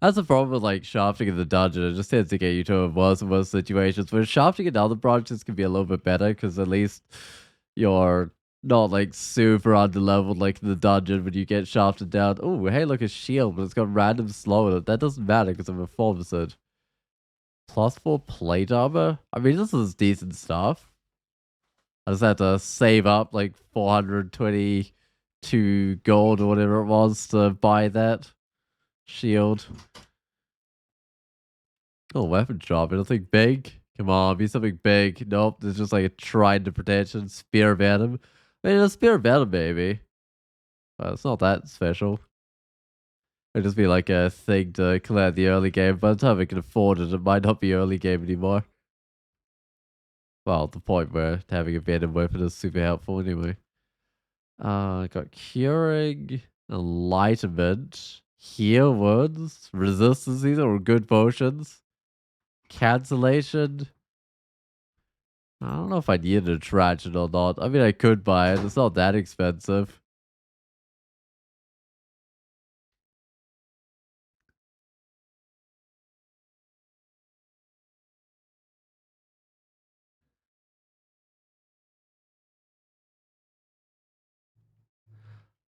That's the problem with like shafting in the dungeon. It just tends to get you to worse and worse situations. Where shafting in other branches can be a little bit better because at least you're not like super under leveled like in the dungeon when you get shafted down. Oh, hey, look, a shield, but it's got random slow in it. That doesn't matter because I'm a formicid. +4 plate armor? I mean, this is decent stuff. I just had to save up like 422 gold or whatever it was to buy that shield. Oh, weapon drop. Anything big? Come on, be something big. Nope, it's just like a trident of protection. Spear venom. I mean, a spear venom, maybe. But it's not that special. It'd just be like a thing to clear the early game. By the time I can afford it, it might not be early game anymore. Well, the point where having a venom weapon is super helpful anyway. I got curing, enlightenment, heal wounds, resistances or good potions, cancellation. I don't know if I need a attraction or not. I mean, I could buy it. It's not that expensive.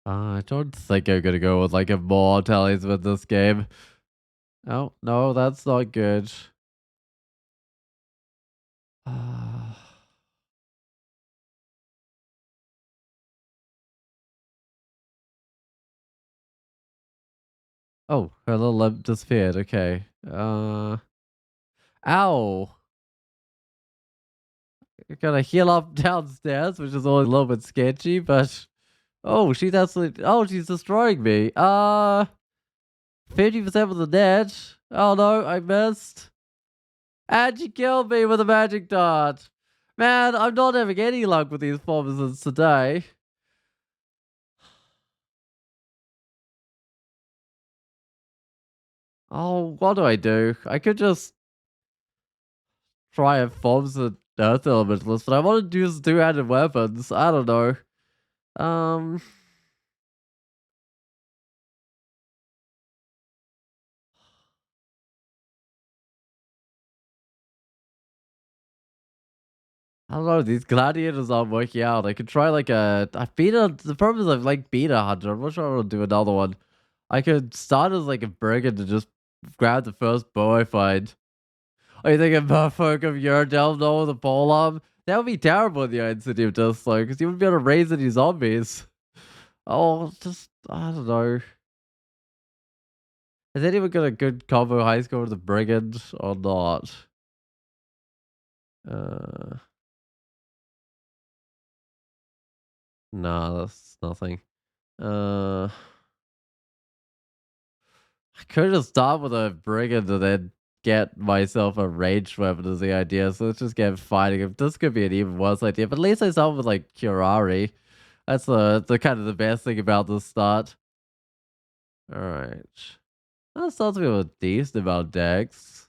I don't think I'm gonna go with like a more talisman this game. Oh, no, that's not good. Oh, her little limp disappeared. Okay. Ow. Gotta heal up downstairs, which is always a little bit sketchy, but oh, she's absolutely she's destroying me. 50% of the dead. Oh no, I missed. And she killed me with a magic dart. Man, I'm not having any luck with these performances today. Oh, what do I do? I could just try and form the earth elementalist, but I want to use two-handed weapons. I don't know. Um, I don't know. These gladiators aren't working out. I could try like a beta. The problem is I've like beta hunter. I'm not sure I'll do another one. I could start as like a brigand and just grab the first bow I find. Are you thinking Merfolk of Uradel no with a polearm? That would be terrible in the Iron City of Deathslow because you wouldn't be able to raise any zombies. Oh, just I don't know. Has anyone got a good combo high score with the brigand or not? Uh, nah, that's nothing. Uh, I could just start with a brigand and then get myself a ranged weapon as the idea. So let's just get fighting. This could be an even worse idea, but at least I start with like Curari. That's the kind of the best thing about this start. All right. That starts with a decent amount of decks.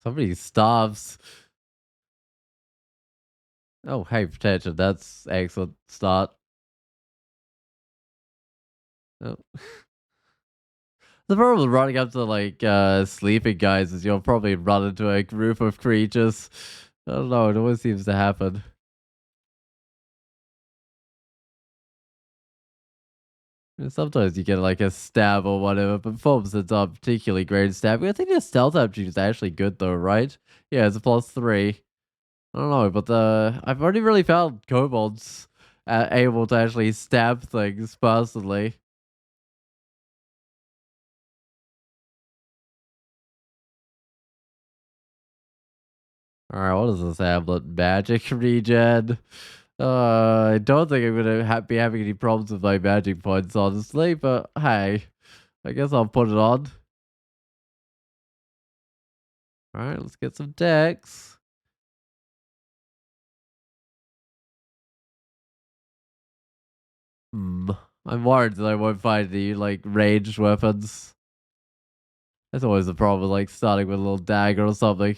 Somebody stops. Oh, hey, protection. That's excellent start. Oh. The problem with running up to like sleeping guys is you'll probably run into a group of creatures. I don't know, it always seems to happen. And sometimes you get like a stab or whatever, but performance is not particularly great at stabbing. I think the stealth attribute is actually good though, right? Yeah, it's a +3. I don't know, but I've only really found kobolds able to actually stab things personally. All right, what is this amulet? Magic regen. I don't think I'm gonna be having any problems with my magic points, honestly. But hey, I guess I'll put it on. All right, let's get some decks. Hmm. I'm worried that I won't find any like ranged weapons. That's always the problem, like starting with a little dagger or something.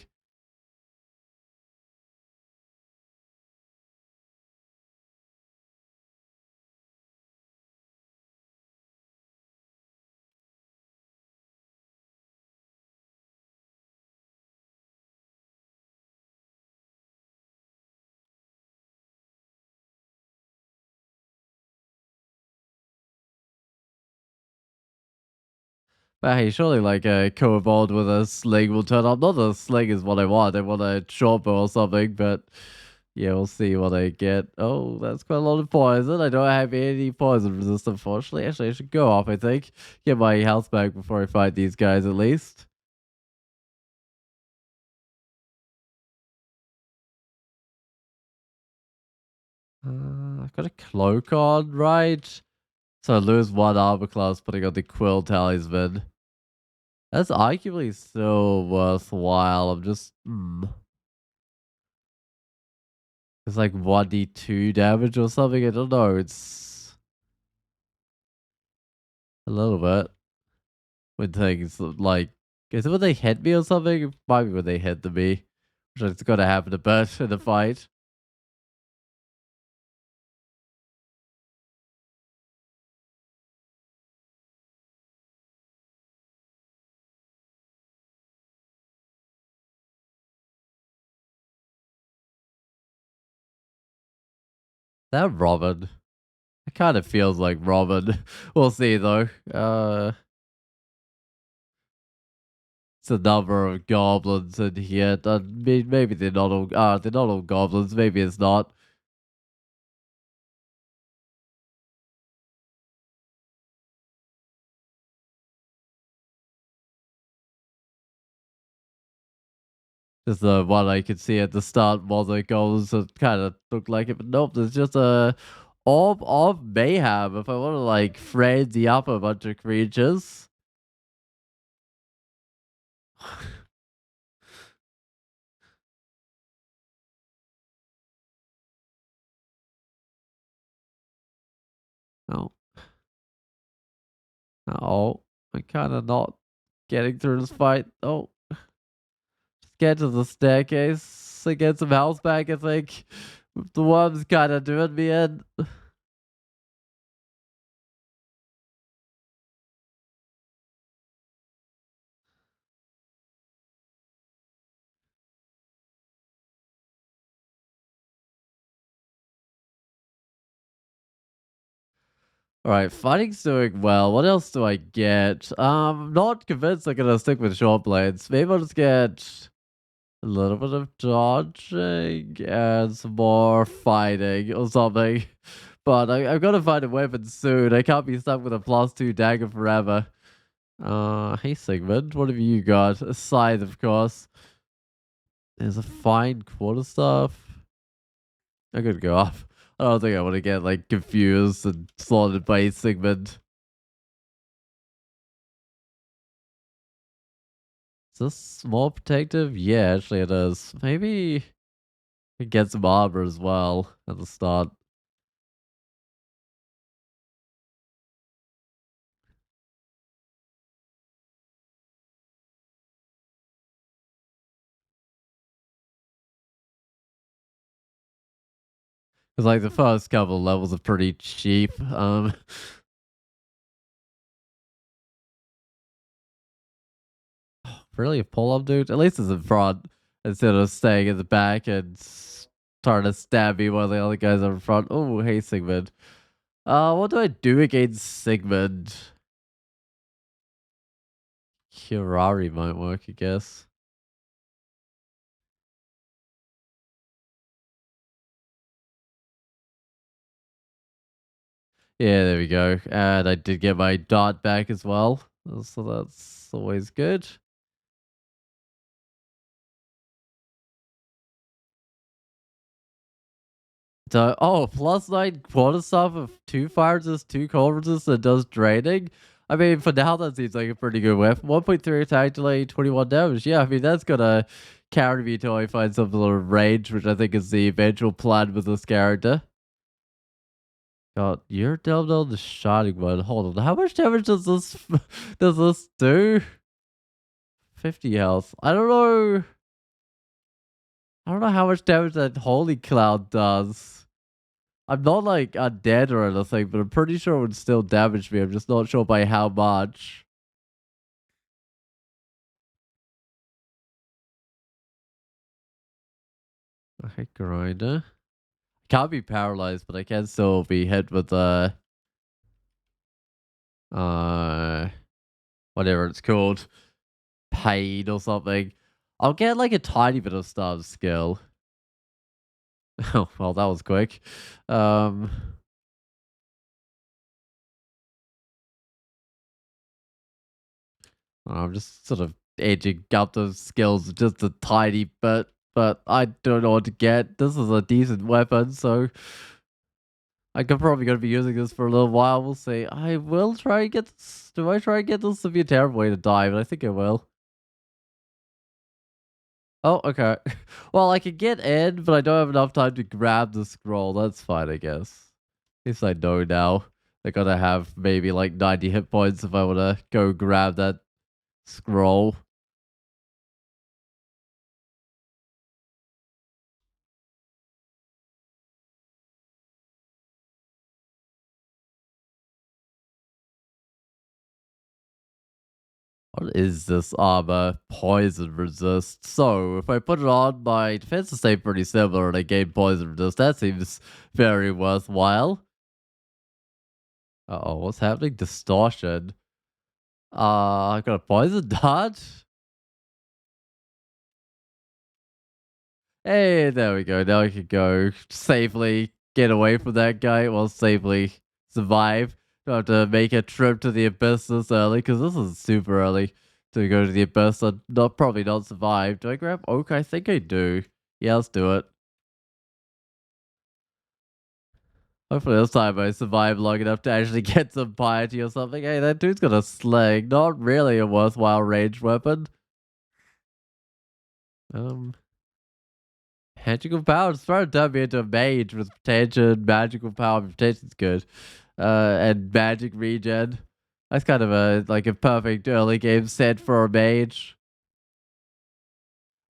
But hey, surely like a co-evolved with a sling will turn up. Not a sling is what I want. I want a short bow or something, but yeah, we'll see what I get. Oh, that's quite a lot of poison. I don't have any poison resist, unfortunately. Actually, I should go off, I think. Get my health back before I fight these guys at least. I've got a cloak on, right? So I lose one armor class putting on the quill talisman. That's arguably so worthwhile. I'm just, it's like 1d2 damage or something. I don't know. It's a little bit. When things like, is it when they hit me or something? It might be when they hit me. Which is going to happen a bit in a fight. That Robin. It kind of feels like Robin. We'll see though. It's a number of goblins in here. Maybe they're not all goblins. Maybe it's not. Just the one I could see at the start was the goblins that kind of looked like it, but nope. There's just a orb of mayhem. If I want to like frenzy up a bunch of creatures. Oh, oh, I'm kind of not getting through this fight. Oh, just get to the staircase and get some health back, I think. The worm's kind of doing me in. All right, fighting's doing well. What else do I get? I'm not convinced I'm gonna stick with short blades. Maybe I'll just get a little bit of dodging and some more fighting or something. But I've got to find a weapon soon. I can't be stuck with a +2 dagger forever. Hey Sigmund, what have you got? A scythe, of course. There's a fine quarterstaff. I could go off. I don't think I want to get like confused and slaughtered by Sigmund. Is this more protective? Yeah, actually it is. Maybe get some armor as well at the start. Because like the first couple of levels are pretty cheap. Really a pull-up dude? At least it's in front instead of staying in the back and trying to stab me while the other guys are in front. Oh, hey Sigmund. What do I do against Sigmund? Kirari might work, I guess. Yeah, there we go. And I did get my dot back as well. So that's always good. So, oh, +9 quarter stuff of 2 fire resist, 2 cold resist that does draining. I mean, for now, that seems like a pretty good weapon. 1.3 attack delay, 21 damage. Yeah, I mean, that's gonna carry me till I find some sort of range, which I think is the eventual plan with this character. God, you're down on the shining one. Hold on, how much damage does this do? 50 health. I don't know how much damage that holy cloud does. I'm not like undead or anything, but I'm pretty sure it would still damage me. I'm just not sure by how much. Okay, grinder. Can't be paralyzed, but I can still be hit with uh whatever it's called, pain or something. I'll get like a tiny bit of staff skill. Oh, well, that was quick. Um, I'm just sort of edging up those skills just a tiny bit, but I don't know what to get. This is a decent weapon, so I'm probably going to be using this for a little while. We'll see. I will try and get this. Do I try and get this? Would be a terrible way to die, but I think I will. Oh, okay. Well, I can get in, but I don't have enough time to grab the scroll. That's fine, I guess. At least I know now. I gotta have maybe like 90 hit points if I want to go grab that scroll. What is this armor? Poison resist. So, if I put it on, my defenses stay pretty similar and I gain poison resist. That seems very worthwhile. Uh-oh, what's happening? Distortion. I got a poison dart. Hey, there we go. Now I can go safely get away from that guy. Well, safely survive. Don't have to make a trip to the abyss this early because this is super early to go to the abyss and probably not survive. Do I grab oak? I think I do. Yeah, let's do it. Hopefully this time I survive long enough to actually get some piety or something. Hey, that dude's got a sling. Not really a worthwhile ranged weapon. Um, Magical power. It's trying to turn me into a mage with protection, magical power. Protection's good. And magic regen. That's kind of a perfect early game set for a mage.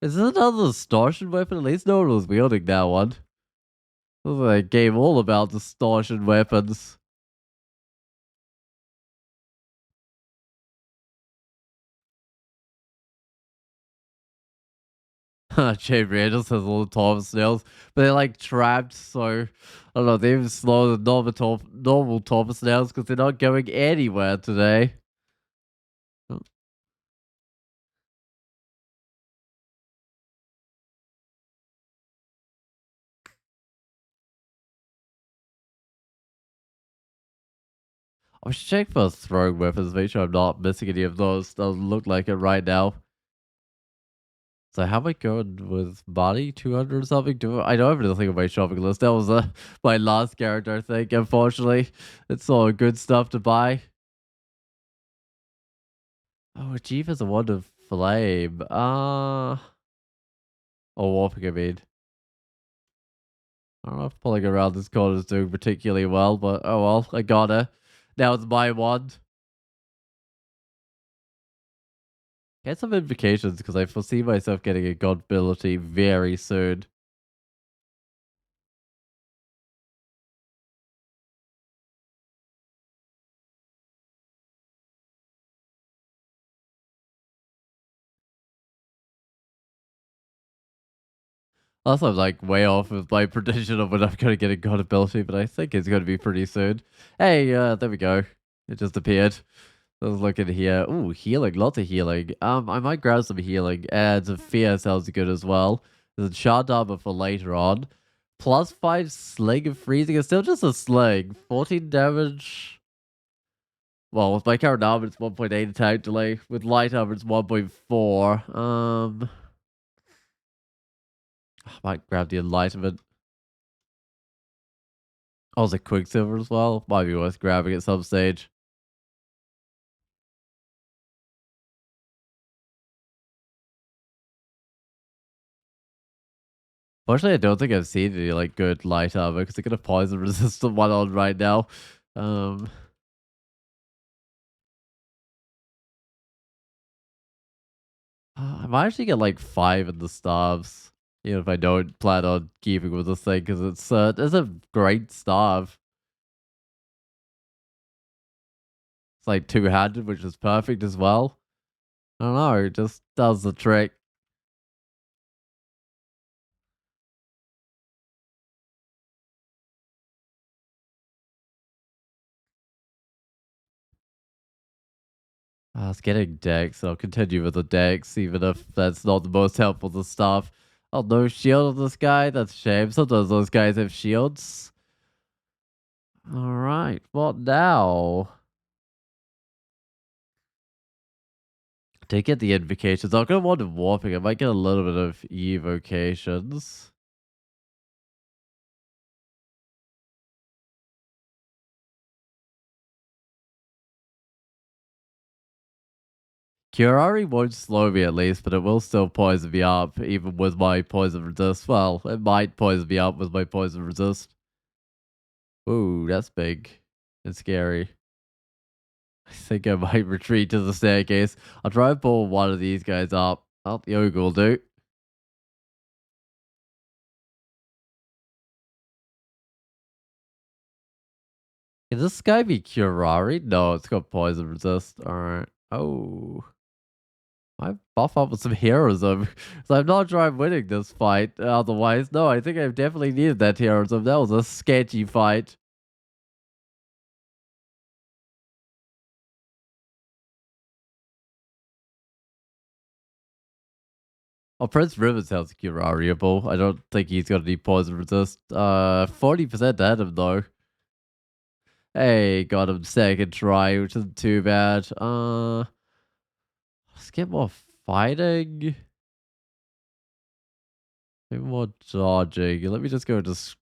Is this another distortion weapon? At least no one was wielding that one. This is a game all about distortion weapons. Chamber Angels has all the top snails, but they're like trapped, so I don't know, they're even slower than normal top snails because they're not going anywhere today. I should check for throwing weapons, make sure I'm not missing any of those. Doesn't look like it right now. So how am I going with body 200 or something? I don't have anything on my shopping list. That was my last character, I think. Unfortunately, it's all good stuff to buy. Oh, Chief is a wand of flame. Or warping, I mean. I don't know if pulling around this corner is doing particularly well, but oh well, I gotta. Now it's my wand. Get some invocations because I foresee myself getting a god ability very soon. Also, I'm like way off with my prediction of when I'm gonna get a god ability, but I think it's gonna be pretty soon. Hey, there we go. It just appeared. Let's look at here. Ooh, healing, lots of healing. I might grab some healing. And some fear sounds good as well. There's a shard armor for later on. +5 sling of freezing. It's still just a sling. 14 damage. Well, with my current armor, it's 1.8 attack delay. With light armor, it's 1.4. I might grab the enlightenment. Oh, is it Quicksilver as well? Might be worth grabbing at some stage. Fortunately, I don't think I've seen any like good light armor because I got a poison resistant one on right now. Um, I might actually get like 5 in the starves. You know, if I don't plan on keeping with this thing because it's a great starve. It's like two-handed, which is perfect as well. I don't know, it just does the trick. I was getting decks, so I'll continue with the decks, even if that's not the most helpful to stuff. Oh, no shield on this guy? That's a shame. Sometimes those guys have shields. Alright, what now? To get the invocations, I'm going to want warping. I might get a little bit of evocations. Curari won't slow me at least, but it will still poison me up, even with my poison resist. Well, it might poison me up with my poison resist. Ooh, that's big and scary. I think I might retreat to the staircase. I'll try and pull one of these guys up. Oh, the ogre will do. Can this guy be Curari? No, it's got poison resist. Alright. Oh. I buff up with some heroism. So I'm not trying winning this fight. Otherwise, no, I think I definitely needed that heroism. That was a sketchy fight. Oh, Prince Rivers has Curariable. I don't think he's got any poison resist. 40% to hit him though. Hey, got him second try, which isn't too bad. Let's get more fighting. Maybe more dodging. Let me just go just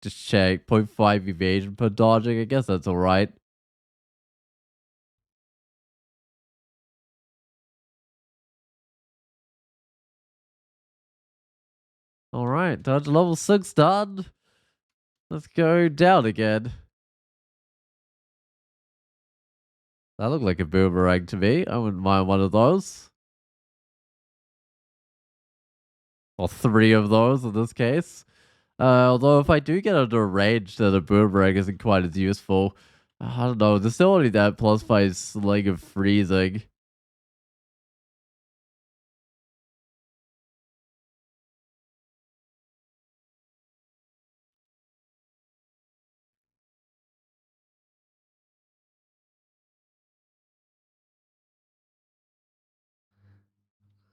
check. 0.5 evasion per dodging. I guess that's alright. Alright, dodge level 6 done. Let's go down again. That looked like a boomerang to me. I wouldn't mind one of those. Or 3 of those in this case. Although if I do get under range, then a boomerang isn't quite as useful. I don't know. There's still only that plus 5 sling of freezing.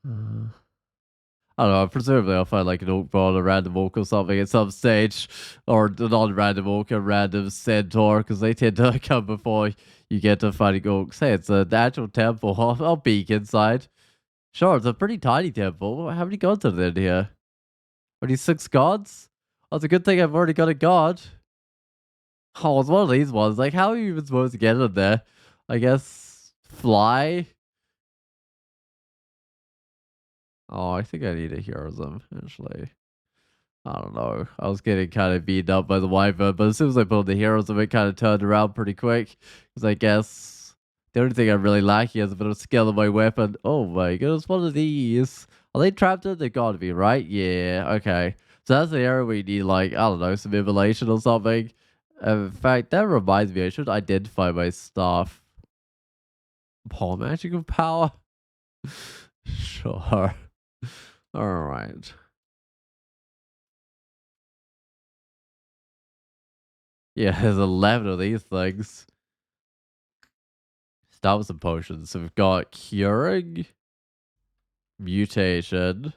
Uh, I don't know. Presumably, I'll find like an orc ball, a random orc or something at some stage, or a non-random orc, a random centaur, because they tend to come before you get to fighting orcs. Hey, it's a natural temple. I'll peek inside. Sure, it's a pretty tiny temple. How many gods are there in here? Only 6 gods? Oh, it's a good thing I've already got a god. Oh, it's one of these ones. Like, how are you even supposed to get in there? I guess fly. Oh, I think I need a heroism, actually. I don't know. I was getting kind of beaten up by the wyvern, but as soon as I pulled the heroism, it kind of turned around pretty quick. Because I guess the only thing I'm really lacking is a bit of skill in my weapon. Oh my goodness, what are these? Are they trapped in? They gotta be, right? Yeah, okay. So that's the area where you need, like, I don't know, some immolation or something. In fact, that reminds me, I should identify my stuff. Paul Magic of Power? Sure. Alright. Yeah, there's 11 of these things. Start with some potions. So we've got Curing, Mutation,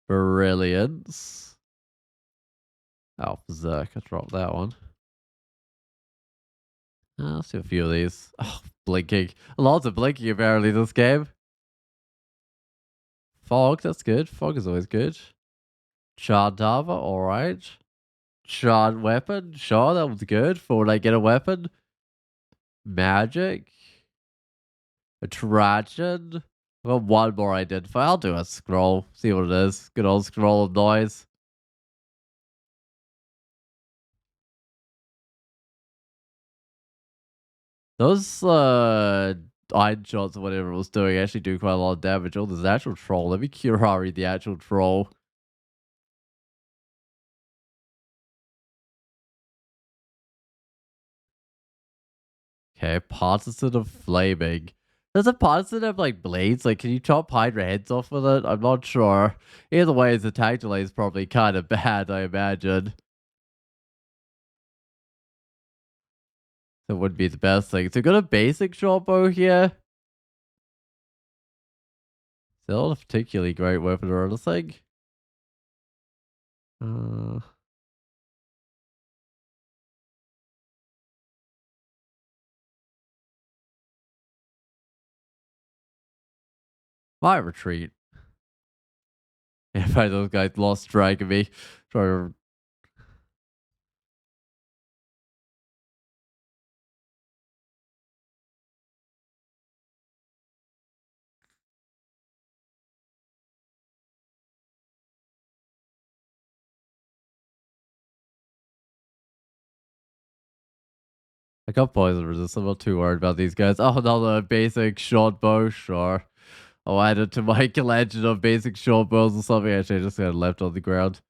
Brilliance. Oh, Berserk. I dropped that one. Let's do a few of these. Oh, blinking. Lots of blinking apparently this game. Fog, that's good. Fog is always good. Chardava, alright. Shard weapon, sure, that was good for when I get a weapon. Magic. Attraction. Well, one more identify. I'll do a scroll. See what it is. Good old scroll of noise. Those iron shots or whatever it was doing actually do quite a lot of damage. Oh, there's an actual troll. Let me Curari the actual troll. Okay, partisan of flaming. Does a partisan have like blades? Like, can you chop Hydra heads off with it? I'm not sure. Either way, his attack delay is probably kind of bad, I imagine. That would be the best thing. So, got a basic short bow here. Still not a particularly great weapon or anything. Uh, might retreat. In fact, those guys lost track of me. Try to I got poison resist. I'm not too worried about these guys. Oh, another basic short bow, sure. I'll add it to my collection of basic short bows or something. Actually, I just got it left on the ground.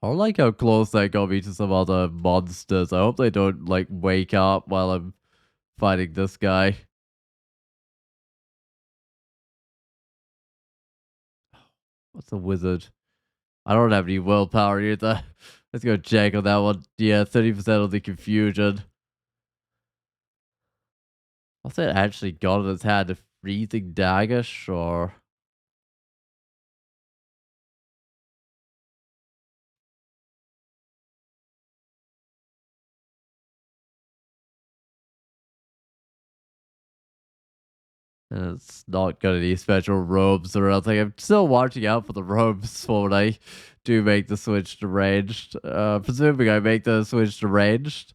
I don't like how close they got me to some other monsters. I hope they don't, like, wake up while I'm fighting this guy. What's a wizard? I don't have any willpower either. Let's go check on that one. Yeah, 30% of the confusion. What's it actually got in its hand? A freezing dagger? Sure. And it's not got any special robes or anything. I'm still watching out for the robes for when I do make the switch to ranged. Presuming I make the switch to ranged.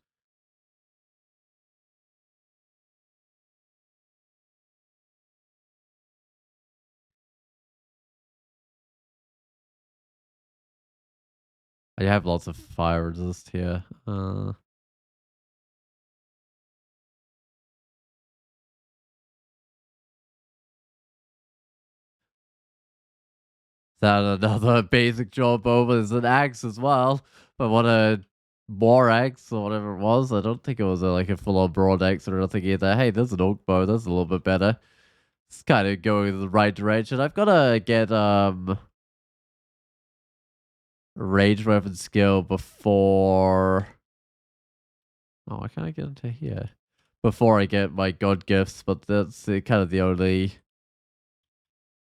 I have lots of fire resist here. That another basic job over is an axe as well. But what a war axe or whatever it was. I don't think it was like a full on broad axe or anything either. Hey, there's an oak bow. That's a little bit better. It's kind of going in the right direction. I've got to get ranged weapon skill before. Oh, why can't I get into here? Before I get my god gifts, but that's kind of the only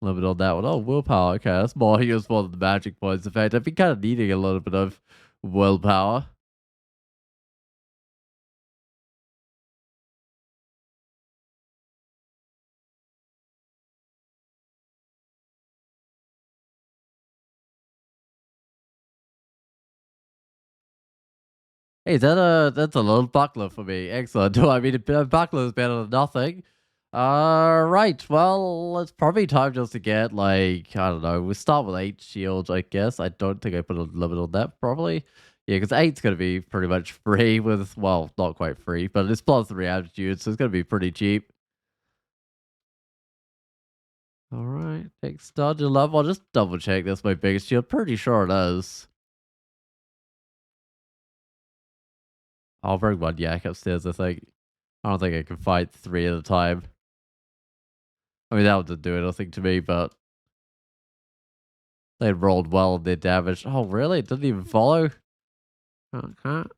limit on that one. Oh, willpower. Okay, that's more useful than the magic points. In fact, I've been kind of needing a little bit of willpower. Hey, that's a little buckler for me. Excellent. I mean, a buckler is better than nothing. Right. Well, it's probably time just to get like I don't know. We start with 8 shields, I guess. I don't think I put a limit on that. Probably, yeah, because eight's gonna be pretty much free with well, not quite free, but it's plus 3 attitudes, so it's gonna be pretty cheap. All right, take start your level. I'll just double check. That's my biggest shield. Pretty sure it is. I'll bring one yak upstairs. I think. I don't think I can fight 3 at a time. I mean, that would do anything to me, but they rolled well on their damage. Oh, really? It didn't even follow? Okay.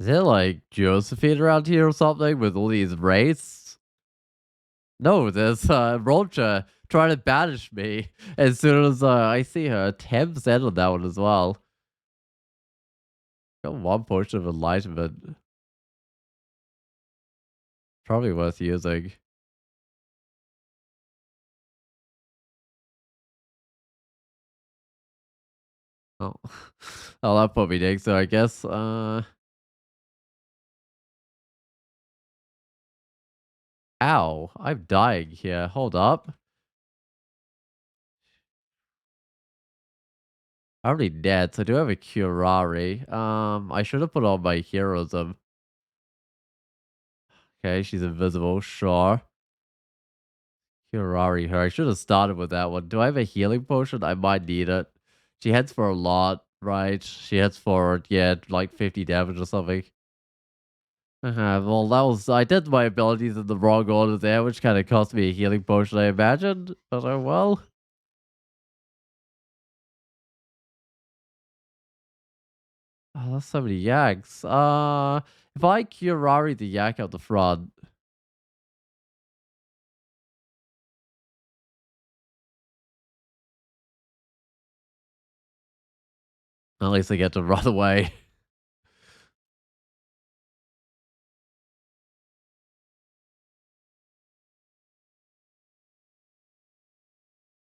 Is there like Josephine around here or something with all these wraiths? No, there's Rocha trying to banish me as soon as I see her. 10% on that one as well. Got one potion of enlightenment. Probably worth using. Oh, oh, that put me next. So I guess. Ow! I'm dying here. Hold up. I'm already dead. So I do have a Curari. I should have put on my heroism. Okay, she's invisible. Sure. Curari her. I should have started with that one. Do I have a healing potion? I might need it. She heads for a lot, right? She heads for, yeah, like 50 damage or something. Well, that was I did my abilities in the wrong order there, which kind of cost me a healing potion, I imagined. But oh well. Oh, that's so many yaks. If I Curari the yak out the front, at least I get to run away.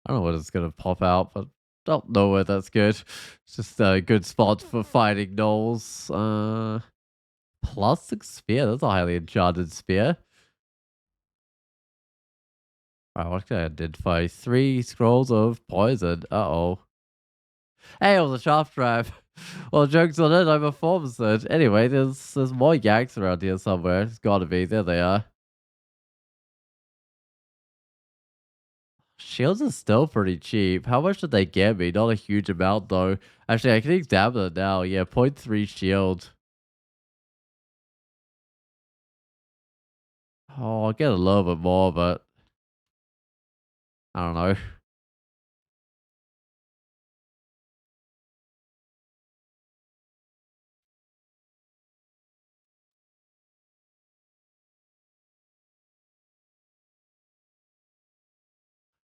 I don't know when it's gonna pop out, but don't know where that's good. It's just a good spot for fighting gnolls. Plastic spear. That's a highly enchanted spear. Alright, what can I identify? 3 scrolls of poison. Uh-oh. Hey, it was a sharp trap. Well, joke's on it, I'm a formicid. Anyway, there's more yaks around here somewhere. It's gotta be. There they are. Shields are still pretty cheap. How much did they get me? Not a huge amount, though. Actually, I can examine it now. Yeah, .3 shield. Oh, I'll get a little bit more, but I don't know.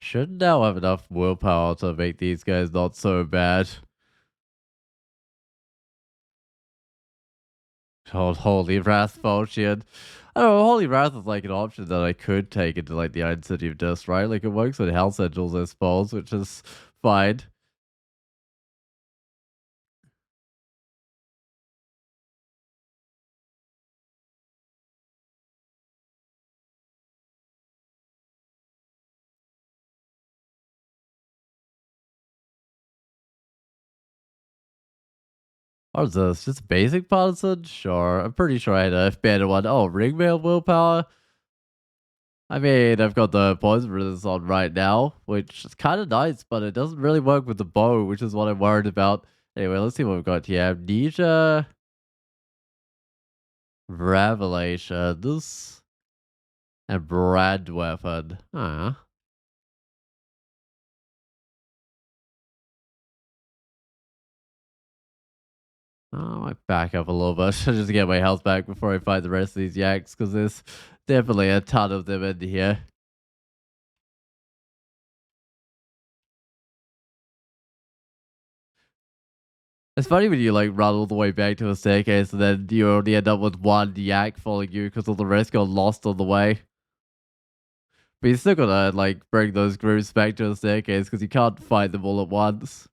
Should now have enough willpower to make these guys not so bad. Oh, Holy Wrath Potion. I don't know, Holy Wrath is like an option that I could take into like the Iron City of Dust, right? Like it works with Hell Centrals, I suppose, which is fine. What is this? Just basic partisan? Sure. I'm pretty sure I had a better one. Oh, Ringmail Willpower? I mean, I've got the Poison Resistance on right now, which is kind of nice, but it doesn't really work with the bow, which is what I'm worried about. Anyway, let's see what we've got here. Amnesia, Revelations, and Brand Weapon. Ah. I might back up a little bit just to get my health back before I fight the rest of these yaks, because there's definitely a ton of them in here. It's funny when you like run all the way back to a staircase and then you only end up with one yak following you because all the rest got lost on the way. But you still gotta like bring those groups back to the staircase because you can't fight them all at once.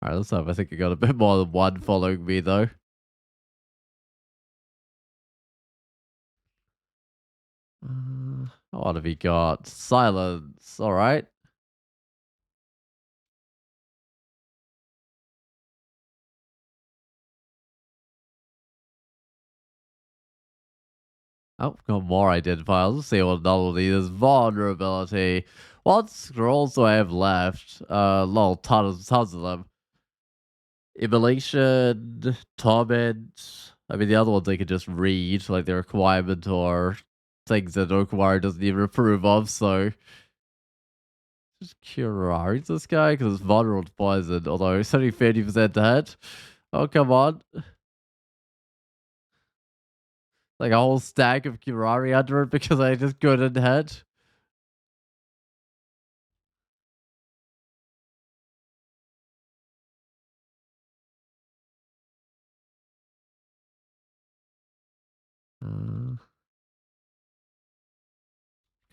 Alright, let's hope I think I got a bit more than one following me though. What have we got? Silence. Alright. Oh, got more identifiers. Let's see what another one is. Vulnerability. What scrolls do I have left? Lol, tons of them. Immolation, torment. I mean, the other ones I could just read, like the requirement or things that the require doesn't even approve of. So just curari's this guy because it's vulnerable to poison. Although it's only 50% to hit. Oh come on, like a whole stack of curari under it because I just couldn't hit. Uh,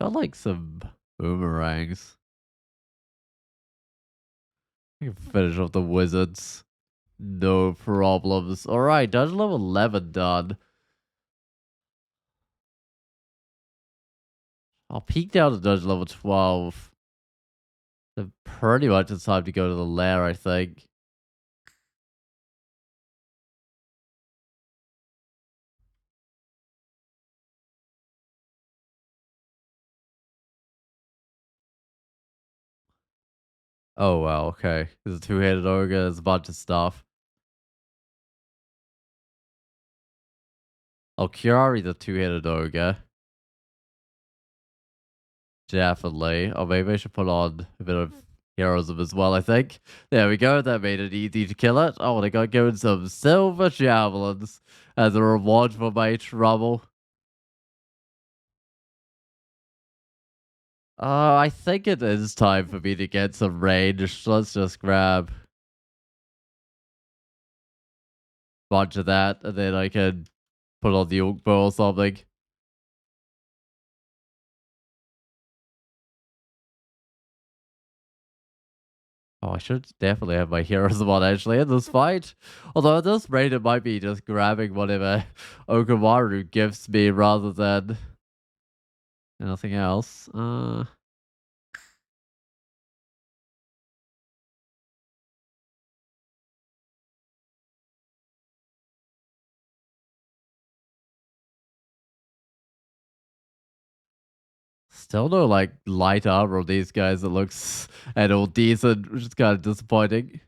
got like some boomerangs. I can finish off the wizards. No problems. All right, dungeon level 11 done. I'll peek down to dungeon level 12. Then pretty much it's time to go to the lair, I think. Oh, wow, okay. There's a two-handed ogre, there's a bunch of stuff. Oh, Kiari the two-headed ogre. Definitely. Or maybe I should put on a bit of heroism as well, I think. There we go. That made it easy to kill it. Oh, and I got given some silver javelins as a reward for my trouble. I think it is time for me to get some range. Let's just grab a bunch of that, and then I can put on the Oak Bow or something. Oh, I should definitely have my heroism on actually in this fight. Although at this rate, it might be just grabbing whatever Okamaru gives me rather than anything else. Still no like light armor on these guys that looks at all decent, which is kind of disappointing.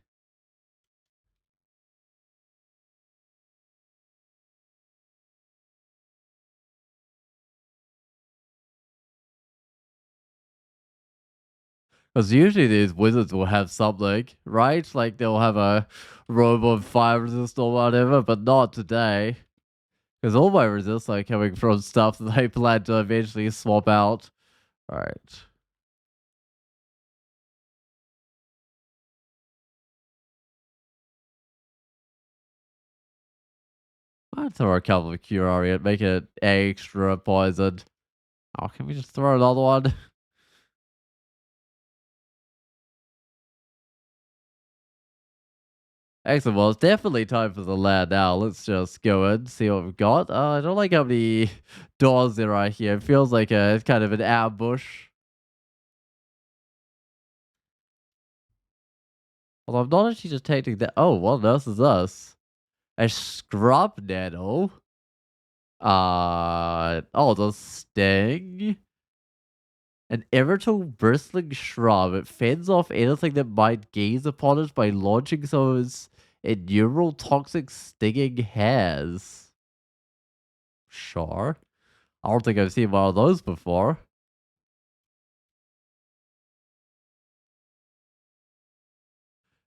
Because usually these wizards will have something, right? Like they'll have a robe of fire resist or whatever, but not today. Because all my resists are coming from stuff that I plan to eventually swap out. Alright. I'd throw a couple of Curari and make it extra poisoned. Oh, can we just throw another one? Excellent. Well, it's definitely time for the land now. Let's just go and see what we've got. I don't like how many doors there are here. It feels like a kind of an ambush. Although I'm not actually detecting that. Oh, what else is this? A scrub nettle. Oh, the sting. An irritable bristling shrub. It fends off anything that might gaze upon it by launching some of its innumerable toxic stinging hairs. Sure. I don't think I've seen one of those before.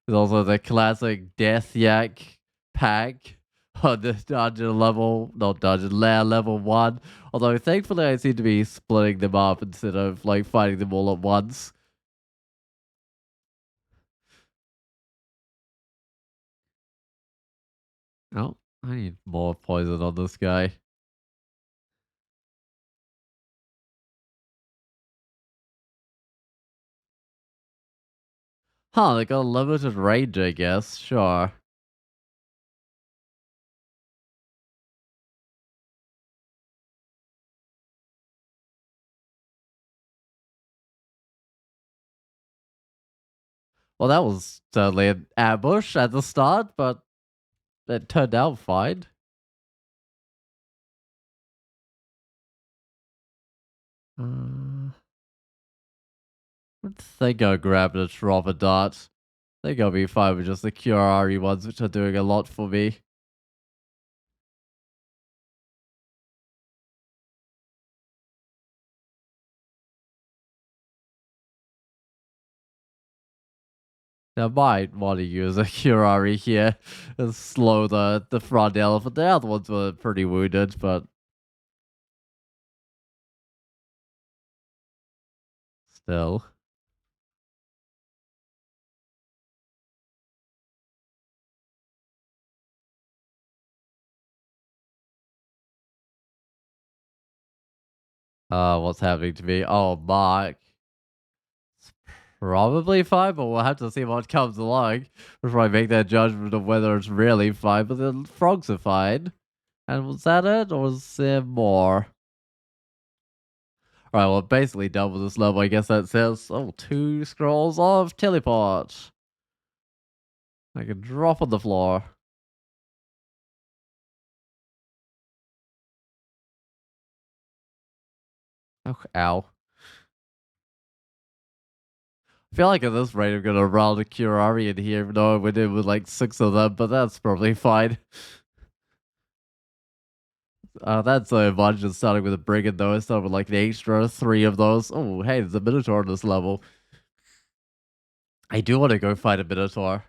There's also the classic Death Yak pack on the dungeon level, not dungeon, lair level 1. Although thankfully I seem to be splitting them up instead of like fighting them all at once. Oh, I need more poison on this guy. Huh, they got a limited range, I guess. Sure. Well, that was certainly an ambush at the start, but it turned out fine. I think I'll grab the Trova Dart. I think I'll be fine with just the Curari ones, which are doing a lot for me. I might want to use a Curari here and slow the front elephant. The other ones were pretty wounded, but still. What's happening to me? Oh, Mark. It's probably fine, but we'll have to see what comes along before I make that judgment of whether it's really fine. But the frogs are fine. And was that it, or was there more? Alright, well, basically done with this level. I guess that says, oh, 2 scrolls of teleport. I can drop on the floor. Oh, ow. I feel like at this rate I'm gonna run a Curari in here, even though I went in with like 6 of them, but that's probably fine. That's so much just starting with a brigand though. I started with like an extra 3 of those. Oh, hey, there's a minotaur on this level. I do want to go fight a minotaur.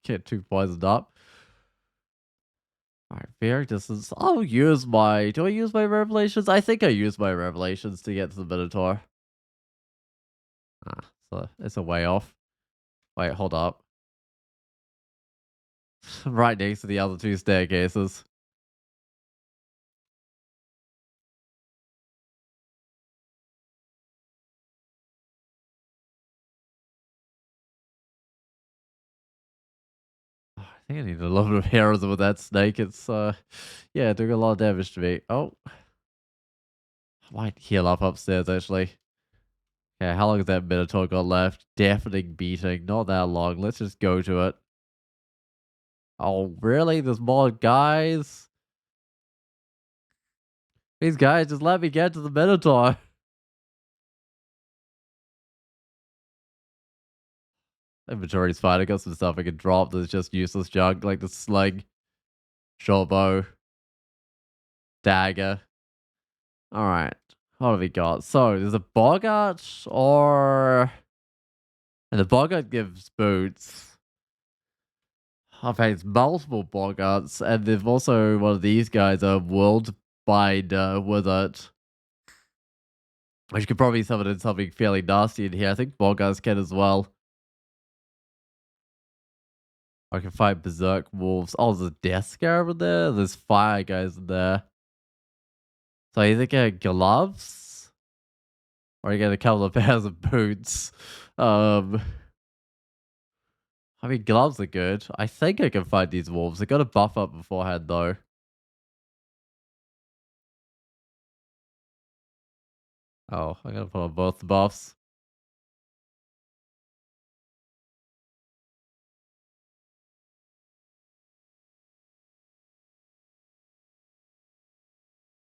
Get too poisoned up. Alright, very distance. I'll use my. Do I use my revelations? I think I use my revelations to get to the minotaur. So it's a way off. Wait, hold up. Right next to the other 2 staircases. I think I need a lot of heroism with that snake. It's yeah, doing a lot of damage to me. Oh, I might heal up upstairs actually. Okay, how long has that Minotaur got left? Deafening beating. Not that long. Let's just go to it. Oh, really? There's more guys? These guys, just let me get to the Minotaur. Inventory's fine. I got some stuff I can drop that's just useless junk, like the sling, short bow, dagger. Alright. What have we got? So, there's a Bogart or... And the Bogart gives boots. I've had multiple Bogarts, and there's also one of these guys, a World Binder with it. Which could probably summon in something fairly nasty in here. I think Bogarts can as well. I can fight Berserk Wolves. Oh, there's a Death Scarab in there. There's fire guys in there. So you think gloves? Or you get a couple of pairs of boots? I mean, gloves are good. I think I can fight these wolves. I got to buff up beforehand, though. Oh, I gotta put on both the buffs.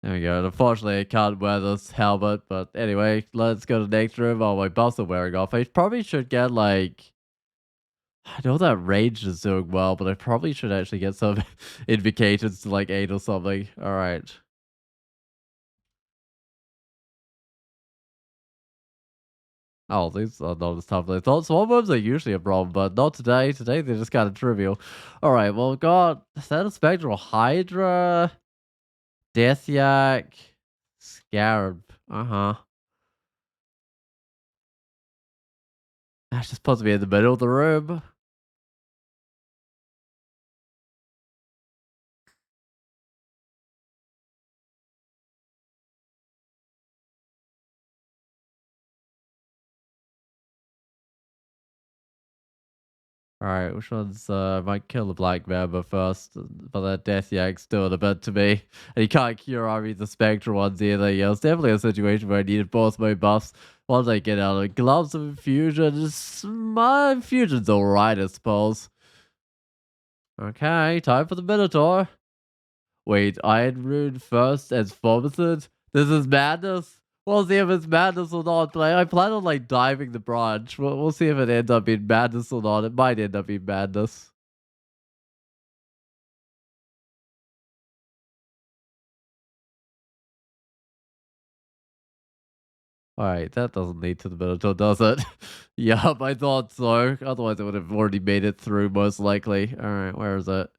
There we go. Unfortunately, I can't wear this helmet, but anyway, let's go to the next room. Oh, my buffs are wearing off. I probably should get, like... I know that range is doing well, but I probably should actually get some invocations to, like, 8 or something. Alright. Oh, these are not as tough as I thought. Swarmworms are usually a problem, but not today. Today, they're just kind of trivial. Alright, well, we've got Spectral Hydra, Death Yak, Scarab. Uh-huh. That just puts me in the middle of the room. Alright, which one's might kill the Black Mamba first, but that Death Yak's doing a bit to me. And you can't cure Army the Spectral ones either. Yeah, it's definitely a situation where I needed both my buffs. Once I get out of it. Gloves of Infusion, my infusion's alright, I suppose. Okay, time for the Minotaur. Wait, Iron Rune first as formicid? This is madness? We'll see if it's madness or not, but I plan on like diving the branch. We'll see if it ends up being madness or not. It might end up being madness. Alright, that doesn't lead to the Minotaur, does it? Yup, I thought so. Otherwise, I would have already made it through, most likely. Alright, where is it?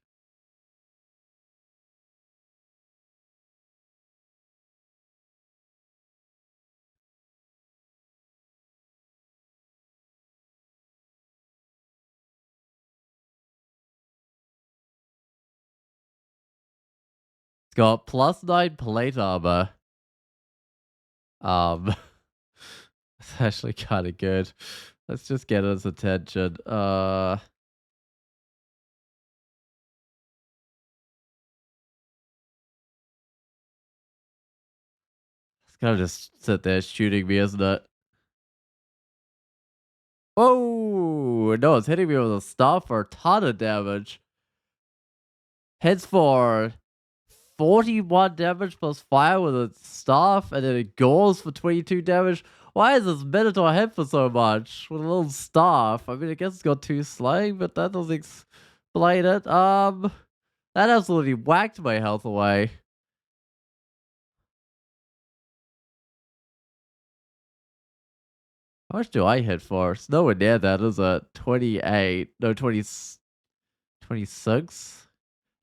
It's got +9 plate armor. Um, it's actually kind of good. Let's just get his attention. It's gonna just sit there shooting me, isn't it? Oh no, it's hitting me with a staff for a ton of damage. Hits for 41 damage plus fire with a staff, and then it goes for 22 damage. Why is this Minotaur hit for so much with a little staff? I mean, I guess it's got 2 slaying, but that doesn't explain it. That absolutely whacked my health away. How much do I hit for? It's nowhere near that, is it? 28. No, 20, 26?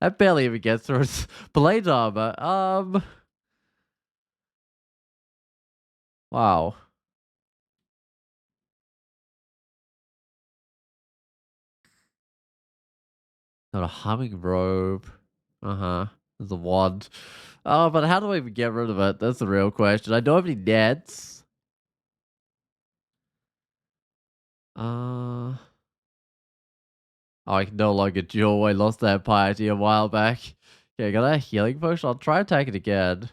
That barely even gets through its blade armor. Wow. Not a humming robe. Uh-huh. There's a wand. Oh, but how do I even get rid of it? That's the real question. I don't have any nets. Uh, oh, I can no longer duel. I lost that piety a while back. Okay, got a healing potion. I'll try and take it again.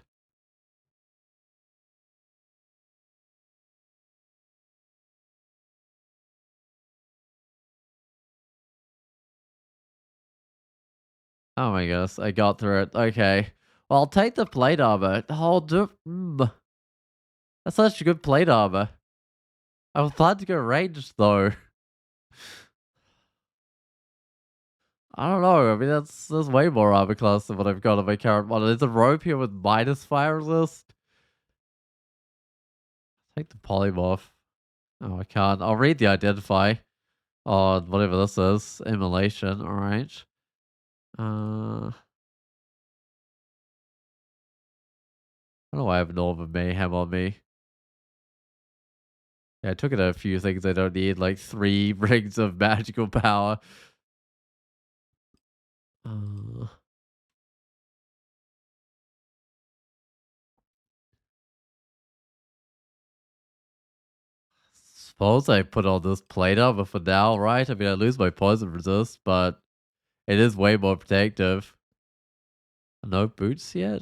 Oh my goodness, I got through it. Okay. Well, I'll take the plate armor. That's such a good plate armor. I was glad to go ranged though. I don't know. I mean, that's way more armor class than what I've got on my current one. There's a rope here with minus fire resist. Take the polymorph. Oh, I can't. I'll read the identify on whatever this is. Immolation. All right. I don't know why I have Northern Mayhem on me. Yeah, I took it a few things I don't need, like 3 rings of magical power. Uh, suppose I put all this plate up, but for now, right? I mean, I lose my poison resist, but it is way more protective. No boots yet?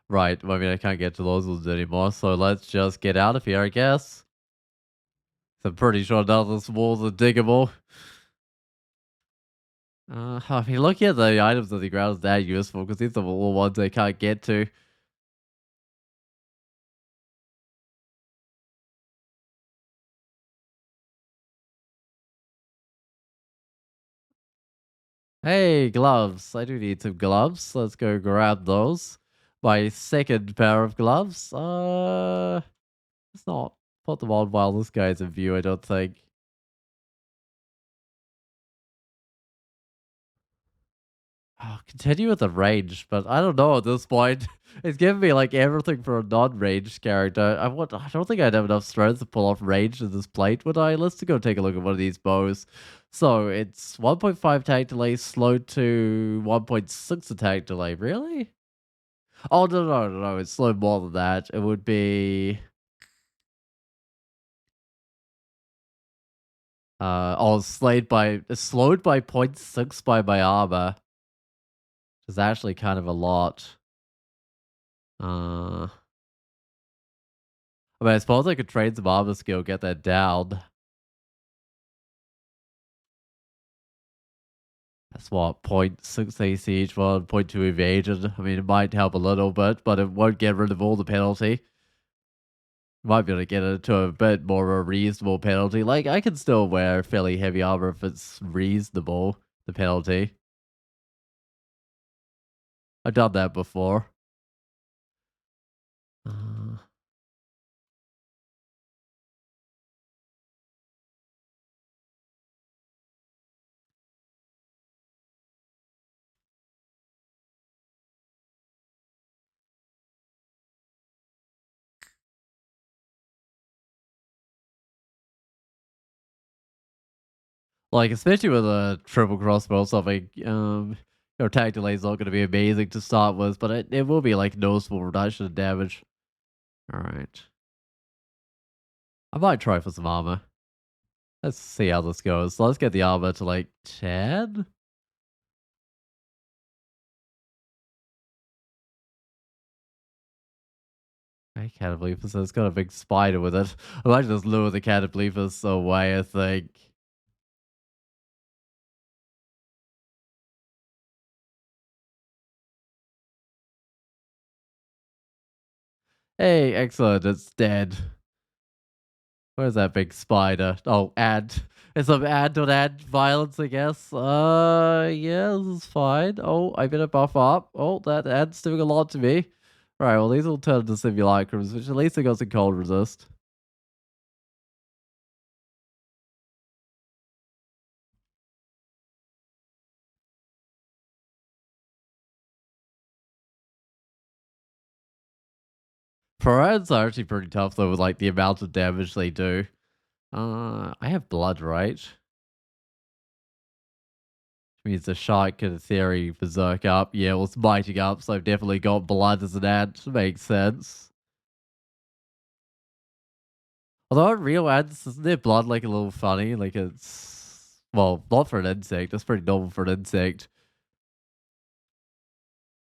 Right, well, I mean, I can't get to those ones anymore, so let's just get out of here, I guess. I'm pretty sure none of this walls are diggable. I mean, looking at the items on the ground is that useful, because these are all ones I can't get to. Hey, gloves. I do need some gloves. Let's go grab those. My second pair of gloves. Let's not put them on while this guy's in view, I don't think. Oh, continue with the range, but I don't know at this point. It's giving me like everything for a non-ranged character. I don't think I'd have enough strength to pull off range in this plate, would I? Let's go take a look at one of these bows. So it's 1.5 attack delay, slow to 1.6 attack delay. Really? Oh no, it's slow more than that. It would be it's slowed by point 0.6 by my armor. Which is actually kind of a lot. I mean, I suppose I could trade some armor skill, get that down. That's what, point 0.6 AC each one, point 0.2 evasion. I mean, it might help a little bit, but it won't get rid of all the penalty. Might be able to get it to a bit more of a reasonable penalty. Like, I can still wear fairly heavy armor if it's reasonable, the penalty. I've done that before. Uh, like, especially with a triple crossbow or something, your attack delay is not going to be amazing to start with, but it will be, like, noticeable reduction in damage. Alright. I might try for some armor. Let's see how this goes. So let's get the armor to, like, 10? I can't believe this. It's got a big spider with it. I might just lure the Cataplephus away, I think. Hey, excellent. It's dead. Where's that big spider? Oh, and It's some ad-on-ad violence, I guess. Yeah, this is fine. Oh, I better buff up. Oh, that ad's doing a lot to me. Right, well, these will turn into simulacrums, which at least I got some cold resist. Parades are actually pretty tough, though, with, like, the amount of damage they do. I have blood, right? Means the shark can, in theory, berserk up. Yeah, well, it's biting up, so I've definitely got blood as an ant. Makes sense. Although in real ants, isn't their blood like a little funny? Like it's well, not for an insect. That's pretty normal for an insect.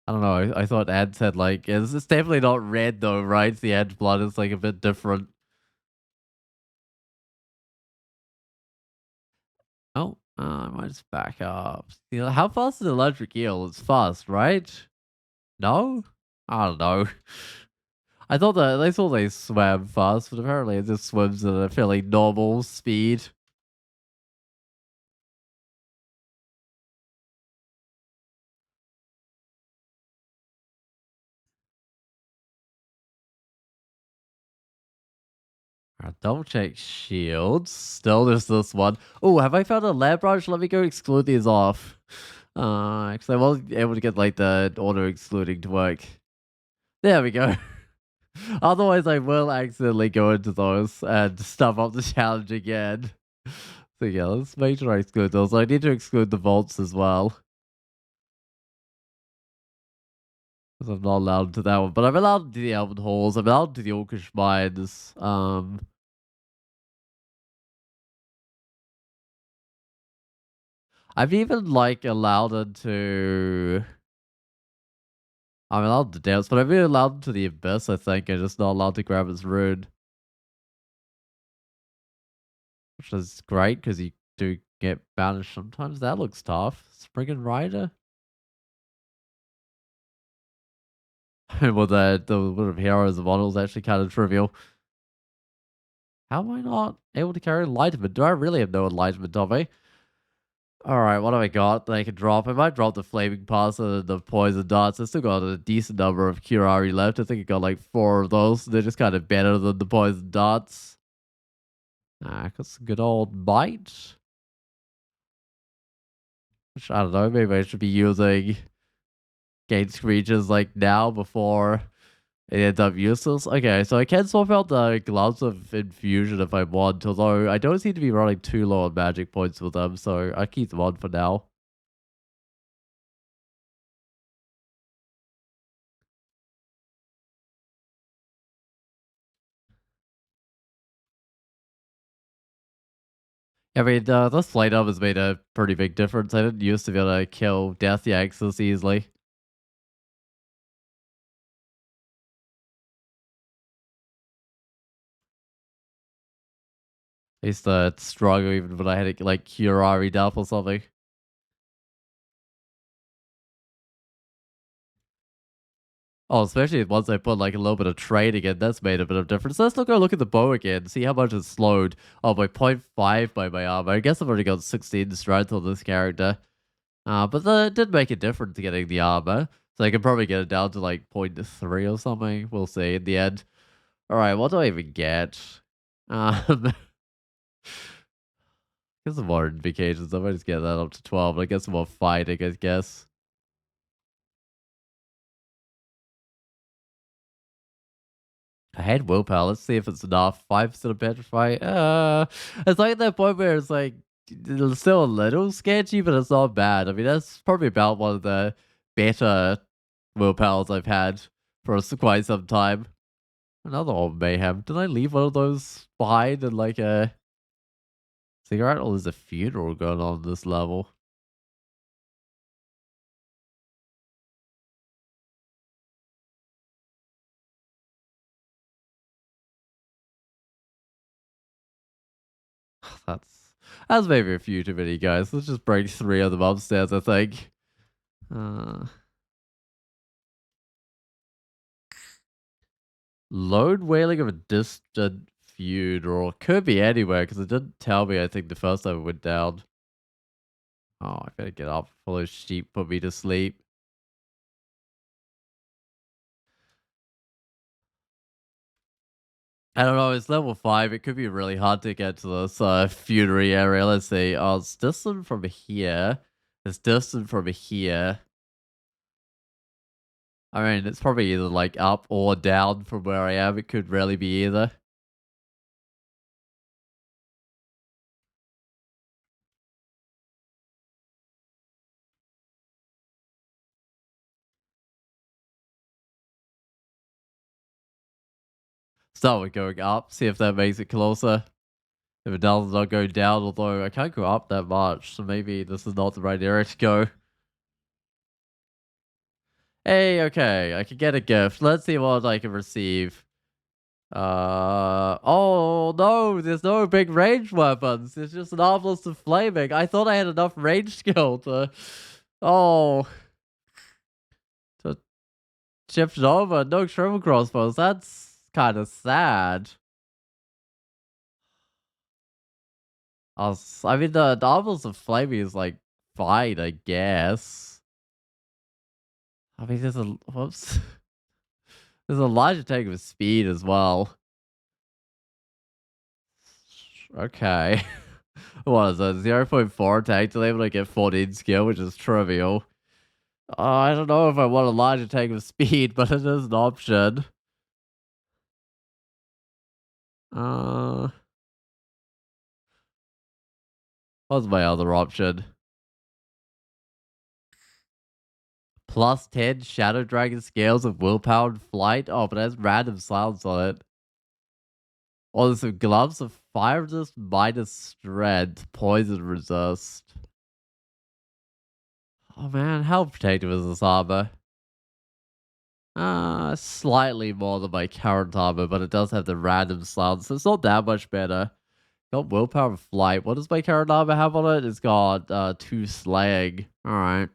I don't know. I thought ants had like it's definitely not red though, right? The ant blood is like a bit different. Oh, I might just back up. You know, how fast is an electric eel? It's fast, right? No, I don't know. I thought they swam fast, but apparently it just swims at a fairly normal speed. Double check shields. Still there's this one. Oh, have I found a lab branch? Let me go exclude these off. Because I wasn't able to get like the auto excluding to work. There we go. Otherwise, I will accidentally go into those and stuff up the challenge again. So yeah, let's make sure I exclude those. I need to exclude the vaults as well. Because I'm not allowed to that one. But I'm allowed to the Elven Halls. I'm allowed to the Orcish Mines. I've even like allowed it to I'm allowed to dance, but I'm even allowed to the abyss, I think. I'm just not allowed to grab his rune. Which is great because you do get banished sometimes. That looks tough. Springing Rider? Well, the Wood of Heroes and models actually kind of trivial. How am I not able to carry enlightenment? Do I really have no enlightenment on me? Alright, what do I got that I can drop? I might drop the Flaming Pass and the Poison Darts. I still got a decent number of Curari left. I think I got like 4 of those. They're just kind of better than the Poison Darts. Got some good old bite. Which I don't know, maybe I should be using gate screeches like now before it ends up useless. Okay, so I can swap out the gloves of infusion if I want, although I don't seem to be running too low on magic points with them, so I keep them on for now. I mean, this flight up has made a pretty big difference. I didn't used to be able to kill Death Yanks this easily. I used to struggle even when I had to like Curari up or something. Oh, especially once I put like a little bit of trade again, that's made a bit of difference. Let's go look at the bow again, see how much it's slowed. Oh, by 0.5 by my armor. I guess I've already got 16 strength on this character. But it did make a difference getting the armor. So I can probably get it down to like 0.3 or something. We'll see in the end. Alright, what do I even get? Um, get some more vacations. I might just get that up to 12. I get some more fighting, I guess. I had willpower. Let's see if it's enough. 5% of petrify. It's like that point where it's like it's still a little sketchy, but it's not bad. I mean, that's probably about one of the better willpowers I've had for quite some time. Another one mayhem. Did I leave one of those behind in like a cigarette, or there's a funeral going on this level? That's that's maybe a few too many guys. Let's just bring 3 of them upstairs. I think. Uh, Load wailing of a distant funeral. Could be anywhere because it didn't tell me. I think the first time it went down. Oh, I better get up before those sheep put me to sleep. I don't know. It's level 5. It could be really hard to get to this funerary area. Let's see. Oh, it's distant from here. It's distant from here. I mean, it's probably either like up or down from where I am. It could really be either. Start with going up. See if that makes it closer. If it does, I'll go down. Although I can't go up that much, so maybe this is not the right area to go. Hey, okay, I can get a gift. Let's see what I can receive. Oh no, there's no big range weapons. It's just an obelisk of flaming. I thought I had enough range skill to, oh, to shift it over. No triple crossbows. That's kind of sad. I mean, the obelisk of flaming is like fine, I guess. I mean, there's a whoops. There's a large attack with speed as well. Okay. What is it? 0.4 attack to be able to get 14 skill, which is trivial. I don't know if I want a large attack with speed, but it is an option. Uh, what's my other option? Plus 10 Shadow Dragon scales of willpower and flight. Oh, but it has random silence on it. Oh, there's some gloves of fire resist minus strength, poison resist. Oh man, how protective is this armor? Slightly more than my current armor, but it does have the random silence, so it's not that much better. Got willpower and flight. What does my current armor have on it? It's got 2 slaying. Alright.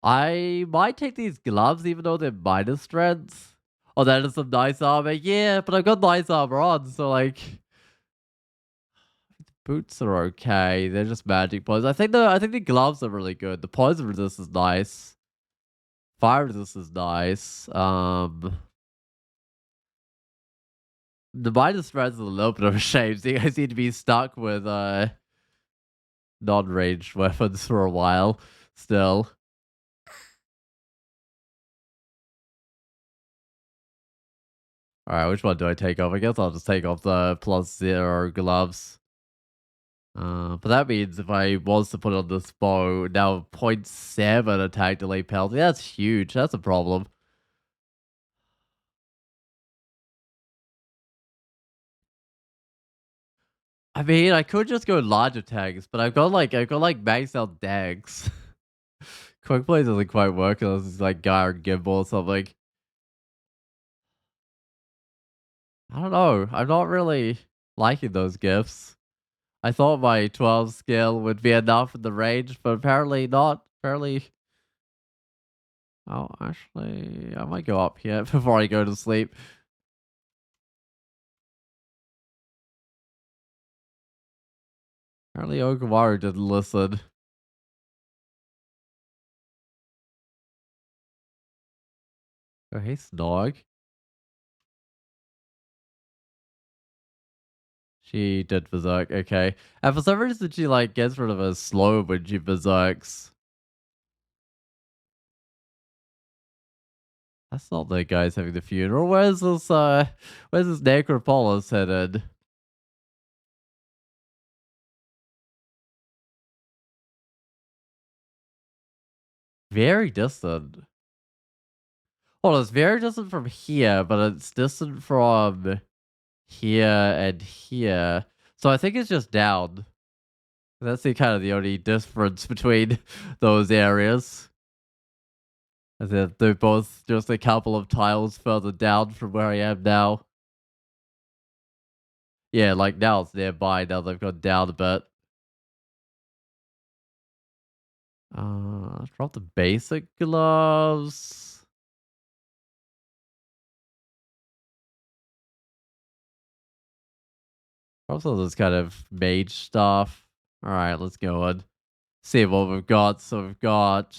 I might take these gloves even though they're minus strength. Oh, that is some nice armor. Yeah, but I've got nice armor on, so like boots are okay. They're just magic poison. I think the gloves are really good. The poison resist is nice. Fire resist is nice. The minus strength is a little bit of a shame. So you guys need to be stuck with non-ranged weapons for a while still. Alright, which one do I take off? I guess I'll just take off the +0 gloves. But that means if I was to put on this bow, now 0.7 attack delay penalty. That's huge. That's a problem. I mean, I could just go large attacks, but I've got like maxed out dags. Quick play doesn't quite work unless it's like guard gimbal or something. I don't know. I'm not really liking those gifts. I thought my 12 skill would be enough in the range, but apparently not. Apparently. Oh, actually, I might go up here before I go to sleep. Apparently, Okawaru didn't listen. Oh, hey, Snog. She did berserk, okay. And for some reason, she like gets rid of her slow when she berserks. That's not the guys having the funeral. Where's this necropolis headed? Very distant. Well, it's very distant from here, but it's distant from here and here. So I think it's just down. That's the only difference between those areas. As if they're both just a couple of tiles further down from where I am now. Yeah, like now it's nearby, now they've gone down a bit. Drop the basic gloves. Also, this kind of mage stuff. All right, let's go on. See what we've got. So we've got.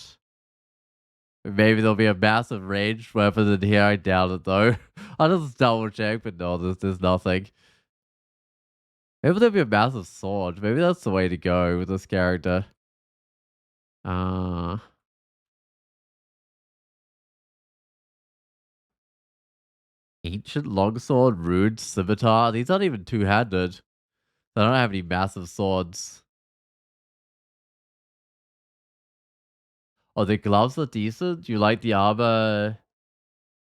Maybe there'll be a massive range weapon in here. I doubt it though. I'll just double check, but no, there's nothing. Maybe there'll be a massive sword. Maybe that's the way to go with this character. Uh Ancient longsword, rude scimitar. These aren't even two-handed. They don't have any massive swords. Oh, the gloves are decent. You like the armor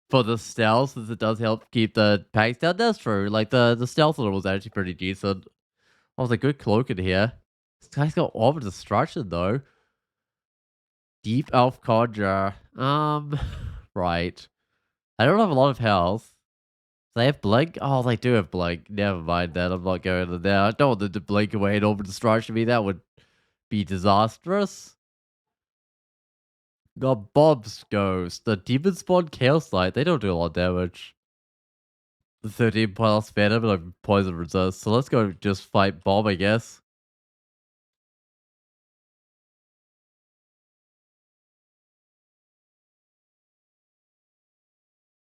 for the stealth, since it does help keep the packs down. That's true. Like the stealth level was actually pretty decent. Oh, there's a good cloak in here. This guy's got orb of destruction though. Deep elf conjure. Right. I don't have a lot of health. They have blink? Oh, they do have blink. Never mind that. I'm not going to there. I don't want them to blink away and orb of destruction me. That would be disastrous. Got Bob's Ghost. The Demon Spawn Chaos Light. They don't do a lot of damage. The 13 plus Phantom and I'm poison resist. So let's go just fight Bob, I guess.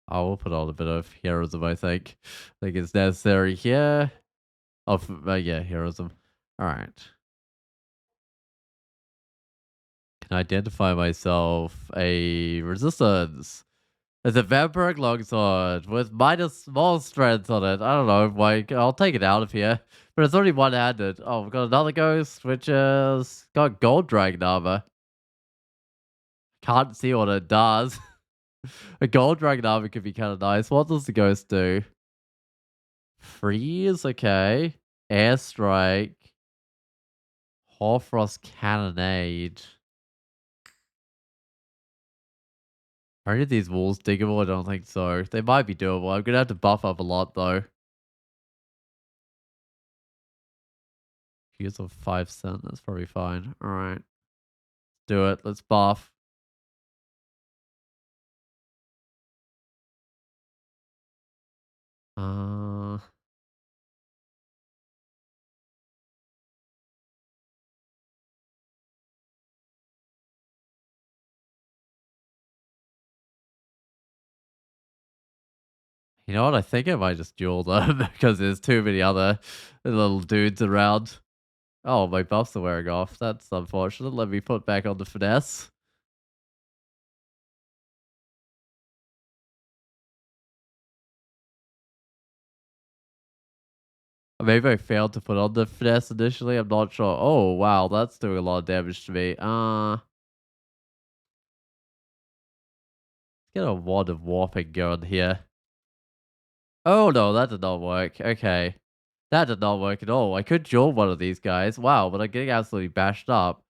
I will put on a bit of heroism, I think. I think it's necessary here. Oh, yeah, heroism. Alright. Can identify myself a resistance. It's a vampiric longsword with minus small strength on it. I don't know, like, I'll take it out of here. But it's only one-handed. Oh, we've got another ghost, which is got gold dragon armor. Can't see what it does. A gold dragon armor could be kind of nice. What does the ghost do? Freeze, okay. Airstrike. Hoarfrost cannonade. Are any of these walls diggable? I don't think so. They might be doable. I'm gonna have to buff up a lot though. Use of 5 cent. That's probably fine. All right, do it. Let's buff. Uh, you know what? I think I might just duel them because there's too many other little dudes around. Oh, my buffs are wearing off. That's unfortunate. Let me put back on the finesse. Maybe I failed to put on the finesse initially. I'm not sure. Oh, wow. That's doing a lot of damage to me. Let's get a wand of warping going here. Oh, no. That did not work. Okay. That did not work at all. I could duel one of these guys. Wow, but I'm getting absolutely bashed up.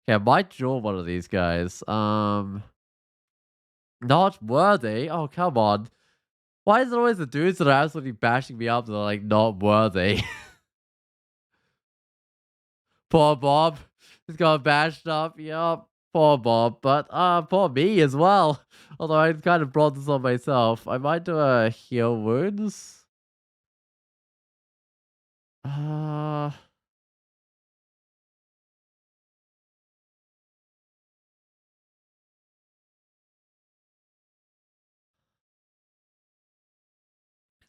Okay, I might duel one of these guys. Not worthy? Oh, come on. Why is it always the dudes that are absolutely bashing me up that are, like, not worthy? Poor Bob. He's got bashed up. Yup. Poor Bob. But, poor me as well. Although I kind of brought this on myself. I might do a heal wounds. Uh,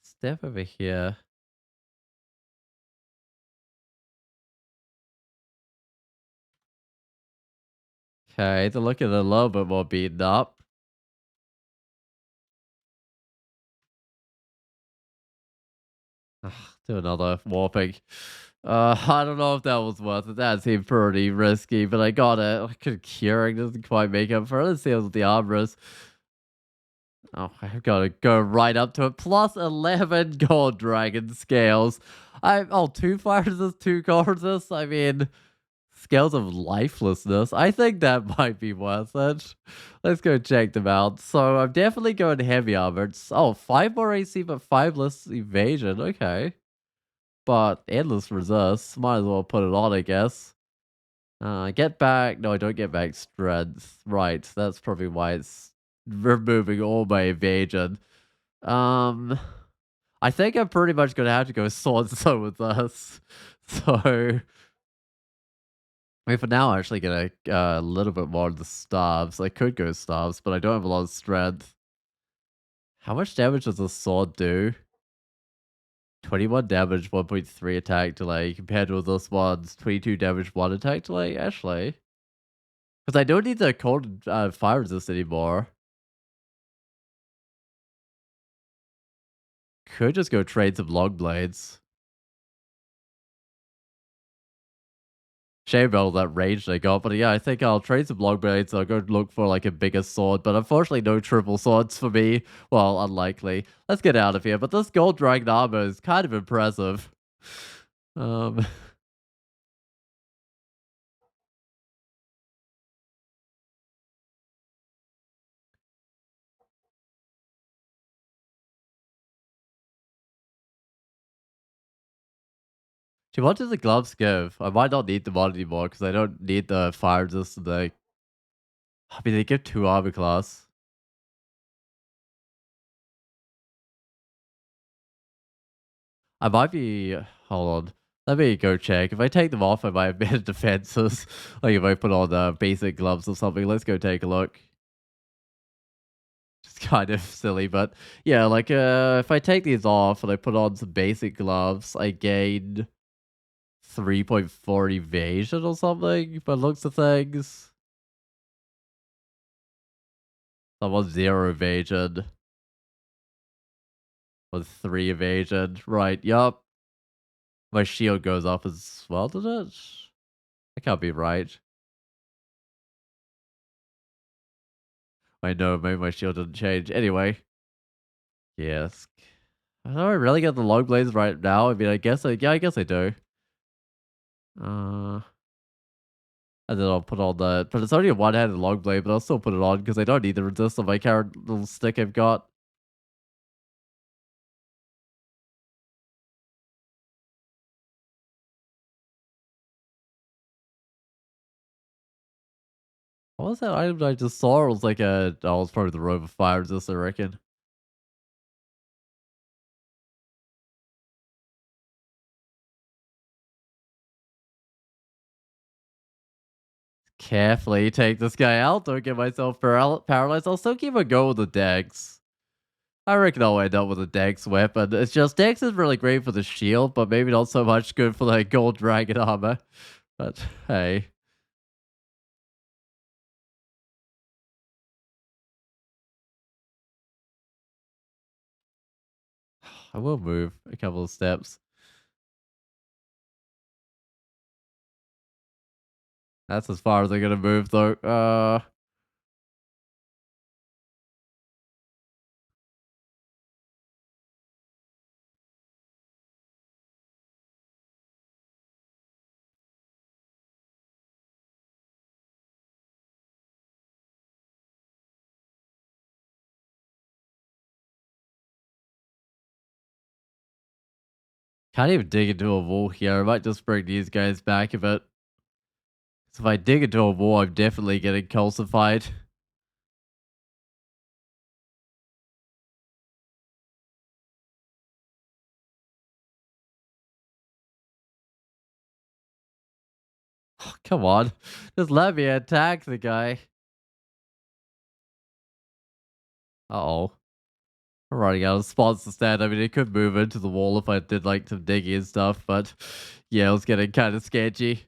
step over here. Okay, they're looking a little bit more beaten up. Ugh, do another warping. I don't know if that was worth it. That seemed pretty risky, but I got it. Like, curing doesn't quite make up for it. Let's see what the armor is. Oh, I've got to go right up to it. Plus 11 gold dragon scales. Two fire resist, 2 gold resist. I mean, scales of lifelessness. I think that might be worth it. Let's go check them out. So I'm definitely going heavy armor. It's, 5 more AC, but 5 less evasion. Okay. But endless resist. Might as well put it on, I guess. Get back. No, I don't get back strength. Right. That's probably why it's removing all my evasion. Um, I think I'm pretty much gonna have to go sword so with us. So I mean, for now, I'm actually gonna a little bit more of the staves. I could go staves, but I don't have a lot of strength. How much damage does a sword do? 21 damage, 1.3 attack delay, compared with this one's 22 damage, 1 attack delay, actually. Because I don't need the cold fire resist anymore. Could just go trade some long blades. Shame about all that rage I got, but yeah, I think I'll trade some long blades. I'll go look for like a bigger sword, but unfortunately, no triple swords for me. Well, unlikely. Let's get out of here. But this gold dragon armor is kind of impressive. Um, what does the gloves give? I might not need them on anymore because I don't need the fire resist. I mean, they give 2 armor class. I might be. Hold on. Let me go check. If I take them off, I might have better defenses. Like if I put on basic gloves or something. Let's go take a look. Just kind of silly, but yeah, like if I take these off and I put on some basic gloves, I gain 3.4 evasion or something by looks of things. I want 0 evasion. With 3 evasion. Right, yup. My shield goes up as well, does it? That can't be right. I know, maybe my shield didn't change. Anyway. Yes. Do I really get the long blades right now? I mean, yeah, I guess I do. Uh, and then I'll put on the, but it's only a one-handed long blade, but I'll still put it on because I don't need the resist on my current little stick I've got. What was that item that I just saw? It was like oh, it's probably the robe of fire resist, I reckon. Carefully take this guy out. Don't get myself paralyzed. I'll still keep a go with the Dex. I reckon I'll end up with a Dex weapon. It's just Dex is really great for the shield, but maybe not so much good for the gold dragon armor. But hey. I will move a couple of steps. That's as far as I'm gonna move though. Can't even dig into a wall here. I might just bring these guys back a bit. 'Cause if I dig into a wall, I'm definitely getting calcified. Come on. Just let me attack the guy. Uh-oh. I'm running out of spots to stand. I mean, it could move into the wall if I did like some digging and stuff, but yeah, it was getting kind of sketchy.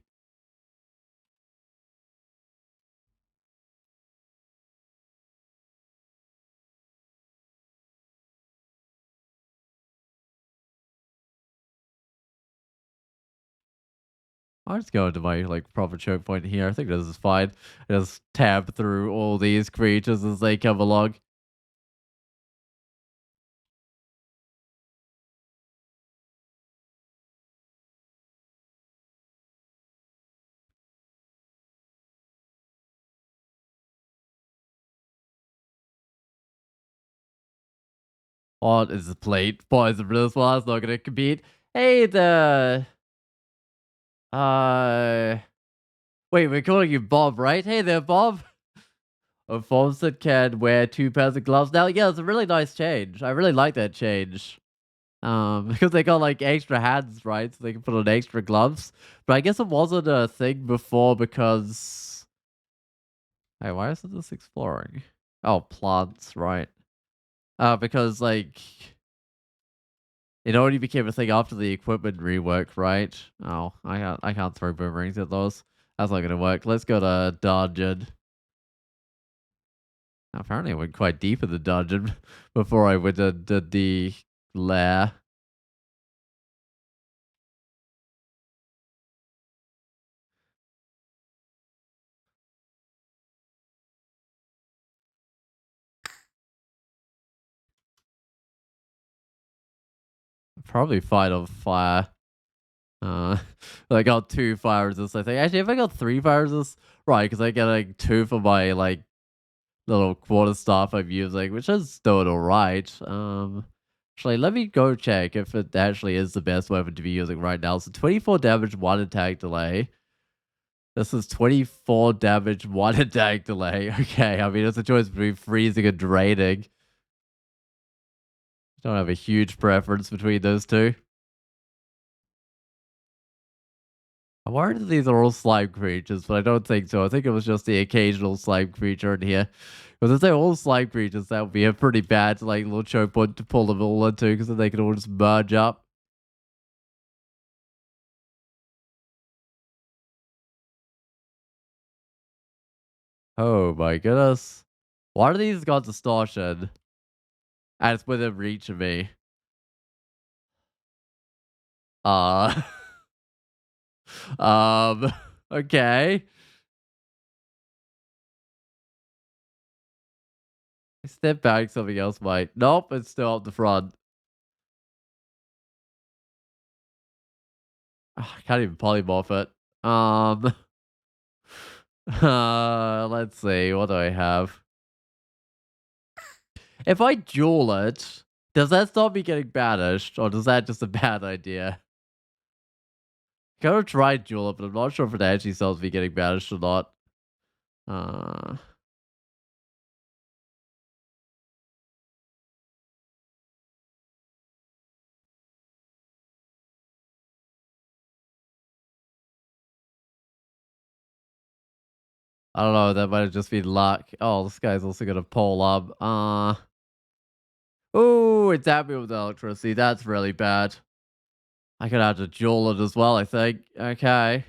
I'll just go into my like proper choke point here. I think this is fine. Just tab through all these creatures as they come along. What is the plate? Poison for this one. It's not gonna compete. Hey, uh, wait, we're calling you Bob, right? Hey there, Bob. A formicid can wear 2 pairs of gloves now. Yeah, it's a really nice change. I really like that change. Because they got like extra hands, right? So they can put on extra gloves. But I guess it wasn't a thing before because. Hey, why isn't this exploring? Oh, plants, right? Because like it only became a thing after the equipment rework, right? Oh, I can't throw boomerangs at those. That's not gonna work. Let's go to dungeon. Apparently, I went quite deep in the dungeon before I went to the lair. Probably fight on fire. Uh, I got 2 fire resists, I think. Actually, if I got 3 fire resists, right? Because I get like 2 for my like little quarter staff I'm using, which is still alright. Actually, let me go check if it actually is the best weapon to be using right now. So 24 damage, 1 attack delay. This is 24 damage, 1 attack delay. Okay, I mean, it's a choice between freezing and draining. Don't have a huge preference between those two. I'm worried that these are all slime creatures, but I don't think so. I think it was just the occasional slime creature in here. Because if they're all slime creatures, that would be a pretty bad, like, little choke point to pull them all into, because then they can all just merge up. Oh my goodness. Why do these got distortion? And it's within reach of me. Uh, okay. Step back, something else might. Nope, it's still up the front. I can't even polymorph it. Let's see. What do I have? If I duel it, does that stop me getting banished, or does that just a bad idea? Kind of tried duel it, but I'm not sure if it actually stops me getting banished or not. Uh, I don't know. That might have just been luck. Oh, this guy's also gonna pull up. Oh, it's happy with the electricity. That's really bad. I could have to duel it as well, I think. Okay.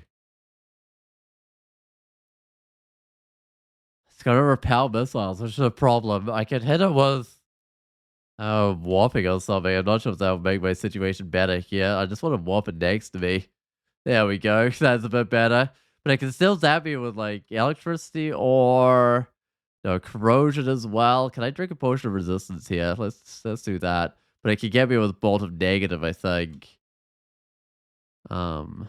It's gonna repel missiles, which is a problem. I can hit it with warping or something. I'm not sure if that would make my situation better here. I just want to warp it next to me. There we go. That's a bit better. But I can still zap you with like electricity or corrosion as well. Can I drink a potion of resistance here? Let's do that. But it can get me with bolt of negative, I think. Um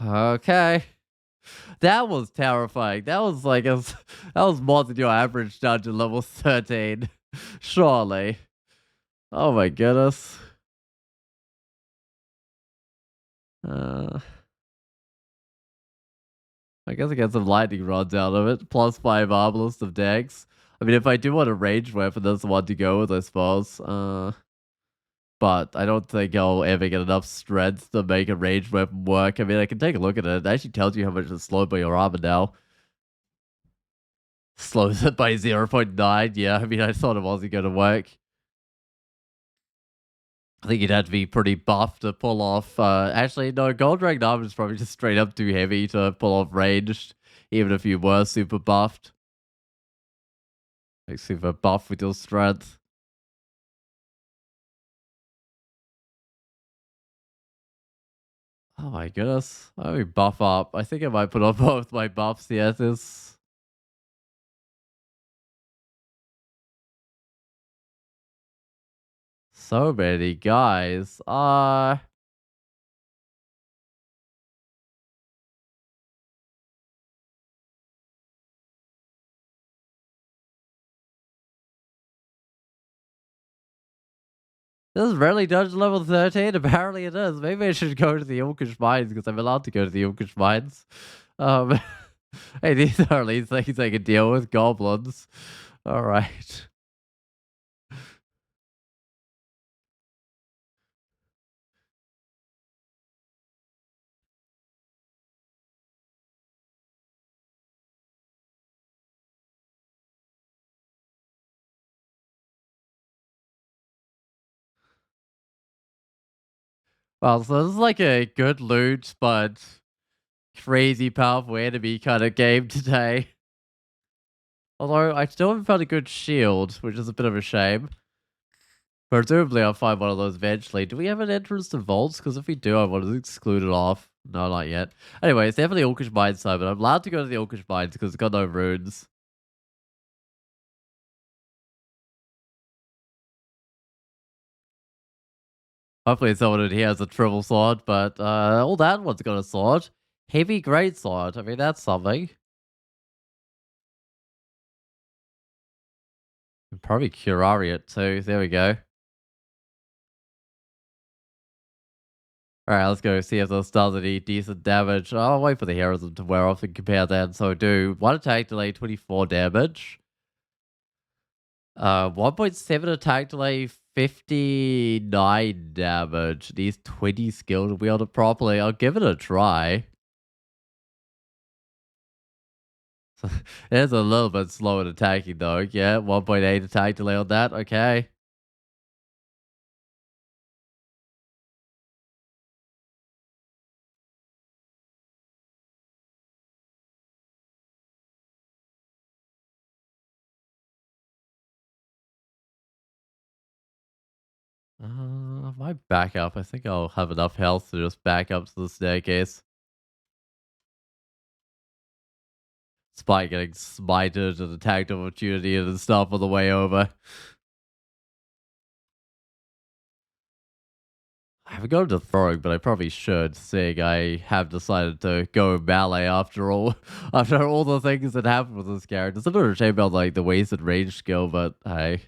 okay. That was terrifying. That was like that was more than your average dungeon level 13. Surely. Oh my goodness. Uh I guess I get some lightning rods out of it. Plus 5 obelisk of dex. I mean, if I do want a ranged weapon, that's the one to go with, I suppose. But I don't think I'll ever get enough strength to make a ranged weapon work. I mean, I can take a look at it. It actually tells you how much it's slowed by your armor now. Slows it by 0.9. Yeah, I mean, I thought it wasn't going to work. I think you'd have to be pretty buff to pull off. Actually, no, gold ranked armor is probably just straight up too heavy to pull off ranged, even if you were super buffed. Like super buff with your strength. Oh my goodness. Let me buff up. I think I might put on both my buffs. Yes, it's so many guys. This is really dungeon level 13. Apparently it is. Maybe I should go to the Orcish Mines because I'm allowed to go to the Orcish Mines. Um, Hey, these are at least things I can deal with. Goblins. All right. Well, so this is like a good loot, but crazy powerful enemy kind of game today. Although I still haven't found a good shield, which is a bit of a shame. Presumably I'll find one of those eventually. Do we have an entrance to vaults? Because if we do, I want to exclude it off. No, not yet. Anyway, it's definitely Orcish Mines time, but I'm allowed to go to the Orcish Mines because it's got no runes. Hopefully someone in here has a triple sword, but all that one's got a sword. Heavy great sword. I mean, that's something. And probably Curari it too. There we go. Alright, let's go see if this does any decent damage. I'll wait for the heroism to wear off and compare that. So do one attack delay, 24 damage. 1.7 attack delay, 59 damage. These 20 skill to wield it properly. I'll give it a try. It is a little bit slow at attacking though. Yeah, 1.8 attack delay on that. Okay. I might back up. I think I'll have enough health to just back up to the staircase. Despite getting smited and attacked opportunity and stuff on the way over. I haven't gone to throwing, but I probably should, seeing I have decided to go ballet after all. After all the things that happened with this character. It's a bit of a shame about like the wasted range skill, but hey.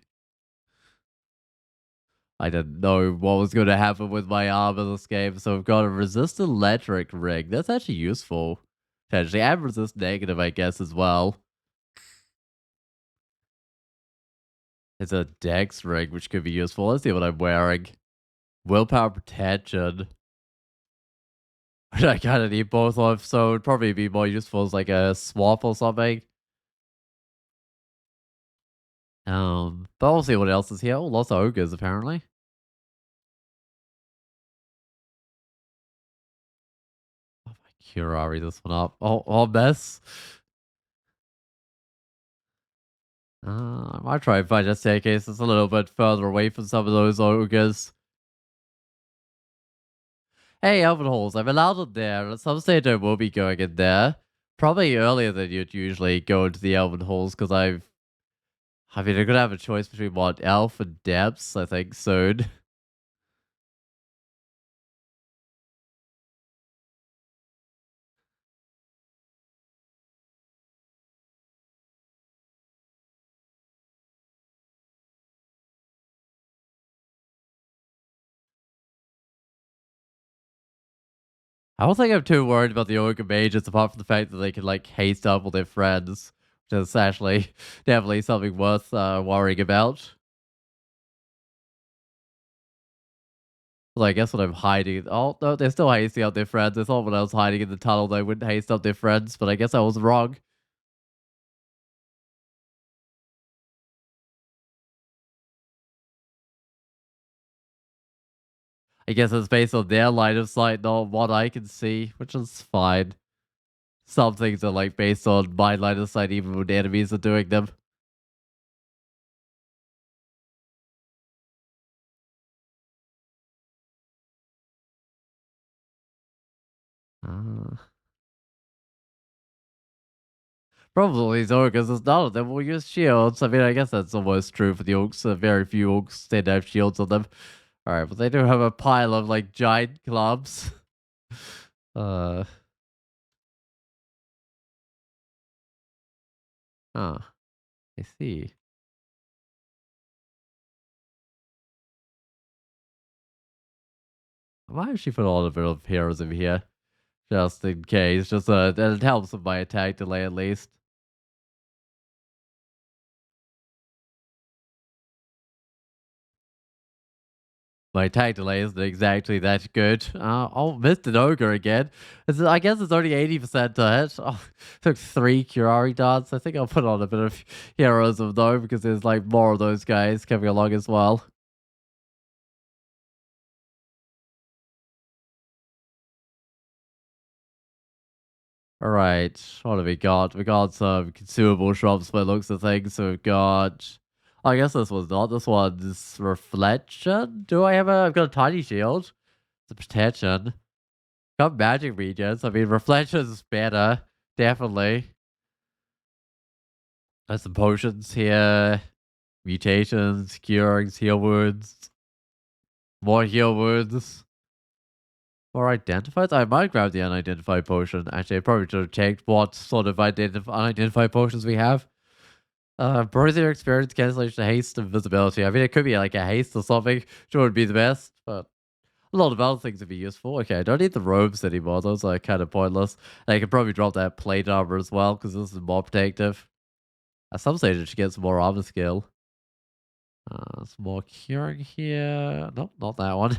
I didn't know what was going to happen with my arm in this game, so I've got a resist electric ring. That's actually useful. Potentially, and resist negative, I guess, as well. It's a dex ring, which could be useful. Let's see what I'm wearing. Willpower protection. Which I kind of need both of, so it'd probably be more useful as like a swap or something. But we'll see what else is here. Oh, lots of ogres, apparently. Oh, my Curari this one up. Oh, mess. I might try and find a staircase that's a little bit further away from some of those ogres. Hey, Elven Halls, I've allowed it there. At some stage, I will be going in there. Probably earlier than you'd usually go into the Elven Halls, because I mean, I'm gonna have a choice between what, Elf and Depths, I think, soon. I don't think I'm too worried about the Ogre Mages, apart from the fact that they can, like, haste up all their friends, which is actually definitely something worth worrying about. Well, I guess when I'm hiding, oh, no, they're still hasting up their friends. I thought when I was hiding in the tunnel, they wouldn't haste up their friends, but I guess I was wrong. I guess it's based on their line of sight, not what I can see, which is fine. Some things are, like, based on my line of sight, even when enemies are doing them. Uh, Probably so, because there's none of them will use shields. I mean, I guess that's almost true for the orcs. Very few orcs tend to have shields on them. Alright, but they do have a pile of, like, giant clubs. uh, huh, I see. I might actually put a lot of heroes over here. just in case. Just it helps with my attack delay at least. My attack delay isn't exactly that good. Oh, missed an ogre again. I guess it's only 80% to hit. Oh, took 3 Curari darts. I think I'll put on a bit of heroism though, because there's like more of those guys coming along as well. All right, what have we got? We got some consumable shops by the looks of things. So we've got. I guess this one's not. This one's reflection. Do I have a? I've got a tiny shield. It's a protection. Got magic regions. I mean, reflection's better, definitely. There's some potions here. Mutations, curings, heal wounds, more heal wounds. Or identified? I might grab the unidentified potion. Actually, I probably should have checked what sort of unidentified potions we have. Brother experience, cancellation, haste, and visibility. I mean, it could be like a haste or something. Sure would be the best, but a lot of other things would be useful. Okay, I don't need the robes anymore. Those are kind of pointless. And I could probably drop that plate armor as well, because this is more protective. At some stage, I should get some more armor skill. Some more curing here. Nope, not that one.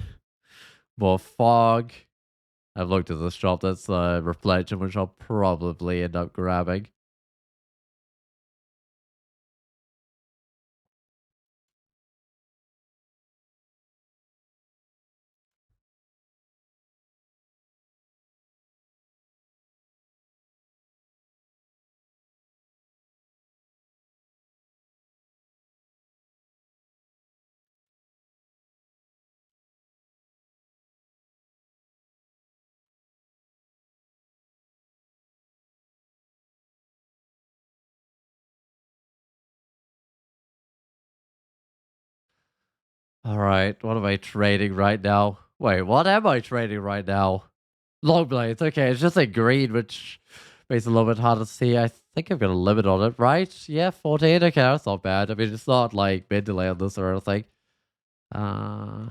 More fog. I've looked at this shop. That's reflection, which I'll probably end up grabbing. All right, what am I trading right now? Wait, what am I trading right now? Long blades. Okay, it's just a green, which makes it a little bit hard to see. I think I've got a limit on it, right? Yeah, 14. Okay, that's not bad. I mean, it's not like mid delay on this or anything. Uh,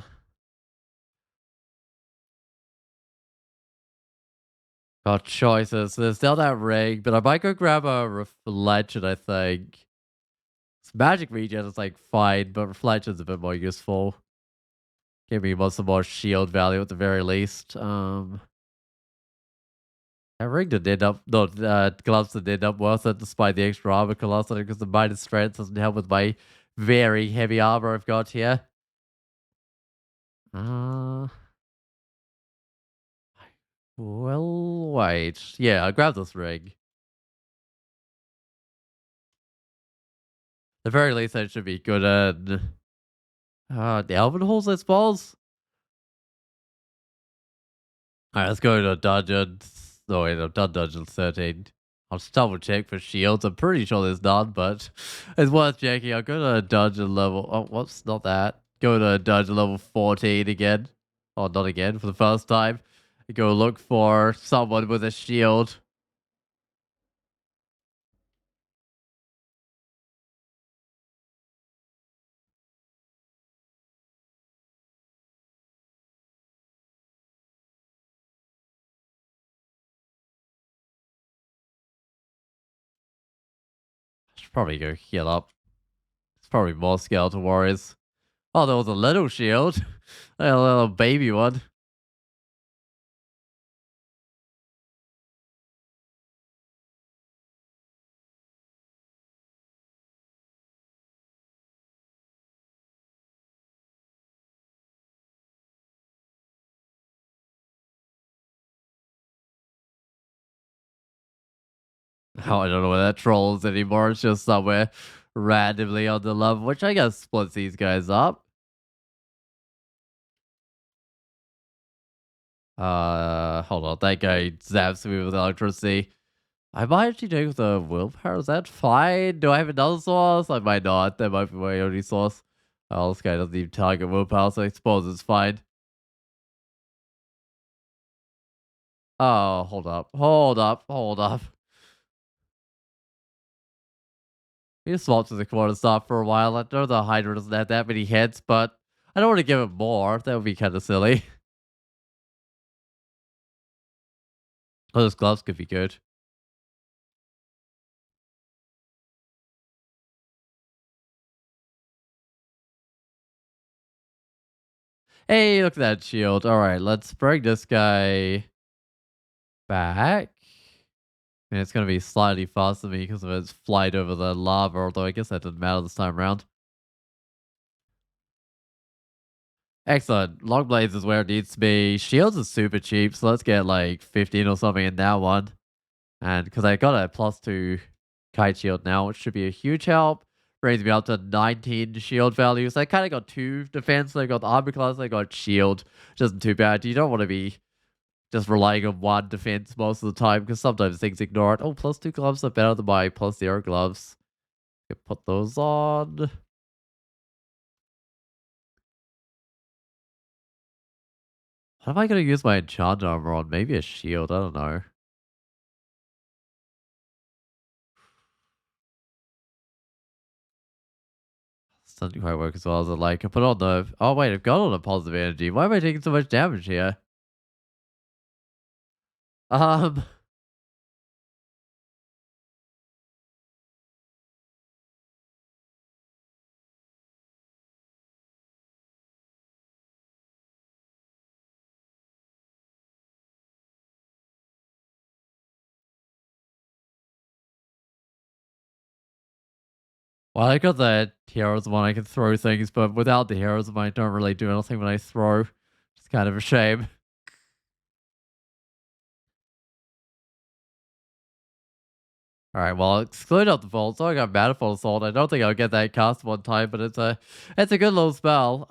got choices. There's still that ring, but I might go grab a reflection, I think. Magic regen is like fine, but reflection's a bit more useful. Give me some more shield value at the very least. That ring did end up, no, gloves did end up worth it despite the extra armor cost, because the minus strength doesn't help with my very heavy armor I've got here. Uh, well, wait. Yeah, I'll grab this ring. At the very least, I should be good at the Elven Halls, I suppose. Alright, let's go to dungeon. No, wait, I've done dungeon 13. I'll just double check for shields. I'm pretty sure there's none, but it's worth checking. I'll go to dungeon level. Oh, whoops, not that. Go to dungeon level 14 again. Oh, not again, for the first time. Go look for someone with a shield. I should probably go heal up. It's probably more skeleton warriors. Oh, there was a little shield. A little baby one. Oh, I don't know where that troll is anymore. It's just somewhere randomly on the level, which I guess splits these guys up. Hold on. That guy zaps me with electricity. I might actually take the willpower. Is that fine? Do I have another source? I might not. That might be my only source. Oh, this guy doesn't even target willpower, so I suppose it's fine. Oh, hold up. Hold up. Hold up. We just swap to the corner stop for a while. I know the Hydra doesn't have that many hits, but I don't want to give it more. That would be kind of silly. Those gloves could be good. Hey, look at that shield. All right, let's bring this guy back. And it's going to be slightly faster than me because of its flight over the lava, although I guess that didn't matter this time around. Excellent. Long blades is where it needs to be. Shields is super cheap, so let's get like 15 or something in that one. And because I got a +2 kite shield now, which should be a huge help. Brings me up to 19 shield values. I kind of got 2 defense. I got the armor class, I got shield. Which isn't too bad. You don't want to be just relying on one defense most of the time because sometimes things ignore it. Oh, +2 gloves are better than my +0 gloves. Can put those on. What am I going to use my enchant armor on? Maybe a shield. I don't know. This doesn't quite work as well as I like. I put on the. Oh, wait. I've got all the positive energy. Why am I taking so much damage here? Um. Well, I got the heroes one. I can throw things, but without the heroes one, I don't really do anything when I throw. It's kind of a shame. All right, well, exclude out the vault. So I got Manifold Assault. I don't think I'll get that cast one time, but it's a good little spell.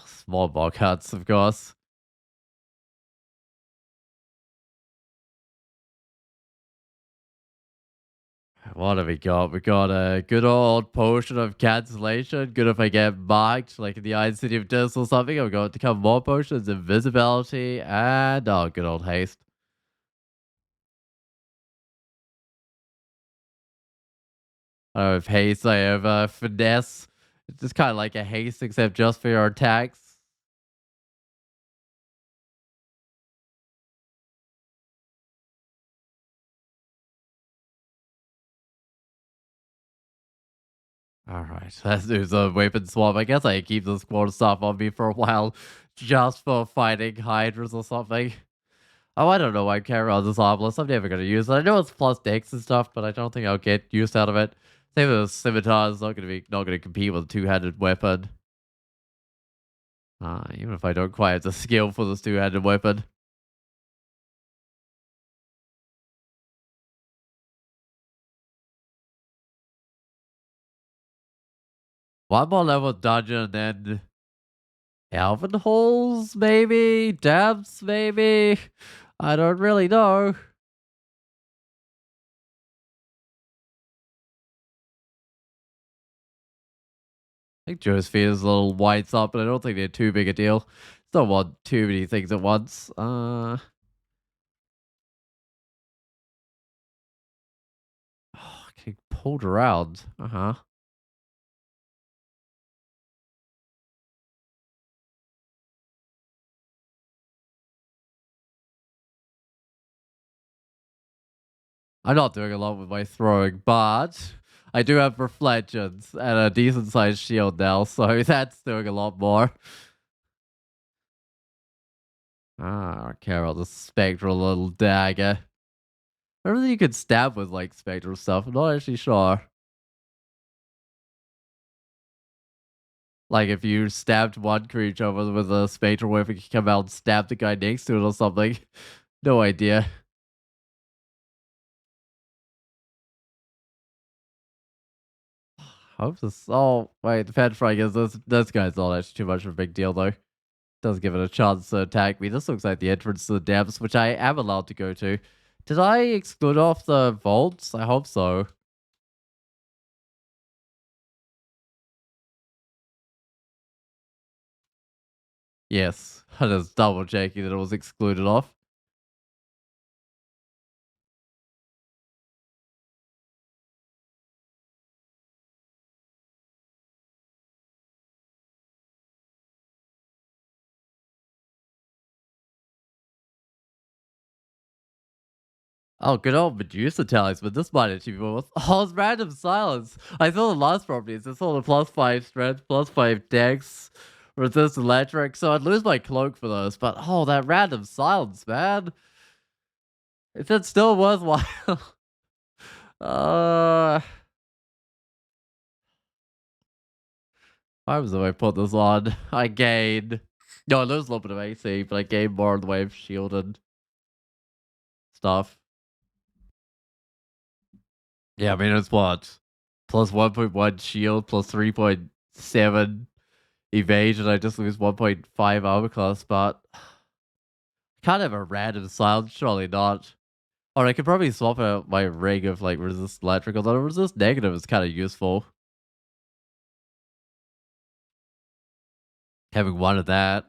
Small ball cuts, of course. What have we got? We got a good old potion of cancellation. Good if I get marked, like in the Iron City of Death or something. I've got to come more potions, invisibility, and oh, good old haste. I have haste, I have finesse. It's just kind of like a haste, except just for your attacks. Alright, let's do some weapon swap. I guess I keep this quarter stuff on me for a while just for fighting hydras or something. Oh, I don't know why I care about this obelisk. I'm never going to use it. I know it's plus dex and stuff, but I don't think I'll get use out of it. Same with the scimitar. It's not going to compete with a two-handed weapon. Even if I don't quite have the skill for this two-handed weapon. One more level dungeon, then Elven holes, maybe? Depths, maybe? I don't really know. I think Josephine's a little whites up, but I don't think they're too big a deal. Don't want too many things at once. Getting pulled around. Uh-huh. I'm not doing a lot with my throwing, but I do have reflections and a decent sized shield now, so that's doing a lot more. Carol, the spectral little dagger. I don't think you could stab with like spectral stuff. I'm not actually sure. Like if you stabbed one creature with a spectral weapon, you could come out and stab the guy next to it or something. No idea. Hope this. Oh wait, the Pet Frag is this guy's not actually too much of a big deal though. Does give it a chance to attack me. This looks like the entrance to the depths, which I am allowed to go to. Did I exclude off the vaults? I hope so. Yes. I was double checking that it was excluded off. Oh, good old Medusa talisman. This might actually be worth. Oh, it's random silence. I saw the last properties. I saw the +5 strength, +5 dex, resist electric. So I'd lose my cloak for those. But oh, that random silence, man. Is it still worthwhile? uh, why was I put this on? I gained. No, I lose a little bit of AC, but I gained more in the way of shielded stuff. Yeah, I mean, it's what? Plus 1.1 shield, plus 3.7 evasion. I just lose 1.5 armor class, but kind of a random silence, surely not. Or I could probably swap out my ring of like resist electric, although resist negative is kind of useful. Having one of that.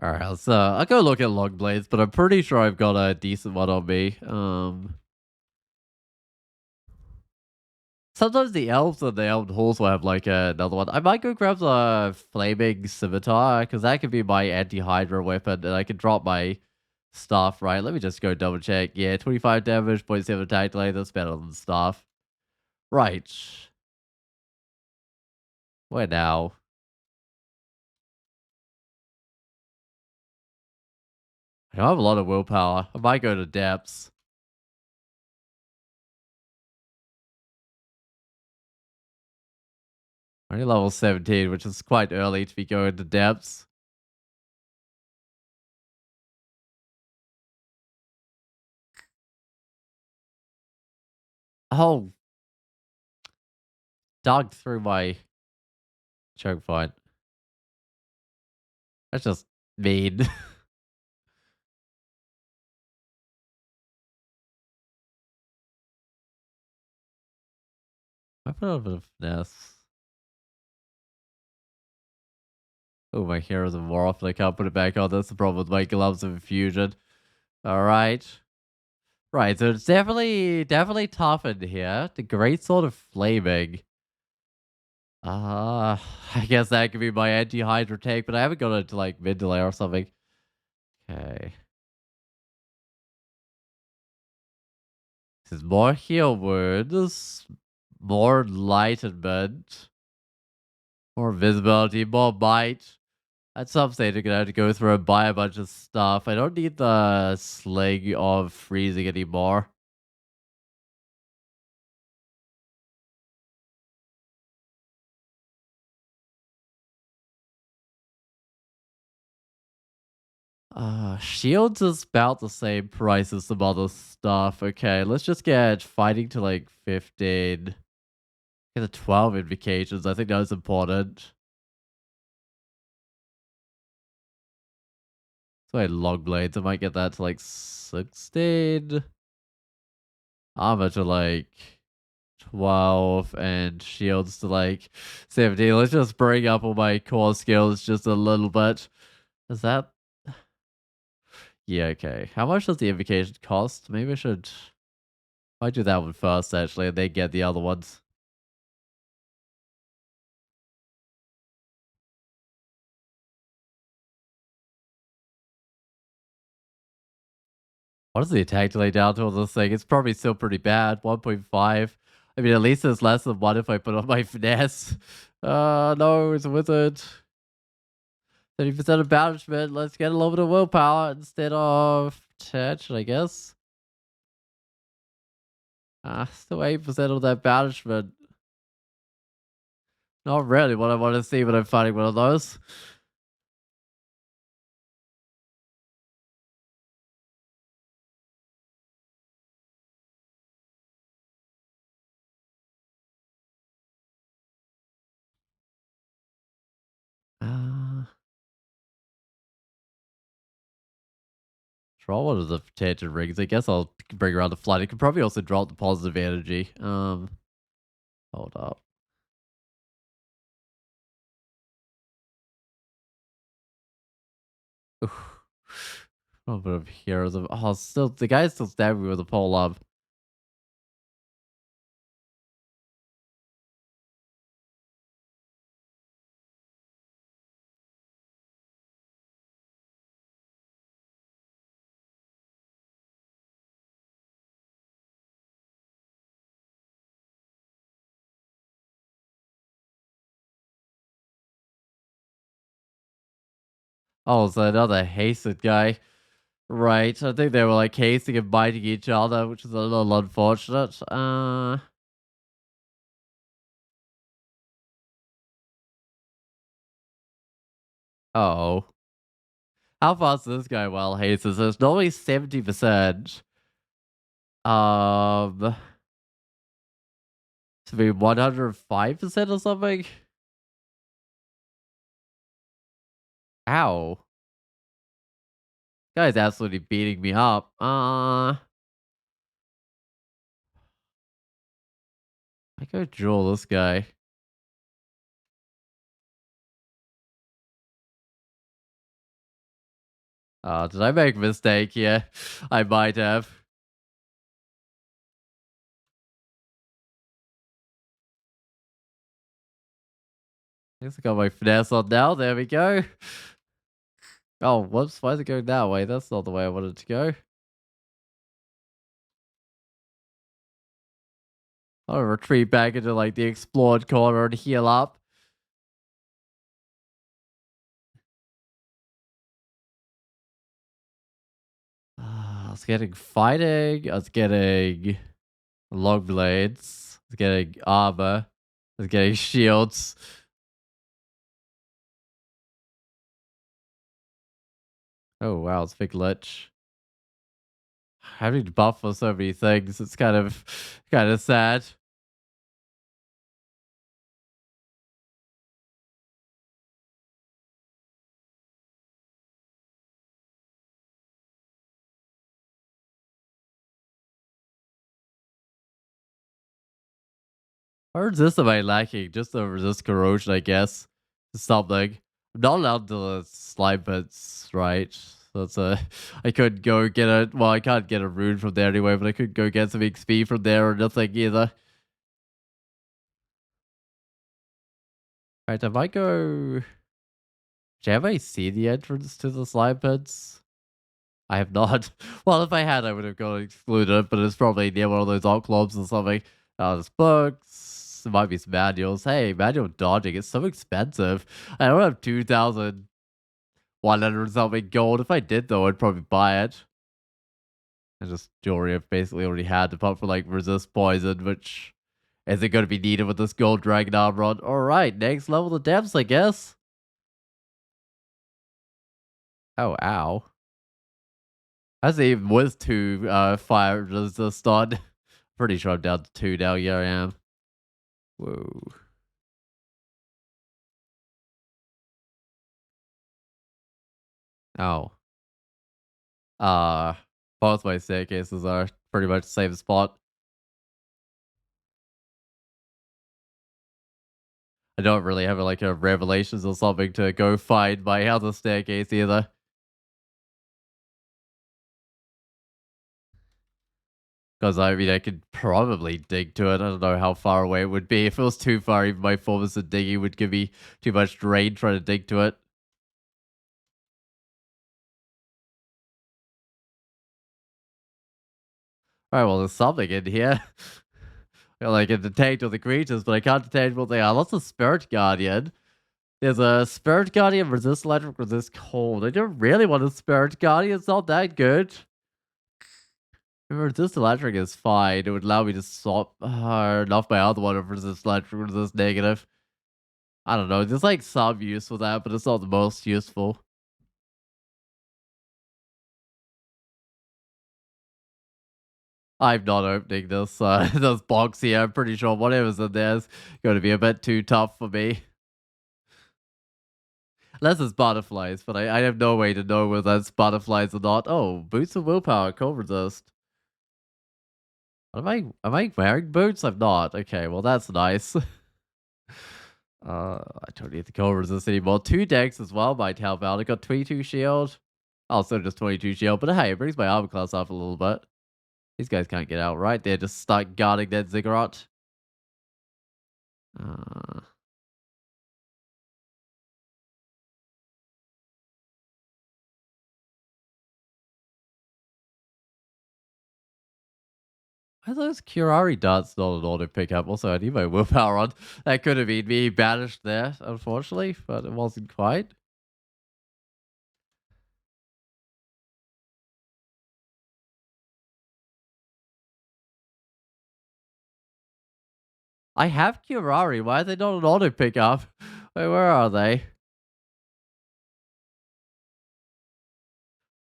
Alright, I'll go look at long blades, but I'm pretty sure I've got a decent one on me. Sometimes the elves and the elven halls will have like another one. I might go grab the flaming scimitar because that could be my anti-hydra weapon, and I can drop my stuff. Right, let me just go double check. Yeah, 25 damage, 0.7 attack delay. That's better than stuff. Right, where now? I don't have a lot of willpower. I might go to depths. Only level 17, which is quite early to be going to depths. Oh, dug through my choke point. That's just mean. I put a bit of finesse. Oh, my heroes are more often. I can't put it back on. That's the problem with my gloves of infusion. All right. Right, so it's definitely tough in here. The great sword of flaming. Uh, I guess that could be my anti-hydra take, but I haven't got it to like mid delay or something. Okay. This is more heal wounds, more enlightenment, more visibility, more might. At some stage, I'm gonna have to go through and buy a bunch of stuff. I don't need the sling of freezing anymore. Shields is about the same price as some other stuff. Okay, let's just get fighting to like 15. Get a 12 invocations. I think that was important. So I long blades. I might get that to like 16. Armor to like 12 and shields to like 17. Let's just bring up all my core skills just a little bit. Is that? Yeah, okay. How much does the invocation cost? Maybe I should. Might do that one first, actually, and then get the other ones. What is the attack delay down to on this thing? It's probably still pretty bad. 1.5. I mean, at least it's less than 1 if I put on my finesse. No, it's a wizard. 30% of banishment. Let's get a little bit of willpower instead of tension, I guess. Still 8% of that banishment. Not really what I want to see when I'm fighting one of those. Uh, Draw one of the tension rings. I guess I'll bring around the flight. It could probably also drop the positive energy. Hold up. Oof. A little bit of heroes of still the guy's still stabbing me with a pole up. Oh, so another hasted guy. Right. I think they were like casing and biting each other, which is a little unfortunate. Oh. How fast is this guy while hasted? So it's normally 70%. Um, to be 105% or something? Ow. Guy's absolutely beating me up. I go draw this guy. Did I make a mistake? Yeah, I might have. I guess I got my finesse on now. There we go. Oh, whoops. Why is it going that way? That's not the way I wanted to go. I'll retreat back into like the explored corner and heal up. I was getting fighting. I was getting long blades. I was getting armor. I was getting shields. Oh wow, it's a big lich. Having to buff for so many things, it's kind of sad. Or resist am I lacking? Just to resist corrosion, I guess. Something. I'm not allowed to slime pits, right? That's a. I could go get a. Well, I can't get a rune from there anyway, but I could go get some XP from there or nothing either. Right, I might go. Have I seen the entrance to the slime pits? I have not. Well, if I had, I would have gone excluded it, but it's probably near one of those alt clubs or something. There's books. There might be some manuals. Hey, manual dodging. It's so expensive. I don't have 2,100 something gold. If I did, though, I'd probably buy it. And just jewelry I've basically already had, apart from like resist poison, which isn't going to be needed with this gold dragon armor on. Alright, next level of depths, I guess. Oh, ow. That's even with two fire resist on. Pretty sure I'm down to two now. Yeah, I am. Whoa. Oh. Uh, both my staircases are pretty much the same spot. I don't really have like a revelations or something to go find my other staircase either. Because I mean, I could probably dig to it. I don't know how far away it would be. If it was too far, even my formicid digging would give me too much drain trying to dig to it. Alright, well, there's something in here. Like, I can detect all the creatures, but I can't detect what they are. Lots of Spirit Guardian. There's a Spirit Guardian, resist electric, resist cold. I don't really want a Spirit Guardian. It's not that good. Resist electric is fine. It would allow me to swap off my other one of resist electric, resist negative. I don't know. There's like some use for that, but it's not the most useful. I'm not opening this box here. I'm pretty sure whatever's in there is going to be a bit too tough for me. Unless it's butterflies, but I have no way to know whether that's butterflies or not. Oh, boots of willpower, cold resist. Am I wearing boots? I'm not. Okay, well that's nice. I don't need the cold resist anymore. Two decks as well might help out. I got 22 shield. Also just 22 shield, but hey, it brings my armor class up a little bit. These guys can't get out, right? They're just stuck guarding that ziggurat. Uh, Why are those Curari darts not an auto pickup? Also, I need my willpower on. That could have been me banished there, unfortunately, but it wasn't quite. I have Curari. Why are they not an auto pickup? Wait, where are they?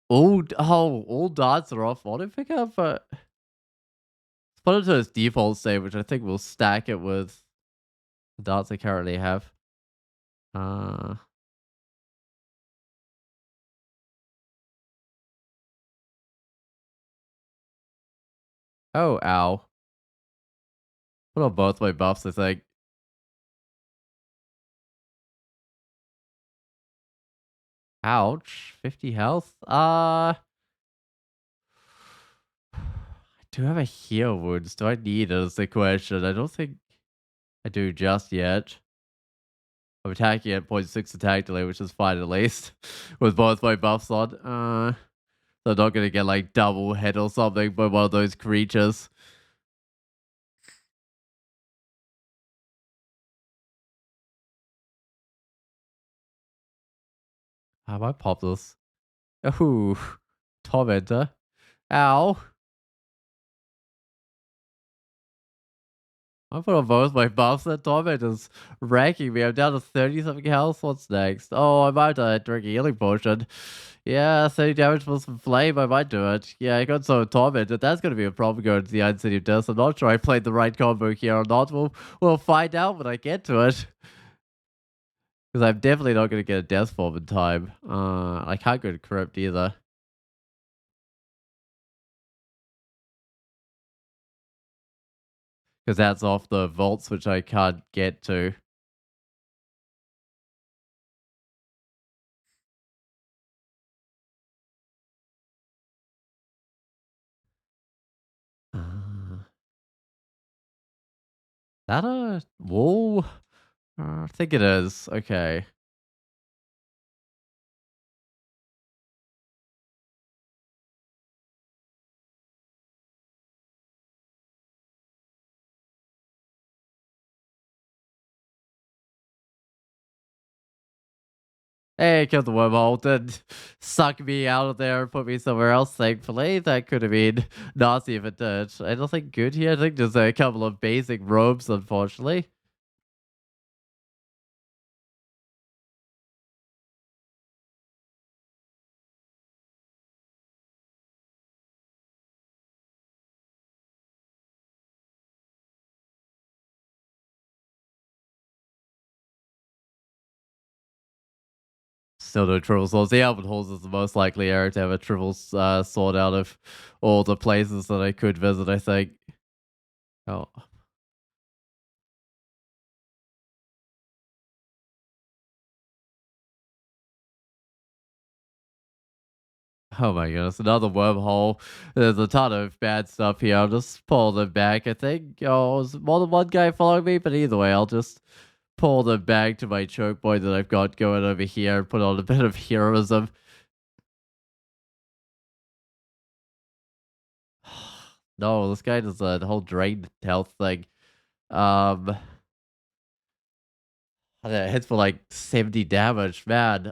All darts are off auto pickup, but let's put it to its default state, which I think will stack it with the darts I currently have. Uh, oh, ow. Put on both my buffs, I think. Ouch. 50 health? I do have a heal wounds. Do I need it is the question. I don't think I do just yet. I'm attacking at point 0.6 attack delay, which is fine at least. With both my buffs on. So I'm not gonna get like double hit or something by one of those creatures. I might pop this. Ooh. Tormentor. Ow. I put on both my buffs. That Tormentor's wrecking me. I'm down to 30 something health. What's next? Oh, I might drink a healing potion. Yeah, 30 damage plus some flame. I might do it. Yeah, I got some Tormentor. That's going to be a problem going to the Iron City of Death. I'm not sure I played the right combo here or not. We'll find out when I get to it. Because I'm definitely not going to get a Death Form in time. I can't go to Crypt either. Because that's off the vaults, which I can't get to. Uh, that a wall? I think it is. Okay. Hey, killed the wormhole. Did suck me out of there and put me somewhere else, thankfully. That could have been nasty if it did. I don't think good here. I think there's a couple of basic robes, unfortunately. Still no triple swords. The Alvin Halls is the most likely area to have a triple sword out of all the places that I could visit, I think. Oh, oh my goodness, another wormhole. There's a ton of bad stuff here. I'll just pull them back, I think. Oh, there's more than one guy following me, but either way, I'll just pull them back to my choke point that I've got going over here and put on a bit of heroism. No, this guy does the whole drain health thing. Um, I don't know, it hits for like 70 damage, man.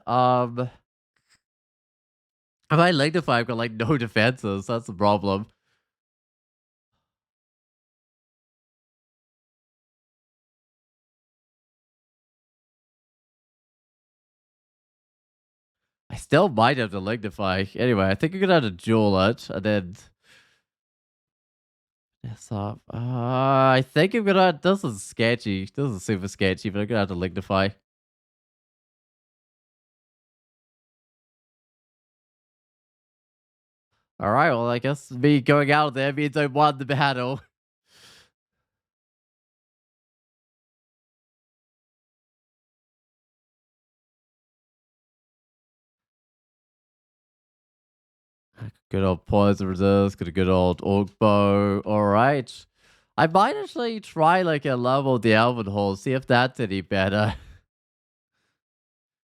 If I Lignify, I've got like no defenses. That's the problem. I still might have to Lignify. Anyway, I think I'm gonna have to duel it and then this up. I think I'm gonna. This is sketchy. This is super sketchy, but I'm gonna have to Lignify. All right. Well, I guess me going out there means I won the battle. Good old Poison Resist. Got a good old Orc Bow. All right. I might actually try like a level of the Elven Hole, see if that's any better.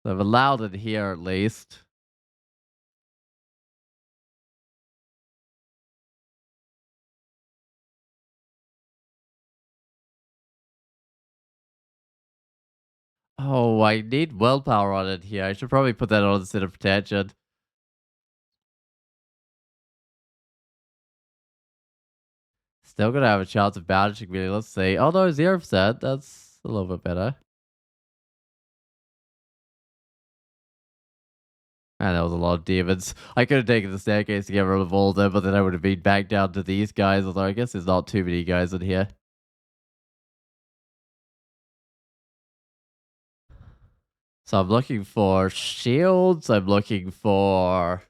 I've allowed it here at least. Oh, I need willpower on it here. I should probably put that on instead of protection. Still gonna have a chance of banishing me. Let's see. Oh no, 0%. That's a little bit better. And there was a lot of demons. I could have taken the staircase to get rid of all of them, but then I would have been back down to these guys, although I guess there's not too many guys in here. So I'm looking for shields. I'm looking for...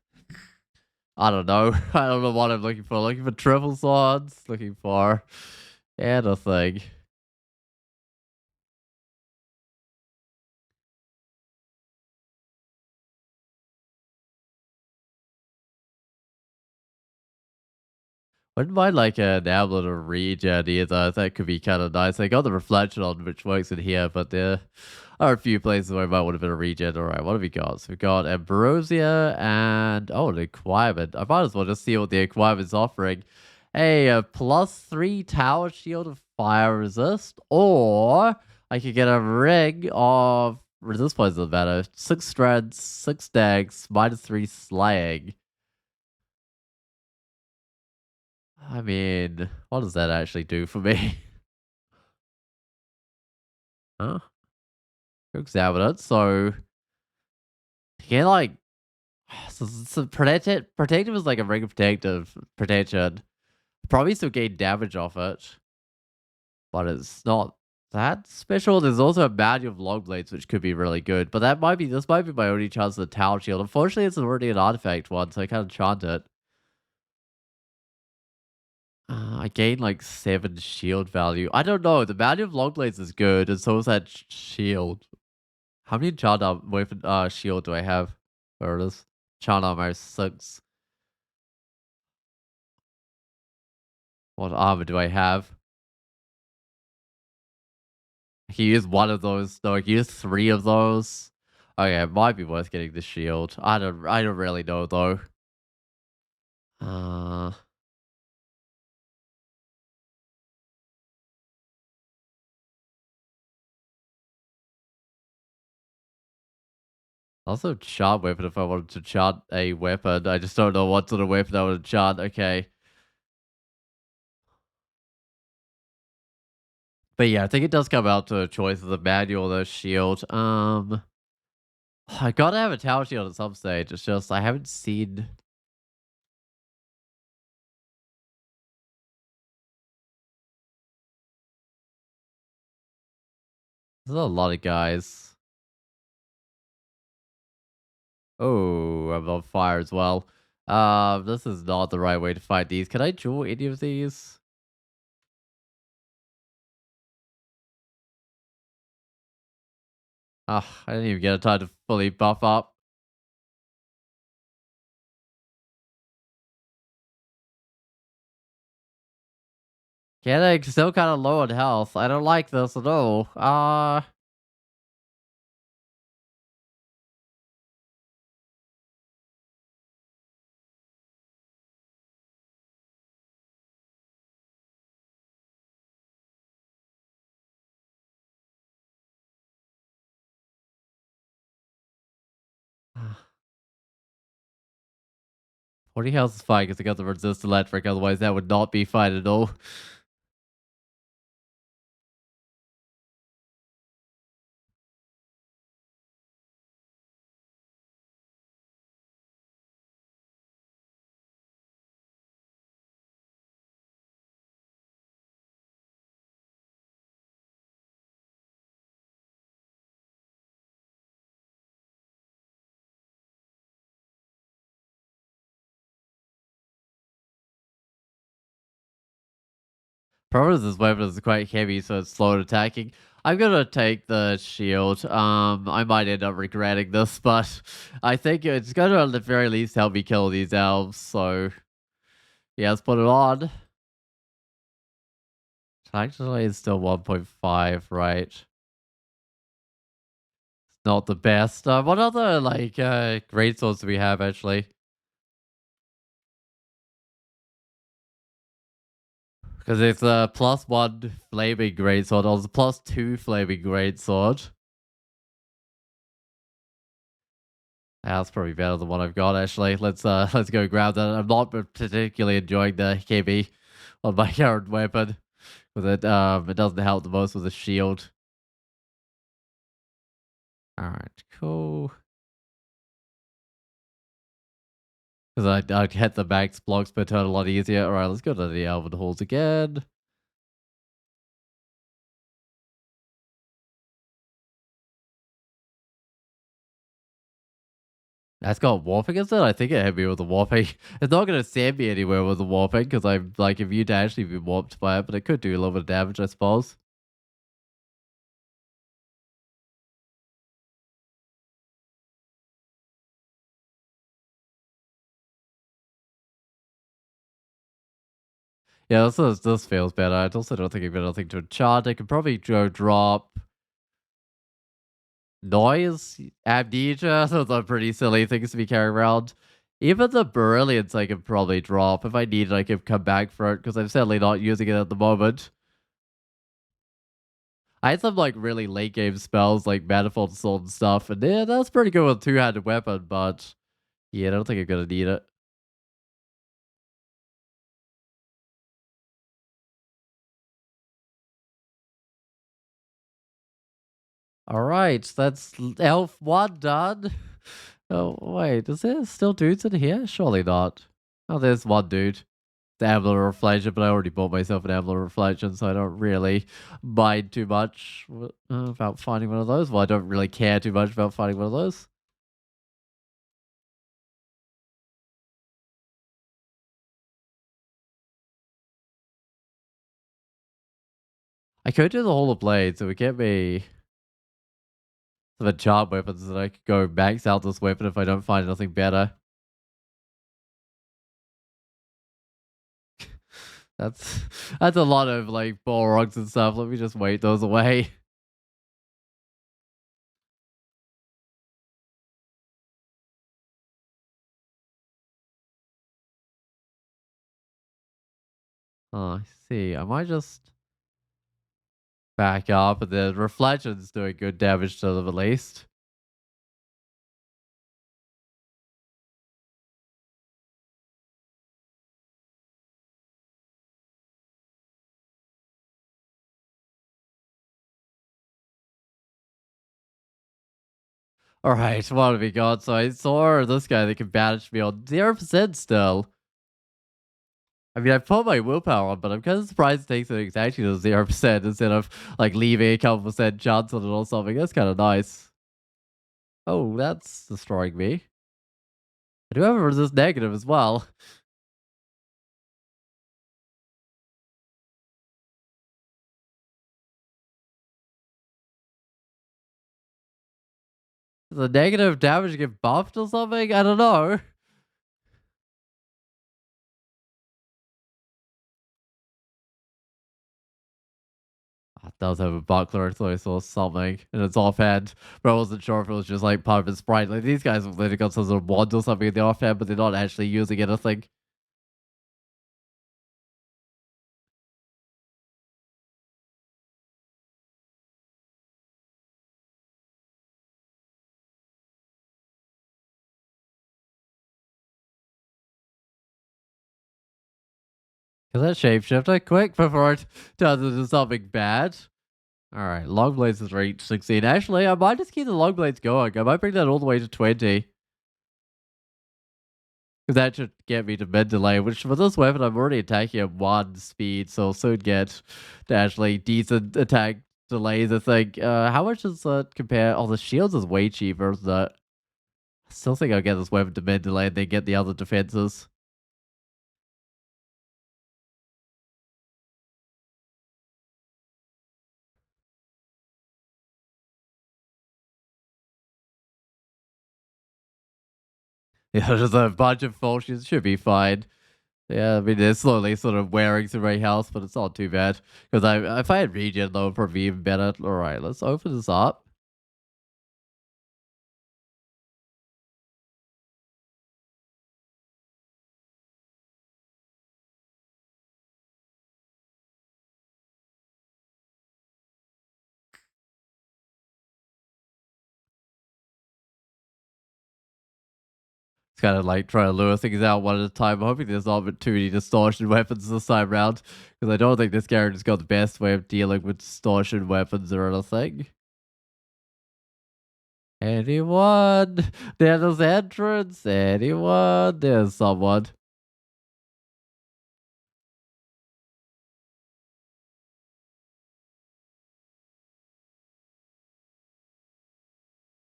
I don't know. I don't know what I'm looking for. Looking for triple swords. Looking for anything. Wouldn't mind like an amulet or regen either. That could be kind of nice. I got the reflection on which works in here, but there are a few places where I might want a bit of regen. Alright, what have we got? So we've got Ambrosia and an acquirement. I might as well just see what the acquirement's offering. A +3 tower shield of fire resist, or I could get a ring of resist points doesn't matter. 6 strength, 6 dex, -3 slaying. I mean, what does that actually do for me? Huh? Examine it. So, you can like, so protective is like a ring of protective protection. Probably still gain damage off it, but it's not that special. There's also a manual of long blades, which could be really good, but this might be my only chance of the tower shield. Unfortunately, it's already an artifact one, so I can't enchant it. I gain like 7 shield value. I don't know. The manual of long blades is good, and so is that shield. How many enchant weapon shield do I have? Where it is? Enchant armor 6. What armor do I have? I can use one of those. No, I can use 3 of those. Okay, it might be worth getting the shield. I don't really know though. Uh Also enchant weapon if I wanted to enchant a weapon. I just don't know what sort of weapon I would enchant. Okay. But yeah, I think it does come out to a choice of the manual or the shield. I gotta have a tower shield at some stage. It's just I haven't seen. There's a lot of guys. Oh, I'm on fire as well. This is not the right way to fight these. Can I jewel any of these? Ah, I didn't even get a time to fully buff up. Getting still kind of low on health. I don't like this at all. Uh, 40 health is fine because I got the resist electric. Otherwise, that would not be fine at all. Problem is this weapon is quite heavy, so it's slow at attacking. I'm gonna take the shield. I might end up regretting this, but I think it's gonna at the very least help me kill these elves. So yeah, let's put it on. Actually, it's still 1.5, right? It's not the best. What other like great swords do we have actually? Because it's a +1 flaming great sword, or it's a +2 flaming great sword. Yeah, that's probably better than what I've got actually. Let's let's go grab that. I'm not particularly enjoying the KB on my current weapon. Because it doesn't help the most with the shield. Alright, cool. Because I hit the max blocks per turn a lot easier. Alright, let's go to the Elven Halls again. That's got warping, is it? I think it hit me with the warping. It's not going to send me anywhere with the warping because I'm like immune to actually be warped by it, but it could do a little bit of damage, I suppose. Yeah, this feels better. I also don't think I've got anything to enchant. I could probably go drop noise, amnesia. Those are pretty silly things to be carrying around. Even the brilliance I could probably drop. If I need it, I could come back for it because I'm certainly not using it at the moment. I had some like really late game spells like Manifold Sword and stuff, and yeah, that's pretty good with a two-handed weapon, but yeah, I don't think I'm gonna need it. Alright, that's Elf 1 done. Oh, wait, is there still dudes in here? Surely not. Oh, there's one dude. The Amulet of Reflection, but I already bought myself an Amulet of Reflection, so I don't really mind too much about finding one of those. Well, I don't really care too much about finding one of those. I could do the Hall of Blades, so we get me some enchant weapons, and I could go max out this weapon if I don't find anything better. That's that's a lot of like Balrogs and stuff. Let me just wait those away. Oh, I see. I might just back up, and the reflection's doing good damage to them at least. Alright, what have we got? So I saw this guy that can banish me on 0% still. I mean, I put my willpower on, but I'm kind of surprised it takes it exactly to 0% instead of like leaving a couple percent chance on it or something. That's kind of nice. Oh, that's destroying me. I do have a resist negative as well. The negative damage get buffed or something? I don't know. It does have a buckler, so I saw something, and it's offhand. But I wasn't sure if it was just like part of his sprite. Like these guys have literally got some sort of wand or something in the offhand, but they're not actually using anything. Is that shapeshifter? Quick before it turns into something bad. Alright, long blades has reached 16. Actually, I might just keep the long blades going. I might bring that all the way to 20. Because that should get me to mid delay, which for this weapon, I'm already attacking at 1 speed, so I'll soon get to actually decent attack delays, I think. How much does that compare? Oh, the shields is way cheaper, isn't it? I still think I'll get this weapon to mid delay and then get the other defenses. Yeah, there's a bunch of fortunes, should be fine. Yeah, I mean, they're slowly sort of wearing through my house, but it's not too bad. Because if I had regen, though, it would probably be even better. Alright, let's open this up. kind of like trying to lure things out one at a time. I'm hoping there's not too many distortion weapons this time round, because I don't think this character's got the best way of dealing with distortion weapons or anything. Anyone? There's entrance. Anyone? There's someone.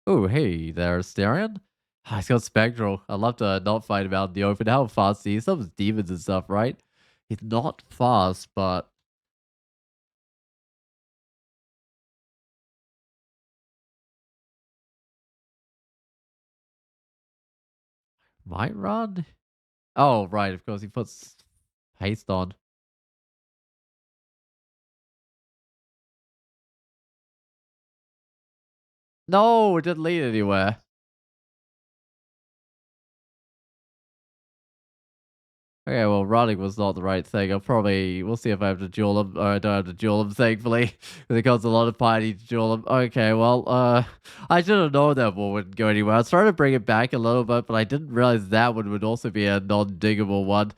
Oh, hey there, Asterion. Ah, he's got Spectral. I'd love to not fight him out in the open. How fast he is? Some demons and stuff, right? He's not fast, but might run. Oh, right. Of course, he puts haste on. No, it didn't lead anywhere. Okay, well, running was not the right thing. We'll see if I have to duel him. Or I don't have to duel him, thankfully, because it costs a lot of piety to duel him. Okay, well, I should have known that one wouldn't go anywhere. I was trying to bring it back a little bit, but I didn't realize that one would also be a non-diggable one.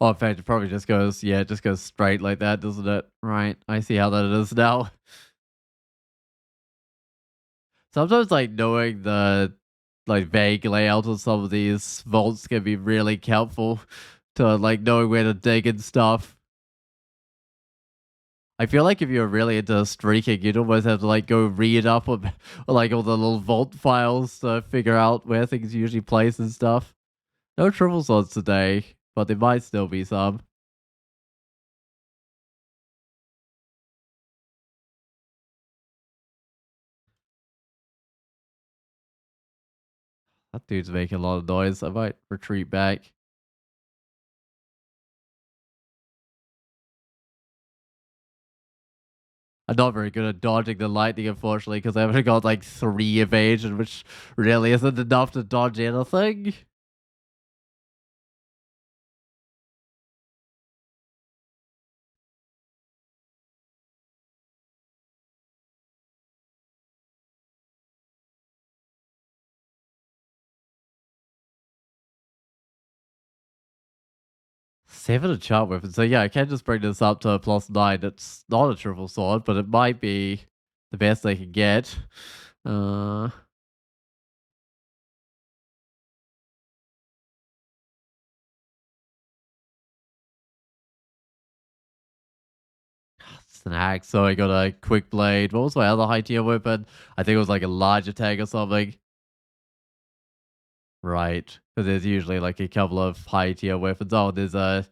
Oh, in fact, it probably just goes, yeah, it just goes straight like that, doesn't it? Right, I see how that is now. Sometimes, like, knowing the, like, vague layout of some of these vaults can be really helpful to, like, knowing where to dig and stuff. I feel like if you're really into streaking, you'd almost have to like go read up on like all the little vault files to figure out where things usually place and stuff. No triple swords today, but there might still be some. That dude's making a lot of noise. I might retreat back. I'm not very good at dodging the lightning, unfortunately, because I've only got like 3 evasion, which really isn't enough to dodge anything. 7 enchant weapons. So yeah, I can just bring this up to a +9. It's not a triple sword, but it might be the best I can get. Uh, Snag. So I got a quick blade. What was my other high tier weapon? I think it was like a large attack or something. Right. Because there's usually like a couple of high tier weapons. Oh, there's a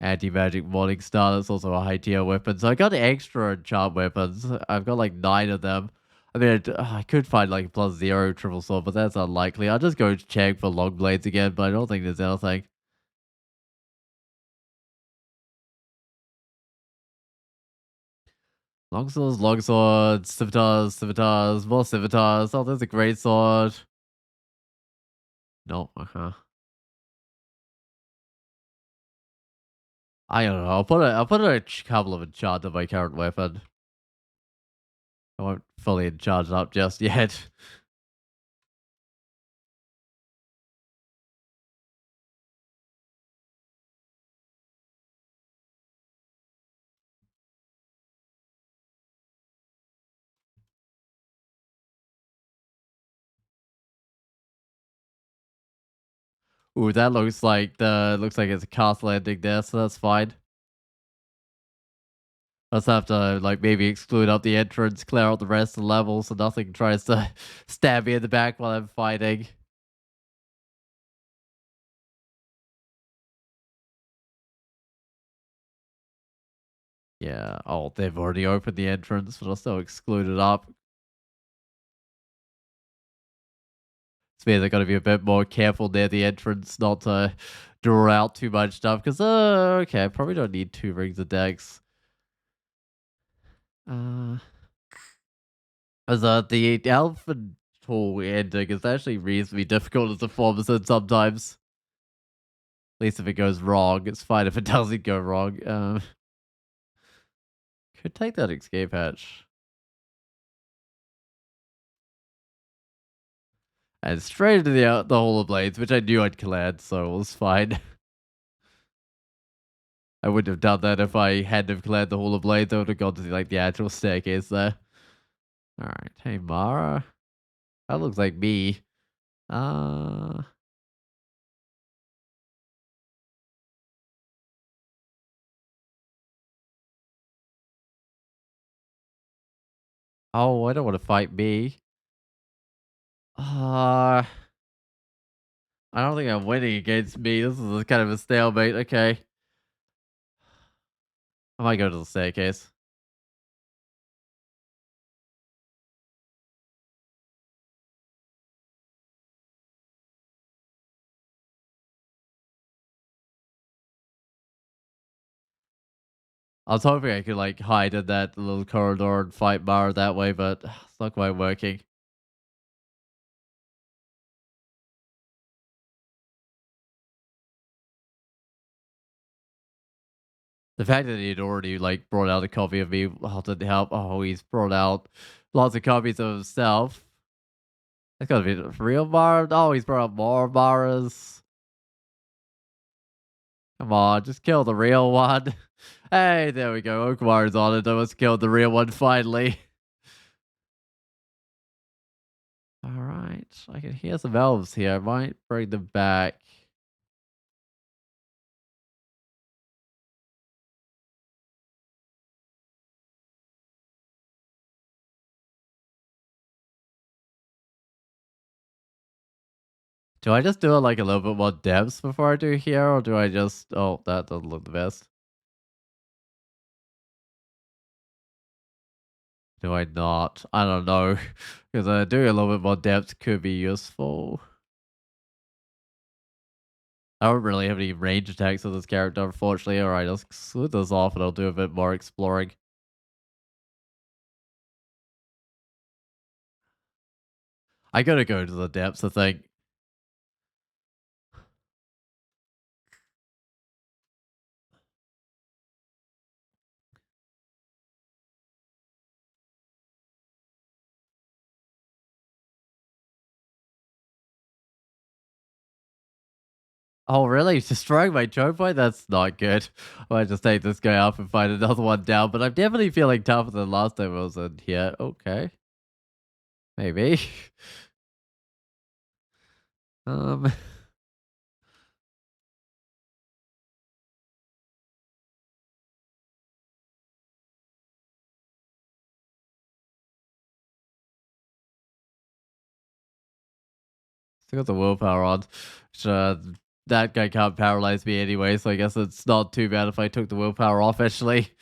anti magic morning star. That's also a high tier weapon. So I got extra enchant weapons. I've got like 9 of them. I mean, I could find like a +0 triple sword, but that's unlikely. I'll just go check for long blades again, but I don't think there's anything. Long swords, scimitars, more scimitars. Oh, there's a great sword. No, I don't know. I'll put a couple of enchant on my current weapon. I won't fully enchant it up just yet. Ooh, that looks like it's a castle ending there, so that's fine. Let's have to like maybe exclude up the entrance, clear out the rest of the level so nothing tries to stab me in the back while I'm fighting. Yeah. Oh, they've already opened the entrance, but I'll still exclude it up. This means I gotta be a bit more careful near the entrance, not to draw out too much stuff. Because, okay, I probably don't need 2 rings of dex. Uh, as the elephant tool ending is actually reasonably difficult as a formicid sometimes. At least if it goes wrong, it's fine if it doesn't go wrong. Could take that escape hatch. And straight into the Hall of Blades, which I knew I'd collide, so it was fine. I wouldn't have done that if I hadn't have cleared the Hall of Blades. I would have gone to like the actual staircase there. Alright, hey Mara. That looks like me. Uh oh, I don't want to fight me. Uh I don't think I'm winning against me. This is kind of a stalemate. Okay. I might go to the staircase. I was hoping I could like hide in that little corridor and fight Mara that way, but it's not quite working. The fact that he'd already like brought out a copy of me didn't help. Oh, he's brought out lots of copies of himself. That's gotta be the real Mara. Oh, he's brought out more Maras. Come on, just kill the real one. Hey, there we go. Oakmar's on it. I must kill the real one finally. Alright, I can hear some elves here. I might bring them back. Do I just do it like a little bit more depths before I do here, or do I just... Oh, that doesn't look the best. Do I not? I don't know. Because doing a little bit more depth could be useful. I don't really have any range attacks with this character, unfortunately. Alright, let's split this off and I'll do a bit more exploring. I gotta go to the depths, I think. Oh, really? He's destroying my choke point? That's not good. I might just take this guy up and find another one down, but I'm definitely feeling tougher than last time I was in here. Okay. Maybe. um, still got the willpower on. Which, that guy can't paralyze me anyway, so I guess it's not too bad if I took the willpower off, actually.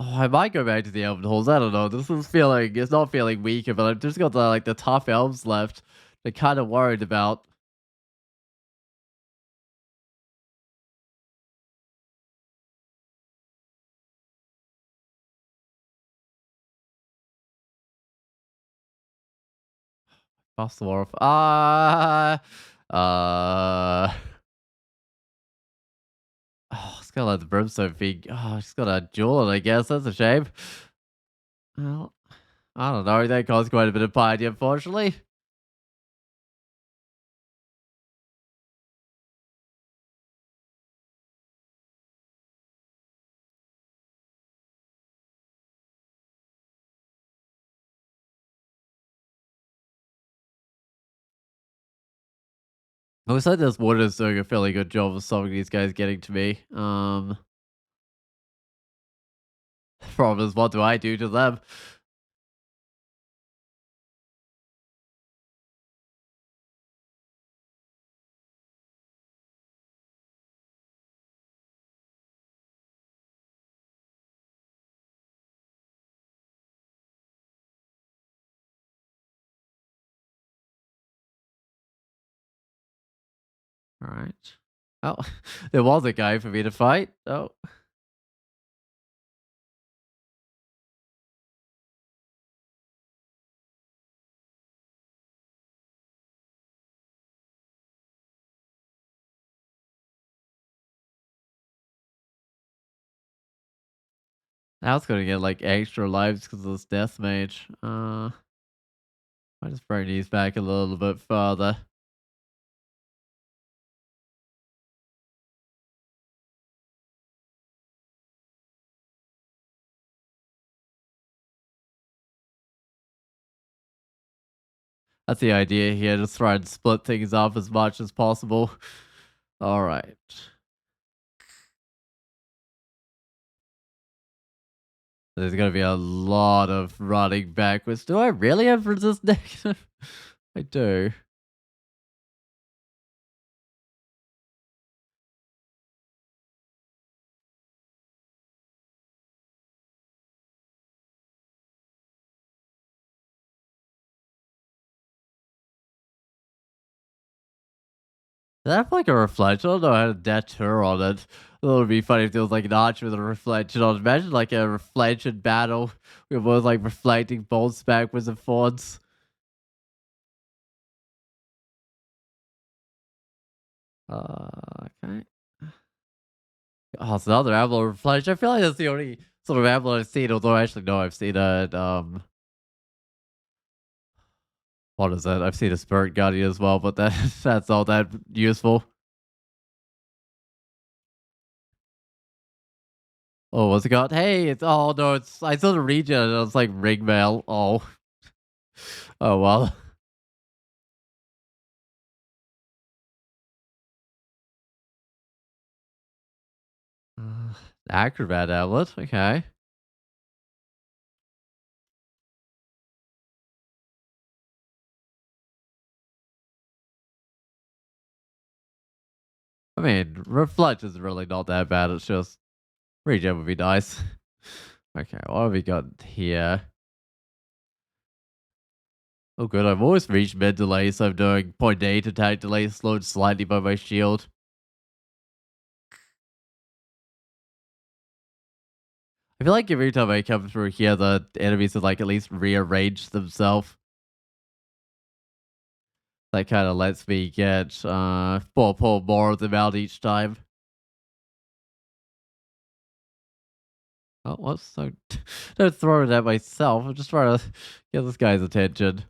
Oh, I might go back to the Elven Halls. I don't know. This is feeling, it's not feeling weaker, but I've just got the, like, the tough elves left. They're kind of worried about. Bust the war. Uh, oh, it's got like the brimstone thing. Oh, she's got a jewel, I guess. That's a shame. Well, I don't know. That caused quite a bit of piety, unfortunately. Looks like this water is doing a fairly good job of stopping these guys getting to me. Problem is, what do I do to them? All right. Oh, there was a guy for me to fight. Oh, I was gonna get like extra lives because of this death mage. I just bring these back a little bit further. That's the idea here. Just try and split things up as much as possible. All right. There's gonna be a lot of running backwards. Do I really have resist negative? I do. Did I have like a reflection? I don't know. I had a deter on it. It would be funny if there was like an archer with a reflection on it. Imagine like a reflection battle. We were both like reflecting bolts backwards and forwards. Okay. Oh, it's another Avalon reflection. I feel like that's the only sort of Avalon I've seen. Although actually, no, I've seen a what is that? I've seen a Spirit Guardian as well, but that that's all that useful. Oh, what's it got? Hey, it's oh no, it's I saw the region and it's like ring mail. Oh, oh well. Uh, Acrobat outlet. Okay. I mean, reflect is really not that bad. It's just regen would be nice. Okay, what have we got here? Oh, good. I've always reached mid delay, so I'm doing point 8 attack delay, slowed slightly by my shield. I feel like every time I come through here, the enemies would like at least rearrange themselves. That kind of lets me get pull more of them out each time. Oh, whoops! So don't throw it at myself. I'm just trying to get this guy's attention.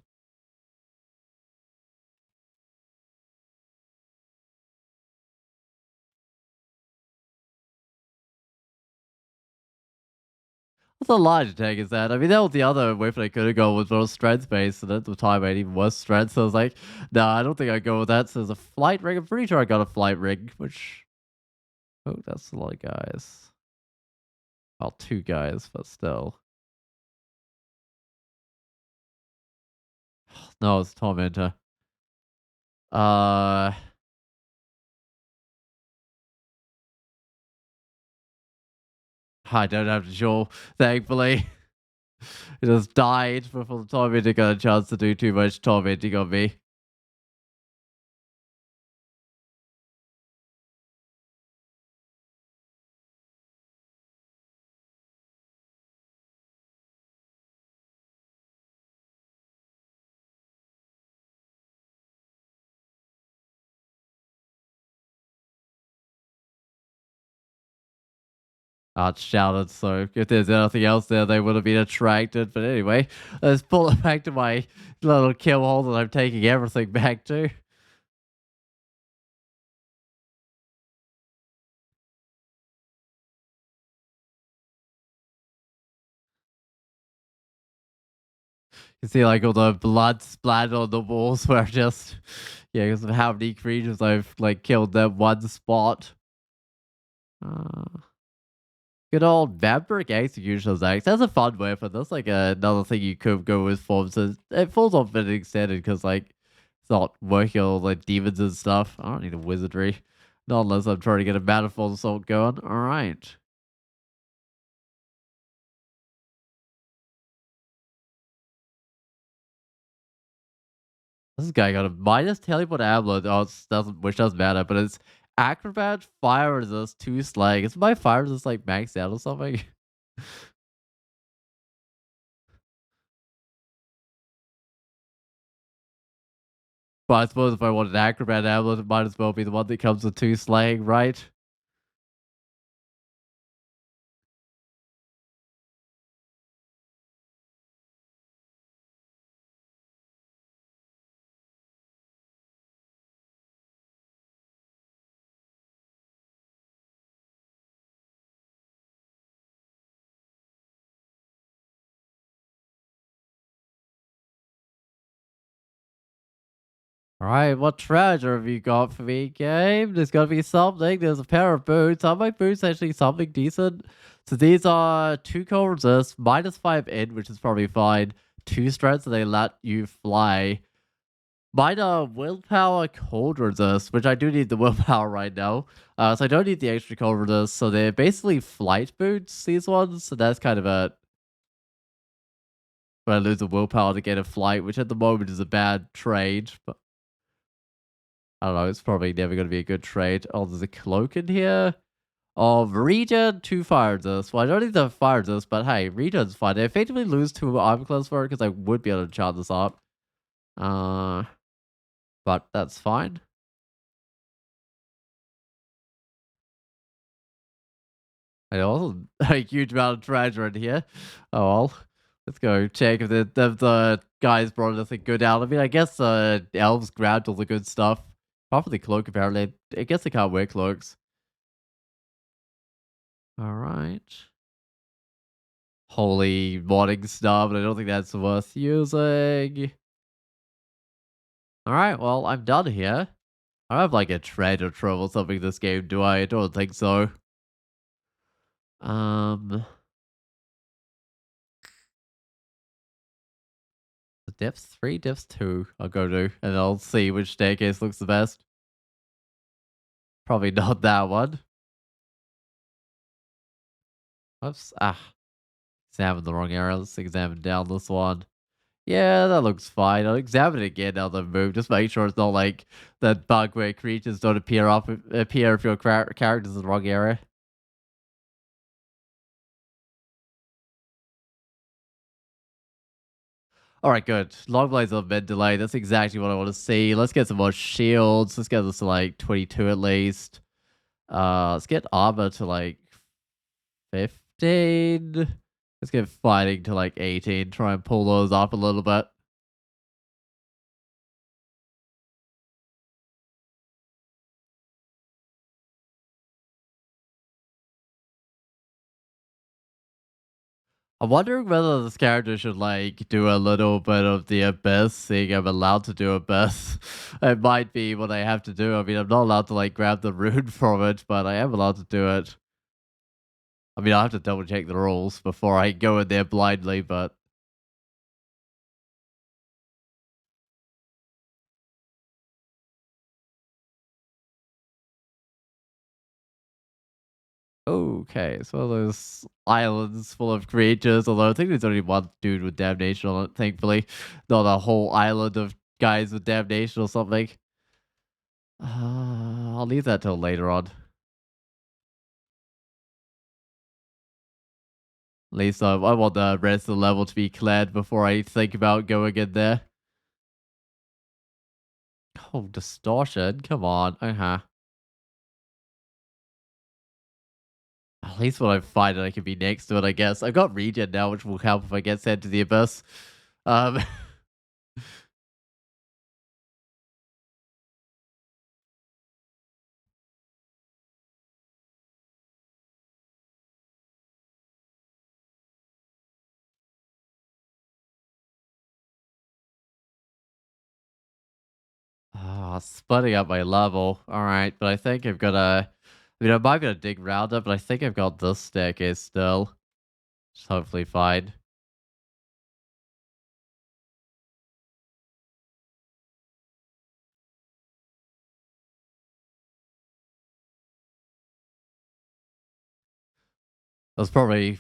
What's a large attack is that? I mean, that was the other weapon I could have gone with, but it was strength based, and at the time I had even worse strength. So I was like, nah, I don't think I'd go with that. So there's a flight ring. I'm pretty sure I got a flight ring, which oh, that's a lot of guys. Well, two guys, but still. No, it's Tormentor. Uh, I don't have to show, thankfully. It just died before the Tormentor got a chance to do too much tormenting on me. Art shouted, so if there's anything else there, they would have been attracted. But anyway, let's pull it back to my little kill hole that I'm taking everything back to. You see, like, all the blood splattered on the walls where just, yeah, because of how many creatures I've, like, killed that one spot. Uh, Good old vampiric executioner's axe. That's a fun weapon. That's like another thing you could go with forms. So it falls off an extended because like it's not working on like demons and stuff. I don't need a wizardry. Not unless I'm trying to get a manifold assault going. Alright. This guy got a minus teleport amulet. Oh, it doesn't, which doesn't matter, but it's acrobat, fire resist, 2 slag. Is my fire resist like maxed out or something? But I suppose if I want an acrobat amulet, it might as well be the one that comes with 2 slag, right? Alright, what treasure have you got for me, game? There's gotta be something. There's a pair of boots. Are my boots actually something decent? So these are 2 cold resist, minus 5 in, which is probably fine. 2 strength, so they let you fly. Mine are willpower cold resist, which I do need the willpower right now. So I don't need the extra cold resist. So they're basically flight boots, these ones. So that's kind of a... But I lose the willpower to get a flight, which at the moment is a bad trade. But I don't know, it's probably never going to be a good trade. Oh, there's a cloak in here. Oh, regen, 2 fire resist. Well, I don't need the fire resist, but hey, regen's fine. I effectively lose 2 armor class for it because I would be able to chart this up. Uh, but that's fine. I also a huge amount of treasure in here. Oh well. Let's go check if the guys brought anything good out. I mean, I guess elves grabbed all the good stuff. Apart from the cloak, apparently. I guess they can't wear cloaks. Alright. Holy modding stuff, but I don't think that's worth using. Alright, well, I'm done here. I don't have like a treasure trove or something in this game, do I? I don't think so. Um, depths 3, depths 2, I'll go to, and I'll see which staircase looks the best. Probably not that one. Oops. Examine the wrong area. Let's examine down this one. Yeah, that looks fine. I'll examine it again now that I've moved. Just make sure it's not like that bug where creatures don't appear if your character's in the wrong area. Alright, good. Long blades of mid delay. That's exactly what I want to see. Let's get some more shields. Let's get this to like 22 at least. Let's get armor to like 15. Let's get fighting to like 18. Try and pull those up a little bit. I'm wondering whether this character should like do a little bit of the abyss, seeing I'm allowed to do abyss. It might be what I have to do. I mean, I'm not allowed to like grab the rune from it, but I am allowed to do it. I mean, I have to double check the rules before I go in there blindly, but okay. So there's islands full of creatures, although I think there's only one dude with damnation on it, thankfully. Not a whole island of guys with damnation or something. I'll leave that till later on. At least I want the rest of the level to be cleared before I think about going in there. Oh, distortion. Come on. Uh-huh. At least when I find it, I can be next to it, I guess. I've got regen now, which will help if I get sent to the abyss. Um, splitting up my level. All right, but I think I've got a... I mean, I might be able to dig around it, but I think I've got this staircase still. It's hopefully fine. It was probably...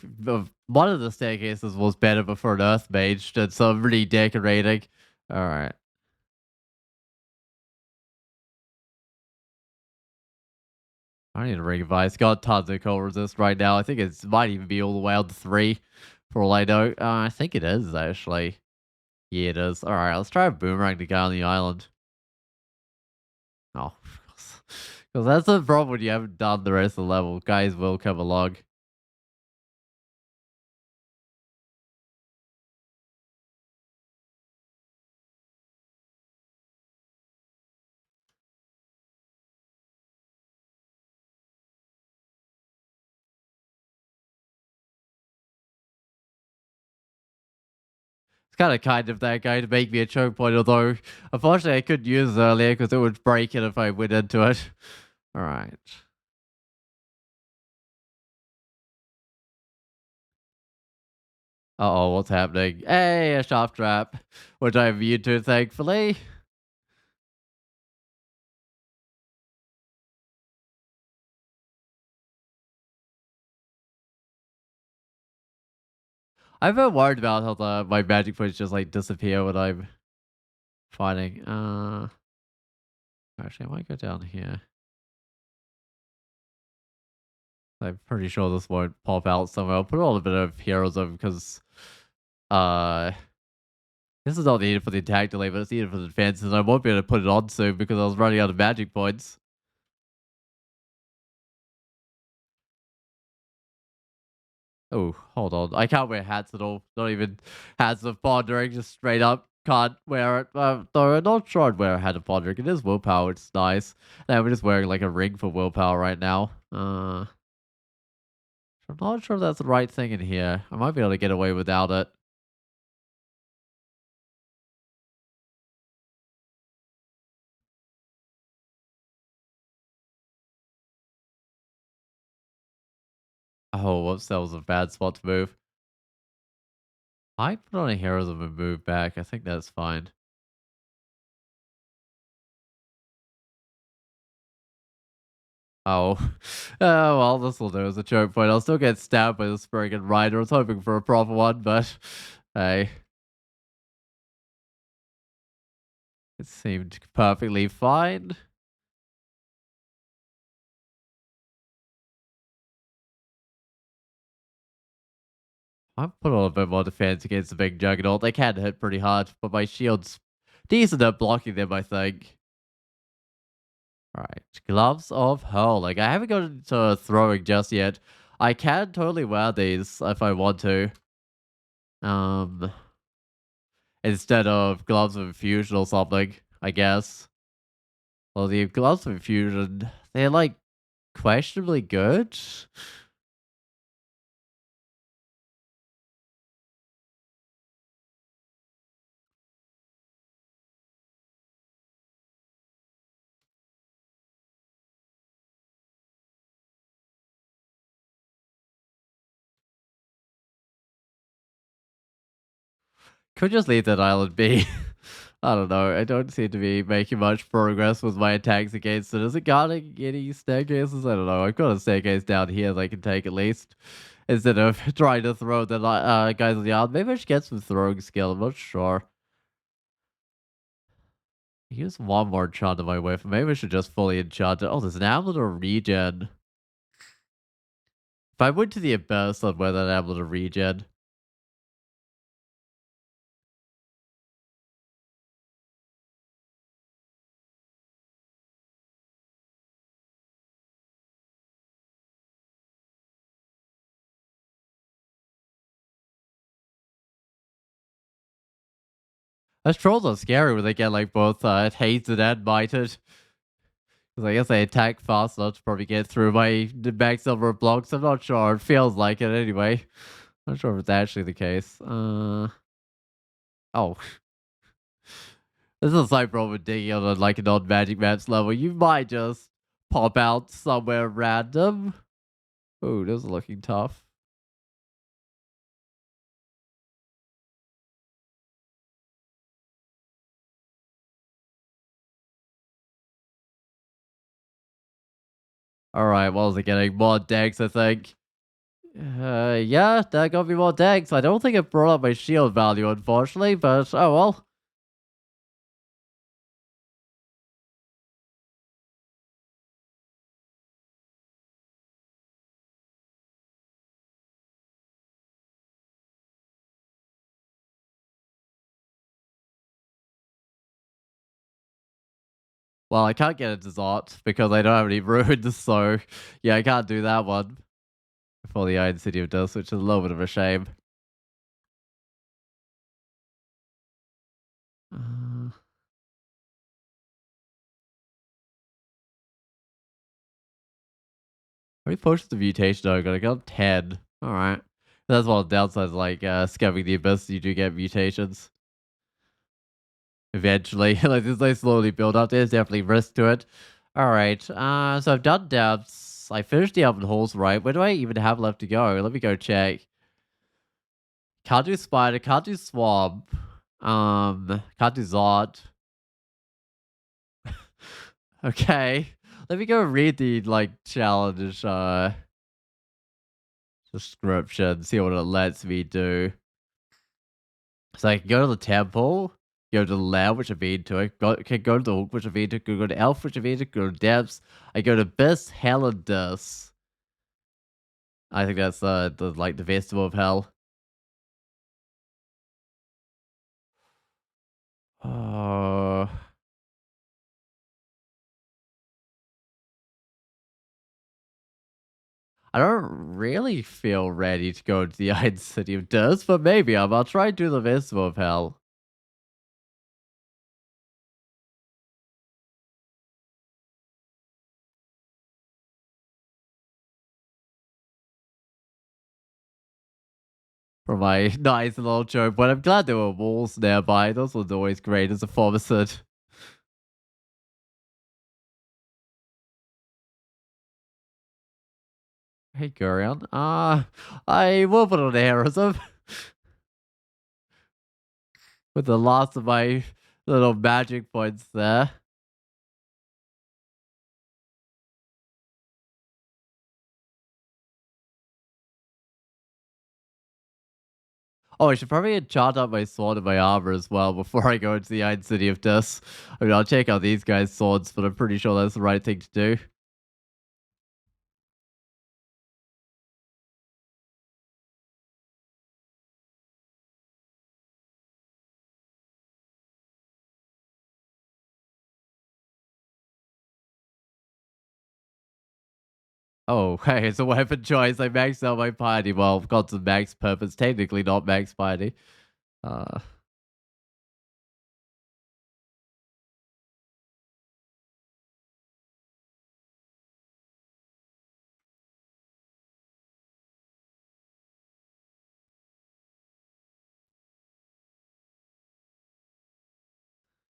One of the staircases was better before an earth mage did some redecorating. All right. I need a ring of ice. Got tons of cold resist right now. I think it might even be all the way out to 3 for all I know. I think it is, actually. Yeah, it is. Alright, let's try a boomerang to guy on the island. Oh, because that's the problem when you haven't done the rest of the level. Guys will come along. It's kind of that guy to make me a choke point, although unfortunately I couldn't use it earlier because it would break it if I went into it. Alright. Uh-oh, what's happening? Hey, a sharp trap, which I'm immune to, thankfully. I've been worried about how my magic points just like disappear when I'm fighting. Actually, I might go down here. I'm pretty sure this won't pop out somewhere. I'll put a little bit of heroes over because uh this is not needed for the attack delay, but it's needed for the defense, and I won't be able to put it on soon because I was running out of magic points. Oh, hold on. I can't wear hats at all. Not even hats of pondering, just straight up can't wear it. Though I'm not sure I'd wear a hat of pondering. It is willpower, it's nice. And we're just wearing like a ring for willpower right now. I'm not sure if that's the right thing in here. I might be able to get away without it. Oh, whoops, that was a bad spot to move. I put on a heroes and move back. I think that's fine. Oh. Well, this will do as a choke point. I'll still get stabbed by the Spriggan Rider. I was hoping for a proper one, but hey. It seemed perfectly fine. I put on a bit more defense against the big Juggernaut. They can hit pretty hard, but my shield's decent at blocking them, I think. Alright, Gloves of Hell. Like, I haven't got into throwing just yet. I can totally wear these if I want to. Um, Instead of Gloves of Infusion or something, I guess. Well, the Gloves of Infusion, they're like questionably good. Could just leave that island be. I don't know. I don't seem to be making much progress with my attacks against it. Is it guarding any staircases? I don't know. I've got a staircase down here that I can take at least. Instead of trying to throw the guys on the island. Maybe I should get some throwing skill. I'm not sure. Use one more enchant on my weapon. Maybe I should just fully enchant it. Oh, there's an amulet of regen. If I went to the abyss, I'd wear that amulet of regen. Those trolls are scary when they get like both hazed and bited. Because I guess I attack fast enough to probably get through my max number of blocks. I'm not sure. It feels like it anyway. Not sure if it's actually the case. Oh. This is a slight problem with digging on like a non-magic maps level. You might just pop out somewhere random. Oh, this is looking tough. Alright, what was it getting? More decks, I think. Yeah, that got me more decks. I don't think it brought up my shield value, unfortunately, but oh well. Well, I can't get a dessert because I don't have any runes, so yeah, I can't do that one for the Iron City of Dust, which is a little bit of a shame. Uh, how many potions of mutation do I got? I got 10. Alright. That's one of the downsides, like, scamming the abyss, you do get mutations. Eventually. Like, as they slowly build up, there's definitely risk to it. Alright, so I've done depths. I finished the oven holes, right? Where do I even have left to go? Let me go check. Can't do spider, can't do swamp. Can't do Zod. Okay. Let me go read the, like, challenge, description, see what it lets me do. So I can go to the temple, go to the lab, which I've been to. Can go to the hook, which I've been to. Go to elf, which I've been to. Go to depths. I go to abyss, hell, and dust. I think that's the like the festival of hell. Uh, I don't really feel ready to go to the Iron City of Dust, but maybe I'll try and do the festival of hell. For my nice little joke, but I'm glad there were walls nearby. Those ones always great as a formicid. Hey, Gurion. I will put on heroism with the loss of my little magic points there. Oh, I should probably enchant up my sword and my armor as well before I go into the Iron City of Dust. I mean, I'll check out these guys' swords, but I'm pretty sure that's the right thing to do. Oh, hey, it's a weapon choice. I maxed out my piety. Well, I've got some max purpose. Technically not max piety. Uh,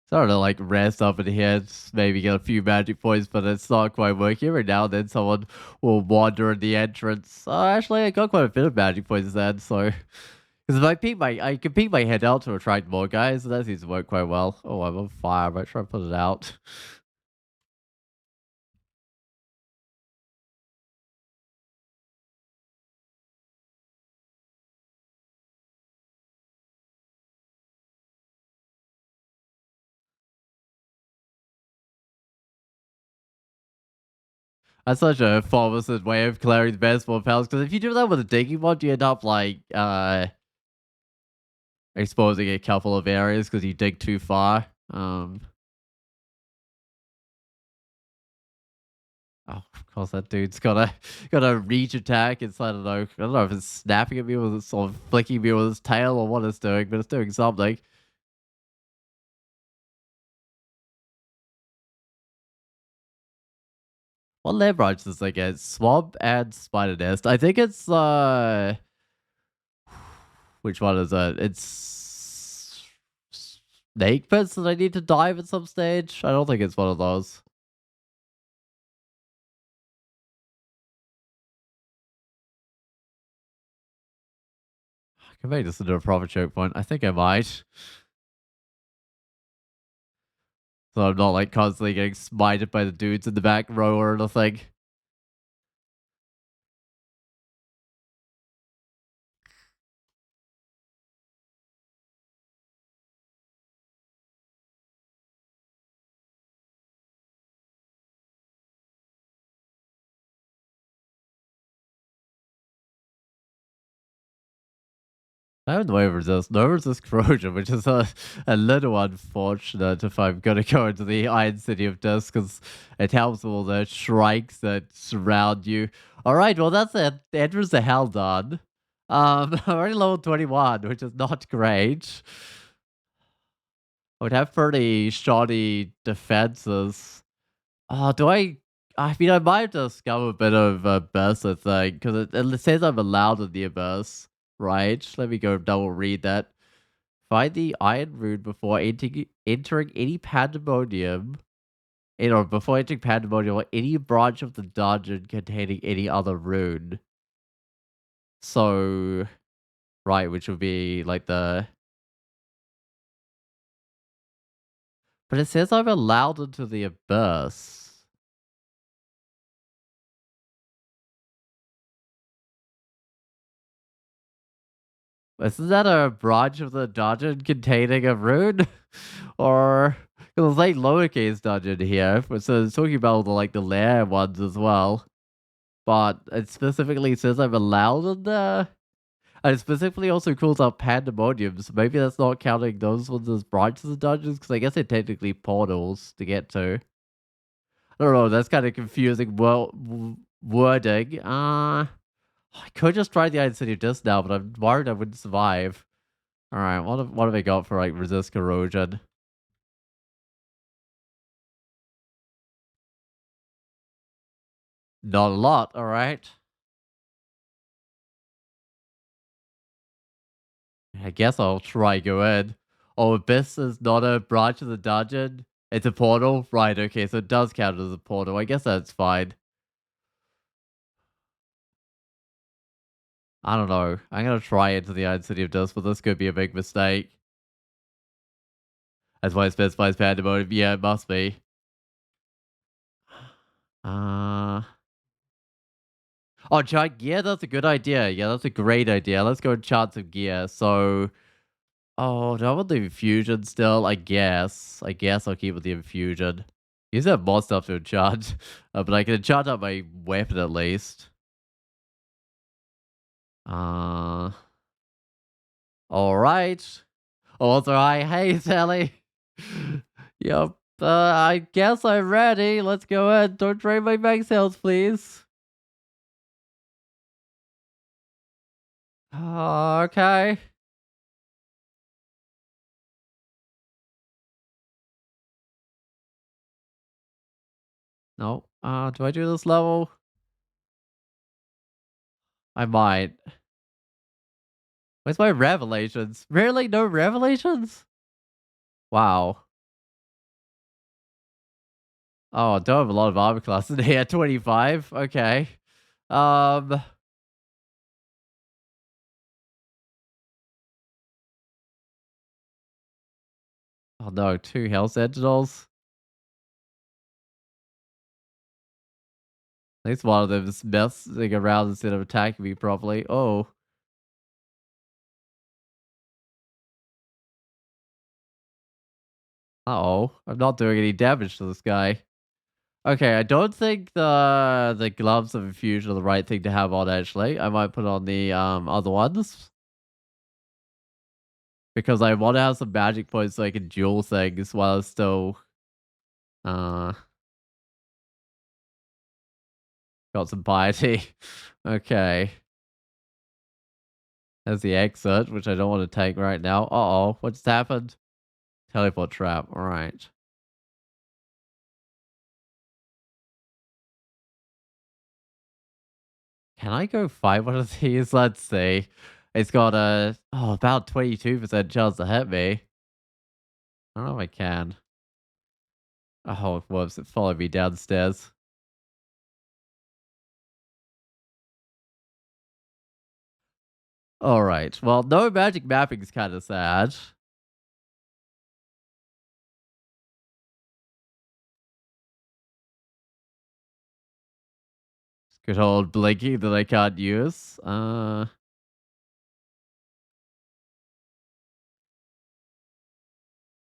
Starting to like rest up in here, just maybe get a few magic points, but it's not quite working. Every now and then someone will wander in the entrance. Actually, I got quite a bit of magic points then, so because if I can peek my head out to attract more guys, and that seems to work quite well. Oh, I'm on fire. I might try and put it out. That's such a formicid way of clearing the best of pals. Because if you do that with a digging mod, you end up like exposing a couple of areas because you dig too far. Oh, of course, that dude's got a reach attack. It's I don't know if it's snapping at me or it's sort of flicking me with its tail or what it's doing, but it's doing something. What land branch does I get? Swamp and spider nest. I think it's which one is it? It's snake pits that I need to dive at some stage. I don't think it's one of those. I can make this into a proper choke point. I think I might. So I'm not like constantly getting smited by the dudes in the back row or anything. I have no resist corrosion, which is a little unfortunate if I'm gonna go into the Iron City of Dust, because it helps all the shrikes that surround you. Alright, well that's it. Enters the Hell done. I'm already level 21, which is not great. I would have pretty shoddy defenses. Do I mean, I might discover a bit of Abyss, I think, because it says I'm allowed in the Abyss, right? Let me go double read that. Find the Iron Rune before entering any Pandemonium, or before entering Pandemonium or any branch of the dungeon containing any other rune. So, right, which would be like the... But it says I'm allowed into the Abyss. Isn't that a branch of the dungeon containing a rune? Or because it's like lowercase dungeon here, so it's talking about the lair ones as well. But it specifically says I'm allowed in there. And it specifically also calls out pandemoniums. So maybe that's not counting those ones as branches of dungeons, because I guess they're technically portals to get to. I don't know, that's kind of confusing wording. I could just try the Iron City just now, but I'm worried I wouldn't survive. Alright, what have I got for like resist corrosion? Not a lot, alright. I guess I'll try go in. Oh, Abyss is not a branch of the dungeon. It's a portal? Right, okay, so it does count as a portal. I guess that's fine. I don't know. I'm gonna try into the Iron City of Dust, but this could be a big mistake. That's why it specifies pandemonium. Yeah, it must be. Uh... Oh, chant gear? That's a good idea. Yeah, that's a great idea. Let's go and chant some gear. So... Oh, do I want the infusion still? I guess. I guess I'll keep with the infusion. Use that more stuff to enchant. But I can enchant up my weapon at least. Uh... Alright. Oh, also, hi. Hey, Sally. Yep. I guess I'm ready. Let's go ahead. Don't drain my bank sales, please. Okay. No. Do I do this level? I might. Where's my revelations? Really? No revelations? Wow. Oh, I don't have a lot of armor classes in here. 25. Okay. Um. Oh no, 2 Hell Sentinels. At least one of them is messing around instead of attacking me properly. Oh. Uh-oh. I'm not doing any damage to this guy. Okay, I don't think the gloves of infusion are the right thing to have on actually. I might put on the other ones. Because I want to have some magic points so I can duel things while it's still uh got some piety. Okay. There's the exit, which I don't want to take right now. Uh-oh, what just happened? Teleport trap, alright. Can I go fight one of these? Let's see. It's got a about 22% chance to hit me. I don't know if I can. Oh, whoops, it followed me downstairs. Alright, well, no magic mapping is kind of sad. Good old blinking that I can't use. Down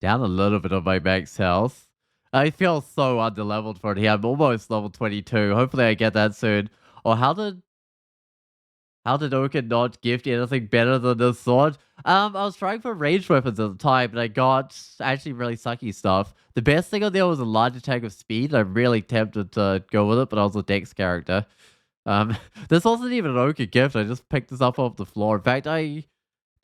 a little bit on my max health. I feel so underleveled for it here. I'm almost level 22. Hopefully I get that soon. Or how did... How did Oka not gift you anything better than this sword? I was trying for ranged weapons at the time, but I got actually really sucky stuff. The best thing on there was a large attack of speed. I'm really tempted to go with it, but I was a Dex character. Um, this wasn't even an Oka gift. I just picked this up off the floor. In fact, I'm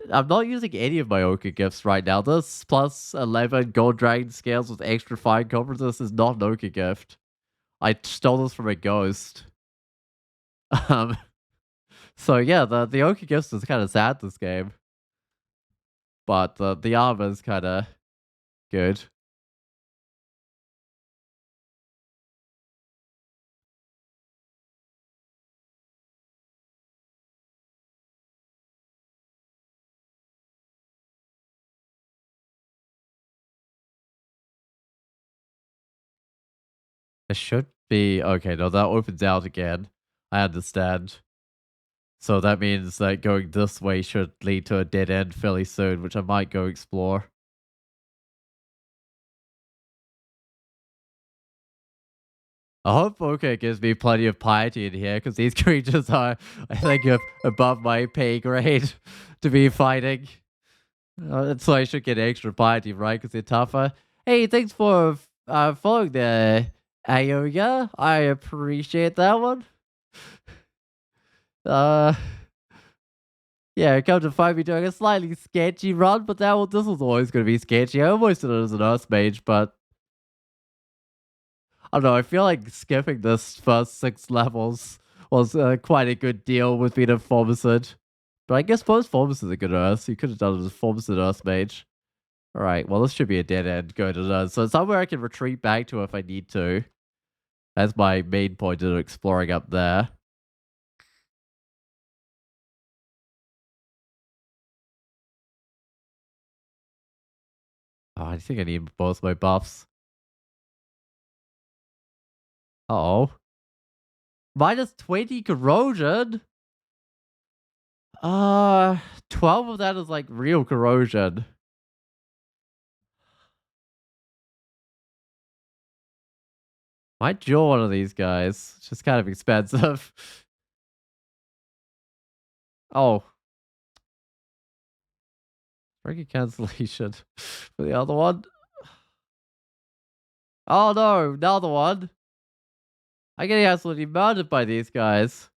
not using any of my Oka gifts right now. This plus 11 gold dragon scales with extra fine copper. This is not an Oka gift. I stole this from a ghost. Um, so yeah, the Oka gifts is kind of sad this game, but the armor is kind of good. It should be okay. No, that opens out again. I understand. So that means that going this way should lead to a dead end fairly soon, which I might go explore. I hope okay gives me plenty of piety in here, because these creatures are, I think, above my pay grade to be fighting. So I should get extra piety, right? Because they're tougher. Hey, thanks for following the Aoya. I appreciate that one. Uh, yeah, come to find me doing a slightly sketchy run, but this was always going to be sketchy. I almost did it as an Earth Mage, but I don't know. I feel like skipping this first 6 levels was quite a good deal with being a formicid. But I guess most formicids are good Earth. So you could have done it as formicid Earth Mage. Alright, well, this should be a dead end going to Earth. So somewhere I can retreat back to if I need to. That's my main point of exploring up there. Oh, I think I need both my buffs. Uh-oh. Minus 20 corrosion? Uh, 12 of that is like real corrosion. Might duel one of these guys. It's just kind of expensive. Oh, breaking cancellation for the other one. Oh no, another one. I'm getting absolutely murdered by these guys.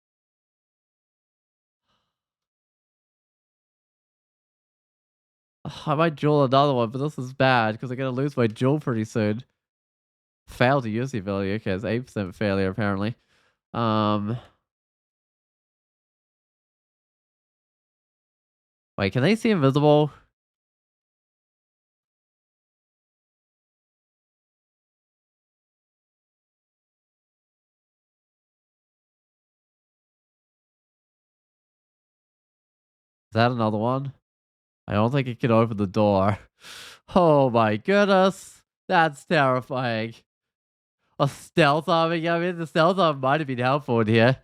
I might duel another one, but this is bad because I'm gonna lose my duel pretty soon. Fail to use the ability. Okay, it's 8% failure apparently. Um, wait, can they see invisible? Is that another one? I don't think it can open the door. Oh my goodness, that's terrifying. A stealth armor. I mean, the stealth armor might have been helpful in here.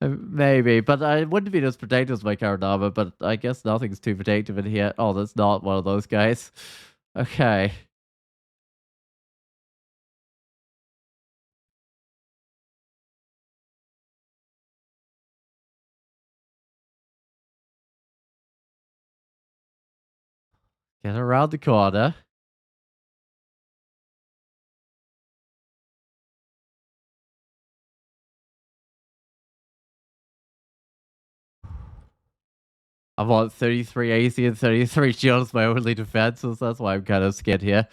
Maybe, but I wouldn't be as protective as my current armor, but I guess nothing's too protective in here. Oh, that's not one of those guys. Okay. Get around the corner. I'm on 33 AC and 33 shields, my only defenses. That's why I'm kind of scared here.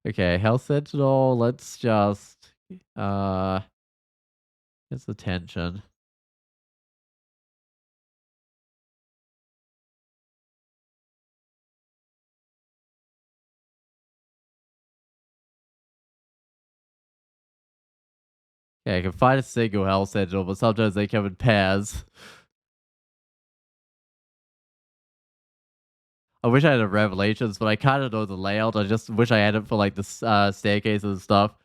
Okay, Health Sentinel. Let's just get attention. Okay, I can find a single Health Sentinel, but sometimes they come in pairs. I wish I had a Revelations, but I kind of know the layout. I just wish I had it for like the staircases and stuff.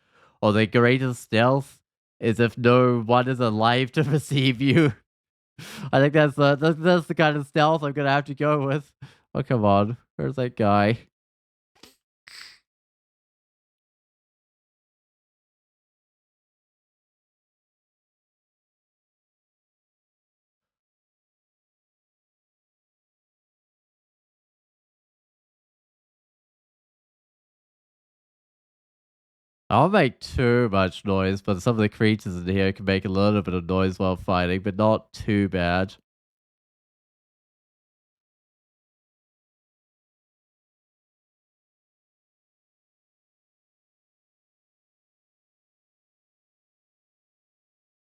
Or the greatest stealth is if no one is alive to perceive you. I think that's the kind of stealth I'm gonna have to go with. Oh come on, where's that guy? I don't make too much noise, but some of the creatures in here can make a little bit of noise while fighting, but not too bad.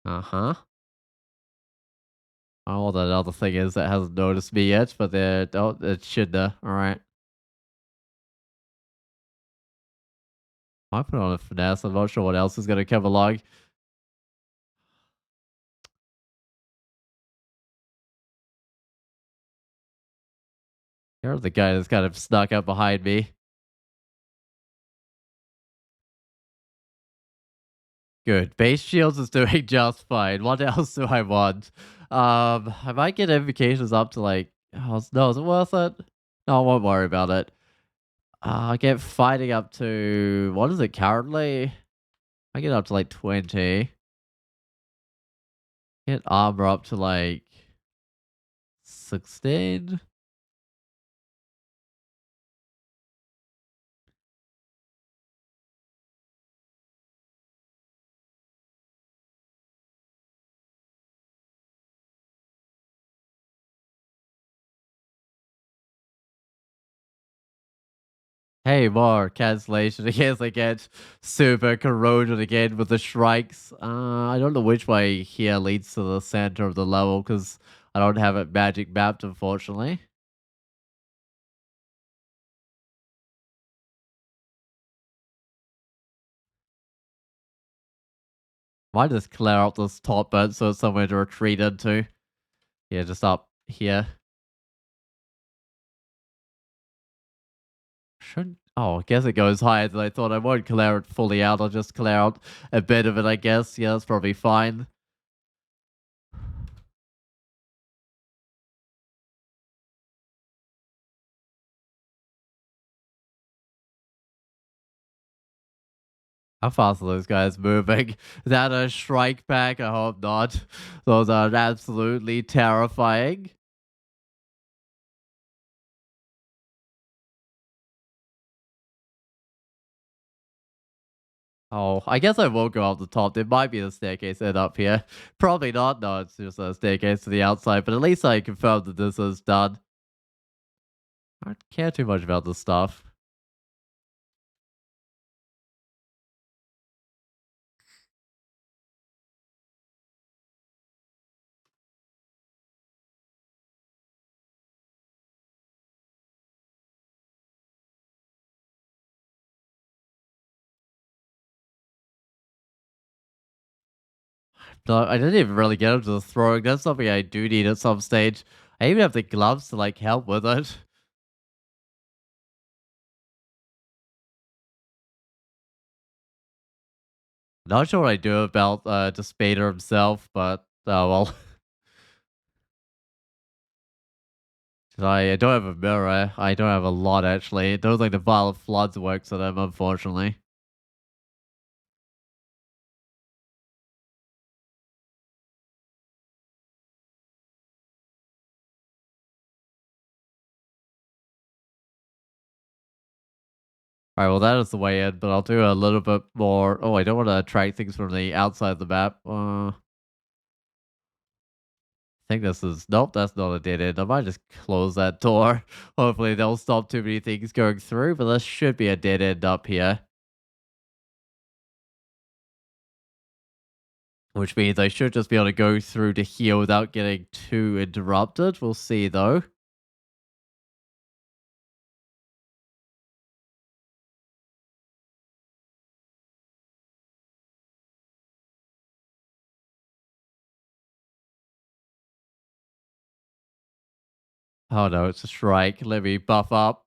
Uh-huh. Oh, the other thing is that hasn't noticed me yet, but oh, it should Alright. I put on a finesse. I'm not sure what else is gonna come along. Here's the guy that's kind of snuck up behind me. Good. Base shields is doing just fine. What else do I want? I might get invocations up to like. Oh no, is it worth it? No, I won't worry about it. I get fighting up to what is it currently? I get up to like 20. Get armor up to like 16. Hey, more cancellation against I get super corroded again with the strikes. I don't know which way here leads to the center of the level because I don't have it magic mapped, unfortunately. Might just clear out this top bit so it's somewhere to retreat into. Yeah, just up here. Should Oh, I guess it goes higher than I thought. I won't clear it fully out. I'll just clear out a bit of it, I guess. Yeah, that's probably fine. How fast are those guys moving? Is that a strike back? I hope not. Those are absolutely terrifying. Oh, I guess I will go up the top. There might be a staircase set up here. Probably not. No, it's just a staircase to the outside. But at least I confirmed that this is done. I don't care too much about this stuff. No, I didn't even really get into the throwing. That's something I do need at some stage. I even have the gloves to like help with it. Not sure what I do about Despader himself, but oh well. I don't have a mirror. I don't have a lot actually. Those like the Vial of Floods works on them, unfortunately. Alright, well that is the way in, but I'll do a little bit more. Oh, I don't want to attract things from the outside of the map. I think this is nope, that's not a dead end. I might just close that door. Hopefully they'll stop too many things going through, but this should be a dead end up here. Which means I should just be able to go through to here without getting too interrupted. We'll see though. Oh no, it's a strike. Let me buff up.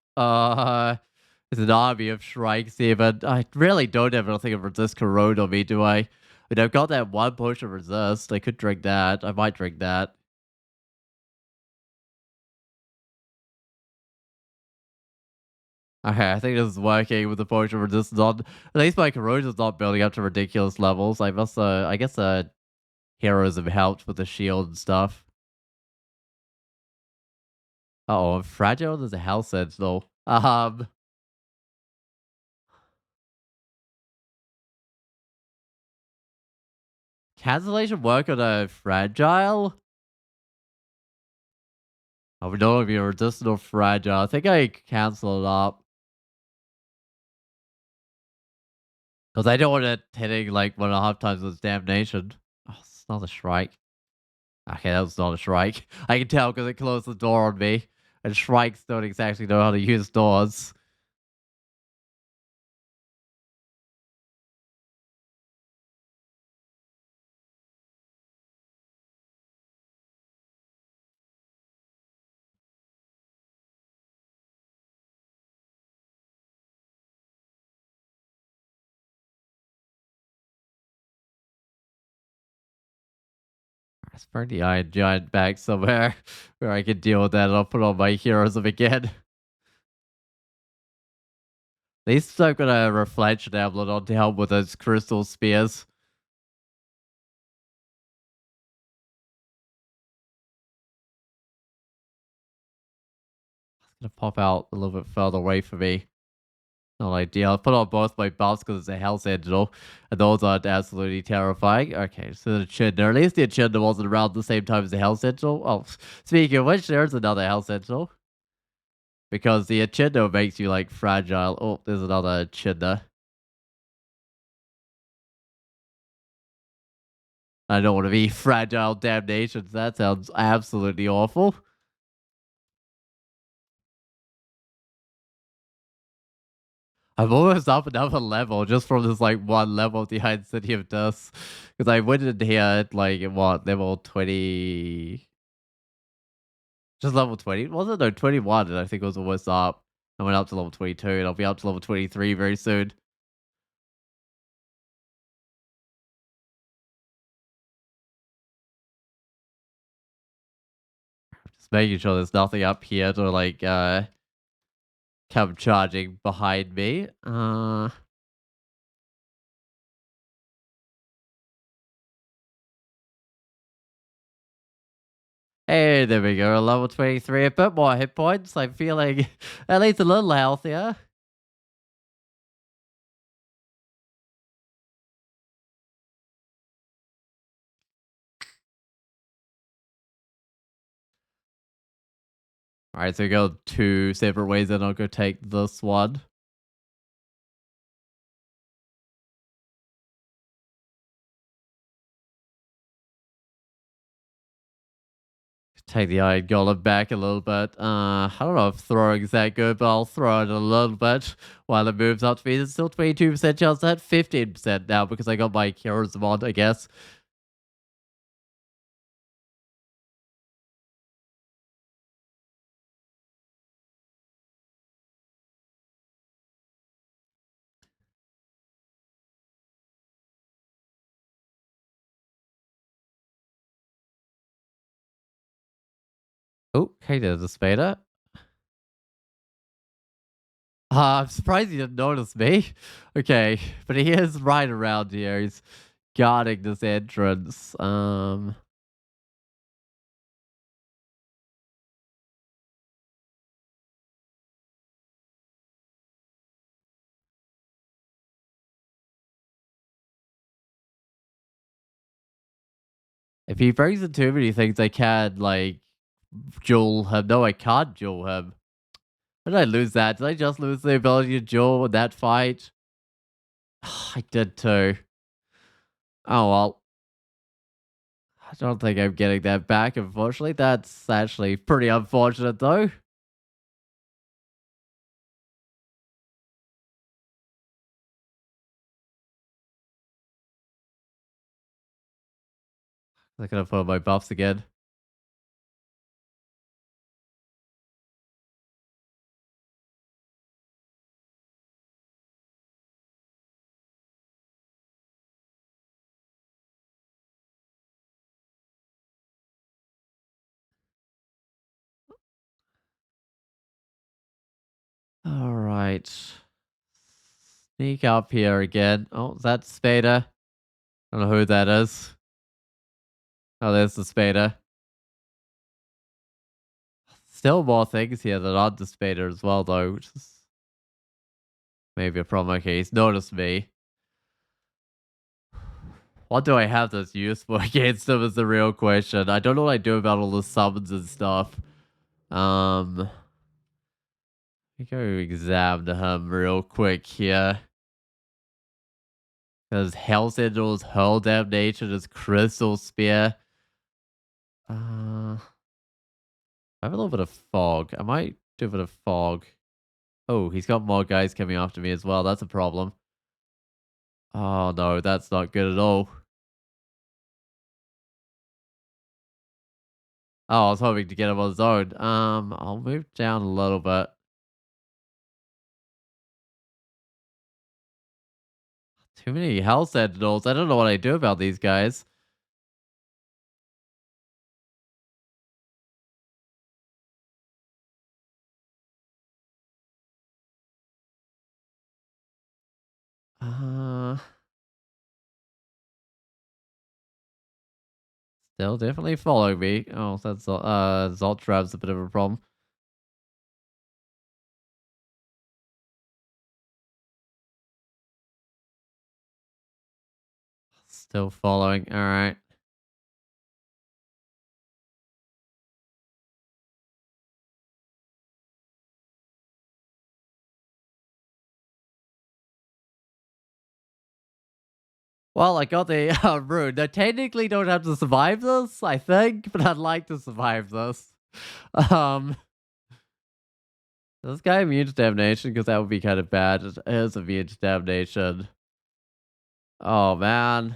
It's an army of strikes even. I really don't have anything of resist corrode on me, do I? I mean, I've got that one potion of resist. I could drink that. I might drink that. Okay, I think this is working with the potion of resistance on. At least my corrosion's not building up to ridiculous levels. I must, I guess, heroes have helped with the shield and stuff. Uh oh, I'm fragile. There's a hell sentinel. Cancellation work on a fragile? I would know if you're resistant or fragile. I think I cancel it up. Because I don't want it hitting like 1.5 times its damnation. Oh, it's not a strike. Okay, that was not a strike. I can tell because it closed the door on me. And shrikes don't exactly know how to use doors. Let's burn the Iron Giant back somewhere where I can deal with that. And I'll put on my heroism again. At least I've got a reflection amulet on to help with those crystal spears. It's gonna pop out a little bit further away from me. Not ideal. I put on both my buffs because it's a Hell's Angel, and those aren't absolutely terrifying. Okay, so the Echidna. At least the Echidna wasn't around at the same time as the Hell's Angel. Oh, speaking of which, there's another Hell's Angel. Because the Echidna makes you, like, fragile. Oh, there's another Echidna. I don't want to be fragile damnation. That sounds absolutely awful. I'm almost up another level just from this like one level behind City of Dust. Because I went in here at like what level 20, just level 20. Was it? No, 21, and I think it was almost up. I went up to level 22 and I'll be up to level 23 very soon. Just making sure there's nothing up here to like come charging behind me. Hey, there we go. Level 23, a bit more hit points. I'm feeling at least a little healthier. Alright, so we go two separate ways, and I'll go take this one. Take the Iron Golem back a little bit. I don't know if throwing's that good, but I'll throw it a little bit while it moves up to me. It's still 22% chance at 15% now because I got my Charisma on, I guess. Oh, hey, there's a Spader. I'm surprised he didn't notice me. Okay, but he is right around here. He's guarding this entrance. If he brings in too many things, I can like duel him. No, I can't duel him. How did I lose that? Did I just lose the ability to duel in that fight? I did too. Oh well. I don't think I'm getting that back, unfortunately. That's actually pretty unfortunate though. I'm gonna put on my buffs again. Alright. Sneak up here again. Oh, is that Spader? I don't know who that is. Oh, there's the Spader. Still more things here that aren't the Spader as well, though, which is maybe a problem. Okay, he's noticed me. What do I have that's useful against them is the real question. I don't know what I do about all the summons and stuff. Let me go examine him real quick here. Because Hell Sentinel's Hurl Damnation is Crystal Spear. I have a little bit of fog. I might do a bit of fog. Oh, he's got more guys coming after me as well. That's a problem. Oh no, that's not good at all. Oh, I was hoping to get him on his own. I'll move down a little bit. Too many Hell Sentinels. I don't know what I do about these guys. Uh, Still definitely follow me. Oh, that's Zoltrab's a bit of a problem. Still following. All right. Well, I got the rune. I technically don't have to survive this, I think, but I'd like to survive this. Um, this guy immune to damnation because that would be kind of bad. It is immune to damnation. Oh man.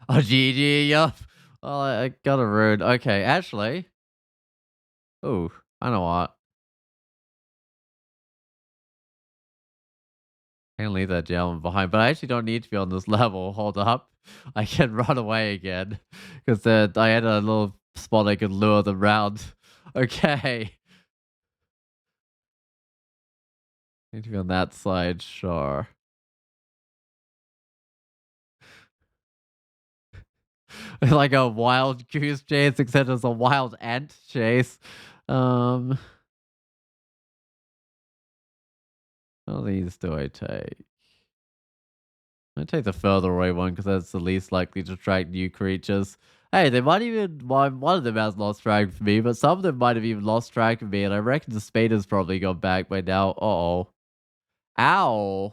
Oh GG, yup. Well, I got a rune. Okay, actually. Oh, I know what. I can leave that gentleman behind, but I actually don't need to be on this level. Hold up. I can run away again. Because I had a little spot I could lure them round. Okay. Need to be on that side, sure. Like a wild goose chase, except it's a wild ant chase. Um, what of these do I take? I take the further away one because that's the least likely to attract new creatures. Hey, they might even one of them has lost track of me, but some of them might have even lost track of me, and I reckon the spade has probably gone back by now. Uh-oh. Ow.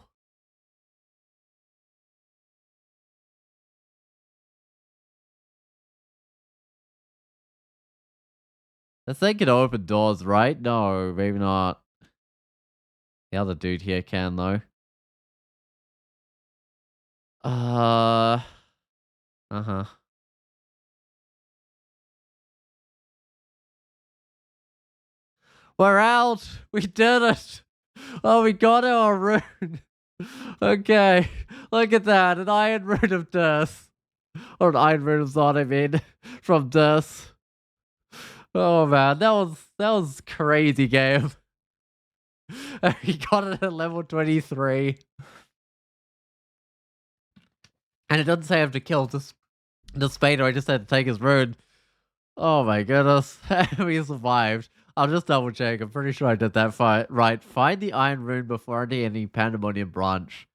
This thing can open doors, right? No, maybe not. The other dude here can though. Uh uh-huh. We're out. We did it. Oh, we got our rune. Okay, look at that. An iron rune of death. Or an iron rune of Zod, I mean. From death. Oh man, that was crazy game. We got it at level 23. And it doesn't say I have to kill the Spader, I just had to take his rune. Oh my goodness. We survived. I'll just double check. I'm pretty sure I did that fight right. Find the iron rune before any pandemonium branch.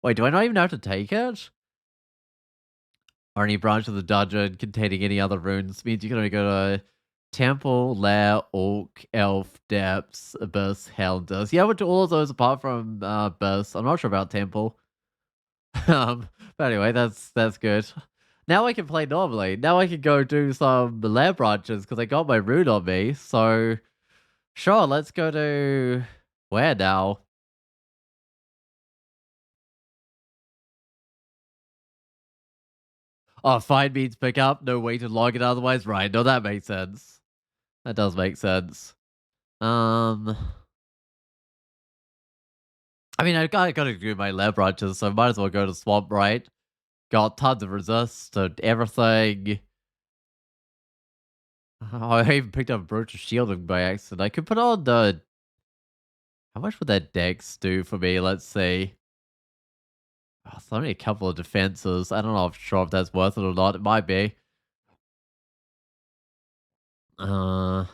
Wait, do I not even have to take it? Or any branch of the dungeon containing any other runes means you can only go to temple, lair, orc, elf, depths, abyss, hell, and dust. Yeah, I went to all of those apart from abyss. I'm not sure about temple. But anyway, that's good. Now I can play normally. Now I can go do some lair branches because I got my rune on me. So sure, let's go to where now? Oh, find means pick up. No way to log it otherwise. Right. No, that makes sense. That does make sense. Um, I mean, I gotta do my lair branches, so I might as well go to swamp, right? Got tons of resist and everything. Oh, I even picked up a brooch of shielding by accident. I could put on the. How much would that dex do for me? Let's see. Oh, it's only a couple of defenses. I don't know if sure if that's worth it or not. It might be. Uh,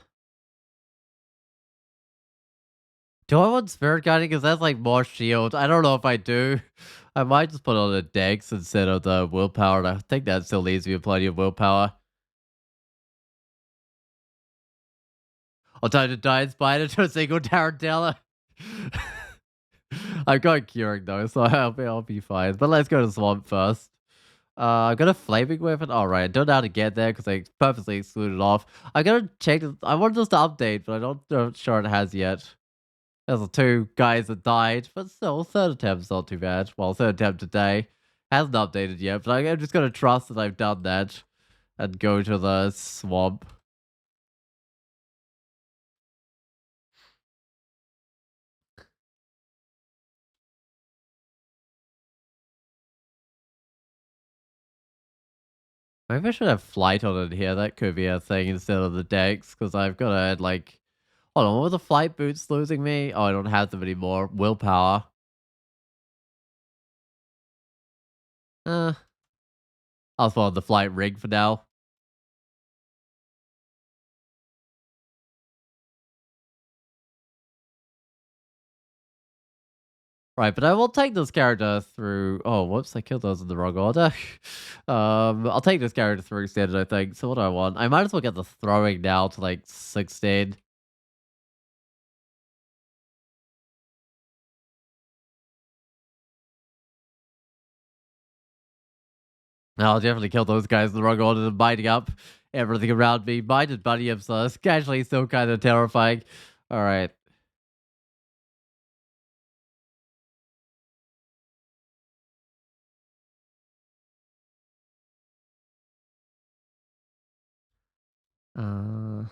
Do I want spirit guiding? Because that's like more shield. I don't know if I do. I might just put on the dex instead of the willpower. I think that still leaves me with plenty of willpower. I'll time to die inspired to a single tarantella. I've got curing though, so I'll be fine. But let's go to swamp first. I got a flaming weapon. All right, I don't know how to get there because I purposely excluded off. I gotta check. I wanted this to update, but I don't know sure it has yet. There's the two guys that died, but still, third attempt's not too bad. Well, third attempt today hasn't updated yet, but I'm just gonna trust that I've done that and go to the swamp. Maybe I should have flight on it here. That could be a thing instead of the dex, because I've got to like. Hold on, what were the flight boots losing me? Oh, I don't have them anymore. Willpower. Uh, I'll follow the flight rig for now. Right, but I will take this character through. Oh, whoops! I killed those in the wrong order. I'll take this character through standard, I think. So what do I want? I might as well get the throwing now to like 16. Now I'll definitely kill those guys in the wrong order and biting up everything around me. Minded bunny am so it's actually still kind of terrifying. All right. Uh,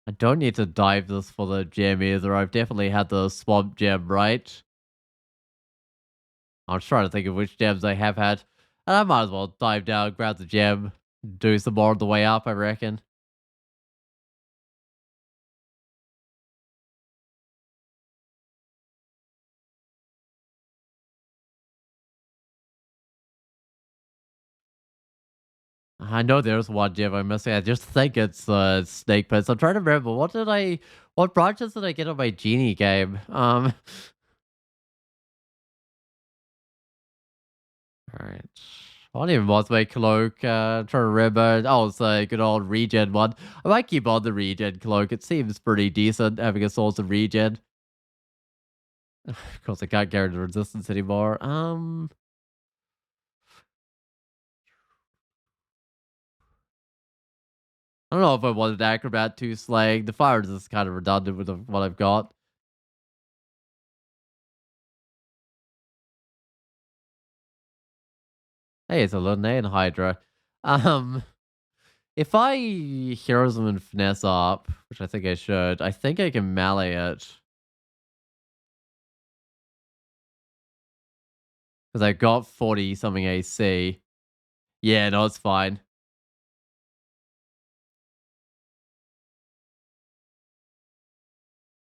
I don't need to dive this for the gem either. I've definitely had the swamp gem, right? I was trying to think of which gems I have had. And I might as well dive down, grab the gem, do some more on the way up, I reckon. I know there's one gem I'm missing. I just think it's snake pits. I'm trying to remember what branches did I get on my genie game? Alright. I don't even want my cloak. Trying to remember. Oh, it's a good old regen one. I might keep on the regen cloak. It seems pretty decent having a source of regen. Of course, I can't guarantee resistance anymore. I don't know if I wanted Acrobat 2 Slaying. The fire is kind of redundant with what I've got. Hey, it's a Linnaean Hydra. Um, if I Heroism and Finesse up, which I think I should, I think I can melee it. Because I got 40 something AC. Yeah, no, it's fine.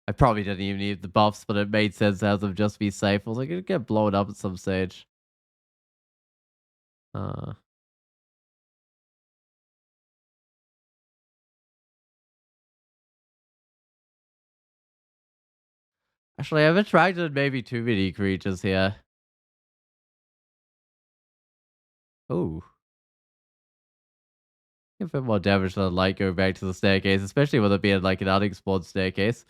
I probably didn't even need the buffs, but it made sense as of just be safe. I was like, it'd get blown up at some stage. Uh, Actually, I've attracted maybe too many creatures here. Oh. A bit more damage than I'd like going back to the staircase, especially with it being like an unexplored staircase.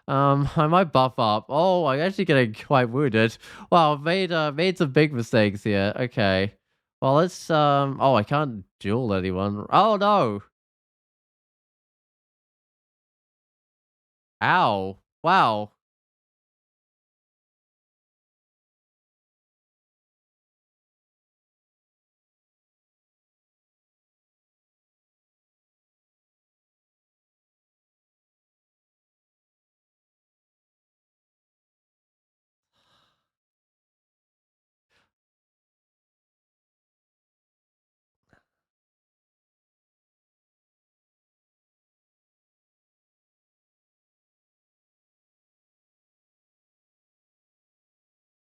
I might buff up. Oh, I'm actually getting quite wounded. Wow, I've made some big mistakes here. Okay. Well, let's oh, I can't duel anyone. Oh no. Ow. Wow.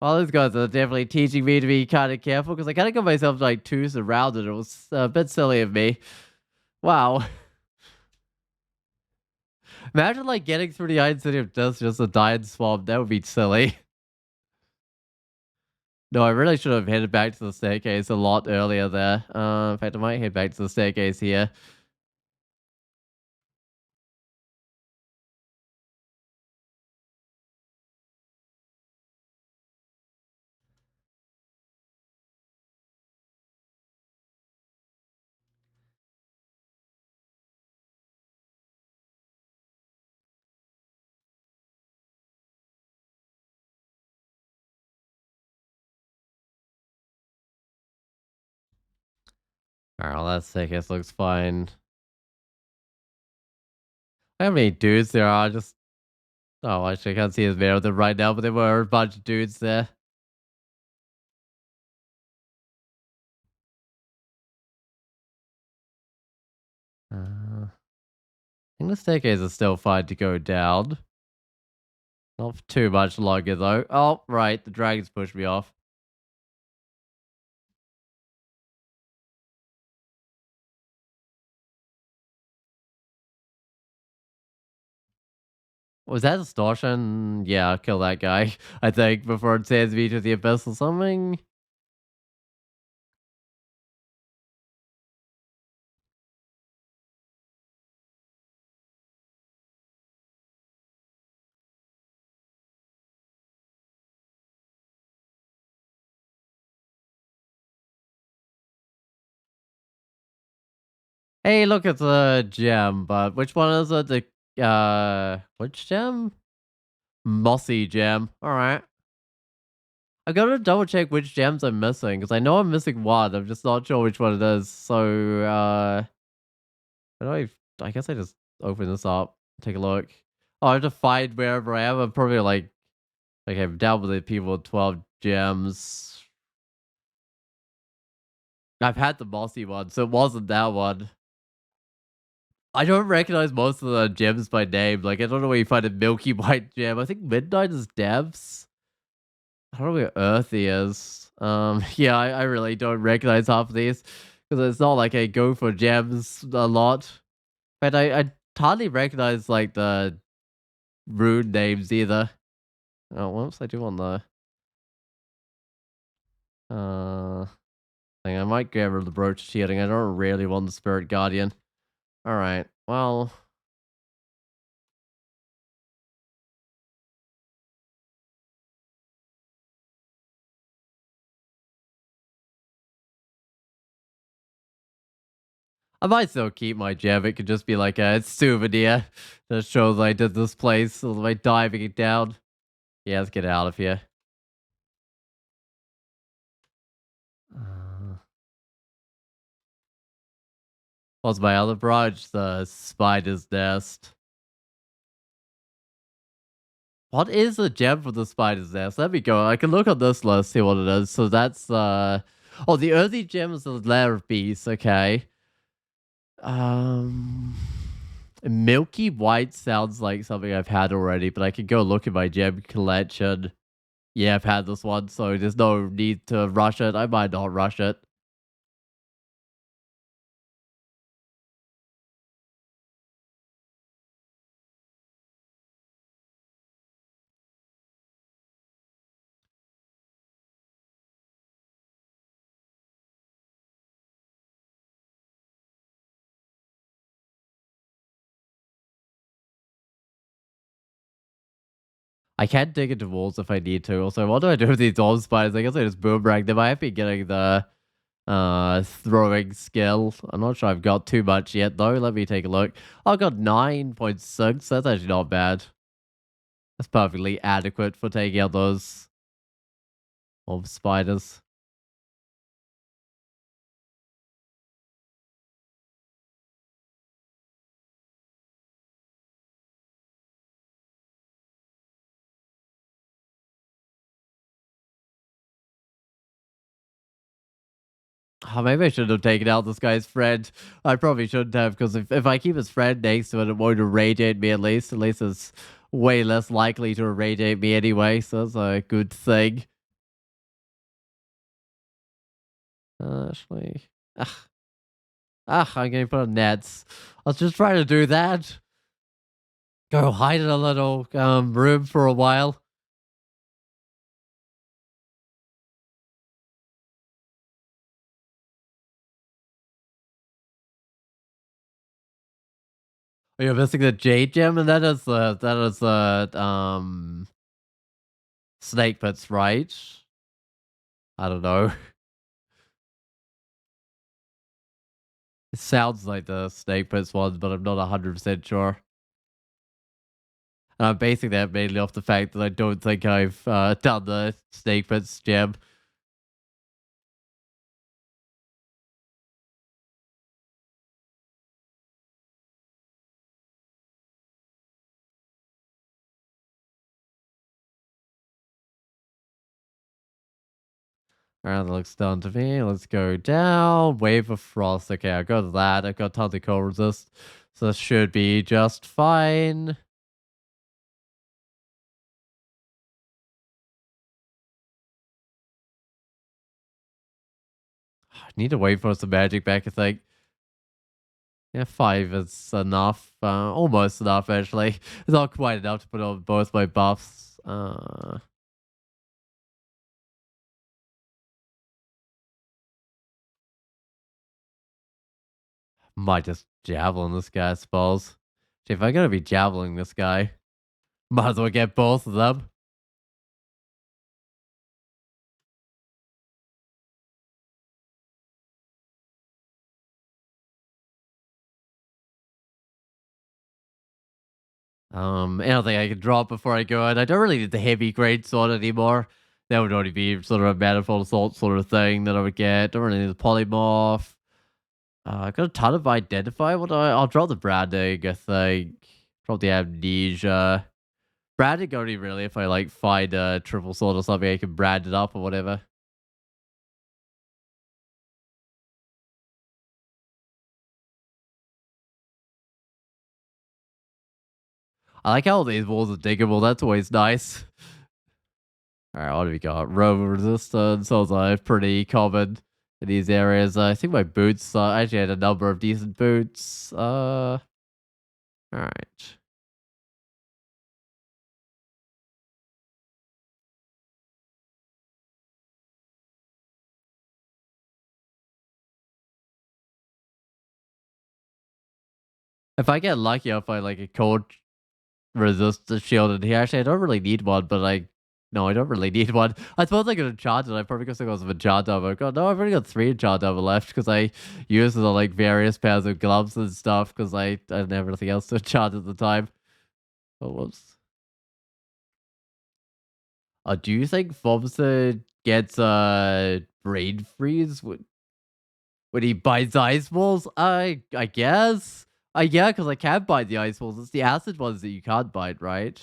Well, these guys are definitely teaching me to be kind of careful because I kind of got myself like too surrounded. It was a bit silly of me. Wow. Imagine like getting through the Iron City of Death just to die and swamp. That would be silly. No, I really should have headed back to the staircase a lot earlier there. In fact, I might head back to the staircase here. Alright, well, that staircase looks fine. How many dudes there are? Just oh, actually, I can't see as many of them right now, but there were a bunch of dudes there. I think the staircase is still fine to go down. Not for too much longer, though. Oh, right, the dragons pushed me off. Was that distortion? Yeah, I'll kill that guy, I think, before it sends me to the abyss or something. Hey, look, it's a gem, but which one is it? Which gem? Mossy gem. Alright. I gotta double check which gems I'm missing, because I know I'm missing one. I'm just not sure which one it is. So, how do I guess I just open this up, take a look. Oh, I have to find wherever I am. I'm probably like, okay, I'm down with the people with 12 gems. I've had the mossy one, so it wasn't that one. I don't recognize most of the gems by name. Like, I don't know where you find a milky white gem. I think midnight is depths. I don't know where earthy is. Yeah, I really don't recognize half of these because it's not like I go for gems a lot. But I hardly recognize like the rune names either. Oh, whoops! I do want the uh thing. I might get rid of the brooch shielding. I don't really want the spirit guardian. All right. Well, I might still keep my gem. It could just be like a souvenir that shows I did this place all the way diving it down. Yeah, let's get out of here. Uh, what's my other brooch? The spider's nest. What is the gem for the spider's nest? Let me go. I can look on this list, see what it is. So that's oh, the earthy gem is the lair of beasts. Okay. Um, milky white sounds like something I've had already, but I can go look at my gem collection. Yeah, I've had this one, so there's no need to rush it. I might not rush it. I can dig into walls if I need to. Also, what do I do with these orb spiders? I guess I just boomerang them. I have been getting the throwing skill. I'm not sure I've got too much yet though. Let me take a look. I got 9.6. That's actually not bad. That's perfectly adequate for taking out those orb spiders. Oh, maybe I should have taken out this guy's friend. I probably shouldn't have, because if I keep his friend next to it, it won't irradiate me at least. At least it's way less likely to irradiate me anyway, so that's a good thing. Actually, I'm going to put on nets. I was just trying to do that. Go hide in a little room for a while. You're missing the jade gem, and that is snake pits, right? I don't know. It sounds like the snake pits one, but I'm not 100% sure. And I'm basing that mainly off the fact that I don't think I've done the snake pits gem. Alright, that looks done to me. Let's go down. Wave of Frost. Okay, I got that. I got tons of cold resist. So this should be just fine. I need to wait for some magic back, I think. Yeah, 5 is enough. Almost enough, actually. It's not quite enough to put on both my buffs. Might just javelin this guy, I suppose. If I'm gonna be javelin this guy, might as well get both of them. I don't think I can drop before I go in. I don't really need the heavy grade sword anymore. That would only be sort of a manifold assault sort of thing that I would get. Don't really need the polymorph. I got a ton of identify. I'll drop the branding, I think. Drop the amnesia. Branding only really if I like find a triple sword or something I can brand it up or whatever. I like how all these walls are diggable. That's always nice. Alright, what do we got? Rover resistance. Sounds like pretty common in these areas. I think my boots. I actually had a number of decent boots. Alright. If I get lucky, I'll find like a cold resistance shield in here. Actually, I don't really need one, but like, no, I don't really need one. I suppose I could enchant it. I probably could go some enchant armor. God, no, I've already got 3 enchant armor left because I used the like various pairs of gloves and stuff because I didn't have anything else to enchant at the time. Oh, whoops. Do you think Formicid gets brain freeze when he bites ice balls? I guess. Yeah, because I can't bite the ice balls. It's the acid ones that you can't bite, right?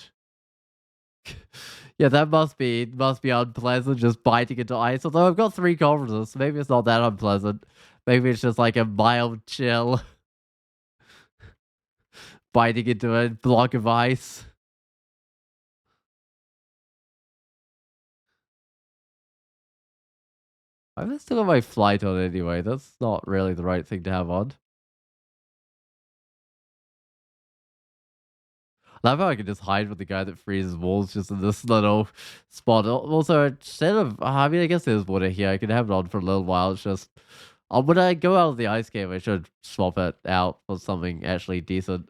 Yeah, that must be unpleasant just biting into ice. Although I've got 3 conferences, so maybe it's not that unpleasant. Maybe it's just like a mild chill biting into a block of ice. I've still got my flight on anyway. That's not really the right thing to have on. I love how I can just hide with the guy that freezes walls just in this little spot. Also, instead of, I mean, I guess there's water here. I can have it on for a little while. It's just, when I go out of the ice cave, I should swap it out for something actually decent.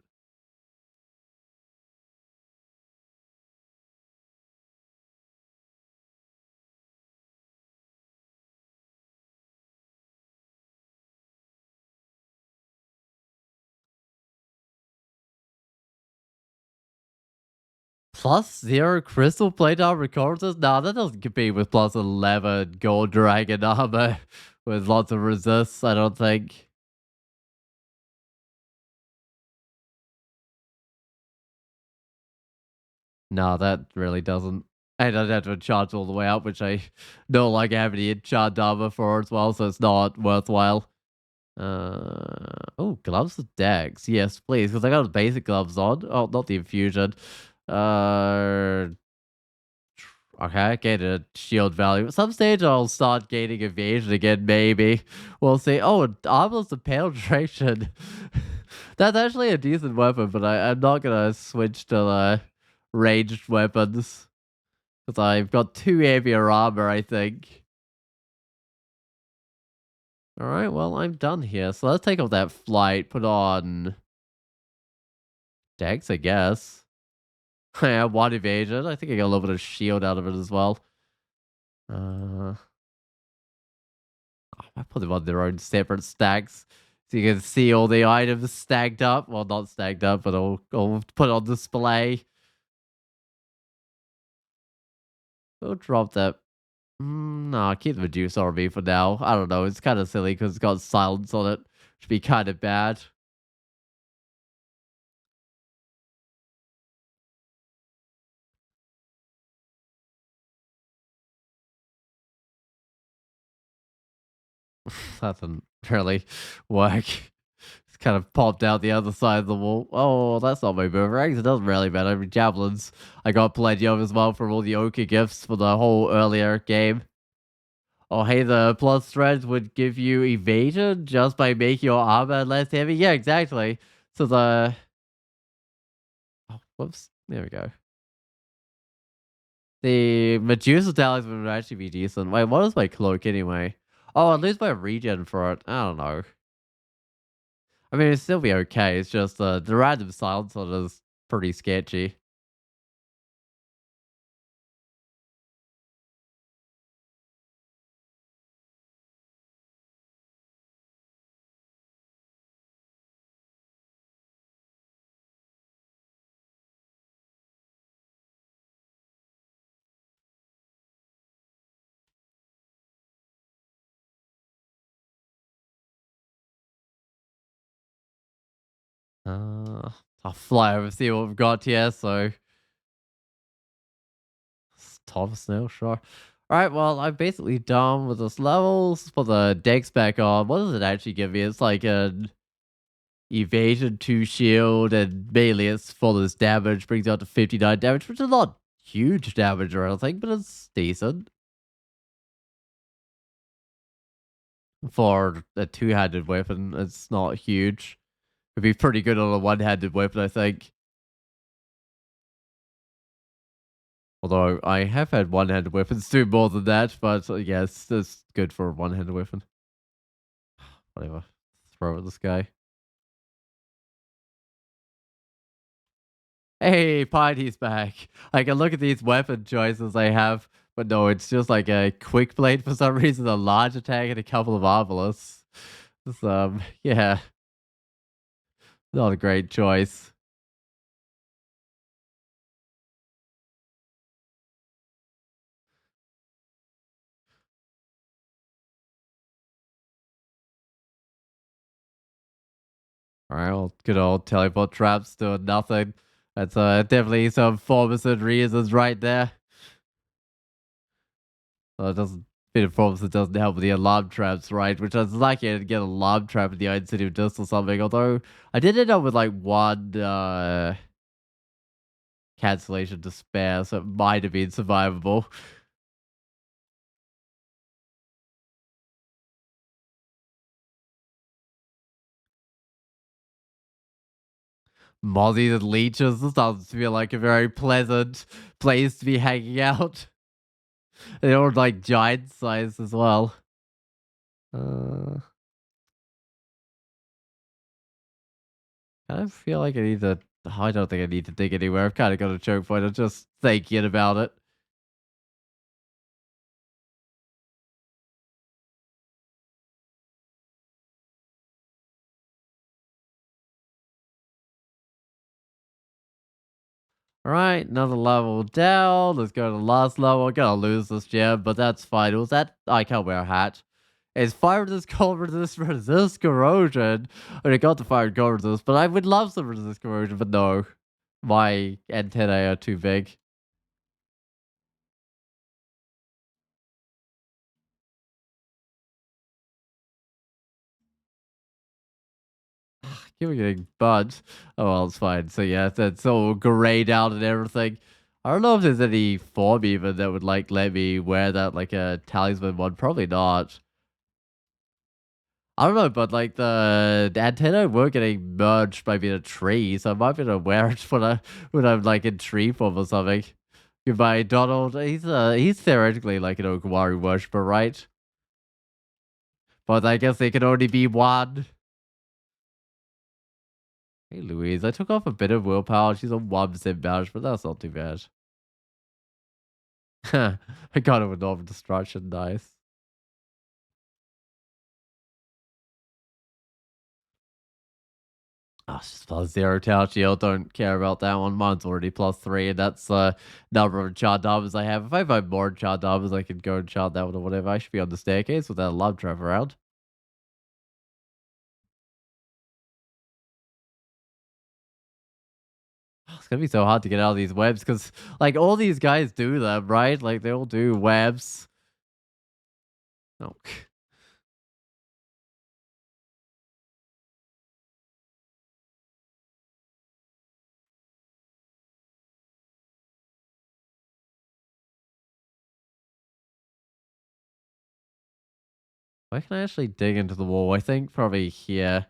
+0 crystal plate armor corpses? Nah, that doesn't compete with +11 gold dragon armor with lots of resists, I don't think. No, that really doesn't. I don't have to enchant all the way up, which I don't like having the enchant armor for as well, so it's not worthwhile. Oh, gloves with dags. Yes, please, because I got the basic gloves on. Oh, not the infusion. Uh, okay, get a shield value. At some stage, I'll start gaining evasion again, maybe. We'll see. Oh, armor's the penetration. That's actually a decent weapon, but I'm not gonna switch to the ranged weapons because I've got 2 heavier armor, I think. All right, well, I'm done here. So let's take off that flight, put on Dex, I guess. I have one evasion. I think I got a little bit of shield out of it as well. I put them on their own separate stacks so you can see all the items stacked up. Well, not stacked up, but I'll put on display. We'll drop that. Nah, keep the Medusa RV for now. I don't know. It's kind of silly because it's got silence on it. Should be kind of bad. That didn't really work. It's kind of popped out the other side of the wall. Oh, that's not my boomerangs. It doesn't really matter. I mean, javelins, I got plenty of as well from all the Oka gifts for the whole earlier game. Oh, hey, the plus threads would give you evasion just by making your armor less heavy. Yeah, exactly. So the... Oh, whoops. There we go. The Medusa talisman would actually be decent. Wait, what is my cloak anyway? Oh, I'd lose my regen for it. I don't know. I mean, it'd still be okay. It's just the random silence on it is pretty sketchy. Uh, I'll fly over see what we've got here. So, Thomas now, sure. All right, well, I'm basically done with this levels. Put the dex back on. What does it actually give me? It's like an evasion 2 shield and melee it's full as damage. Brings out to 59 damage, which is not huge damage or anything, but it's decent. For a two-handed weapon, it's not huge. It'd be pretty good on a one-handed weapon, I think. Although I have had one-handed weapons do more than that, but yes, it's good for a one-handed weapon. Whatever. Throw at this guy. Hey, Piney's back. I can look at these weapon choices I have, but no, it's just like a quick blade for some reason, a large attack, and a couple of marvelous. Yeah, not a great choice. Alright, well, good old teleport traps doing nothing. That's definitely some formicid reasons right there. It doesn't fit in formicid doesn't help with the alarm traps, right? Which I was lucky to get an alarm trap in the Iron City of Dust or something. Although I did end up with like one cancellation to spare, so it might have been survivable. Mozzies and leeches. This doesn't feel like a very pleasant place to be hanging out. They're all like giant size as well. Uh, I feel like I need to. I don't think I need to dig anywhere. I've kind of got a choke point. I'm just thinking about it. All right, another level down. Let's go to the last level. I'm gonna lose this gem, but that's fine. It was that I can't wear a hat. It's fire resist, cold resist corrosion. I got the fire and cold resist, but I would love some resist corrosion, but no. My antennae are too big. Keep getting bugged. Oh well, it's fine. So yeah, that's all grayed out and everything. I don't know if there's any form even that would like let me wear that like a talisman one. Probably not. I don't know, but like the antennae were getting merged by being a tree, so I might be able to wear it when I'm like in tree form or something. Goodbye, Donald. He's theoretically like an Okawari worshiper, right? But I guess they can only be one. Hey Louise, I took off a bit of willpower. She's on 1% damage, but that's not too bad. I got it with normal destruction, nice. Oh, it's just plus zero tower shield. Don't care about that one. Mine's already +3, and that's the number of char doubles I have. If I find more char doubles, I can go and chart that one or whatever. I should be on the staircase without a love trap around. It's gonna be so hard to get out of these webs because, like, all these guys do them, right? Like, they all do webs. Oh. Where can I actually dig into the wall? I think probably here.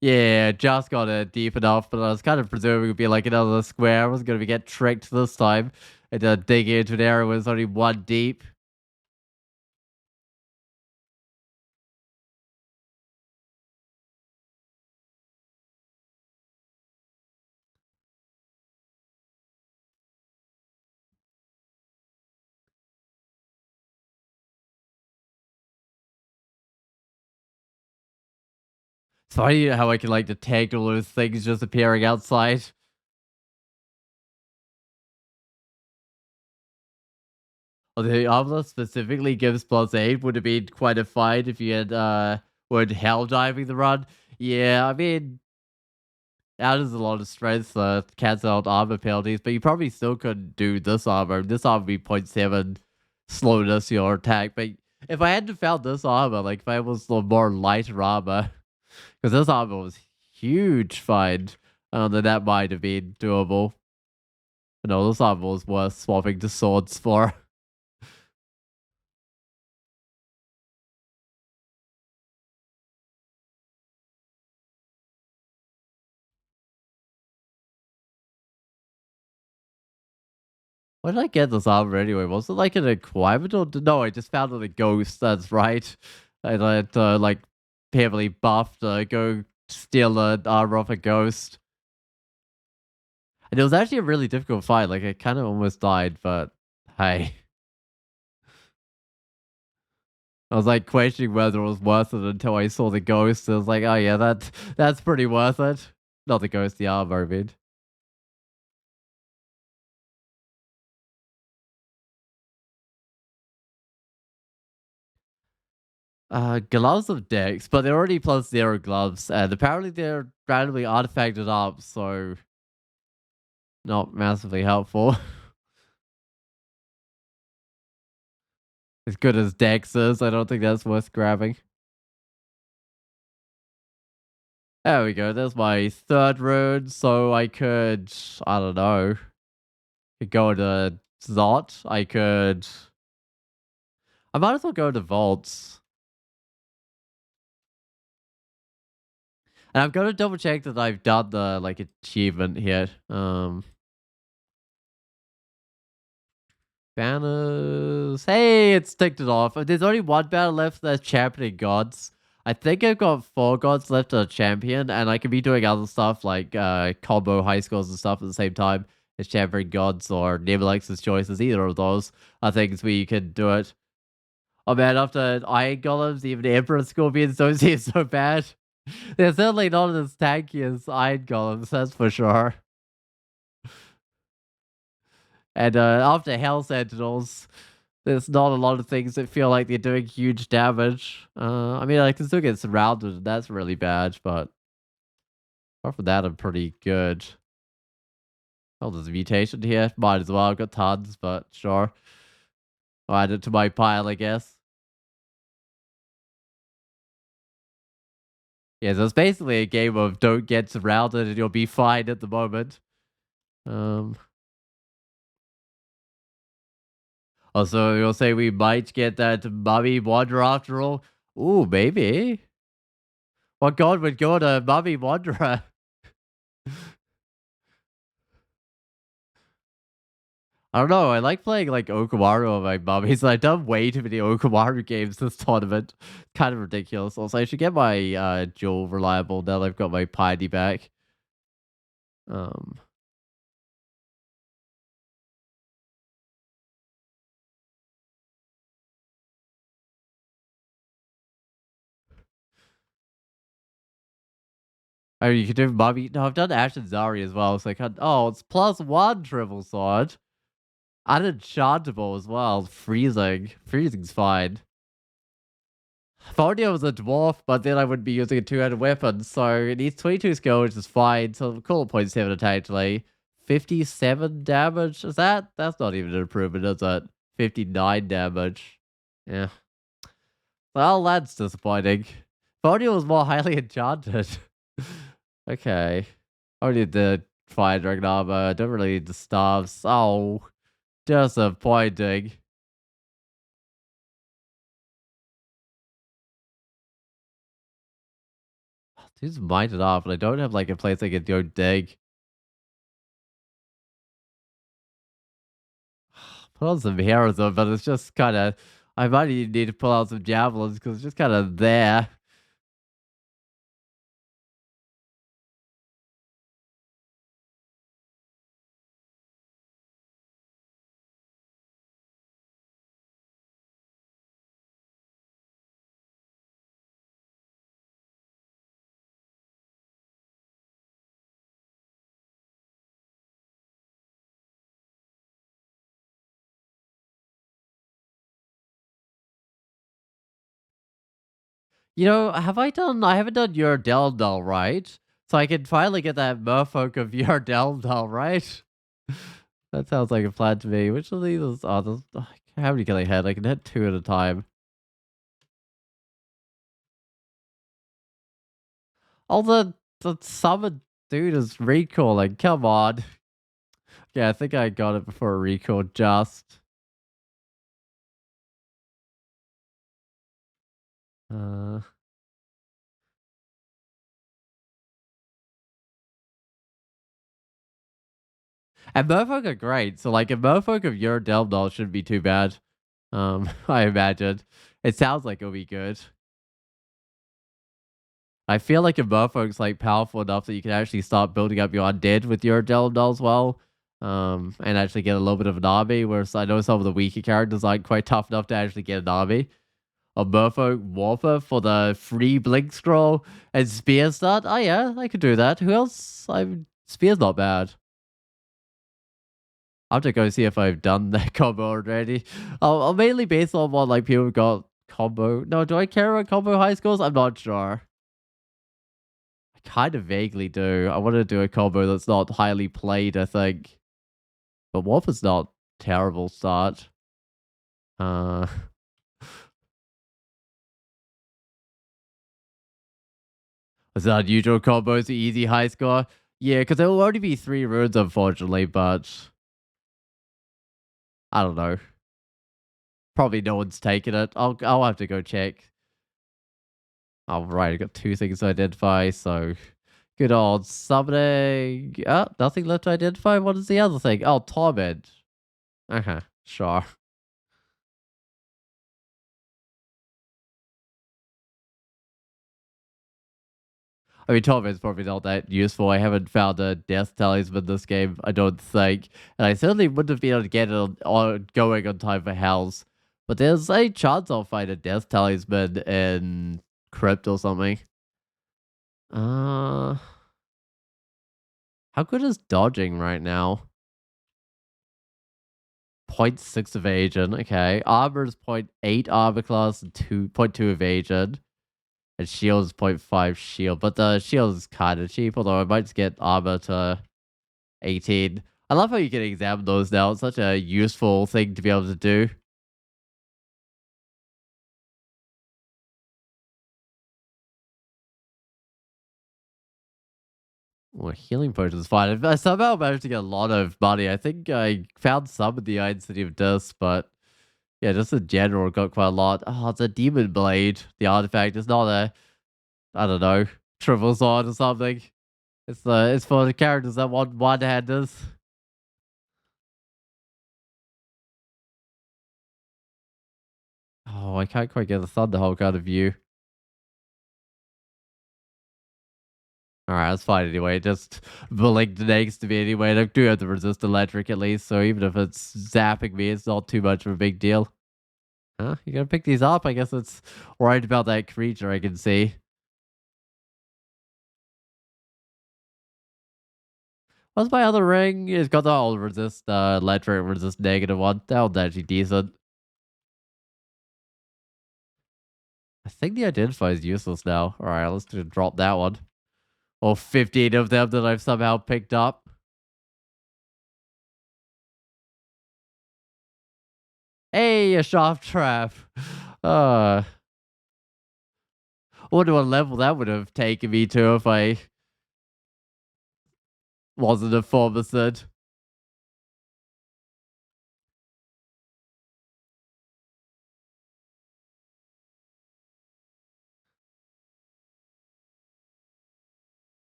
Yeah, just got it deep enough, but I was kind of presuming it would be like another square. I wasn't going to get tricked this time and dig into an area where it's only one deep. It's funny how I can like detect all those things just appearing outside. Well, the armor specifically gives +8. Would have been quite a fight if you had were hell diving the run. Yeah, I mean that is a lot of strength, cancel out armor penalties, but you probably still could do this armor. This armor would be .7 slowness your attack. But if I hadn't found this armor, like if I was the more lighter armor, because this armor was huge find, then that might have been doable. But no, this armor was worth swapping to swords for. Where did I get this armor anyway? Was it like an acquirement or no? I just found it a ghost. That's right. I let like heavily buffed go steal the armor off a ghost, and it was actually a really difficult fight. Like I kind of almost died, but hey, I was like questioning whether it was worth it until I saw the ghost. I was like, oh yeah, that's pretty worth it. Not the ghost, the armor, I mean. Gloves of Dex, but they're already +0 gloves, and apparently they're randomly artifacted up, so not massively helpful. As good as Dex is, I don't think that's worth grabbing. There we go, there's my third rune, so I could, I don't know, could go to Zot, I might as well go to Vaults. And I'm gonna double check that I've done the, like, achievement here. Banners. Hey, it's ticked it off. There's only one banner left that's championing gods. I think I've got 4 gods left to champion, and I can be doing other stuff like combo high scores and stuff at the same time as championing gods or Nebulex's choices. Either of those are things where you can do it. Oh man, after Iron Golems, even Emperor Scorpions don't seem so bad. They're certainly not as tanky as Iron Golems, that's for sure. And after Hell Sentinels, there's not a lot of things that feel like they're doing huge damage. I mean, I can still get surrounded, and that's really bad, but apart from that, I'm pretty good. Oh, there's a mutation here. Might as well. I've got tons, but sure. I'll add it to my pile, I guess. Yeah, so it's basically a game of don't get surrounded and you'll be fine at the moment. Um, Also, you'll say we might get that mummy wander after all. Ooh, maybe. What god would go to Mummy Wanderer? I don't know. I like playing like Okumaru on my mummies. I've done way too many Okumaru games this tournament. Kind of ridiculous. Also, I should get my dual reliable now that I've got my Piney back. Um, I mean, you could do mummy. No, I've done Ash and Zari as well. So I can't. Oh, it's +1 triple sword. And enchantable as well. Freezing. Freezing's fine. Thornia was a dwarf, but then I wouldn't be using a two-handed weapon, so it needs 22 skill, which is fine. So call it 0.7 attack delay. 57 damage. Is that? That's not even an improvement, is it? 59 damage. Yeah. Well, that's disappointing. Thornia was more highly enchanted. Okay. I need the fire dragon armor. I don't really need the staffs. Oh, disappointing. Dude's minded off, and I don't have like a place I can go dig. Put on some heroes though, but it's just kind of. I might even need to pull out some javelins because it's just kind of there. You know, have I done? I haven't done your Deldal right, so I can finally get that merfolk of your Deldal right. That sounds like a plan to me. Which of these is? Oh, how many can I hit? I can hit 2 at a time. All the summon dude is recalling. Come on. Yeah, I think I got it before recall. Just. Uh. And Merfolk are great. So like a Merfolk of your Delmdall shouldn't be too bad. I imagine. It sounds like it'll be good. I feel like a Merfolk's like powerful enough that you can actually start building up your undead with your Delmdall as well. And actually get a little bit of an army, whereas I know some of the weaker characters aren't quite tough enough to actually get an army. A Merfolk Warper for the free Blink Scroll and Spear start. Oh yeah, I could do that. Who else? Spear's not bad. I'll have to go see if I've done that combo already. I'll mainly base on what like people got combo. No, do I care about combo high scores? I'm not sure. I kind of vaguely do. I want to do a combo that's not highly played, I think. But Warp is not terrible start. Uh, is that unusual combos, the easy high score? Yeah, because there will only be 3 runes, unfortunately, but I don't know. Probably no one's taken it. I'll have to go check. All right, I got 2 things to identify, so good old summoning. Oh, nothing left to identify. What is the other thing? Oh, torment. Okay, sure. I mean, torment's probably not that useful. I haven't found a death talisman this game, I don't think. And I certainly wouldn't have been able to get it on going on time for Hells. But there's a chance I'll find a death talisman in Crypt or something. Uh, how good is dodging right now? 0.6 evasion. Okay. Armor is 0.8 armor class and 2.2 evasion. And shield is 0.5 shield. But the shield is kind of cheap, although I might just get armor to 18. I love how you can examine those now. It's such a useful thing to be able to do. Well, healing potion is fine. I somehow managed to get a lot of money. I think I found some of the Iron City of Dust, but Yeah, just in general, got quite a lot. Oh, it's a demon blade. The artifact is not a, I don't know, triple sword or something. It's for the characters that want one-handers. Oh, I can't quite get the Thunderhawk out of you. Alright, that's fine anyway. Just blink next to me anyway. I do have to resist electric at least, so even if it's zapping me, it's not too much of a big deal. Huh? You gotta pick these up? I guess it's worried about that creature I can see. What's my other ring? It's got the all resist electric, resist negative one. That one's actually decent. I think the identify is useless now. Alright, let's just drop that one. Or 15 of them that I've somehow picked up. Hey, a sharp trap. Uh, I wonder what level that would have taken me to if I wasn't a formicid.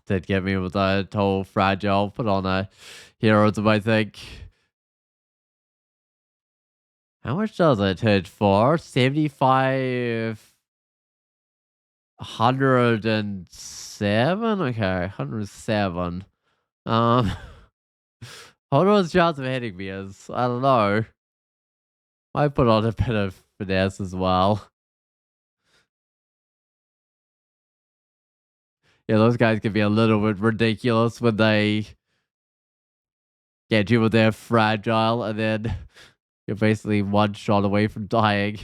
Did get me with that whole fragile. Put on a heroism, I think. How much does it hit for? 75. 107? Okay, 107. Um, what was the chance of hitting me is? I don't know. I put on a bit of finesse as well. Yeah, those guys can be a little bit ridiculous when they get you with their fragile and then you're basically one shot away from dying.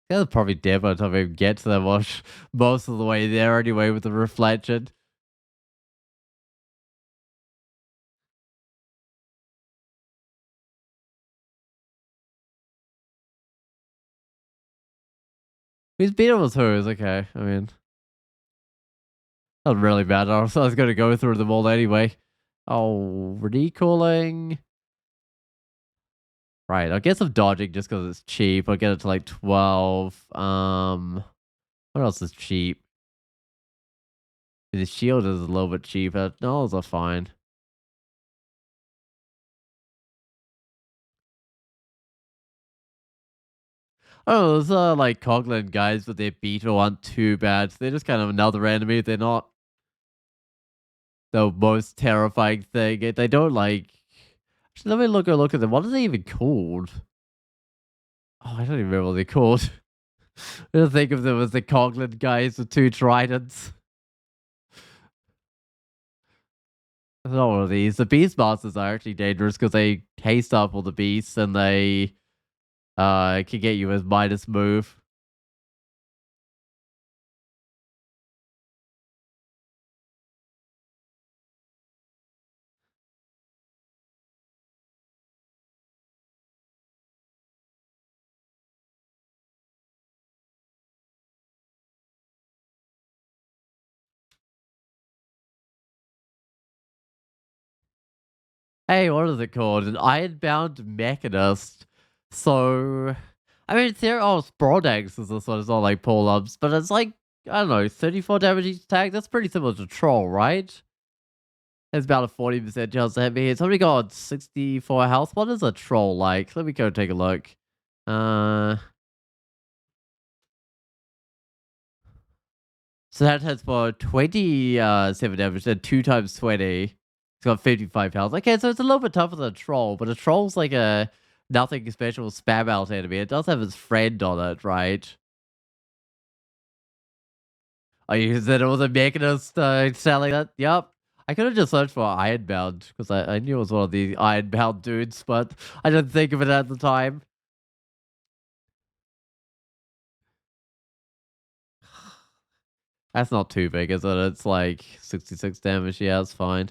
They'll probably dead by the time we get to them most of the way there anyway with the reflection. Whose beetle was whose? Okay, I mean, doesn't really matter. So I was going to go through them all anyway. Oh, recalling. Right, I'll get some dodging just because it's cheap. I'll get it to like 12. What else is cheap? The shield is a little bit cheaper. No, those are fine. Oh, those like Coglin guys with their beetle aren't too bad. They're just kind of another enemy. They're not the most terrifying thing. They don't like. Actually, let me look at them. What are they even called? Oh, I don't even remember what they're called. I don't think of them as the Coglin guys with two tridents. It's not one of these. The Beastmasters are actually dangerous because they haste up all the beasts and they can get you as minus move. Hey, what is it called? An ironbound mechanist. So, I mean, Brodax is this one. It's not like pull ups, but it's like, I don't know, 34 damage each attack. That's pretty similar to Troll, right? It's about a 40% chance to hit me. It's only got 64 health. What is a Troll like? Let me go take a look. Uh, so that hits for 27 damage and 2 times 20. It's got 55 health. Okay, so it's a little bit tougher than a troll, but a troll's like a nothing special spam out enemy. It does have its friend on it, right? Oh, you said it was a mechanist selling that? Yep. I could have just searched for Ironbound because I knew it was one of the Ironbound dudes, but I didn't think of it at the time. That's not too big, is it? It's like 66 damage. Yeah, it's fine.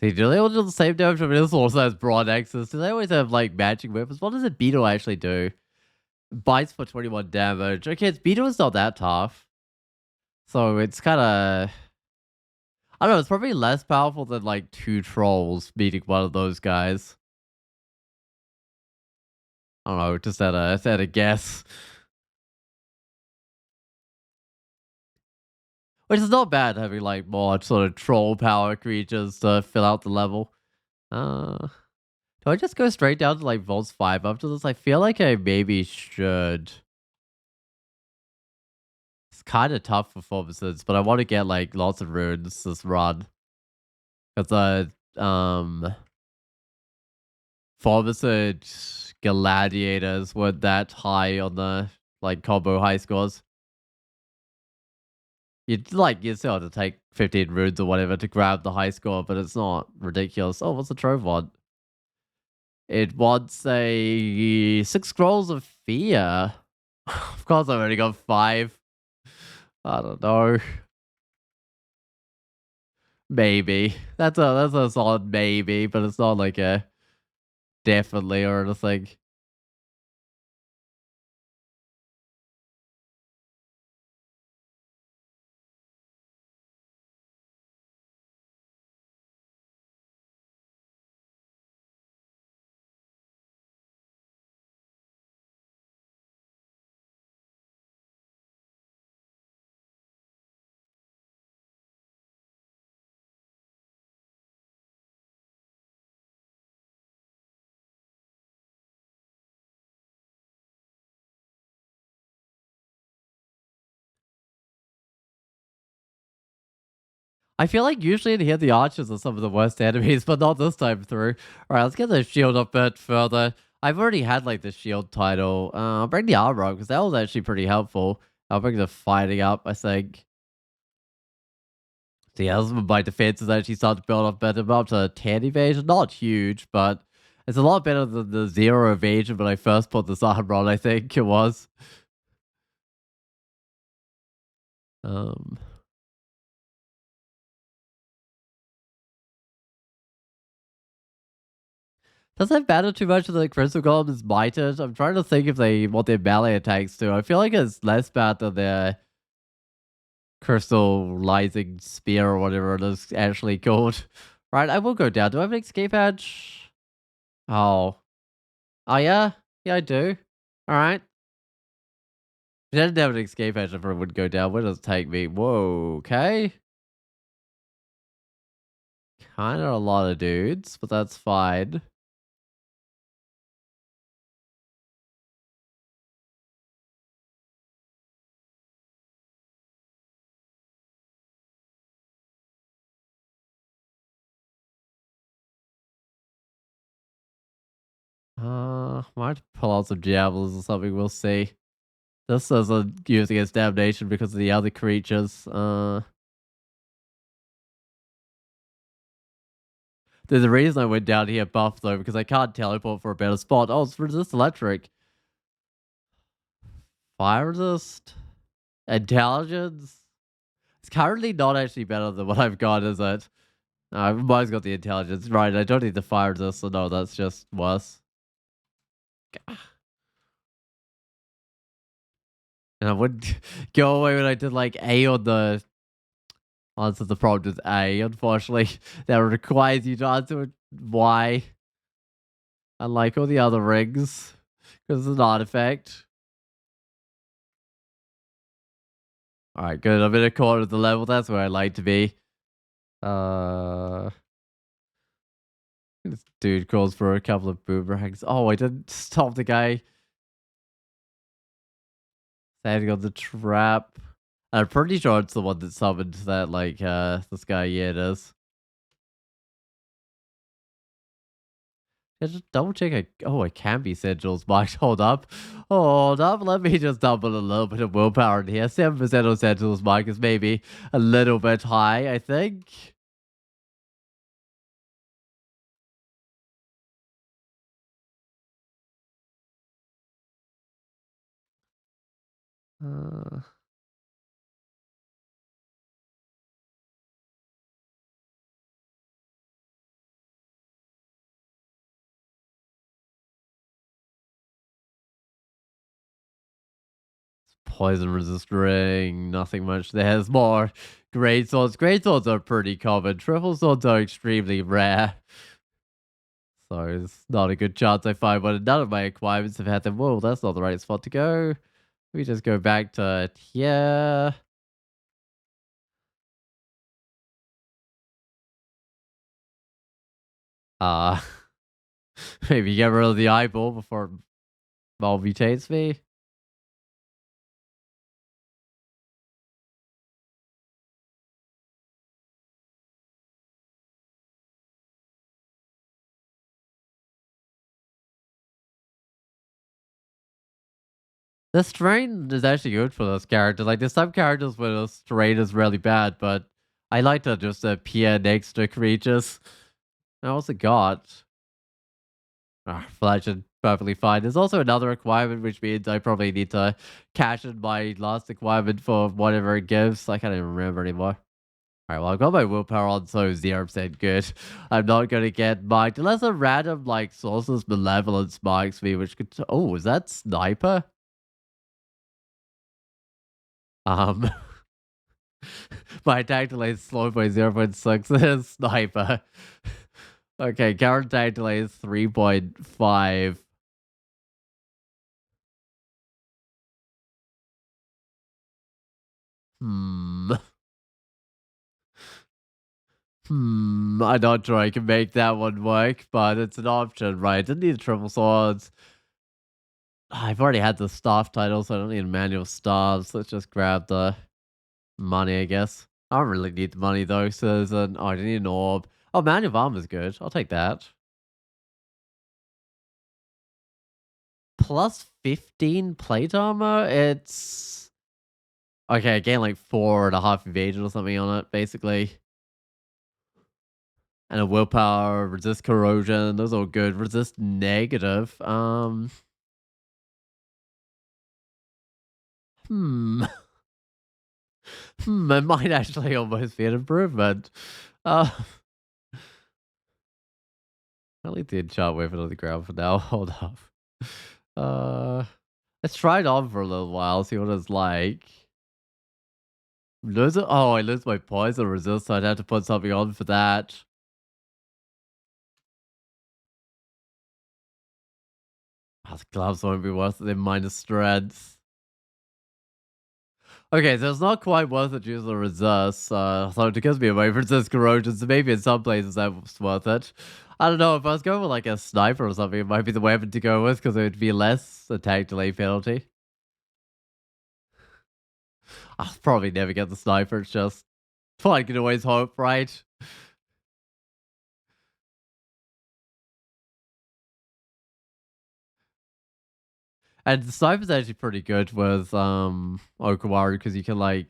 See, do they all do the same damage? I mean, this also has broad axes. Do they always have like matching weapons? What does a beetle actually do? Bites for 21 damage. Okay, its beetle is not that tough. So it's kind of. I don't know, it's probably less powerful than like two trolls beating one of those guys. I don't know, just at a guess. Which is not bad having like more sort of troll power creatures to fill out the level. Uh do I just go straight down to like Vaults 5 after this? I feel like I maybe should. It's kind of tough for performances, but I want to get like lots of runes this run. Because formicid gladiators weren't that high on the like combo high scores. You still have to take 15 runes or whatever to grab the high score, but it's not ridiculous. Oh, what's the trove want? It wants a 6 scrolls of fear. Of course I've only got 5. I don't know. Maybe. That's a solid maybe, but it's not like a definitely or anything. I feel like usually in here the archers are some of the worst enemies, but not this time through. Alright, let's get the shield a bit further. I've already had like the shield title. I'll bring the armor up because that was actually pretty helpful. I'll bring the fighting up, I think. So yeah, my defense is actually starting to build up better. I'm up to 10 evasion. Not huge, but it's a lot better than the 0 evasion when I first put this armor on, I think it was. Um, doesn't it matter too much that the crystal golem is mited? I'm trying to think if they want their melee attacks to. I feel like it's less bad than their crystallizing spear or whatever it is actually called. Right, I will go down. Do I have an escape hatch? Oh. Oh yeah? Yeah, I do. Alright. If I didn't have an escape hatch, I probably would go down. Where does it take me? Whoa, okay. Kinda a lot of dudes, but that's fine. Might pull out some javelins or something, we'll see. This doesn't use against damnation because of the other creatures. There's a reason I went down here buff though, because I can't teleport for a better spot. Oh, it's resist electric. Fire resist? Intelligence? It's currently not actually better than what I've got, is it? Mine's got the intelligence. Right, I don't need the fire resist, so no, that's just worse. And I would go away when I did like A on the answer the problem with A, unfortunately. That requires you to answer with Y. Unlike all the other rings. Because it's an artifact. Alright, good. I'm in a corner of the level. That's where I like to be. Uh this dude calls for a couple of boomerangs. Oh, I didn't stop the guy standing on the trap. I'm pretty sure it's the one that summoned that like this guy. Yeah, it is. Yeah, just double check. Oh, it can be sigils, Mike. Hold up. Hold up. Let me just double a little bit of willpower in here. 7% on sigils, Mike, is maybe a little bit high, I think. Uh, Poison resist ring, nothing much. There's more great swords. Great swords are pretty common. Triple swords are extremely rare. So it's not a good chance I find one. None of my acquirements have had them. Whoa, that's not the right spot to go. We just go back to here. Uh, maybe get rid of the eyeball before it all mutates me. The strain is actually good for those characters. Like, there's some characters where the strain is really bad, but I like to just appear next to creatures. I also got Flash is perfectly fine. There's also another requirement, which means I probably need to cash in my last requirement for whatever it gives. I can't even remember anymore. Alright, well, I've got my willpower on, so 0% good. I'm not gonna get marked unless a random, like, source's malevolence marks me, which could. Oh, is that sniper? Um, my attack delay is slowed by 0.6. Sniper. Okay, current attack delay is 3.5. Hmm. I'm not sure I can make that one work, but it's an option, right? I didn't need triple swords. I've already had the staff title, so I don't need manual staffs. Let's just grab the money, I guess. I don't really need the money though, so there's an. Oh, I need an orb. Oh, manual armor's good. I'll take that. Plus 15 plate armor? It's. Okay, I gain like 4.5 evasion or something on it, basically. And a willpower, resist corrosion. Those are good. Resist negative. Hmm. It might actually almost be an improvement. Uh, I'll leave the enchant weapon on the ground for now. Hold up. Uh, let's try it on for a little while, see what it's like. Lose it? Oh, I lose my poison resist, so I'd have to put something on for that. Oh, the gloves won't be worth it. They're minus strength. Okay, so it's not quite worth it to use the resist. So it gives me away from resist corrosion, so maybe in some places that's worth it. I don't know, if I was going with like a sniper or something, it might be the weapon to go with because it would be less attack delay penalty. I'll probably never get the sniper, it's just I can always hope, right? And the sniper's actually pretty good with Okawaru because you can like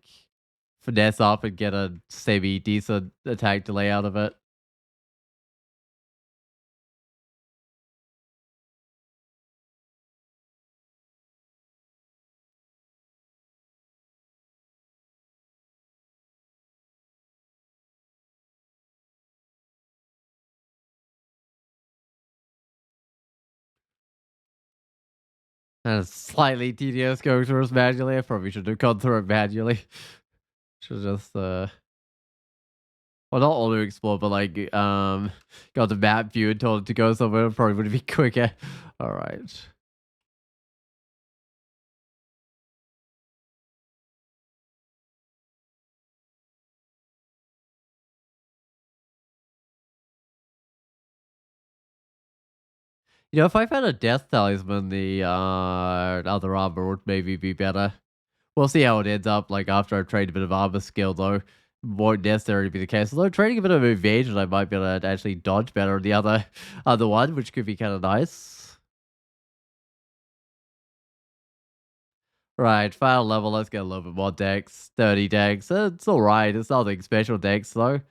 finesse up and get a semi decent attack delay out of it. And it's slightly tedious going through it manually. I probably should have gone through it manually. Should just well, not auto explore, but like got the map view and told it to go somewhere. Probably would be quicker. All right. You know, if I found a death talisman, the other armor would maybe be better. We'll see how it ends up. Like after I've trained a bit of armor skill, though, more necessary to be the case. Although trading a bit of evasion, I might be able to actually dodge better on the other one, which could be kind of nice. Right, final level. Let's get a little bit more decks. 30 decks. It's all right. It's nothing special decks though.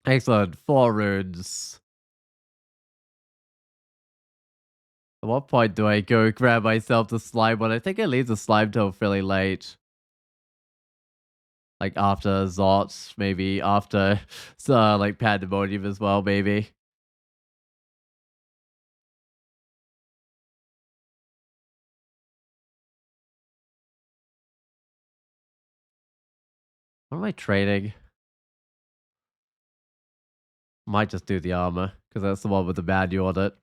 Excellent. 4 runes. At what point do I go grab myself the slime one? I think it leaves the slime till fairly late. Like after Zot, maybe after like Pandemonium as well, maybe. What am I trading? Might just do the armor, because that's the one with the manual on it.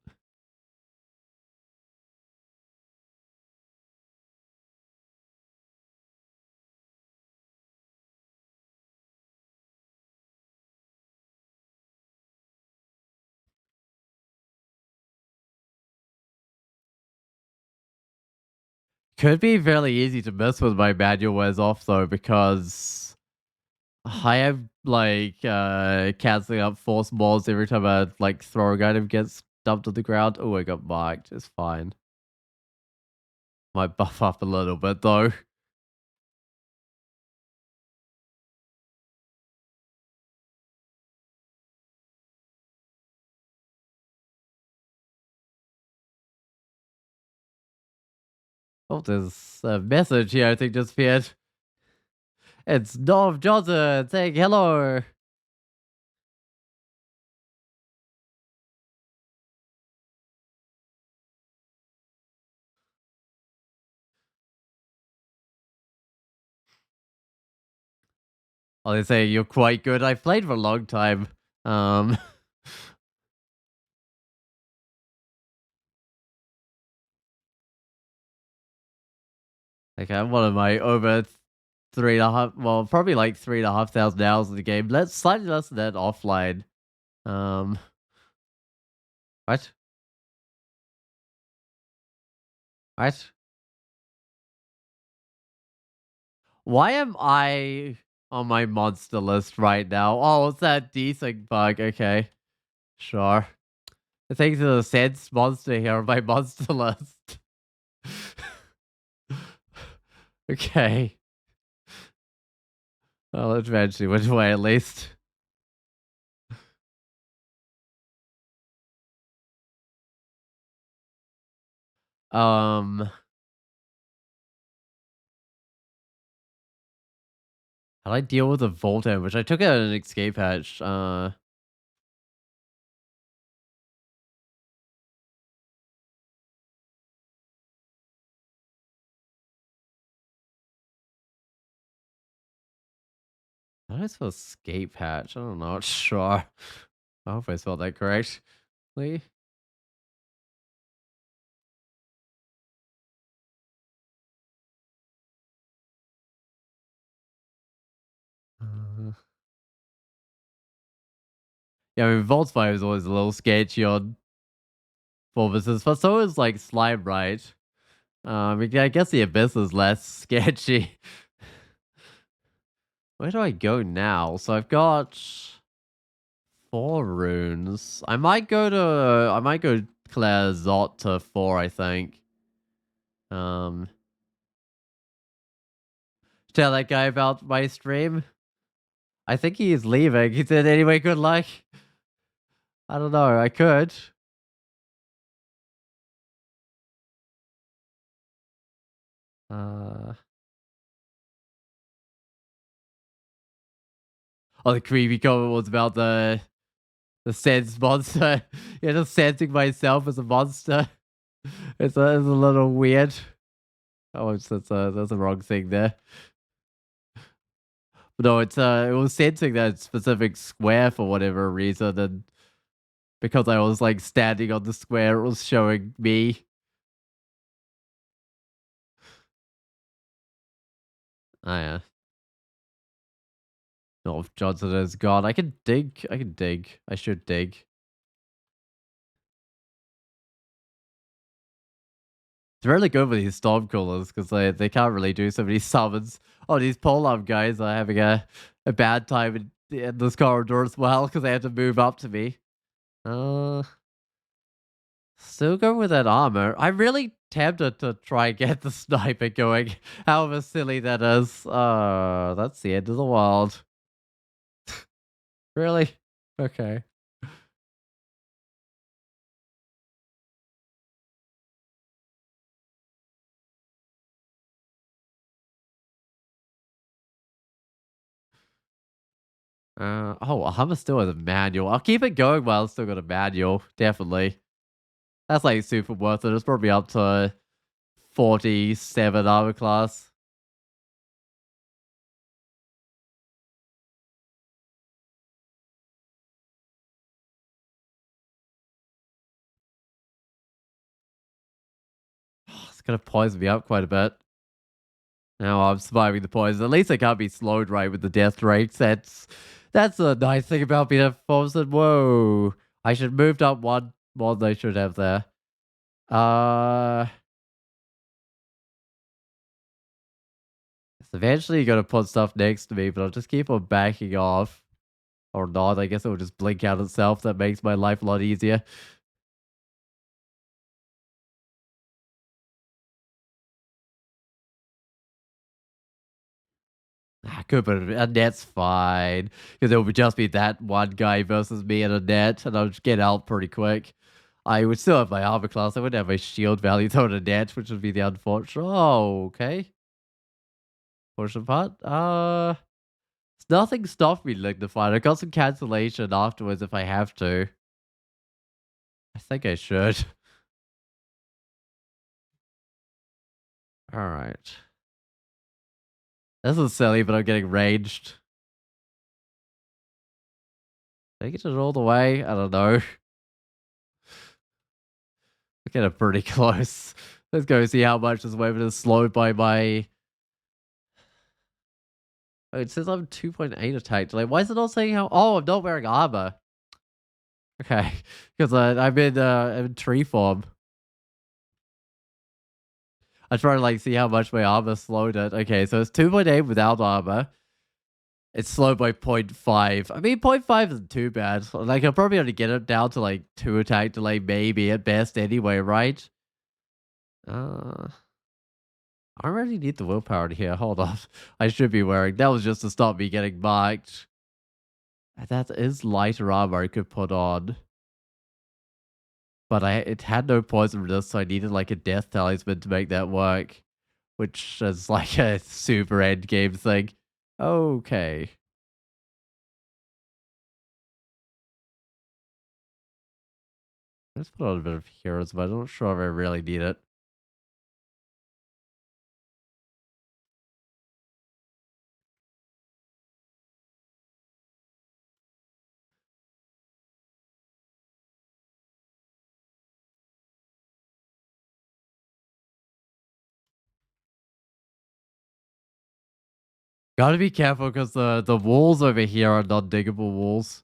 Could be fairly easy to miss with my manual wears off though, because I am like canceling up force balls every time a like throwing item gets dumped on the ground. Oh, I got marked. It's fine. Might buff up a little bit though. Oh, there's a message here I think just appeared. It's North Johnson saying hello. Oh, they say you're quite good. I've played for a long time. Um, like I'm one of my over 3.5, well, probably like 3,500 hours in the game. Let's slightly less than that offline. Um, what? What? Why am I on my monster list right now? Oh, it's that desync bug. Okay, sure. I think there's a sense monster here on my monster list. Okay. Well, eventually went away at least. Um, how do I deal with the Volta, which I took out an escape hatch? How do I spell escape hatch? I don't know. Sure. I hope I spelled that correctly. Uh, yeah, I mean, Vault Fire is always a little sketchy on performances, but so is like Slime, right? I guess the Abyss is less sketchy. Where do I go now? So I've got 4 runes. I might go Claire Zot to 4, I think. Um, tell that guy about my stream. I think he is leaving. He said, anyway, good luck. I don't know. I could. Uh, oh, the creepy comment was about the sense monster. Yeah, just sensing myself as a monster. It's a little weird. Oh, that's a wrong thing there. But no, it was sensing that specific square for whatever reason, and because I was like standing on the square, it was showing me. Oh yeah. No, if Johnson is gone, I can dig. I can dig. I should dig. It's really good with these storm coolers because they can't really do so many summons. Oh, these polearm guys are having a bad time in this corridor as well because they have to move up to me. Uh, Still go with that armor. I'm really tempted to try and get the sniper going. However silly that is. That's the end of the world. Really? Okay. Oh, Hummer still has a manual. I'll keep it going while it's still got a manual. Definitely. That's like super worth it. It's probably up to 47 armor class. It's gonna poison me up quite a bit. Now I'm surviving the poison. At least I can't be slowed right with the death rates. That's a nice thing about being a formicid. Whoa. I should have moved up one more than I should have there. Uh it's eventually gonna put stuff next to me, but I'll just keep on backing off. Or not. I guess it will just blink out itself. That makes my life a lot easier. Good, but a net's fine. Because it would just be that one guy versus me in a net, and I'll just get out pretty quick. I would still have my armor class. I wouldn't have my shield value though in a net, which would be the unfortunate. Oh, okay. Portion part. Nothing stopped me like the fight. I got some cancellation afterwards if I have to. I think I should. All right. This is silly, but I'm getting ranged. Did I get it all the way? I don't know. We're getting pretty close. Let's go see how much this weapon is slowed by my... Oh, it says I'm 2.8 attack delay. Why is it not saying how... Oh, I'm not wearing armor. Okay. Because I'm in tree form. I try to like see how much my armor slowed it. Okay, so it's 2.8 without armor. It's slowed by 0.5. I mean, 0.5 isn't too bad. Like, I'll probably have to get it down to like 2 attack delay, maybe at best anyway, right? Uh, I already need the willpower to here. Hold on. I should be wearing. That was just to stop me getting marked. That is lighter armor I could put on. But it had no poison resist, so I needed like a death talisman to make that work. Which is like a super end game thing. Okay. Let's put on a bit of heroes, but I'm not sure if I really need it. Gotta be careful because the walls over here are non-diggable walls.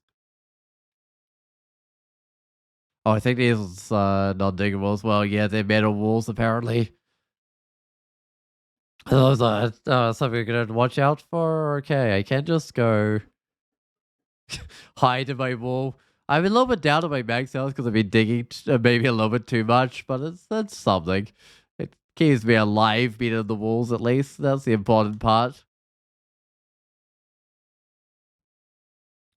Oh, I think these non-diggable as well. Yeah, they're metal walls apparently. Those are something we're gonna watch out for. Okay, I can't just go hide in my wall. I'm a little bit down on my max health because I've been digging maybe a little bit too much, but that's something. It keeps me alive, being in the walls at least. That's the important part.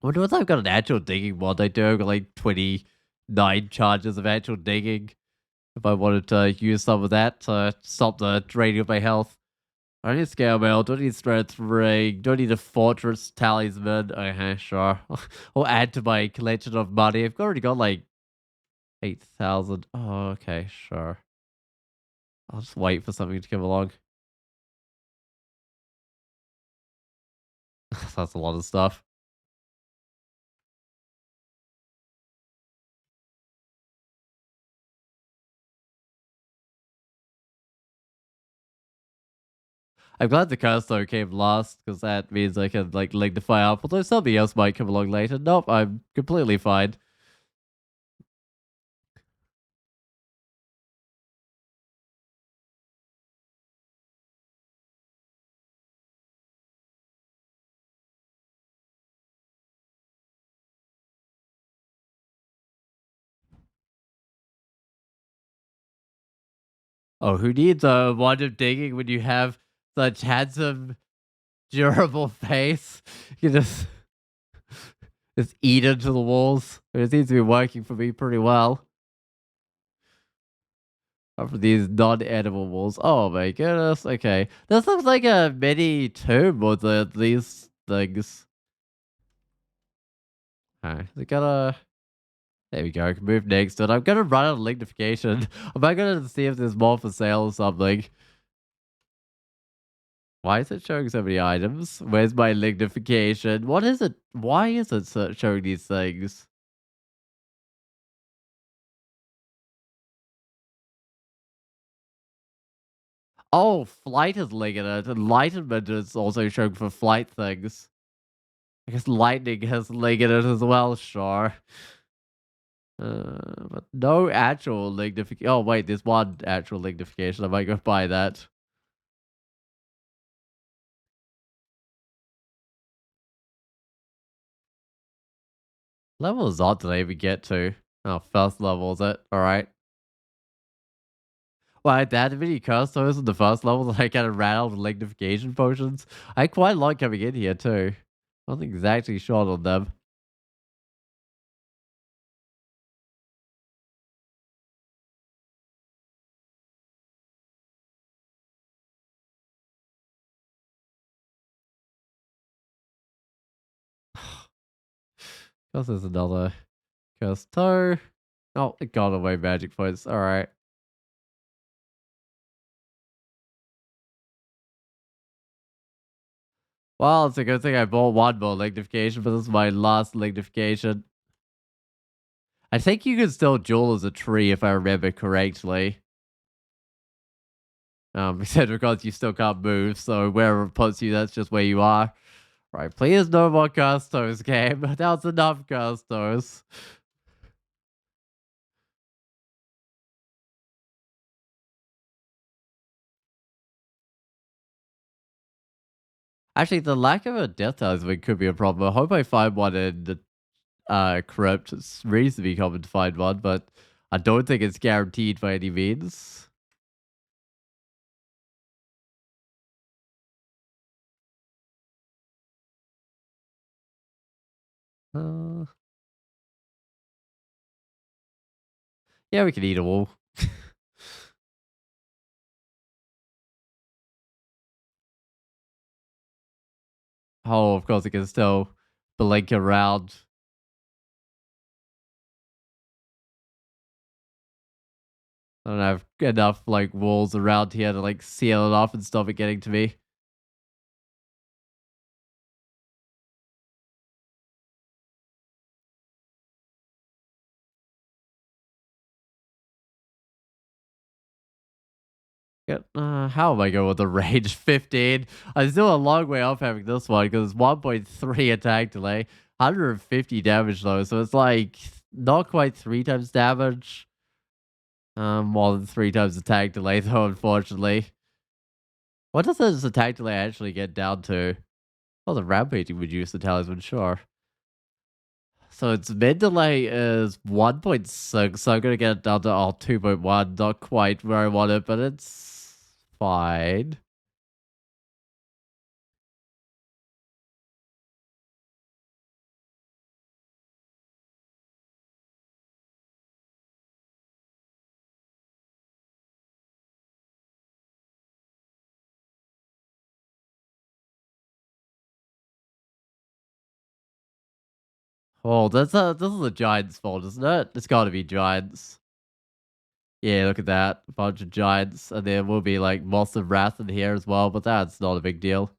I wonder if I've got an actual digging mod. I do. I've got like 29 charges of actual digging. If I wanted to use some of that to stop the draining of my health. I don't need scale mail, don't need strength ring, don't need a fortress talisman. Okay, sure. I'll add to my collection of money. I've already got like 8,000. Oh, okay, sure. I'll just wait for something to come along. That's a lot of stuff. I'm glad the curse though came last because that means I can like lignify up. Although something else might come along later. Nope, I'm completely fine. Oh, who needs a wand of digging when you have such handsome, durable face? You just eat into the walls. It seems to be working for me pretty well. For these non-animal walls. Oh my goodness. Okay. This looks like a mini tomb with these things. Alright. We gotta. There we go. I can move next to it. I'm gonna run out of lignification. Am I gonna see if there's more for sale or something? Why is it showing so many items? Where's my lignification? What is it? Why is it showing these things? Oh, flight is linked it. Enlightenment is also showing for flight things. I guess lightning has linked it as well, sure. But no actual lignification. Oh, wait, there's one actual lignification. I might go buy that. Level is odd did I even get to? Oh, first level is it? Alright. Well, I had many customers in the first level that I kind of ran out of lignification potions. I quite like coming in here too. Nothing exactly short on them. Because there's another cursed toe. Oh, it got away magic points. Alright. Well, it's a good thing I bought one more lignification, but this is my last lignification. I think you can still duel as a tree if I remember correctly. Except because you still can't move, so wherever it puts you, that's just where you are. Right, please no more custos game. That's enough custos. Actually, the lack of a death talisman could be a problem. I hope I find one in the crypt. It's reasonably common to find one, but I don't think it's guaranteed by any means. Uh, yeah, we can eat them all. Oh, of course, it can still blink around. I don't have enough like walls around here to like seal it off and stop it getting to me. Yeah, how am I going with the range 15? I'm still a long way off having this one because it's 1.3 attack delay, 150 damage though, so it's like not quite 3 times damage. More than 3 times attack delay though, unfortunately. What does this attack delay actually get down to? Well, the rampaging would use the talisman, sure. So its mid delay is 1.6, so I'm gonna get it down to 2.1. Not quite where I want it, but it's fine. Oh, this is a giant's fault, isn't it? It's gotta be giants. Yeah, look at that. A bunch of giants. And there will be like Moss of Wrath in here as well, but that's not a big deal.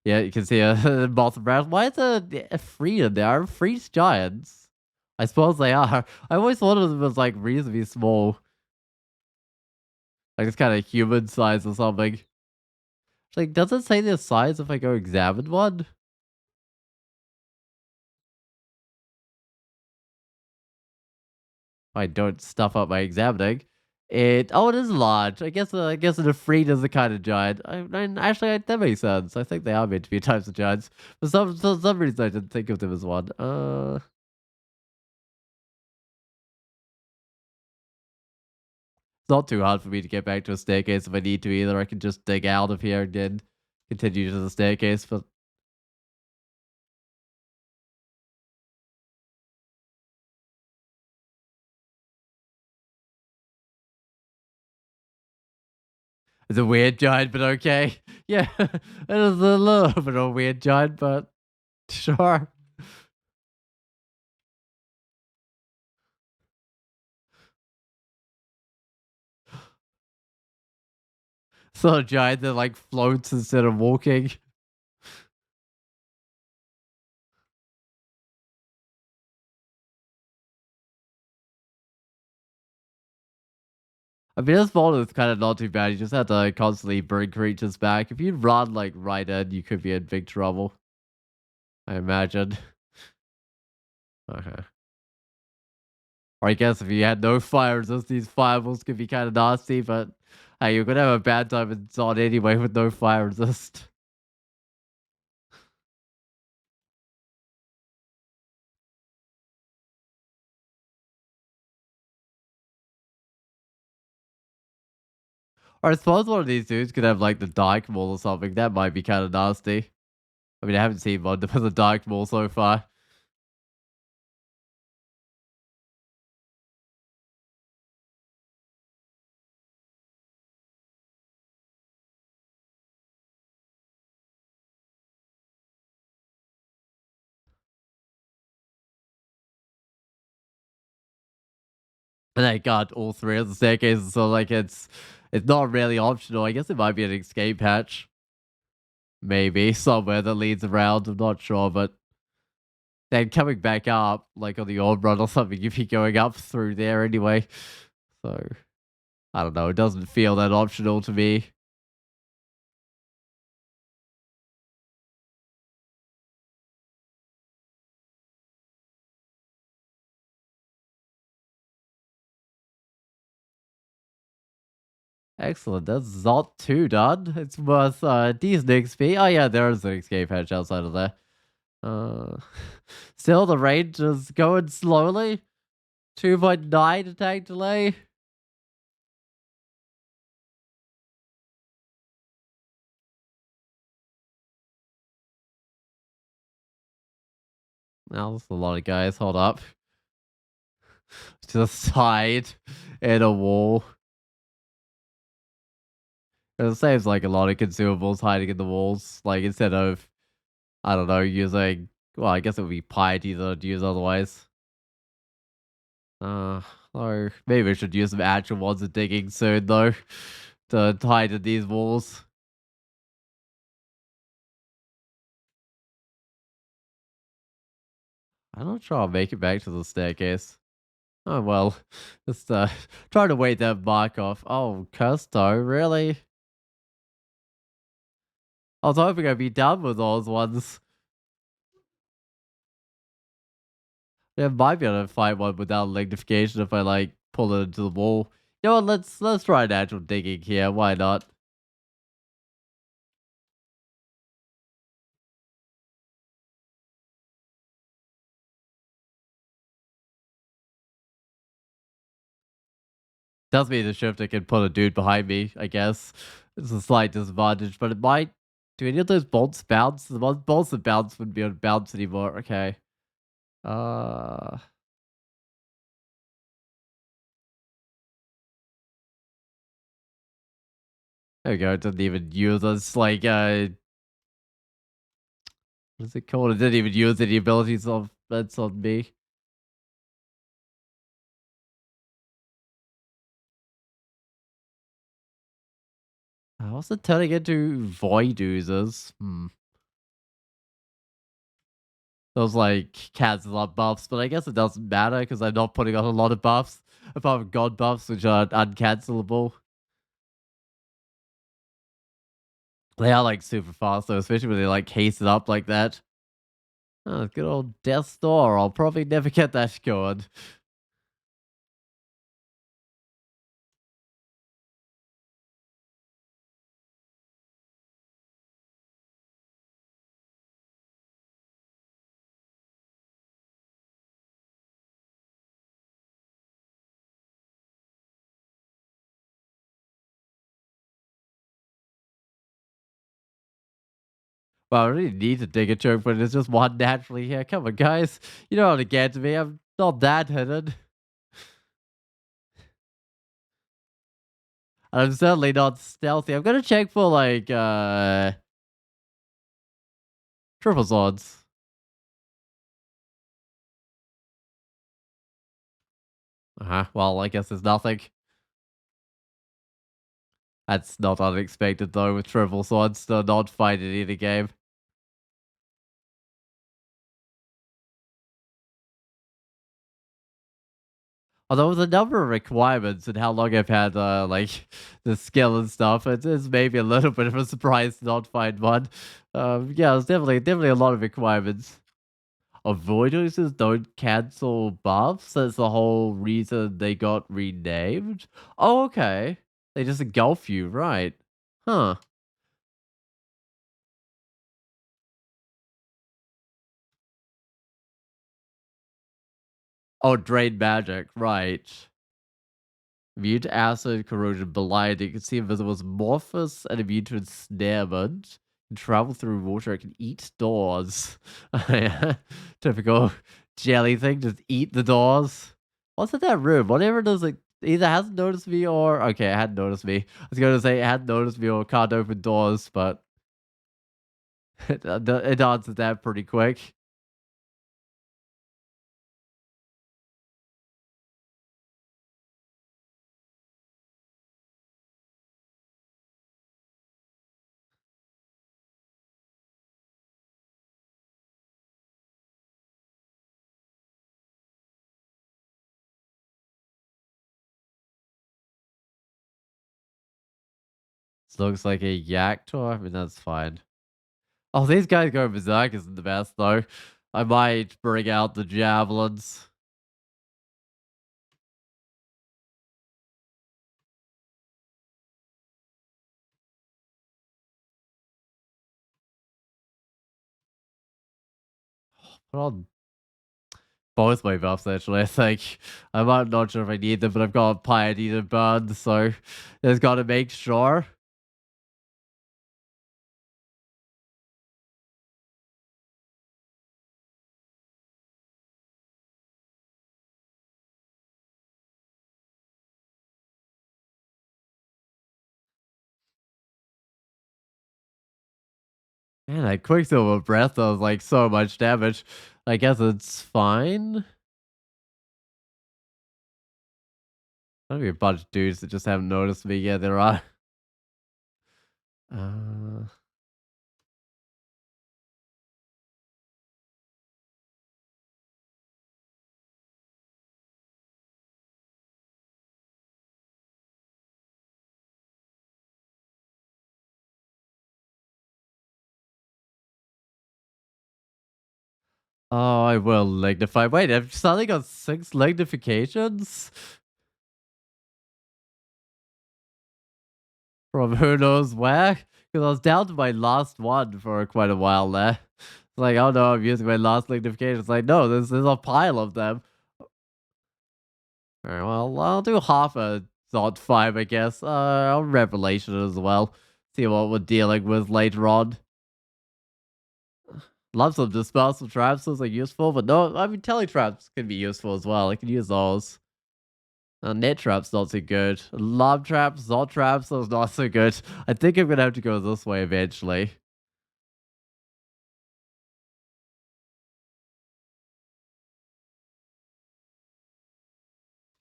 Yeah, you can see a Moss of Wrath. Why is a free in there? Are freeze giants? I suppose they are. I always thought of them as like reasonably small. Like it's kind of human size or something. Like, does it say their size if I go examine one? I don't stuff up my examining. It is large. I guess the Freed is the kind of giant. Actually, that makes sense. I think they are meant to be types of giants. For some reason I didn't think of them as one. It's not too hard for me to get back to a staircase if I need to either. I can just dig out of here and then continue to the staircase. But it's a weird giant, but okay. Yeah, it is a little bit of a weird giant, but sure. So a giant that like floats instead of walking. I mean, this model is kind of not too bad. You just have to constantly bring creatures back. If you run like right in, you could be in big trouble. I imagine. Okay. Or I guess if you had no fire resist, these fireballs could be kind of nasty. But hey, you're gonna have a bad time in Zon anyway with no fire resist. Or I suppose one of these dudes could have like the dark wall or something. That might be kind of nasty. I mean, I haven't seen one with a dark wall so far. And I got all three of the staircases, so like it's not really optional. I guess it might be an escape hatch, maybe somewhere that leads around. I'm not sure, but then coming back up, like on the old run or something, if you're going up through there anyway. So I don't know. It doesn't feel that optional to me. Excellent. That's not too done. It's worth decent XP. Oh yeah, there is an escape hatch outside of there. Uh, still the range is going slowly. 2.9 attack delay. Now that's a lot of guys. Hold up. To the side and a wall. It saves like a lot of consumables hiding in the walls. Like instead of I don't know using well, I guess it would be piety that I'd use otherwise. Uh, or maybe I should use some actual ones of digging soon though to hide in these walls. I'm not sure I'll make it back to the staircase. Oh well, just trying to wait that mark off. Oh, Custo, really? I was hoping I'd be done with those ones. Yeah, might be able to find one without lignification if I like pull it into the wall. You know what? Let's try natural digging here. Why not? Tells me the shifter can put a dude behind me. I guess it's a slight disadvantage, but it might. Do any of those bolts bounce? The ones bolts that bounce wouldn't be able to bounce anymore. Okay. Uh, there we go. It doesn't even use us like what's it called? It didn't even use any abilities of that's on me. How's it turning into void oozers? Those like cancel up buffs, but I guess it doesn't matter because I'm not putting on a lot of buffs apart from god buffs, which are uncancelable. They are like super fast though, especially when they like haste it up like that. Oh, good old Death Store. I'll probably never get that going. Well, I really need to dig a joke, but it's just one naturally here. Come on, guys. You know how to get to me. I'm not that hidden. I'm certainly not stealthy. I'm gonna check for like triple swords. Uh-huh. Well, I guess there's nothing. That's not unexpected though with triple swords to not find it in the game. Although with the number of requirements and how long I've had like the skill and stuff, it is maybe a little bit of a surprise to not find one. Yeah, there's definitely a lot of requirements. Avoiders don't cancel buffs. That's the whole reason they got renamed. Oh, okay. They just engulf you, right? Huh. Oh, drain magic, right. Immune to acid, corrosion, blind. You can see invisible as amorphous and immune to ensnarement. Can travel through water. It can eat doors. Typical jelly thing. Just eat the doors. What's in that room? Whatever does it either hasn't noticed me or okay, it hadn't noticed me. I was gonna say it hadn't noticed me or can't open doors, but it answered that pretty quick. This looks like a yak toy. I mean, that's fine. Oh, these guys going berserk isn't the best though. I might bring out the javelins. Put on both my buffs actually. I think I'm not sure if I need them, but I've got piety to burn, so just got to make sure. Man, that Quicksilver breath does like so much damage. I guess it's fine. There'll be a bunch of dudes that just haven't noticed me. Yeah, there are. Uh, oh, I will lignify. Wait, I've suddenly got 6 lignifications? From who knows where? Because I was down to my last one for quite a while there. It's like, oh no, I'm using my last lignification. It's like, no, there's a pile of them. Alright, well, I'll do half a Zod 5, I guess. I'll Revelation as well. See what we're dealing with later on. Love some dispersal traps, those are useful, but no, I mean, teletraps can be useful as well. I can use those. Net traps not so good. Love traps, Zod traps, those not so good. I think I'm gonna have to go this way eventually.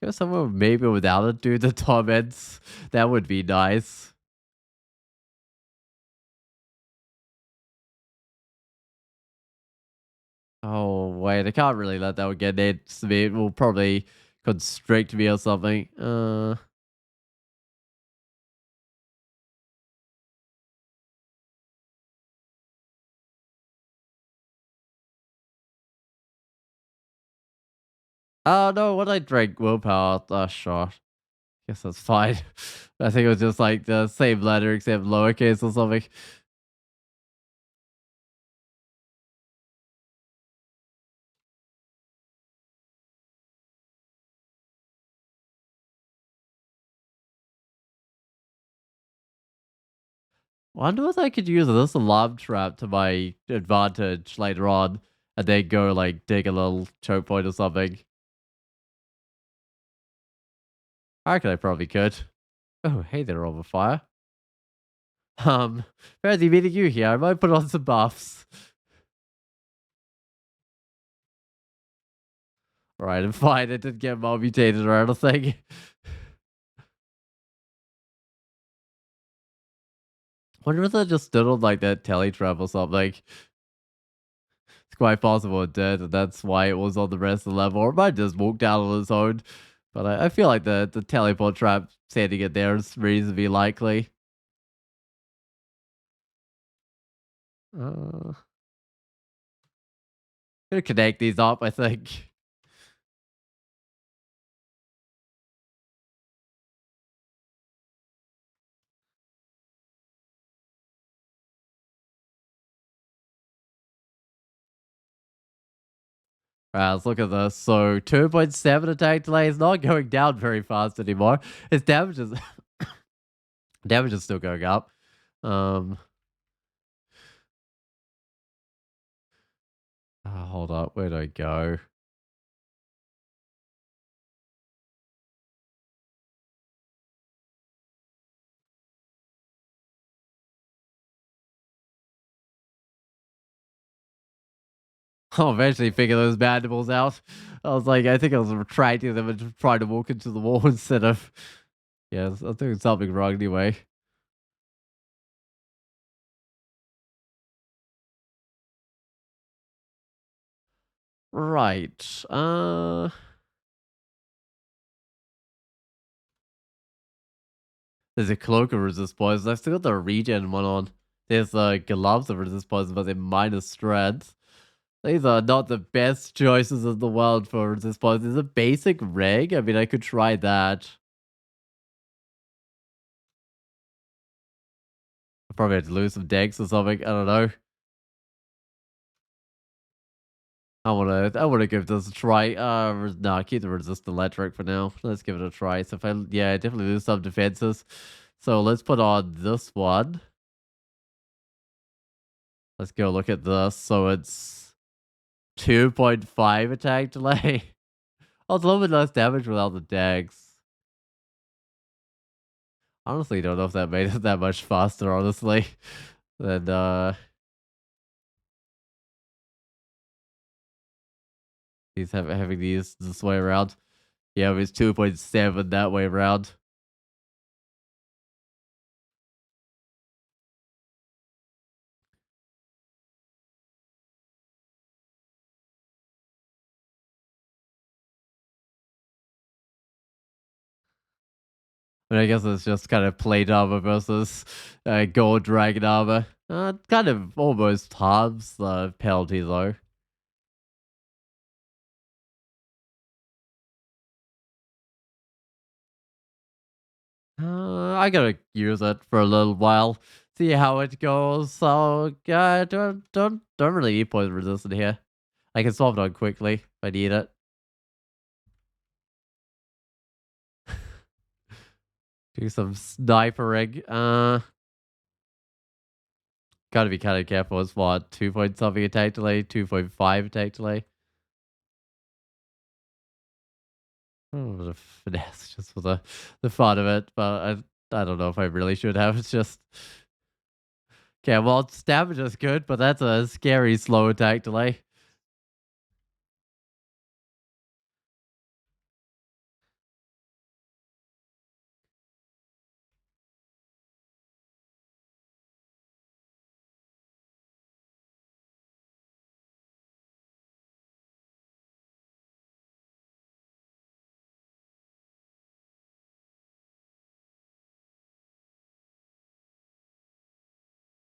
Go somewhere maybe without it, dude. The torments. That would be nice. Oh wait, I can't really let that one get next to me. It will probably constrict me or something. Oh no, when I drank willpower, sure. Guess that's fine. I think it was just like the same letter except lowercase or something. Wonder if I could use this alarm trap to my advantage later on, and then go like dig a little choke point or something. I reckon I probably could. Oh, hey there, over fire. Fancy meeting you here. I might put on some buffs. Alright, I'm fine. It didn't get mal mutated or anything. Wonder if I just stood on like that telly trap or something. It's quite possible it did, and that's why it was on the rest of the level. Or it might just walk down on its own. But I feel like the teleport trap standing it there is reasonably likely. Uh, Gonna connect these up, I think. Let's look at this. So 2.7 attack delay is not going down very fast anymore. Its damage is still going up. Um, Hold up, where'd I go? I'll eventually figure those mandibles out. I was like, I think I was retracting them and trying to walk into the wall instead of. Yeah, I was doing something wrong anyway. Right. There's a cloak of resist poison. I've still got the regen one on. There's gloves of resist poison, but they're minus strength. These are not the best choices in the world for resist poison. There's a basic rig. I mean, I could try that. I probably have to lose some decks or something. I don't know. I wanna give this a try. No, keep the resist electric for now. Let's give it a try. So if I yeah, definitely lose some defenses. So let's put on this one. Let's go look at this. So it's 2.5 attack delay. Oh, it's a little bit less damage without the dags. Honestly, don't know if that made it that much faster, honestly. Than he's having these this way around. Yeah, it was 2.7 that way around. But I guess it's just kind of plate armor versus gold dragon armor. Kind of almost halves the penalty though. I gotta use it for a little while, see how it goes. So don't really need poison resistant here. I can solve it on quickly if I need it. Do some snipering. Gotta be kind of careful. It's what 2 point something attack delay, 2.5 attack delay. Oh, the finesse just for the fun of it, but I don't know if I really should have. It's just okay. Well, damage is good, but that's a scary slow attack delay.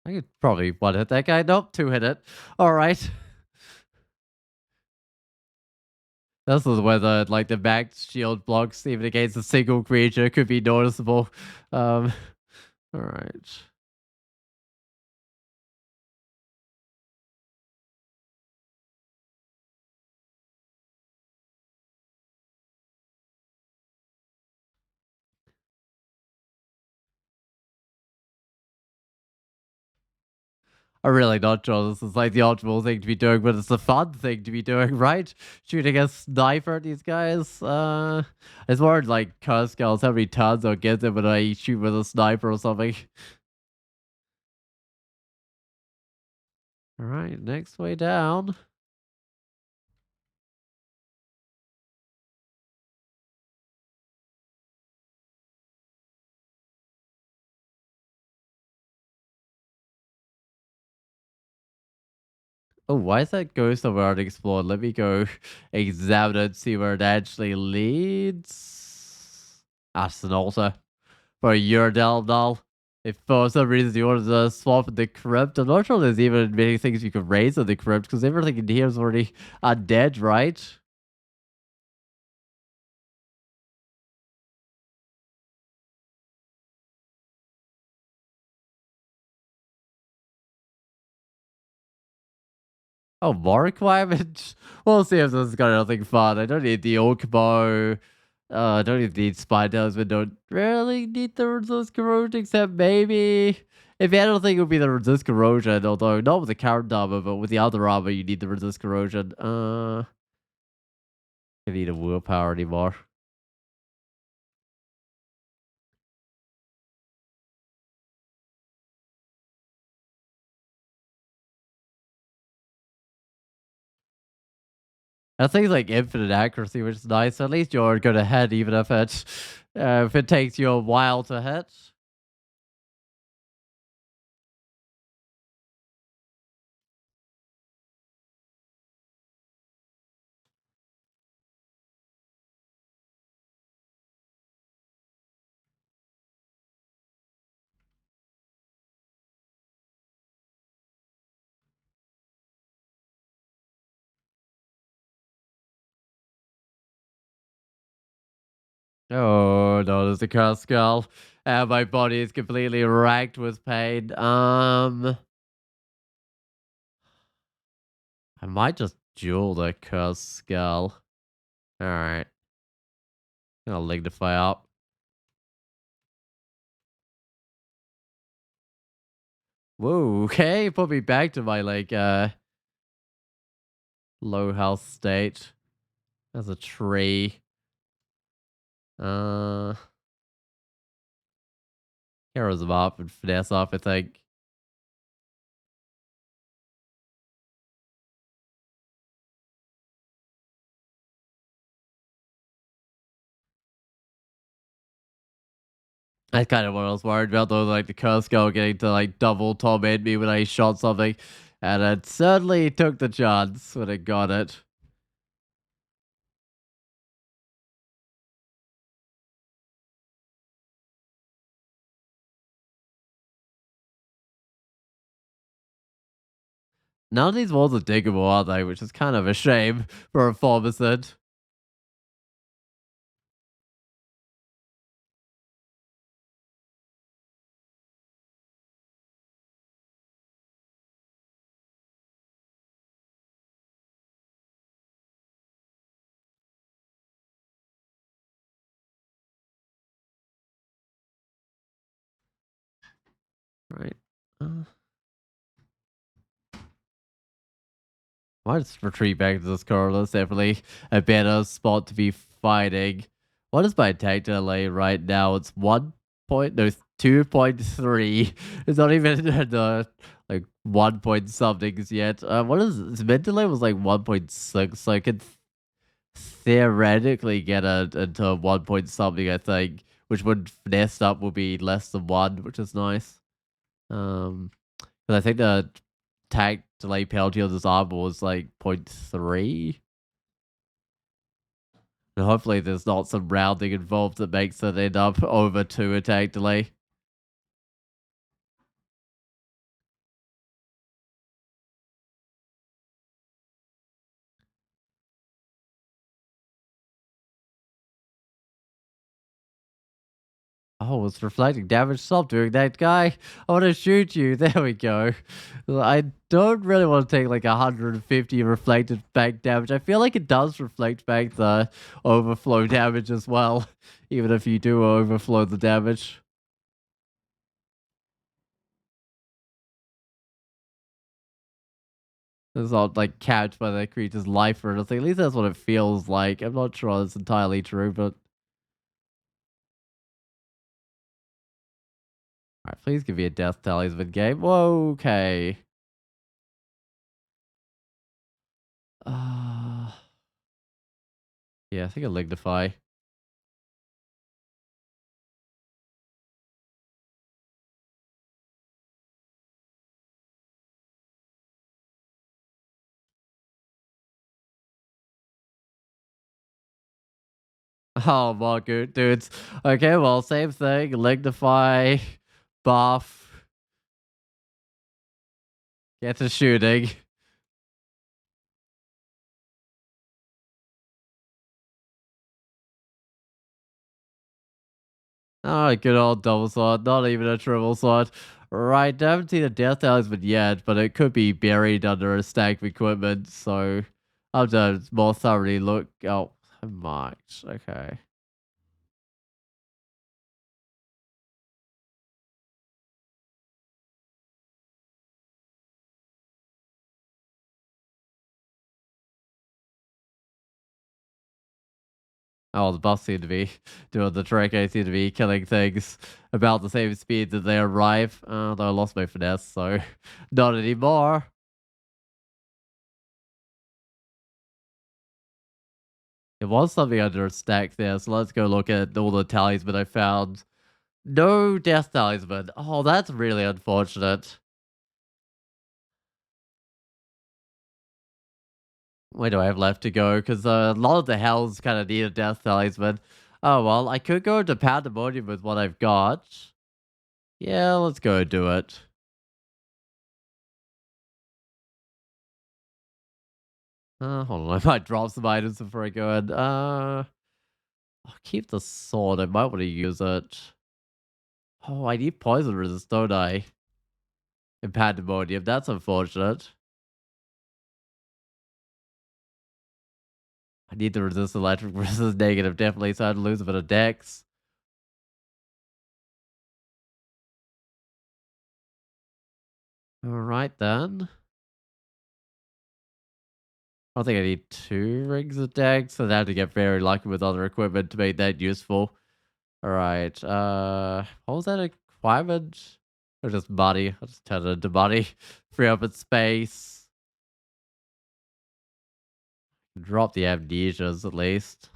I could probably one hit that guy. Nope, two hit it. All right. This is where the max shield blocks even against a single creature could be noticeable. All right. I'm really not sure this is like the optimal thing to be doing, but it's a fun thing to be doing, right? Shooting a sniper at these guys. It's more like curse girls, how many turns I'll get them when I shoot with a sniper or something. Alright, next way down. Oh, why is that ghost over unexplored? Let me go examine it, see where it actually leads. Ah, it's an altar for a Uradel doll. If for some reason you wanted to swap in the crypt, I'm not sure there's even many things you could raise in the crypt because everything in here is already undead, right? Oh, more requirements? We'll see if this has got anything fun. I don't need the orc bow. I don't even need spiders, but don't really need the resist corrosion, except maybe if anything, it would be the resist corrosion. Although not with the current armor, but with the other armor, you need the resist corrosion. I need a willpower anymore. I think it's like infinite accuracy, which is nice. At least you're good ahead, even if it takes you a while to hit. Oh no, there's a cursed skull. And my body is completely racked with pain. I might just duel the cursed skull. Alright. I'll lignify up. Whoa, okay. Put me back to my low health state. There's a tree. Uh Heroes them up and finesse up, I think. That's kind of what I was worried about, though, like the curse skull getting to like double torment me when I shot something. And it certainly took the chance when it got it. None of these walls are diggable, are they? Which is kind of a shame for a formicid. Right. Uh, Might just retreat back to this corridor. It's definitely a better spot to be fighting. What is my attack delay right now? It's 2.3. It's not even the like 1 point somethings yet. What is its mid delay was like 1.6, so I could theoretically get it into 1 point something, I think, which would finesse up will be less than 1, which is nice. But I think the tag delay penalty on this armor was like 0.3. And hopefully there's not some rounding involved that makes it end up over 2 attack delay. Oh, it's reflecting damage. Stop doing that, guy. I want to shoot you. There we go. I don't really want to take like 150 reflected back damage. I feel like it does reflect back the overflow damage as well, even if you do overflow the damage. It's not like capped by the creature's life or anything. At least that's what it feels like. I'm not sure it's entirely true, but alright, please give me a death talisman game. Whoa, okay. Uh, yeah, I think a lignify. Oh my good dudes. Okay, well, same thing. Lignify, buff, get to shooting. Oh, good old double sword. Not even a triple sword. Right, I haven't seen a death talisman yet, but it could be buried under a stack of equipment, so I'll just more thoroughly look. Oh, marked. Okay. Oh, the buffs seem to be doing the trick. I seem to be killing things about the same speed that they arrive. Though I lost my finesse, so not anymore. It was something under a stack there, so let's go look at all the talisman I found. No death talisman. Oh, that's really unfortunate. Where do I have left to go? Because a lot of the hells kind of need a death talisman. Oh, well, I could go to Pandemonium with what I've got. Yeah, let's go do it. Hold on, I might drop some items before I go in. I'll keep the sword. I might want to use it. Oh, I need poison resist, don't I? In Pandemonium. That's unfortunate. I need to resist electric resist negative, definitely, so I'd lose a bit of dex. Alright then. I think I need 2 rings of dex, so I have to get very lucky with other equipment to make that useful. Alright, what was that requirement? Or just body? I'll just turn it into body. Free up its space. Drop the amnesias at least.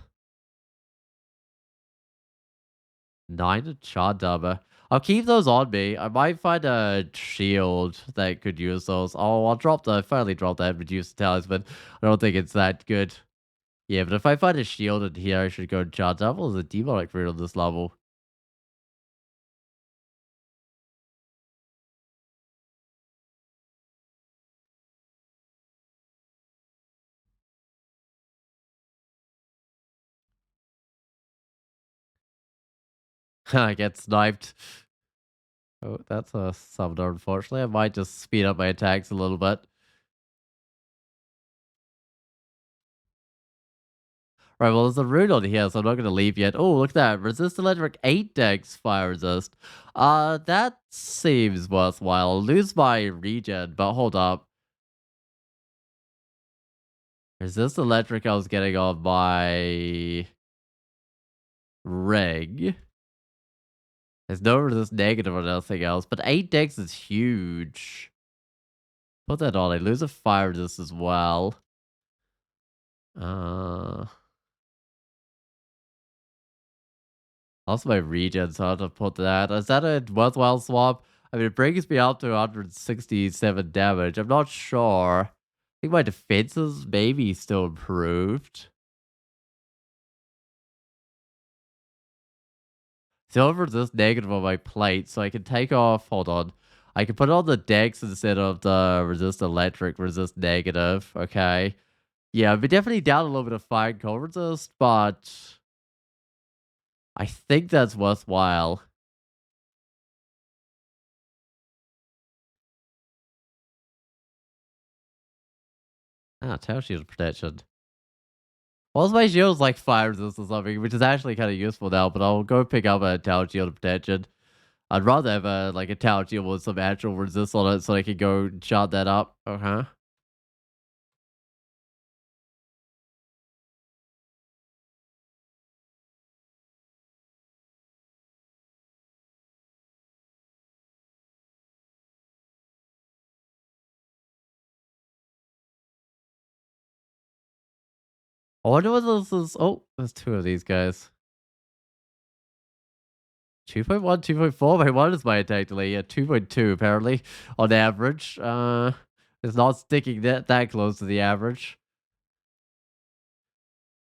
9 charge armor. I'll keep those on me. I might find a shield that could use those. Oh, finally drop that reduce the talisman. I don't think it's that good. Yeah, but if I find a shield in here, I should go and charge up. There's a demonic fruit on this level. I get sniped. Oh, that's a summoner, unfortunately. I might just speed up my attacks a little bit. Right, well, there's a rune on here, so I'm not going to leave yet. Oh, look at that. Resist electric 8 dex fire resist. That seems worthwhile. I'll lose my regen, but hold up. Resist electric I was getting on my ring. There's no resist negative or nothing else, but 8 dex is huge. Put that on. I lose a fire resist as well. Uh... Also, my regen, so I have to put that. Is that a worthwhile swap? I mean, it brings me up to 167 damage. I'm not sure. I think my defenses maybe still improved. Still resist negative on my plate, so I can take off. Hold on. I can put on the dex instead of the resist electric, resist negative. Okay. Yeah, I've been definitely down a little bit of fire and cold resist, but I think that's worthwhile. Tail shield protection. Well, my shield's like fire resist or something, which is actually kind of useful now, but I'll go pick up a tower shield protection. I'd rather have a tower shield with some actual resist on it so I can go chart that up. Okay. I wonder what this is. Oh, there's two of these guys. 2.1, 2.4. Wait, what is my attack delay? Yeah, 2.2 apparently on average. It's not sticking that close to the average.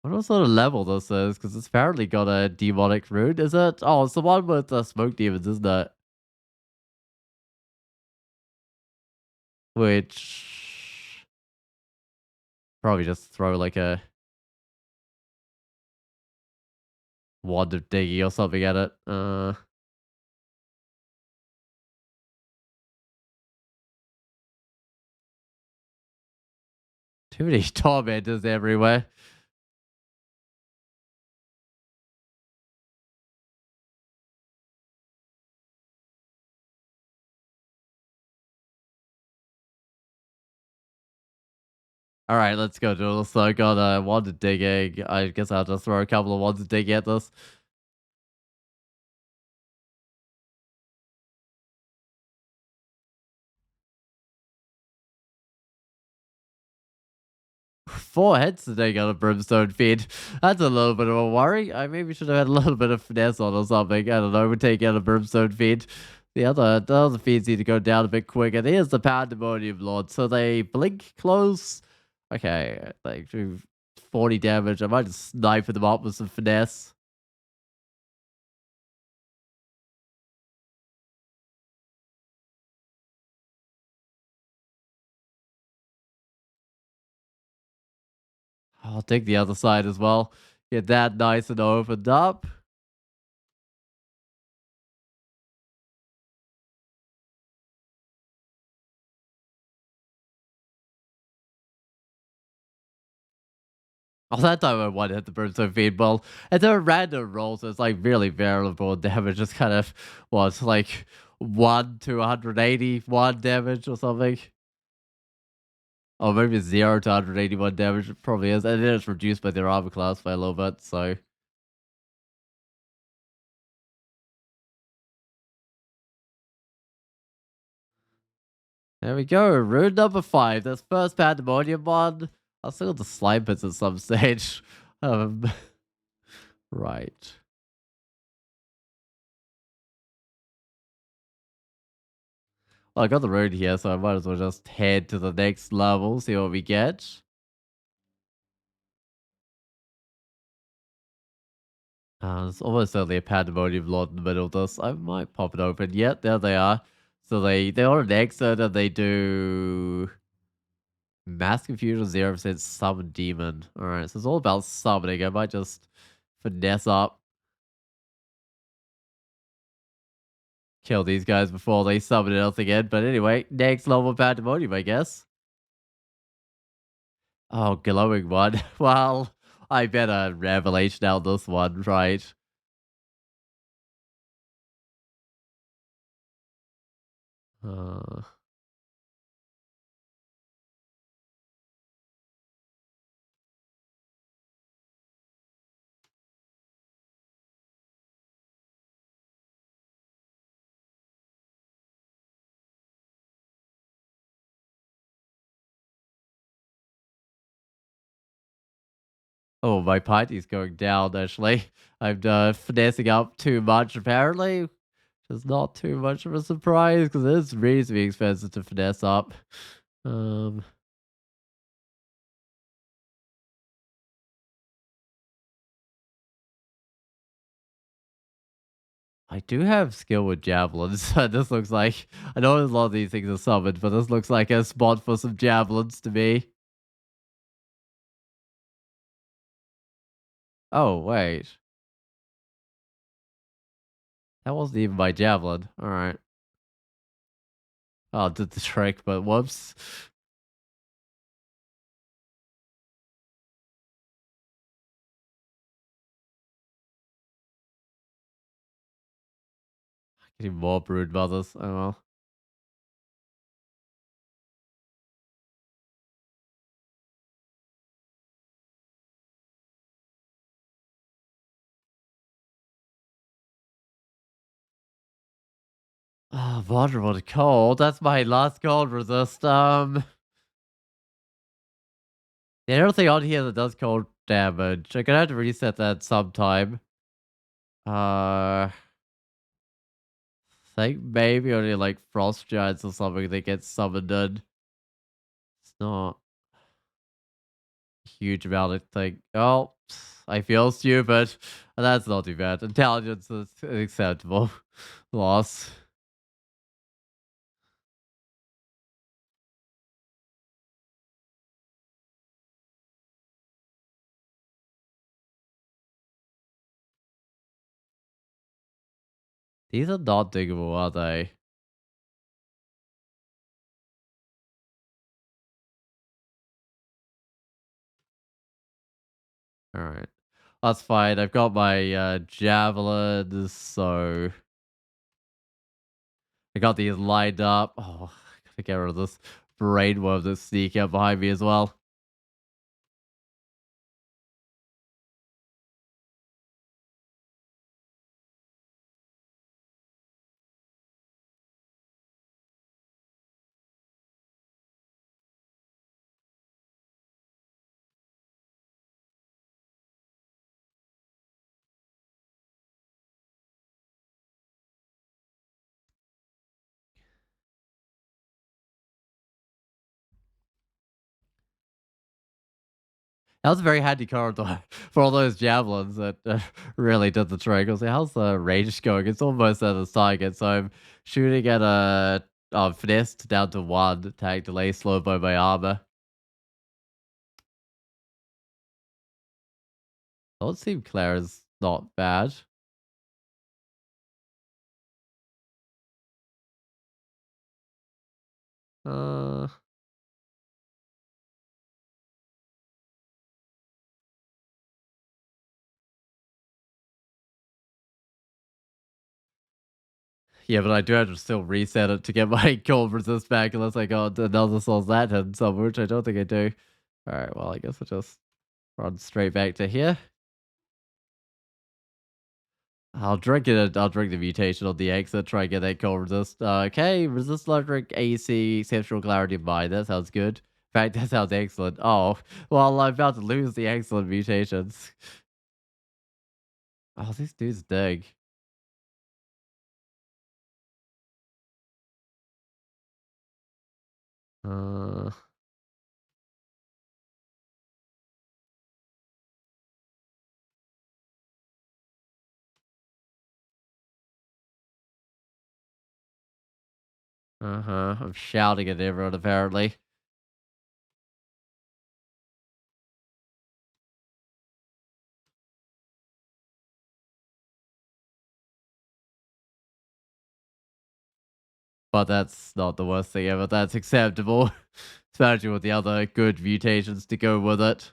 I wonder what sort of level this is, because it's apparently got a demonic rune. Is it? Oh, it's the one with the smoke demons, isn't it? Which probably just throw like a wand of digging or something at it. Too many tormentors everywhere. All right, let's go, Jules. So I got a wand of digging. I guess I'll just throw a couple of wands of digging at this. Four heads to take on a brimstone feed. That's a little bit of a worry. I maybe should have had a little bit of finesse on or something. I don't know. We take out a brimstone feed. The other feeds need to go down a bit quicker. Here's the pandemonium lord. So they blink close. Okay, like do 40 damage. I might just snipe them up with some finesse. I'll take the other side as well. Get that nice and opened up. Oh, that time I one hit the brimstone feed ball. And they're random rolls, so it's like really variable damage. Just kind of was like 1 to 181 damage or something. Or maybe 0 to 181 damage. It probably is. And then it's reduced by their armor class by a little bit. So there we go. Rune number 5. That's first pandemonium one. I'll still the slime pits at some stage. Um, right. Well, I got the rune here, so I might as well just head to the next level, see what we get. There's almost certainly a pandemonium lord in the middle of this. I might pop it open. Yep, there they are. So they are an exit and they do mass confusion 0% summon demon. Alright, so it's all about summoning. I might just finesse up, kill these guys before they summon else again. But anyway, next level pandemonium, I guess. Oh, glowing one. Well, I bet a revelation out this one, right? Uh, Oh, my party's going down, actually. I'm finessing up too much, apparently. It's not too much of a surprise, because it's reasonably expensive to finesse up. Um, I do have skill with javelins. This looks like... I know a lot of these things are summoned, but this looks like a spot for some javelins to me. Oh, wait. That wasn't even my javelin. Alright. Oh, did the trick, but whoops. Getting more brood mothers. Oh well. Oh, vulnerable to cold. That's my last cold resist. The only thing on here that does cold damage. I'm gonna have to reset that sometime. I think maybe only like frost giants or something that get summoned in. It's not a huge amount of thing. Oh, I feel stupid. That's not too bad. Intelligence is acceptable. Loss. These are not diggable, are they? Alright. That's fine. I've got my javelin, so I got these lined up. Oh, gotta get rid of this brainworm that's sneaking up behind me as well. That was a very handy card though, for all those javelins that really did the trick. I was like, how's the range going? It's almost at its target, so I'm shooting at a finesse down to 1, attack delay slowed by my armor. Don't seem Claire is not bad. Uh, yeah, but I do have to still reset it to get my cold resist back unless I got another soul's that hidden somewhere, which I don't think I do. Alright, well, I guess I'll just run straight back to here. I'll drink it. I'll drink the mutation on the exit. Try and get that cold resist. Okay, resist electric AC, exceptional clarity of mind. That sounds good. In fact, that sounds excellent. Oh, well, I'm about to lose the excellent mutations. Oh, these dudes dig. Uh, uh-huh. I'm shouting at everyone apparently. But that's not the worst thing ever. That's acceptable. Especially with the other good mutations to go with it.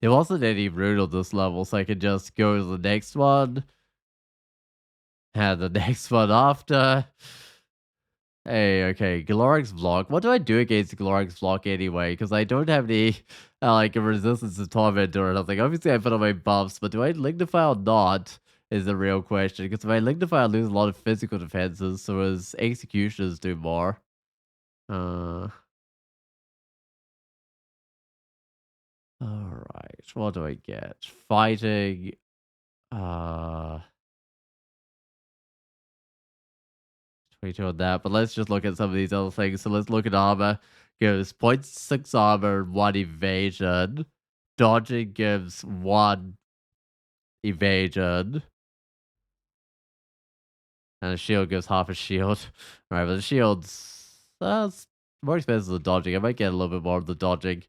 There wasn't any rune on this level, so I could just go to the next one. And the next one after. Hey, okay, Glorix block. What do I do against Glorix block anyway? Because I don't have any, like, a resistance to torment or anything. Obviously, I put on my buffs, but do I lignify or not? Is the real question. Because if I lignify, I lose a lot of physical defenses, so as executioners do more. Uh, Alright, what do I get? Fighting, uh, 22 on that, but let's just look at some of these other things. So let's look at armor. Gives point 0.6 armor, 1 evasion. Dodging gives 1 evasion. And a shield gives half a shield. Alright, but the shield's it's more expensive than dodging. I might get a little bit more of the dodging.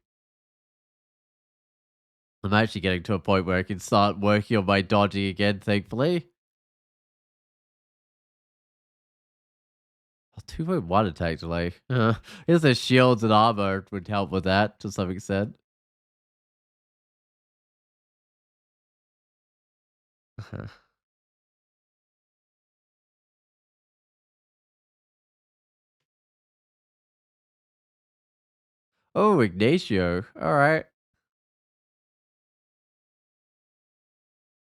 I'm actually getting to a point where I can start working on my dodging again, thankfully. Oh, 2.1 attack delay. I guess the shields and armor would help with that to some extent. Oh, Ignacio. All right.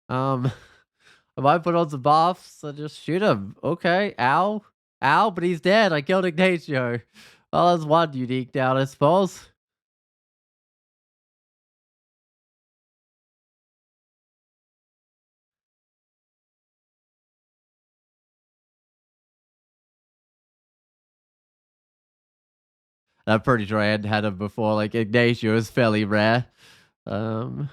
Um, if I put on some buffs and just shoot him, okay. Ow, ow, but he's dead. I killed Ignacio. Well, that's one unique down, I suppose. I'm pretty sure I hadn't had him before. Like Ignacio is fairly rare. Um,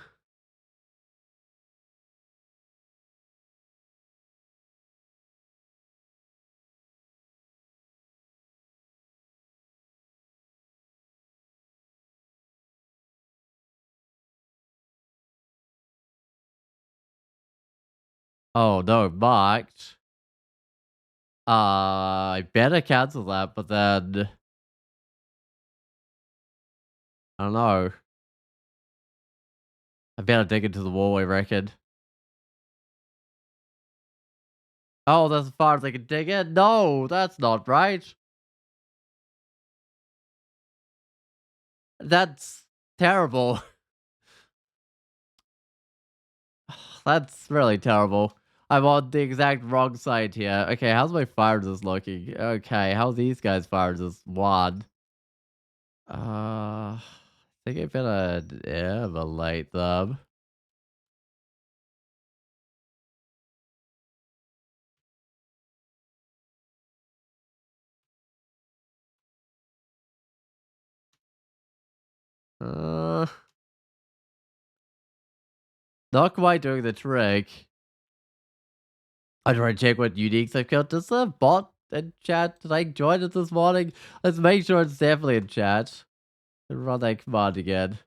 oh no, marked. I better cancel that, but then I don't know. I better dig into the wall, I reckon. Oh, that's as far as I can dig in. No, that's not right. That's terrible. That's really terrible. I'm on the exact wrong side here. Okay, how's my fire resist looking? Okay, how's these guys' fire resist? One. I think I better elevate them. Uh, Not quite doing the trick. I try to check what uniques I've got. Does the bot in chat? Did I join it this morning? Let's make sure it's definitely in chat. And run that command again.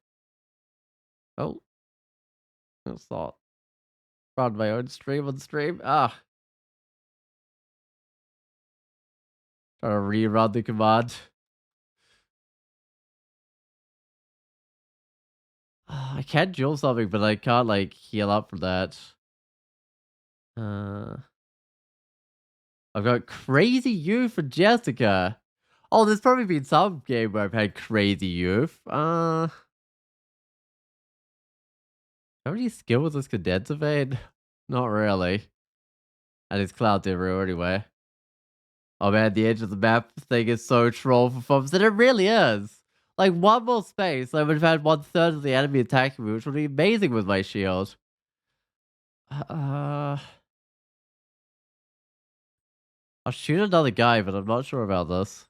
Oh, it's not. Run my own stream on stream. Ah, try to rerun the command. I can duel something, but I can't like heal up for that. Uh, I've got crazy youth for Jessica. Oh, there's probably been some game where I've had crazy youth. How many skill with this condenser vein? Not really. And it's cloud everywhere anyway. Oh man, the edge of the map thing is so troll for fun, and it really is. Like one more space, I would have had 1/3 of the enemy attacking me, which would be amazing with my shield. Uh, I'll shoot another guy, but I'm not sure about this.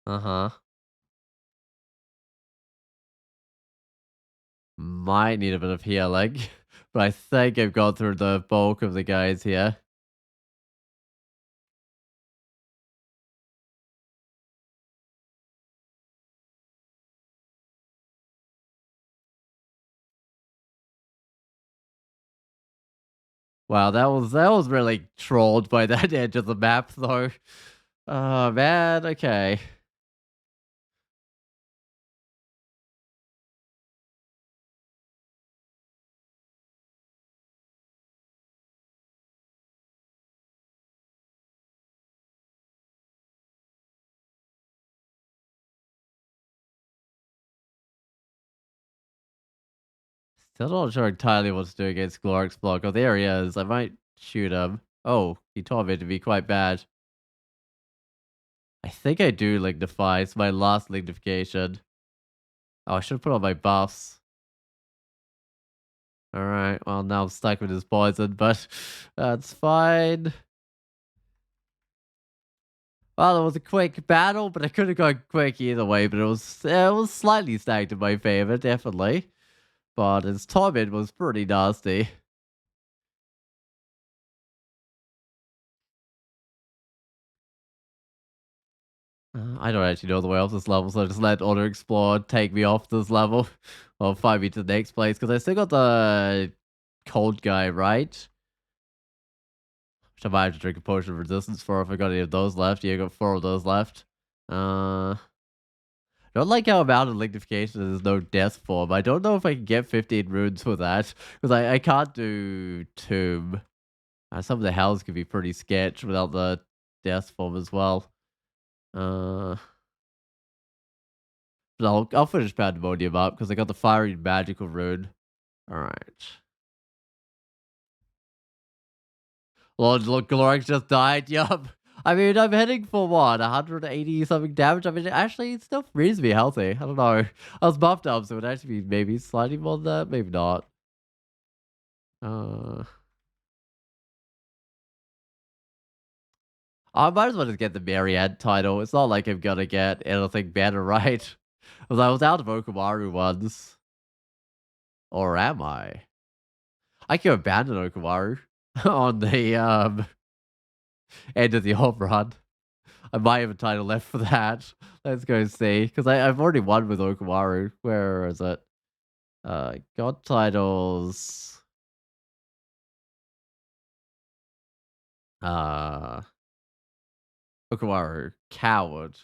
Uh-huh. Might need a bit of healing, but I think I've gone through the bulk of the guys here. Wow, that was really trolled by that edge of the map though. Oh man, okay. Still not sure entirely what to do against Glorix Block. Oh, there he is. I might shoot him. Oh, he told me to be quite bad. I think I do lignify. It's my last lignification. Oh, I should put on my buffs. Alright, well now I'm stuck with his poison, but that's fine. Well, it was a quick battle, but I could have gone quick either way, but it was slightly stacked in my favor, definitely. But his torment was pretty nasty. I don't actually know the way off this level, so I just let Auto Explore take me off this level. Or find me to the next place, because I still got the cold guy, right? Which I might have to drink a potion of resistance for if I got any of those left. Yeah, I got 4 of those left. I don't like how I'm out of lignification and there's no death form. I don't know if I can get 15 runes for that, because I can't do Tomb. Some of the hells could be pretty sketch without the death form as well. But I'll finish Pandemonium up because I got the fiery magical rune. Alright. Lord Glorix just died, yup. I mean, I'm heading for what, 180 something damage? I mean, actually, it still reasonably healthy. I don't know. I was buffed up, so it would actually be maybe slightly more than that. Maybe not. Uh, I might as well just get the Marianne title. It's not like I'm gonna get anything better, right? Because I was out of Okumaru once. Or am I? I can abandon Okumaru on the end of the home run. I might have a title left for that. Let's go see. Because I've already won with Okumaru. Where is it? God titles. Uh, Okumaru. Coward.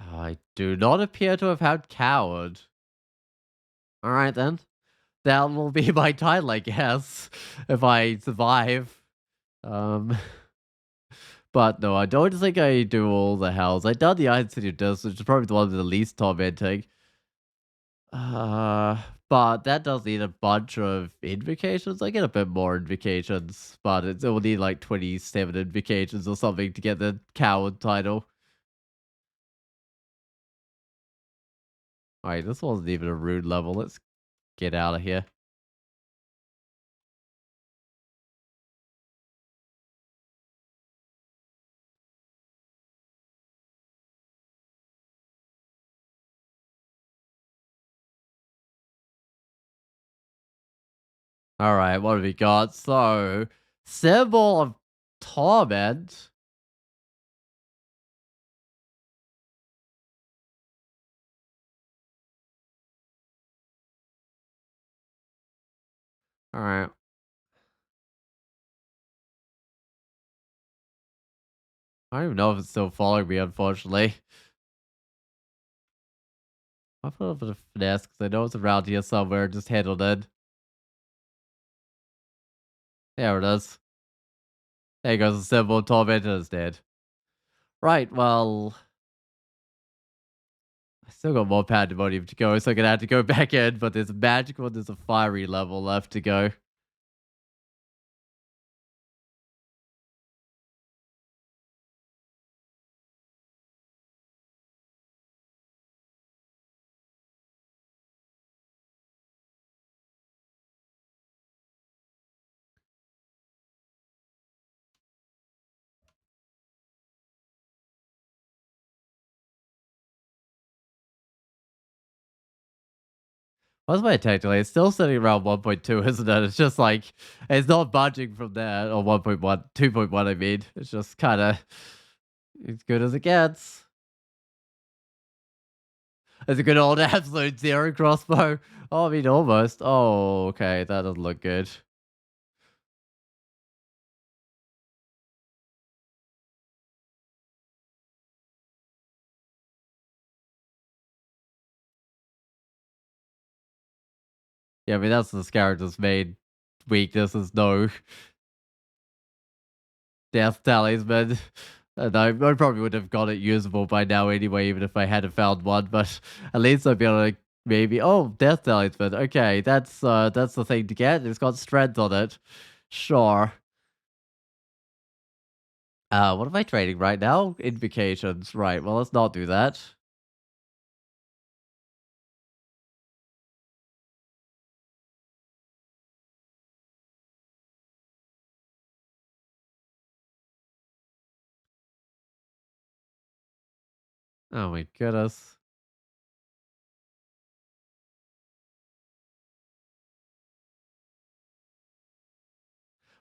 I do not appear to have had Coward. Alright then. That will be my title, I guess. If I survive. Um... But no, I don't think I do all the hells. I done the Iron City of Dust, which is probably the one with the least tormenting. Uh, but that does need a bunch of invocations. I get a bit more invocations, but it will need like 27 invocations or something to get the coward title. Alright, this wasn't even a rune level. Let's get out of here. Alright, what have we got? So, symbol of torment. Alright. I don't even know if it's still following me, unfortunately. I'll put up a finesse because I know it's around here somewhere. Just handled it. There it is. There goes the symbol. Tormentor is dead. Right, well, I still got more pandemonium to go, so I'm gonna have to go back in, but there's a magical and there's a fiery level left to go. What's my technically? It's still sitting around 1.2, isn't it? It's just like, it's not budging from there, or 1.1, 2.1, I mean. It's just kind of as good as it gets. It's a good old absolute zero crossbow. Oh, I mean, almost. Oh, okay, that doesn't look good. Yeah, I mean, that's this character's main weakness is no death talisman. And I probably would have got it usable by now anyway, even if I hadn't found one, but at least I'd be able to maybe, oh, death talisman. Okay, that's the thing to get. It's got strength on it. Sure. What am I trading right now? Invocations. Right, well, let's not do that. Oh my goodness.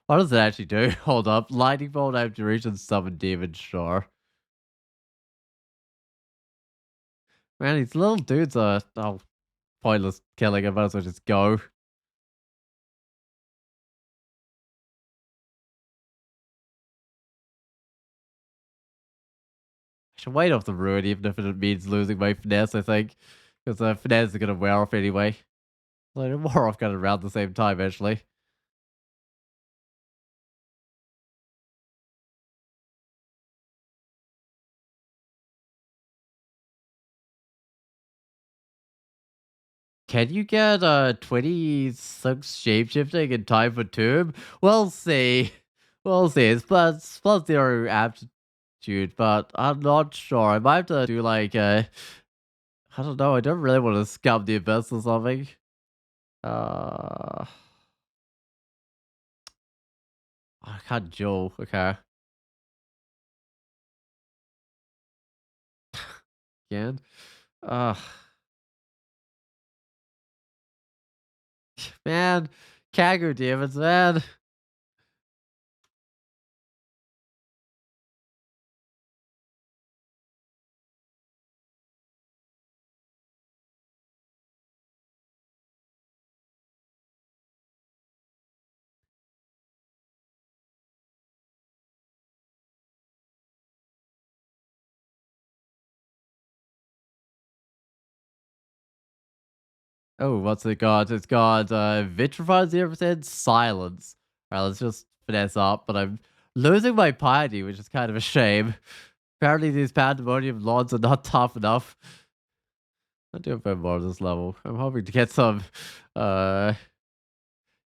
What does it actually do? Hold up. Lightning bolt, abjuration, summon demon, sure. Man, these little dudes are pointless killing. I might as well just go. should wait off the rune, even if it means losing my finesse, I think. Because finesse is going to wear off anyway. Like, they're more off kind of around the same time, actually. Can you get 26 shapeshifting in time for tomb? We'll see. We'll see. It's plus zero aptitude, but I'm not sure. I might have to do like I don't know. I don't really want to scum the abyss or something. Uh, I can't duel. Okay. Again. Uh, man. Kaggle demons, man. Oh, what's it got? It's got vitrified 0% silence. Alright, let's just finesse up, but I'm losing my piety, which is kind of a shame. Apparently these pandemonium lords are not tough enough. I do a bit more this level. I'm hoping to uh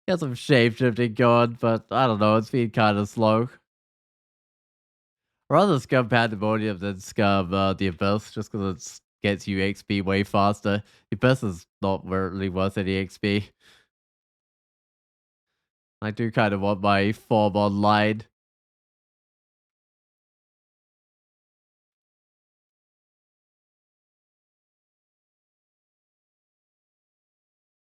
get some shape shifting going, but I don't know, it's been kind of slow. Rather scum pandemonium than scum the abyss, just because it gets you XP way faster. The abyss is not really worth any XP. I do kind of want my form online.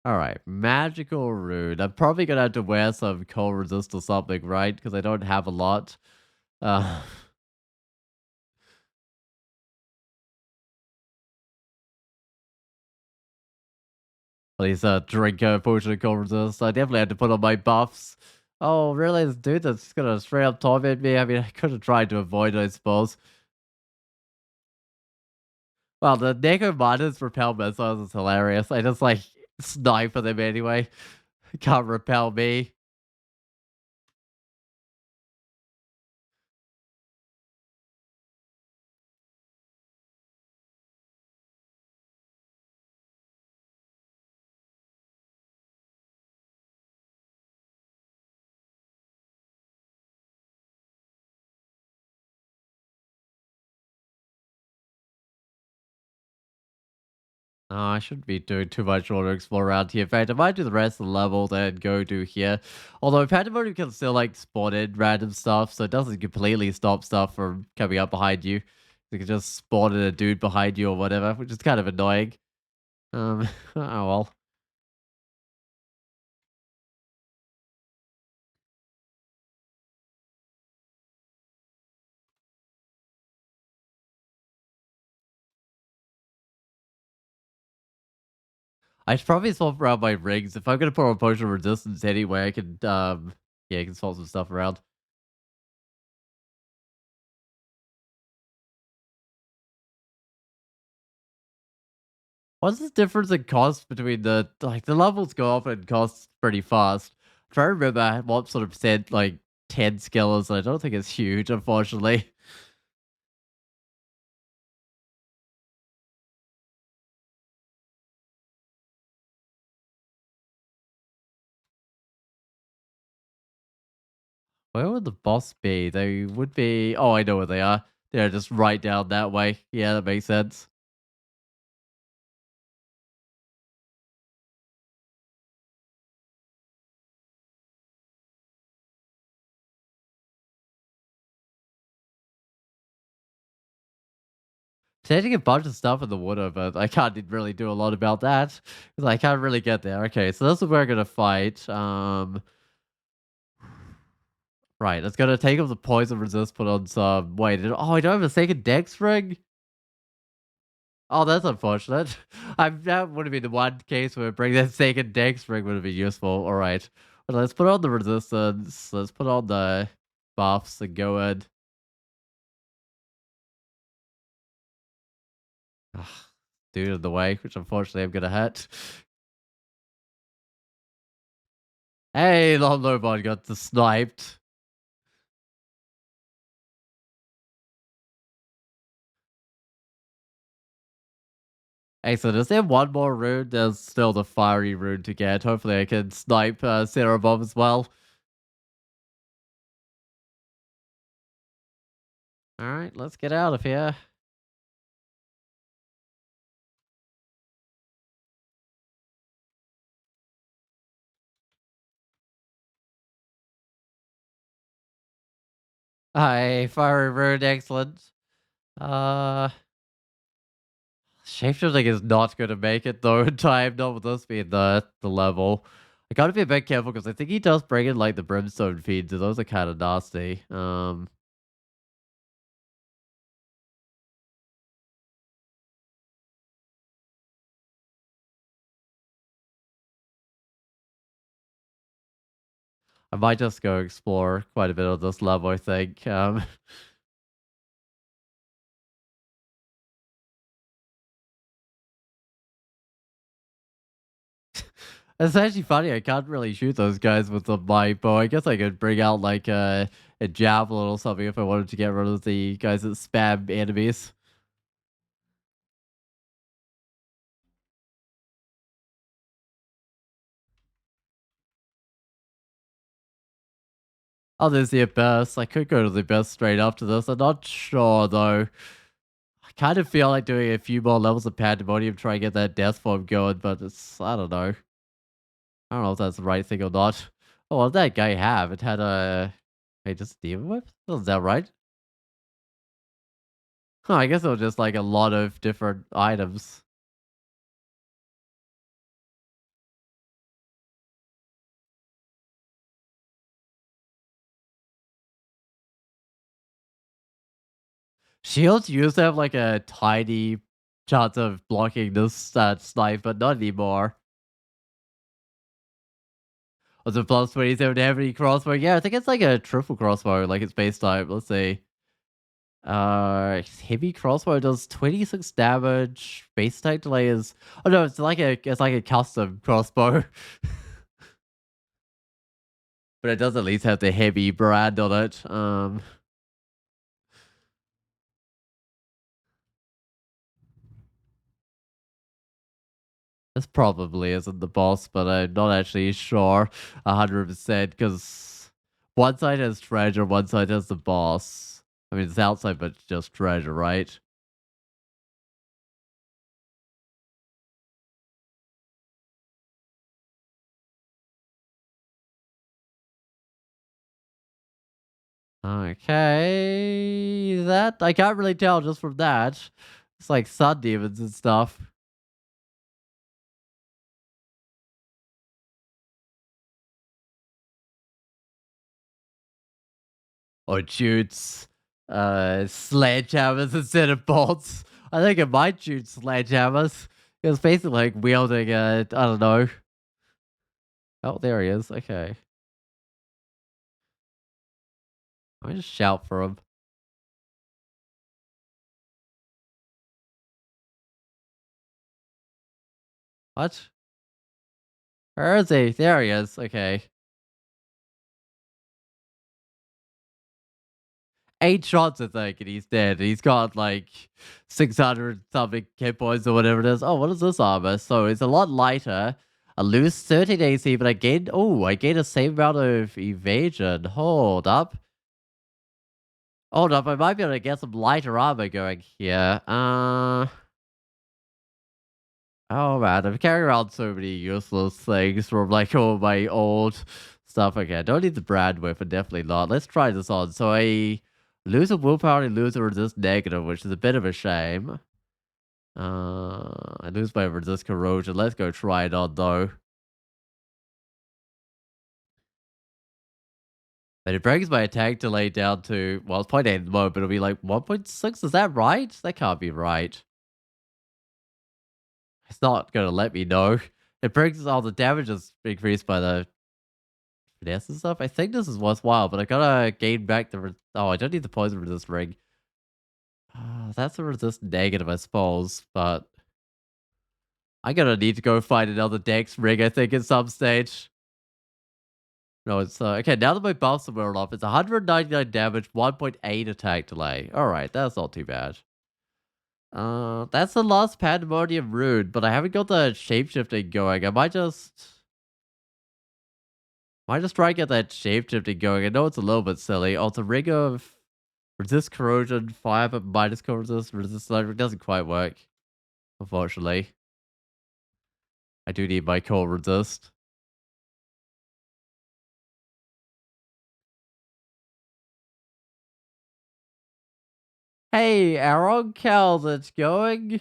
Alright, magical rune. I'm probably gonna have to wear some cold resist or something, right? Because I don't have a lot. Uh, please drink a potion of cold resist. I definitely had to put on my buffs. Oh, really? This dude that's gonna straight up torment me? I mean, I could have tried to avoid it, I suppose. Well, the Neko Miners repel missiles is hilarious. I just like snipe at them anyway. Can't repel me. No, I shouldn't be doing too much order explore around here. In fact, I might do the rest of the level, then go do here. Although Pandemonium can still like spawn in random stuff, so it doesn't completely stop stuff from coming up behind you. You can just spawn in a dude behind you or whatever, which is kind of annoying. Oh well. I should probably swap around my rings. If I'm gonna put on potion of resistance anyway, I can yeah, I can swap some stuff around. What's the difference in cost between the levels go up and costs pretty fast? I'm trying to remember what sort of percent like 10 skill is. I don't think it's huge, unfortunately. Where would the boss be? They would be. Oh, I know where they are. They're just right down that way. Yeah, that makes sense. Changing a bunch of stuff in the water, but I can't really do a lot about that because I can't really get there. Okay, so this is where we're gonna fight. Right, it's gonna take off the poison resist, put on some. Wait, oh, I don't have a second dex ring. Oh, that's unfortunate. That would have been the one case where bring that second dex ring would have been useful. All right, well, let's put on the resistance. Let's put on the buffs and go ahead. Ugh, dude in the way, which unfortunately I'm gonna hit. Hey, the Lobot got sniped. Excellent. Is there one more rune? There's still the fiery rune to get. Hopefully I can snipe Sarah Bomb as well. Alright, let's get out of here. Hi, fiery rune, excellent. Uh Shapeshifting is not gonna make it though in time, not with us being the level. I gotta be a bit careful because I think he does bring in like the brimstone feeds, and those are kinda nasty. I might just go explore quite a bit of this level, I think. It's actually funny, I can't really shoot those guys with my bow. I guess I could bring out like a javelin or something if I wanted to get rid of the guys that spam enemies. Oh, there's the abyss. I could go to the abyss straight after this. I'm not sure though. I kind of feel like doing a few more levels of pandemonium, try and get that death form going, but it's I don't know. I don't know if that's the right thing or not. Oh, what did that guy have? It had a hey, just demon whip? Is that right? Huh, I guess it was just like a lot of different items. Shields used to have like a tiny chance of blocking this snipe, but not anymore. Was it plus 27 heavy crossbow? Yeah, I think it's like a triple crossbow, like it's base type. Let's see. Heavy crossbow does 26 damage. Base type delay is oh no, it's like a custom crossbow. But it does at least have the heavy brand on it. This probably isn't the boss, but I'm not actually sure 100% because one side has treasure, one side has the boss. I mean, it's outside, but it's just treasure, right? Okay, that I can't really tell just from that. It's like sun demons and stuff. Or shoots sledgehammers instead of bolts. I think it might shoot sledgehammers. It's basically like wielding I don't know. Oh, there he is. Okay. I just shout for him. What? Where is he? There he is. Okay. 8 shots, I think, and he's dead. He's got like 600 something hit points or whatever it is. Oh, what is this armor? So it's a lot lighter. I lose 13 AC, but I gain the same amount of evasion. Hold up, I might be able to get some lighter armor going here. Oh man, I'm carrying around so many useless things from like all my old stuff. Okay, I don't need the brand weapon, definitely not. Let's try this on. So I lose a willpower and lose a resist negative, which is a bit of a shame. I lose my resist corrosion. Let's go try it on though. And it brings my attack delay down to well, it's 0.8 at the moment, but it'll be like 1.6. Is that right? That can't be right. It's not gonna let me know. It brings all the damage is increased by the finesse and stuff. I think this is worthwhile, but I gotta gain back the. Oh, I don't need the poison resist ring. That's a resist negative, I suppose, but I'm gonna need to go find another Dex ring, I think, at some stage. No, it's okay. Now that my buffs are wearing off, it's 199 damage, 1.8 attack delay. All right, that's not too bad. That's the last Pandemonium rune, but I haven't got the shapeshifting going. I might just try and get that shapeshifting going. I know it's a little bit silly. Oh, it's a ring of resist corrosion, fire, but minus resist electric. Doesn't quite work, unfortunately. I do need my core resist. Hey, Aaron, how's it going?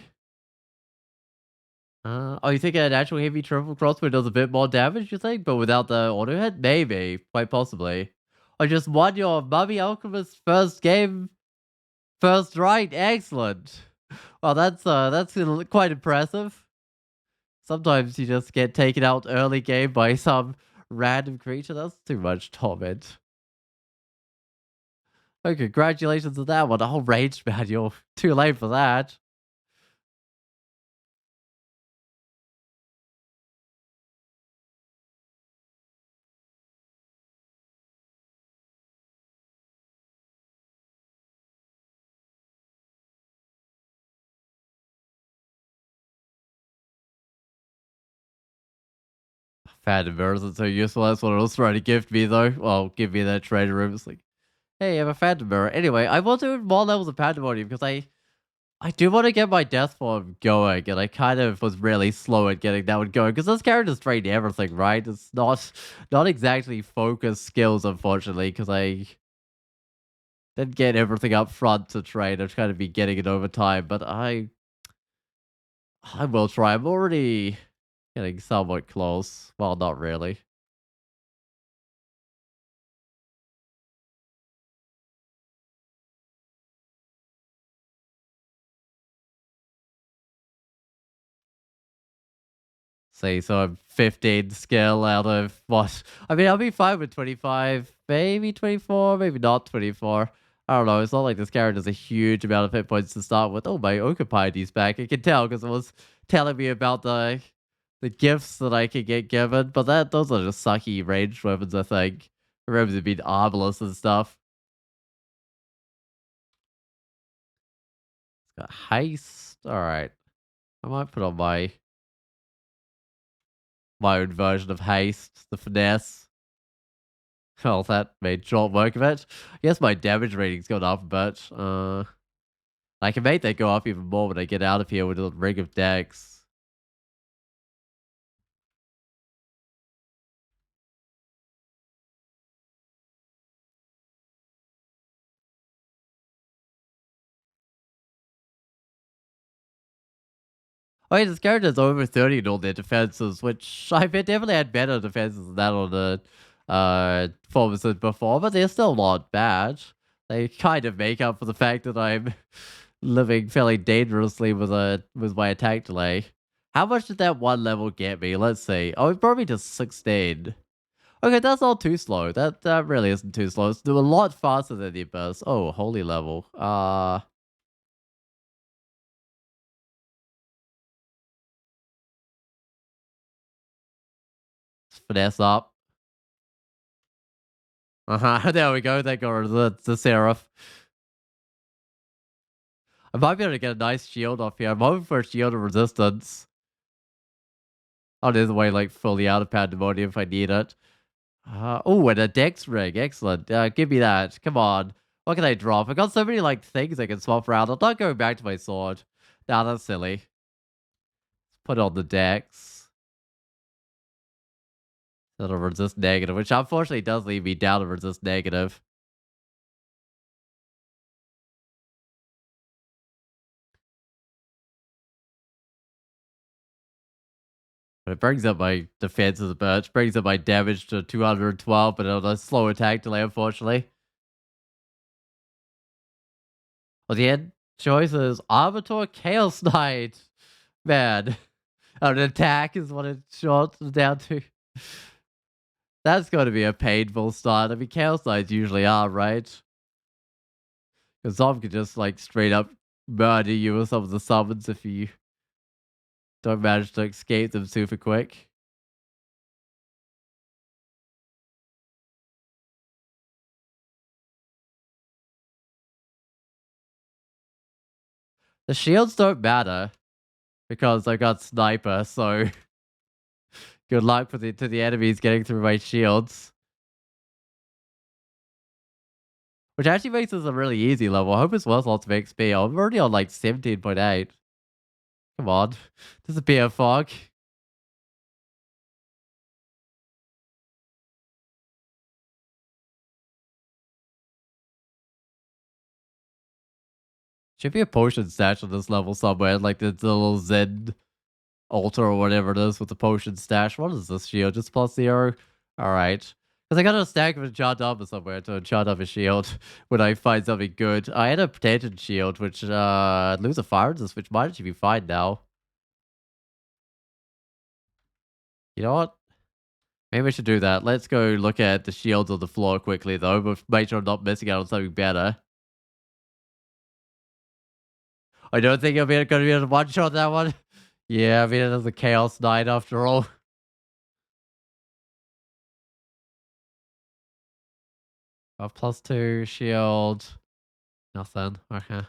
Oh, you think an actual heavy triple crossbow does a bit more damage, you think? But without the auto hit? Maybe. Quite possibly. I just won your Mummy Alchemist first game, first right. Excellent. Well, that's quite impressive. Sometimes you just get taken out early game by some random creature. That's too much torment. Oh, congratulations on that one. Oh, rage man, you're too late for that. Phantom mirrors are so useful. That's what it was trying to gift me, though. Well, give me that trader room. It's like, hey, I have a phantom mirror. Anyway, I want to do more levels of pandemonium because I do want to get my death form going, and I kind of was really slow at getting that one going because this character's trained everything, right? It's not exactly focused skills, unfortunately, because I didn't get everything up front to train. I'm trying to be getting it over time, but I will try. I'm already getting somewhat close. Well, not really. See, so I'm 15 skill out of what? I mean, I'll be fine with 25, maybe 24, maybe not 24. I don't know. It's not like this character has a huge amount of hit points to start with. Oh, my Okapaidi's back. I can tell because it was telling me about the gifts that I could get given. But those are just sucky ranged weapons, I think. Remember to be armless and stuff. Got haste. All right. I might put on my own version of haste, the finesse. Well, that made short work of it. I guess my damage rating's gone up a bit. I can make that go up even more when I get out of here with a ring of decks. Oh yeah, this character's over 30 in all their defenses, which I bet definitely had better defenses than that on the formicid before, but they're still not bad. They kind of make up for the fact that I'm living fairly dangerously with my attack delay. How much did that one level get me? Let's see. Oh, it brought me to 16. Okay, that's not too slow. That really isn't too slow. It's a lot faster than the Abyss. Oh, holy level. Finesse up. There we go. They got the Seraph. I might be able to get a nice shield off here. I'm hoping for a shield of resistance. Oh, there's a way like fully out of pandemonium if I need it. Oh, and a dex ring. Excellent. Give me that. Come on. What can I drop? I got so many like things I can swap around. I'm not going back to my sword. Nah, that's silly. Put on the dex. That'll resist negative, which unfortunately does leave me down to resist negative. But it brings up my defenses a bit. It brings up my damage to 212, but on a slow attack delay, unfortunately. Well, the end choice is Arbiter Chaos Knight. Man, an attack is what it shorts down to. That's going to be a painful start. I mean, Chaos Knights usually are, right? Because Zom can just, like, straight up murder you with some of the summons if you don't manage to escape them super quick. The shields don't matter because I got sniper, so good luck with to the enemies getting through my shields. Which actually makes this a really easy level. I hope it's worth lots of XP. I'm already on like 17.8. Come on. Disappear, fog. Should be a potion stash on this level somewhere, like the little Zen altar or whatever it is with the potion stash. What is this shield? Just plus 0? Alright. Because I got a stack of enchant armor somewhere to enchant up a shield when I find something good. I had a protected shield, which lose a fire resist, which might actually be fine now. You know what? Maybe I should do that. Let's go look at the shields on the floor quickly, though, but make sure I'm not missing out on something better. I don't think I'm going to be able to one-shot that one. Yeah, I mean, it is a Chaos Knight after all. +2 shield. Nothing. Okay.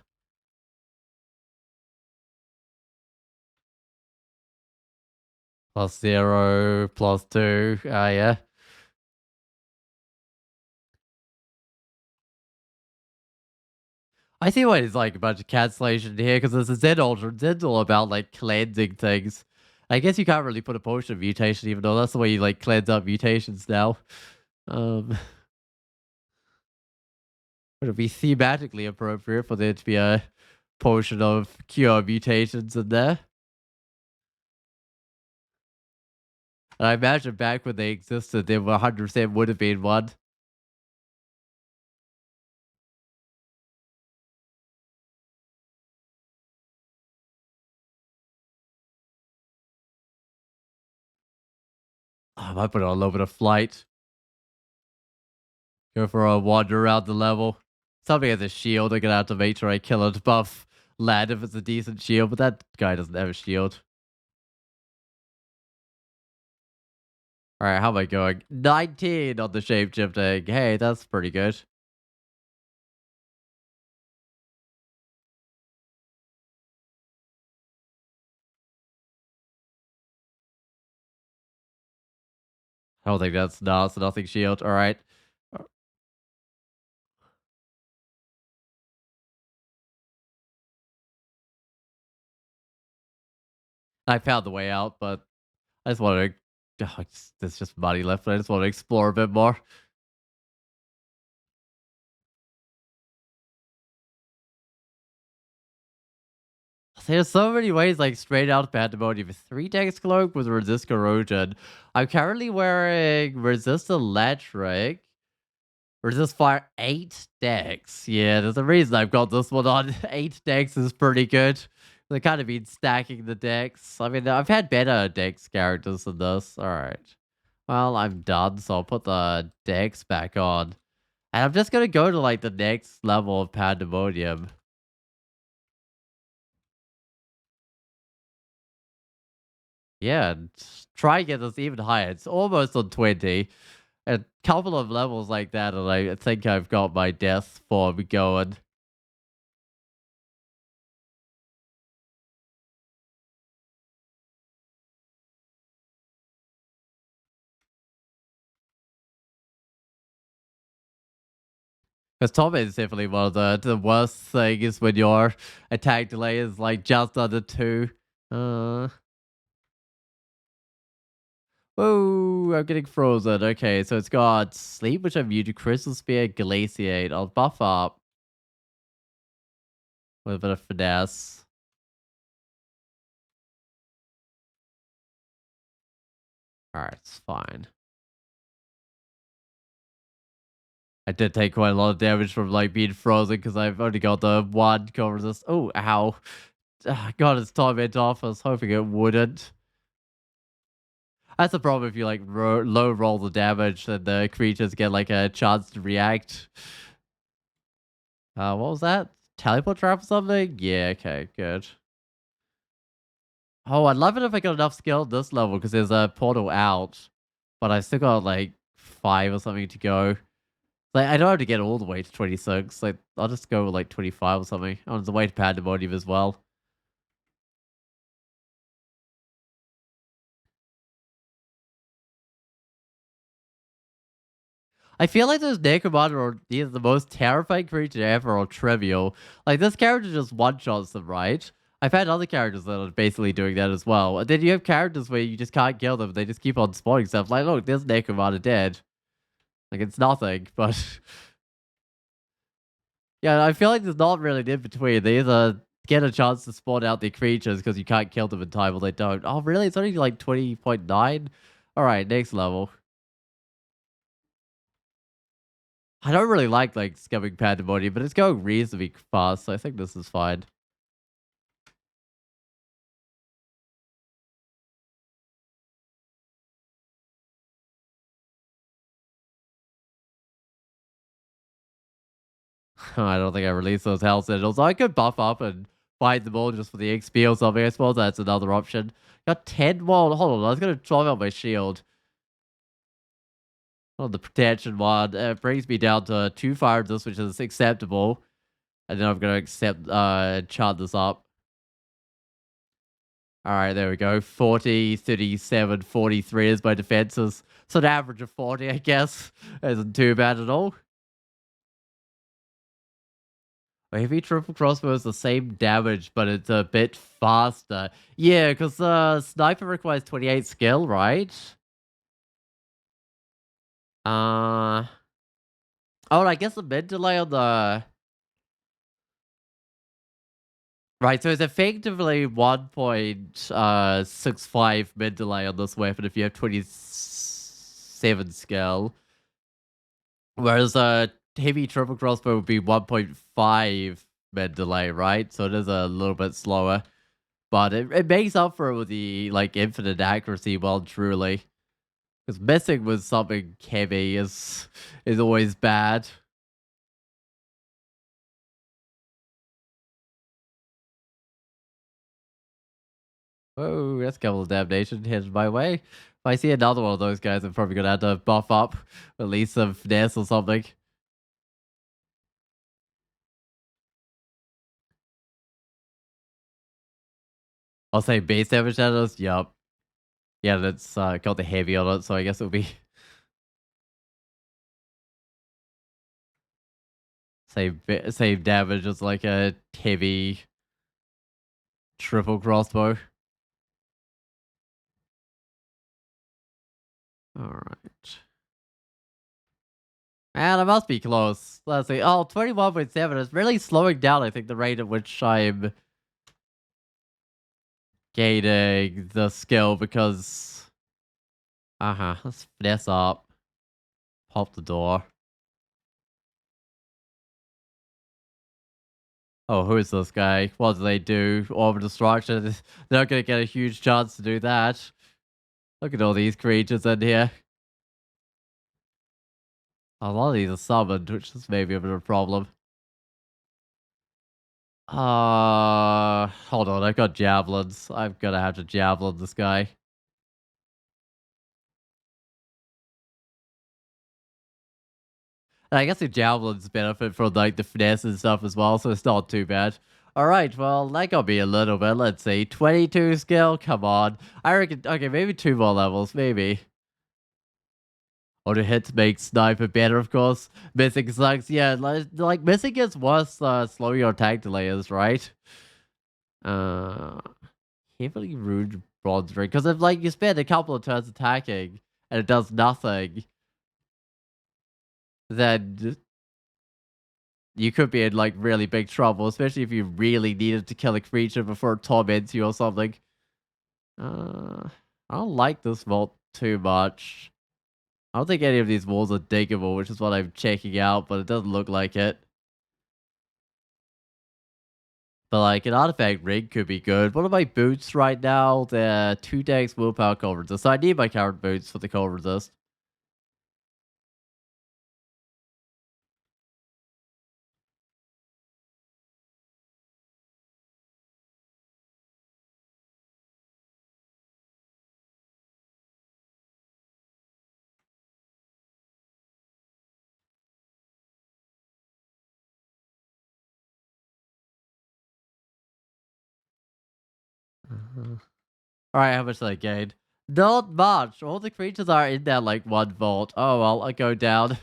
+0, +2. Ah, yeah. I see why it's like a bunch of cancellation here because there's a Zen Ultra. Zen's all about like cleansing things. I guess you can't really put a potion of mutation, even though that's the way you like cleanse up mutations now. Um, would it be thematically appropriate for there to be a potion of cure mutations in there? And I imagine back when they existed, there 100% would have been one. I might put on a little bit of flight. Go for a wander around the level. Something as a shield, I'm gonna have to make sure I kill it buff Lad if it's a decent shield, but that guy doesn't have a shield. Alright, how am I going? 19 on the shape shifting. Hey, that's pretty good. I don't think that's nothing shield. Alright. I found the way out, but I just want to. There's just money left, but I just want to explore a bit more. There's so many ways, like straight out pandemonium. 3 decks cloak with resist corrosion. I'm currently wearing resist electric. Resist fire 8 decks. Yeah, there's a reason I've got this one on. 8 decks is pretty good. They kind of been stacking the decks. I mean, I've had better decks characters than this. Alright. Well, I'm done, so I'll put the decks back on. And I'm just gonna go to like the next level of pandemonium. Yeah, and try and get this even higher. It's almost on 20. A couple of levels like that, and I think I've got my death form going. Because Tom is definitely one of the worst things when your attack delay is like just under 2. Uh, Whoa, I'm getting frozen. Okay, so it's got Sleep, which I'm muted, Crystal Spear, Glaciate. I'll buff up with a bit of finesse. Alright, it's fine. I did take quite a lot of damage from like being frozen because I've only got the one cover resist. Oh, ow. God, it's torment off. I was hoping it wouldn't. That's the problem if you like low roll the damage, then the creatures get like a chance to react. What was that? teleport trap or something? Yeah, okay, good. Oh, I'd love it if I got enough skill at this level because there's a portal out, but I still got like 5 or something to go. Like, I don't have to get all the way to 26. Like, I'll just go with like 25 or something. On the way to Pandemonium as well. I feel like those Necromon are either the most terrifying creature ever or trivial. Like, this character just one-shots them, right? I've had other characters that are basically doing that as well. And then you have characters where you just can't kill them. They just keep on spawning stuff. Like, look, this Necromon are dead. Like, it's nothing, but... yeah, I feel like there's not really an in-between. They either get a chance to spawn out their creatures because you can't kill them in time or they don't. Oh, really? It's only like 20.9? Alright, next level. I don't really like scumming Pandemonium, but it's going reasonably fast, so I think this is fine. I don't think I released those health sigils. I could buff up and fight them all just for the XP or something. I suppose that's another option. Got 10 more. Hold on, I was going to drop out my shield. On the protection one, it brings me down to 2 fire resist, which is acceptable. And then I'm going to chart this up. All right, there we go. 40, 37, 43 is my defenses. So an average of 40, I guess. Isn't too bad at all. Heavy triple crossbow is the same damage, but it's a bit faster. Yeah, because sniper requires 28 skill, right? Uh oh, I guess the mid delay on the right, so it's effectively 1.65 mid delay on this weapon if you have 27 skill. Whereas heavy triple crossbow would be 1.5 mid delay, right? So it is a little bit slower. But it makes up for it with the like infinite accuracy well and truly. Because missing with something heavy is always bad. Oh, that's a couple of damnation headed my way. If I see another one of those guys, I'm probably gonna have to buff up at least some finesse or something. I'll say base damage shadows. Yup. Yeah, that's got the heavy on it, so I guess it'll be same damage as like a heavy triple crossbow. Alright. Man, I must be close. Let's see. Oh, 21.7 is really slowing down, I think, the rate at which I'm gaining the skill because... uh-huh, let's finesse up. Pop the door. Oh, who is this guy? What do they do? Orb destruction. They're not going to get a huge chance to do that. Look at all these creatures in here. A lot of these are summoned, which is maybe a bit of a problem. Hold on, I've got javelins. I'm gonna have to javelin this guy. And I guess the javelins benefit from like the finesse and stuff as well, so it's not too bad. Alright, well, that got me a little bit. Let's see. 22 skill? Come on. I reckon, okay, maybe 2 more levels, maybe. Or the hits make sniper better, of course. Missing sucks. Yeah, like missing gets worse slow your attack delays, right? Uh, heavily rude bronze ring. Because if like you spend a couple of turns attacking and it does nothing, then you could be in like really big trouble, especially if you really needed to kill a creature before it torments you or something. I don't like this vault too much. I don't think any of these walls are diggable, which is what I'm checking out, but it doesn't look like it. But like an artifact rig could be good. What are my boots right now? They're 2 decks willpower cold resist. So I need my current boots for the cold resist. Alright, how much did I gain? Not much. All the creatures are in that like one vault. Oh well, I go down.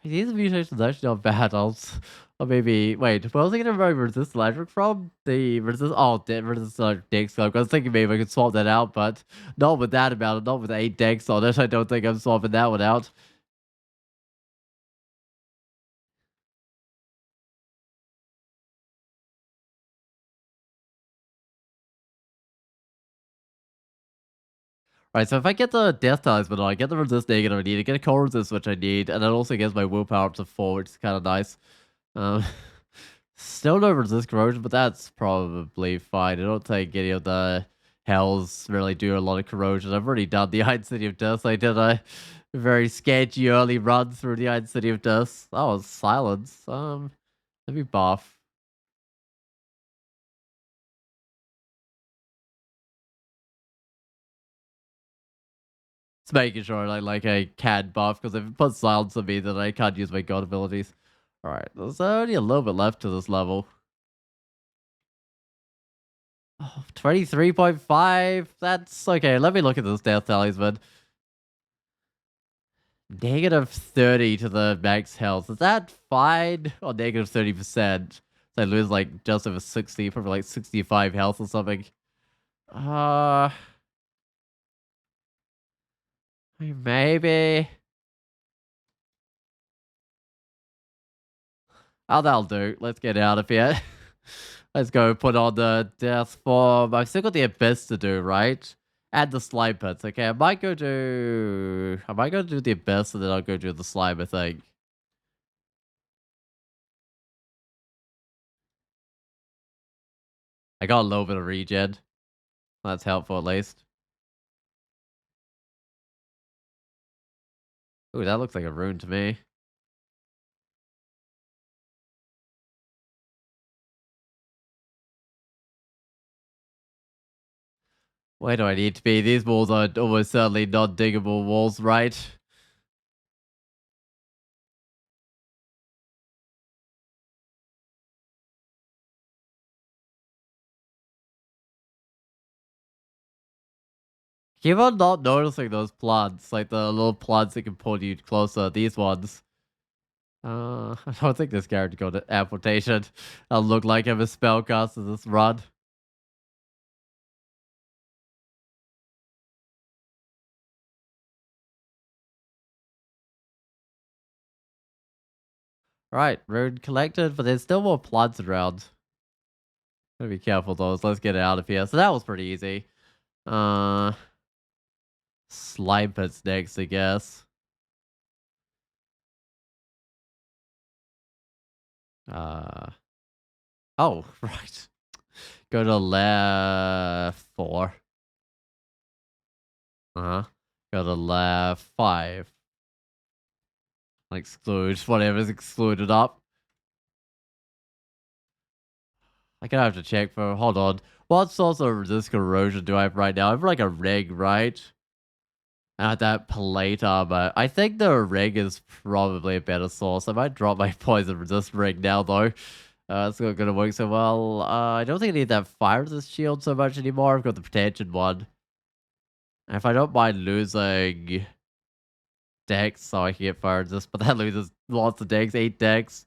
These mutations are actually not bad. Or maybe wait. Where was I gonna remember resist electric from? The resist. Oh, the resist dex. I was thinking maybe I could swap that out, but not with that amount. Not with 8 dex on it. I don't think I'm swapping that one out. Right, so if I get the death talisman, I get the resist negative I need, I get a cold resist which I need, and it also gets my willpower up to 4, which is kind of nice. Um, Still no resist corrosion, but that's probably fine. I don't think any of the hells really do a lot of corrosion. I've already done the Iron City of Dust. I did a very sketchy early run through the Iron City of Dust. That was silence. Let me buff. Just making sure I can buff, because if it puts silence on me, then I can't use my god abilities. Alright, there's only a little bit left to this level. Oh, 23.5. That's okay. Let me look at this death talisman. -30 to the max health. Is that fine? Or -30%? So I lose like just over 60, probably like 65 health or something. Uh, maybe. Oh, that'll do. Let's get out of here. Let's go put on the death form. I've still got the abyss to do, right? And the slime pits. Okay, I might go do the abyss and then I'll go do the slime, I think. I got a little bit of regen. That's helpful at least. Ooh, that looks like a rune to me. Where do I need to be? These walls are almost certainly not diggable walls, right? Keep on not noticing those plants, like the little plants that can pull you closer. These ones. I don't think this character got an amputation. I'll look like I'm a spellcaster this run. Right, rune collected, but there's still more plants around. Gotta be careful though. So let's get out of here. So that was pretty easy. Uh, Slime pits next, I guess. Uh, oh, right. Go to left 4. Uh-huh. Go to left 5. Exclude whatever's excluded up. I gonna have to check for. Hold on. What source of resist corrosion do I have right now? I have like a rig, right? That plate armor. I think the rig is probably a better source. I might drop my poison resist rig now though. It's not gonna work so well. I don't think I need that fire resist shield so much anymore. I've got the protection one. And if I don't mind losing dex, so I can get fire resist, but that loses lots of dex, 8 dex.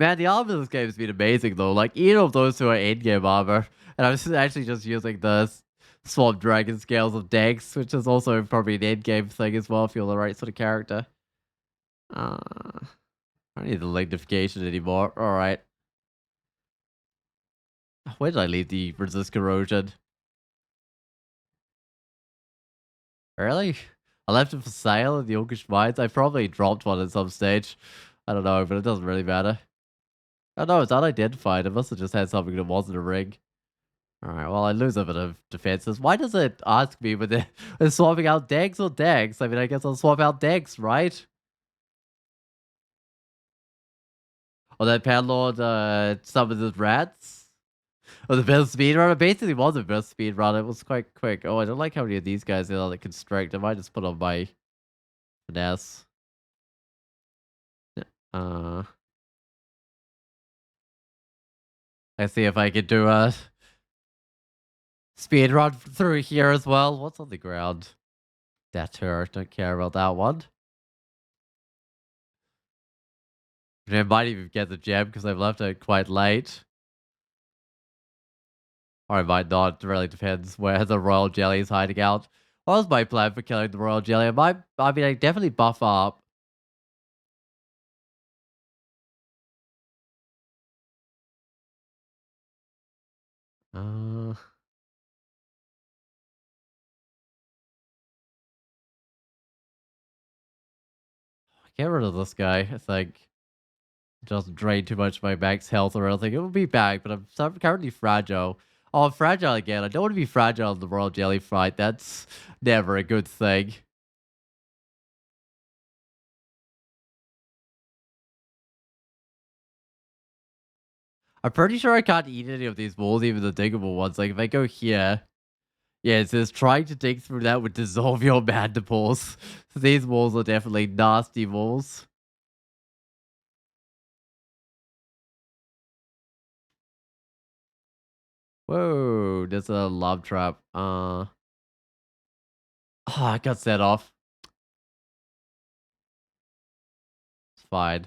Man, the armor in this game has been amazing though. Like, either of those two are in-game armor. And I was actually just using the Swamp Dragon scales of Dex, which is also probably an in-game thing as well if you're the right sort of character. I don't need the lignification anymore. Alright. Where did I leave the resist corrosion? Really? I left it for sale in the Orcish Mines. I probably dropped one at some stage. I don't know, but it doesn't really matter. Oh no, it's unidentified. It must have just had something that wasn't a rig. Alright, well, I lose a bit of defenses. Why does it ask me whether it's swapping out Dex or Dex? I mean, I guess I'll swap out Dex, right? Or that Panlord summons his rats? Or the best speedrunner? Basically was a best speedrunner. It was quite quick. Oh, I don't like how many of these guys are that constrict. I might just put on my finesse. Uh, Let's see if I can do a speed run through here as well. What's on the ground? That turret. Don't care about that one. I might even get the gem because I've left it quite late. Or I might not. It really depends where the royal jelly is hiding out. What was my plan for killing the royal jelly? I definitely buff up. Uh, get rid of this guy. I think it doesn't drain too much of my max health or anything. It will be back, but I'm currently fragile. Oh, I'm fragile again. I don't want to be fragile in the royal jelly fight. That's never a good thing. I'm pretty sure I can't eat any of these balls, even the diggable ones. Like, if I go here, yeah, it says trying to dig through that would dissolve your mandibles. So these walls are definitely nasty walls. Whoa, there's a love trap. Oh, I got set off. It's fine.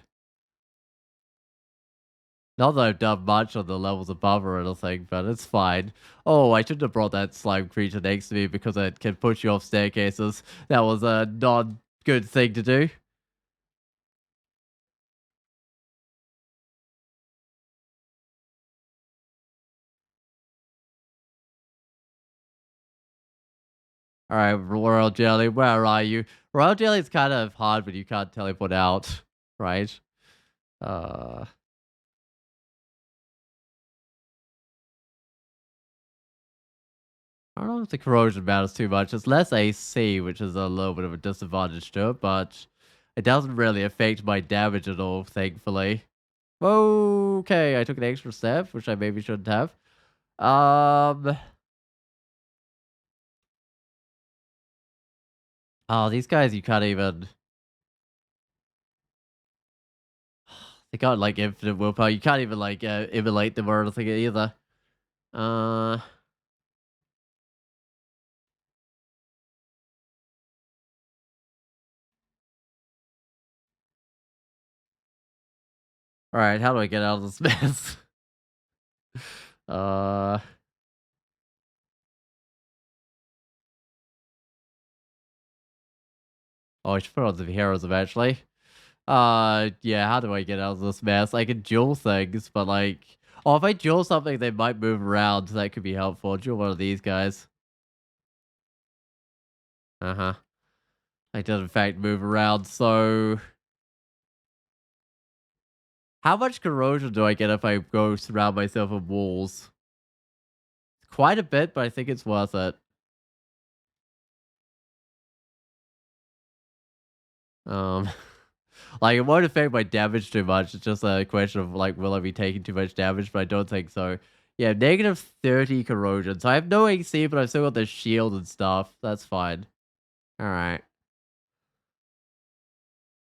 Not that I've done much on the levels above or anything, but it's fine. Oh, I shouldn't have brought that slime creature next to me because it can push you off staircases. That was a not good thing to do. Alright, Royal Jelly, where are you? Royal Jelly is kind of hard when you can't teleport out, right? Uh, I don't know if the corrosion matters too much. It's less AC, which is a little bit of a disadvantage to it, but it doesn't really affect my damage at all, thankfully. Okay, I took an extra step, which I maybe shouldn't have. Um, oh, these guys, you can't even. They got like infinite willpower. You can't even like immolate them or anything either. Uh, all right. How do I get out of this mess? uh, oh, I should put on some heroes eventually. Yeah. How do I get out of this mess? I can duel things, but like, oh, if I duel something, they might move around. So that could be helpful. Duel one of these guys. Uh huh. I did in fact move around. So how much corrosion do I get if I go surround myself with walls? Quite a bit, but I think it's worth it. Um, like it won't affect my damage too much. It's just a question of like, will I be taking too much damage? But I don't think so. Yeah, negative 30 corrosion. So I have no AC, but I've still got the shield and stuff. That's fine. All right.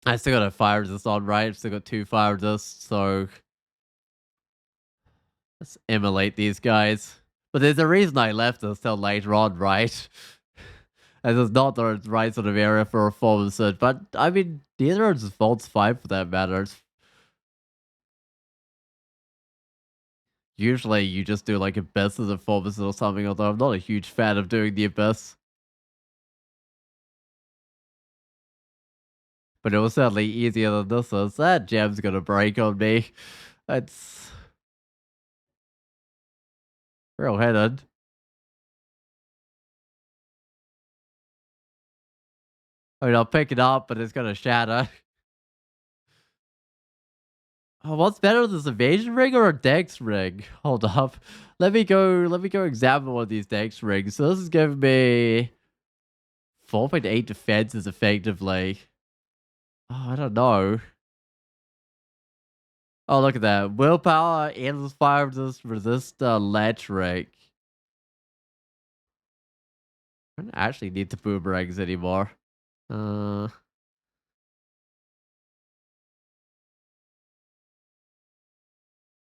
I still got a fire resist on, right? I've still got 2 fire resists, so let's immolate these guys. But there's a reason I left this till later on, right? And it's not the right sort of area for a formicid. But I mean, neither of his fault's fine for that matter. Usually you just do like Abyss as a formicid or something, although I'm not a huge fan of doing the Abyss. But it was certainly easier than this is. That gem's gonna break on me. It's real headed. I mean, I'll pick it up, but it's gonna shatter. Oh, what's better, this evasion ring or a dex ring? Hold up. Let me go examine one of these dex rings. So this is giving me 4.8 defenses effectively. Oh, I don't know. Oh, look at that. Willpower, endless fire resist electric. I don't actually need the boomerangs anymore. Uh,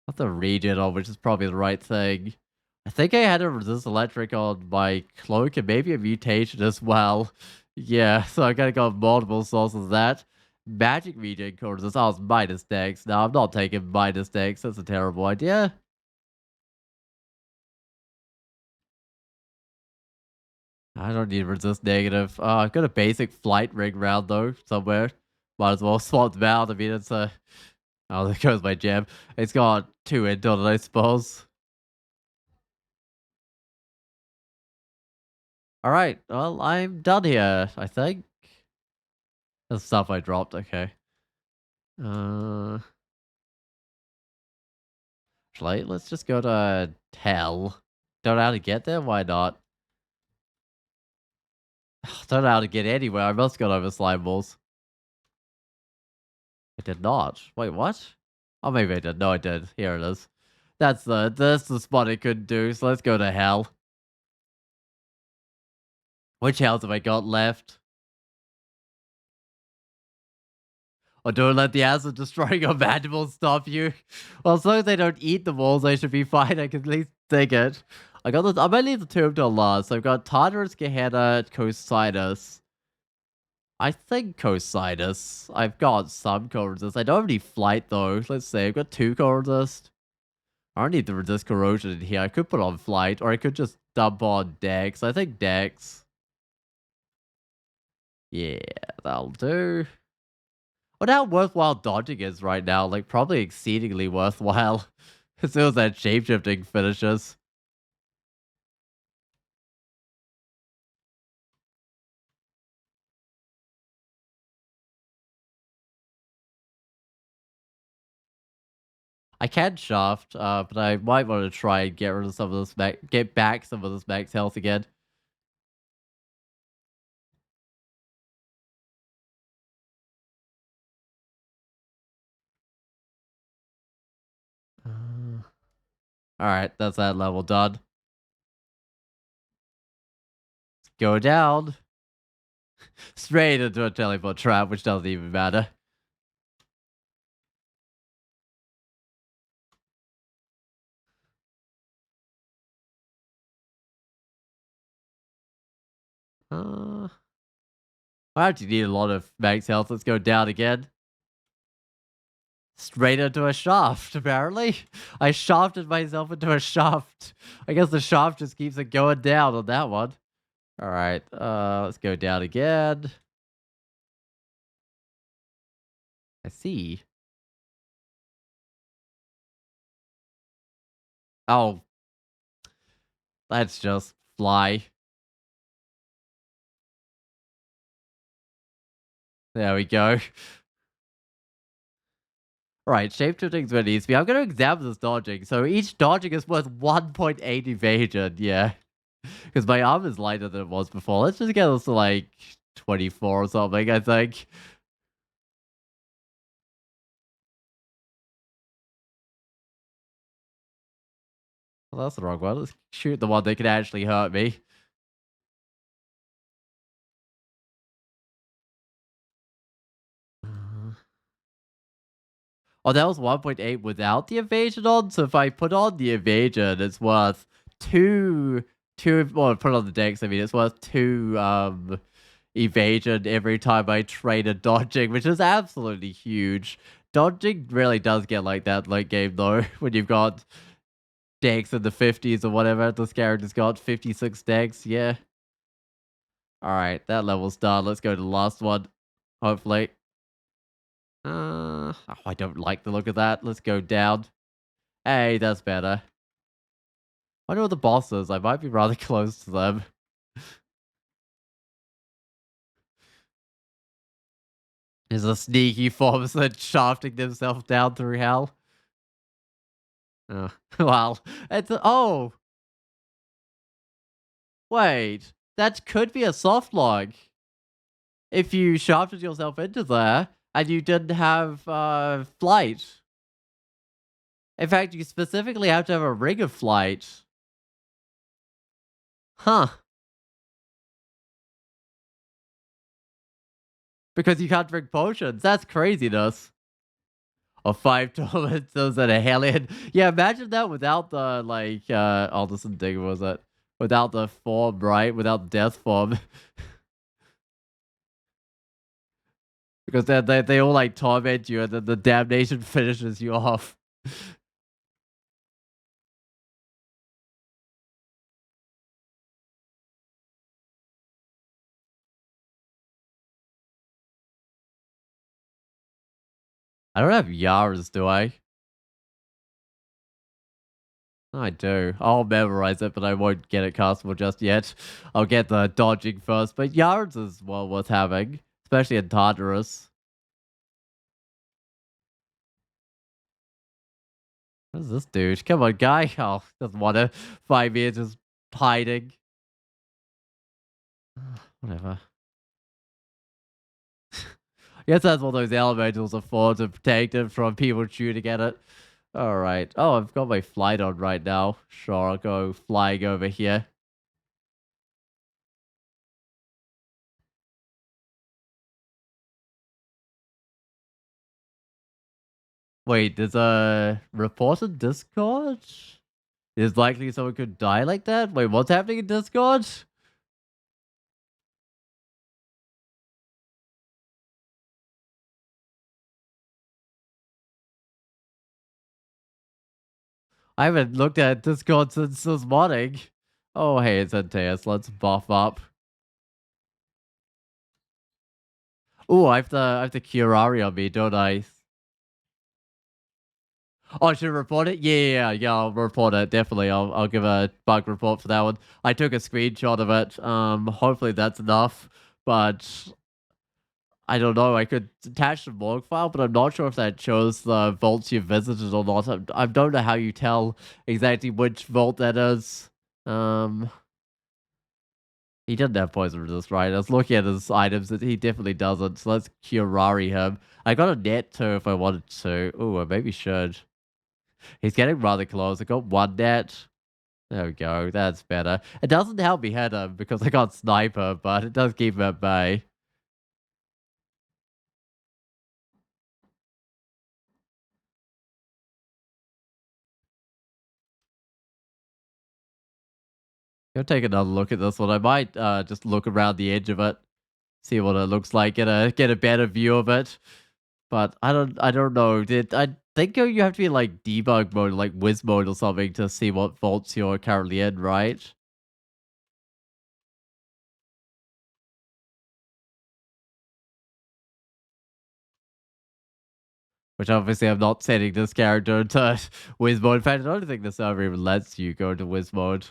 Not the regen on, which is probably the right thing. I think I had a resist electric on my cloak and maybe a mutation as well. Yeah, so I gotta go multiple sources of that. Magic regen cores, this was minus decks. No, I'm not taking minus decks. That's a terrible idea. I don't need resist negative. I've got a basic flight ring round though, somewhere. Might as well swap them out. I mean, it's a. Oh, there goes my gem. It's got 2 into it, I suppose. Alright, well, I'm done here, I think. The stuff I dropped, okay. Uh, actually, let's just go to hell. Don't know how to get there? Why not? Don't know how to get anywhere. I must go over slime balls. I did not. Wait, what? Oh, maybe I did. No, I did. Here it is. That's the spot I couldn't do, so let's go to hell. Which hells have I got left? Or don't let the acid destroying your mandibles stop you. Well, as long as they don't eat the walls, they should be fine. I can at least take it. I might leave the tomb till last. So I've got Tartarus, Gehenna, Cocytus. I think Cocytus. I've got some co-resist. I don't have any flight though. Let's see. I've got 2 co-resist. I don't need to resist corrosion in here. I could put on flight, or I could just dump on Dex. I think Dex. Yeah, that'll do. Wonder how worthwhile dodging is right now. Like, probably exceedingly worthwhile. As soon as that shapeshifting finishes. I can shaft, but I might want to try and get rid of some of this get back some of this max health again. Alright, that's that level done. Go down. Straight into a teleport trap, which doesn't even matter. I actually need a lot of max health. Let's go down again. Straight into a shaft, apparently. I shafted myself into a shaft. I guess the shaft just keeps it going down on that one. Alright, let's go down again. I see. Oh, let's just fly. There we go. Right, shapeshifting's where it needs to be. I'm going to examine this dodging. So each dodging is worth 1.8 evasion. Yeah. Because my arm is lighter than it was before. Let's just get this to like 24 or something, I think. Well, that's the wrong one. Let's shoot the one that can actually hurt me. Oh, that was 1.8 without the evasion on. So if I put on the evasion, it's worth well, put on the dex. I mean, it's worth 2 evasion every time I trade a dodging, which is absolutely huge. Dodging really does get like that late game though, when you've got dex in the 50s or whatever. This character's got 56 dex. Yeah. All right, that level's done. Let's go to the last one. Hopefully. Oh, I don't like the look of that. Let's go down. Hey, that's better. I wonder what the boss is. I might be rather close to them. Is a sneaky formicid shafting themselves down through hell. Oh, well, oh, wait. That could be a soft log. If you shafted yourself into there and you didn't have flight. In fact, you specifically have to have a ring of flight. Huh. Because you can't drink potions. That's craziness. or 5 tormentors and a hellion. Yeah, imagine that without the, like, oh, this thing was it? Without the form, right? Without death form. Because they all, like, torment you, and then the damnation finishes you off. I don't have Yaras, do I? I do. I'll memorize it, but I won't get it castable just yet. I'll get the dodging first, but Yards is well worth having, especially in Tartarus. What is this dude? Come on, guy. Oh, doesn't want to find me just hiding. Whatever. I guess that's what those elementals are for, to protect it from people shooting at it. Alright. Oh, I've got my flight on right now. Sure, I'll go flying over here. Wait, there's a report in Discord? Is likely someone could die like that? Wait, what's happening in Discord? I haven't looked at Discord since this morning. Oh, hey, it's Antaeus. Let's buff up. Oh, I have the Curari on me, don't I? Oh, I should report it? Yeah, I'll report it. Definitely. I'll give a bug report for that one. I took a screenshot of it. Hopefully that's enough. But I don't know. I could attach the log file, but I'm not sure if that shows the vaults you visited or not. I don't know how you tell exactly which vault that is. Um, he didn't have poison resist, right? I was looking at his items, and he definitely doesn't. So let's Curari him. I got a net too if I wanted to. Oh, I maybe should. He's getting rather close. I got one net. There we go. That's better. It doesn't help me hit him because I got sniper, but it does keep him at bay. Go take another look at this one. I might just look around the edge of it, see what it looks like, get a better view of it. But I don't know. I think you have to be in, like, debug mode, like whiz mode or something, to see what vaults you're currently in, right? Which obviously I'm not setting this character into whiz mode. In fact, I don't think the server even lets you go into whiz mode.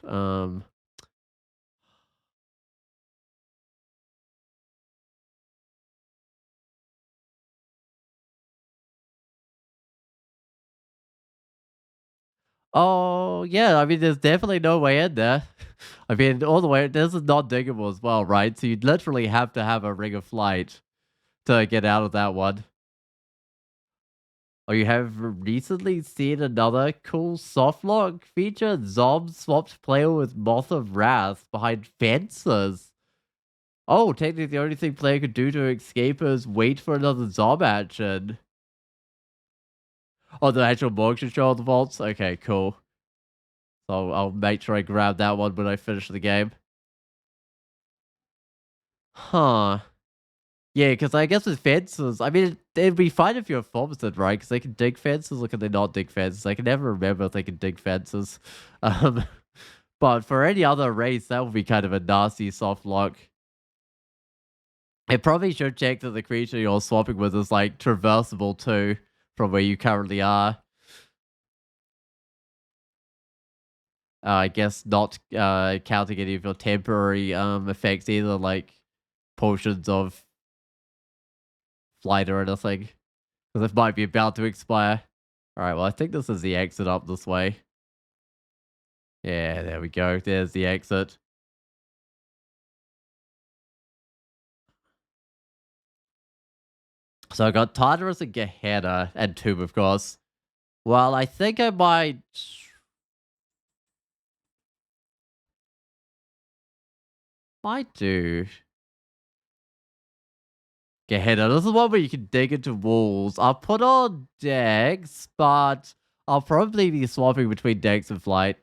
Oh, yeah, I mean, there's definitely no way in there. I mean, all the way, this is not diggable as well, right? So you'd literally have to have a ring of flight to get out of that one. Oh, you have recently seen another cool softlock feature? Zob swapped player with Moth of Wrath behind fences. Oh, technically the only thing player could do to escape is wait for another Zob action. Oh, the actual Morg should show all the vaults? Okay, cool. So I'll make sure I grab that one when I finish the game. Huh. Yeah, because I guess with fences, I mean, it'd be fine if you're a formicid, right? Because they can dig fences, or can they not dig fences? I can never remember if they can dig fences. Um, but for any other race, that would be kind of a nasty soft lock. It probably should check that the creature you're swapping with is, like, traversable too, from where you currently are. I guess not counting any of your temporary effects either, like potions of flight or anything. Because it might be about to expire. Alright, well, I think this is the exit up this way. Yeah, there we go. There's the exit. So I got Tartarus and Gehenna and Tomb, of course. Well, I think I might do. Gehenna. This is one where you can dig into walls. I'll put on Dex, but I'll probably be swapping between Dex and Flight.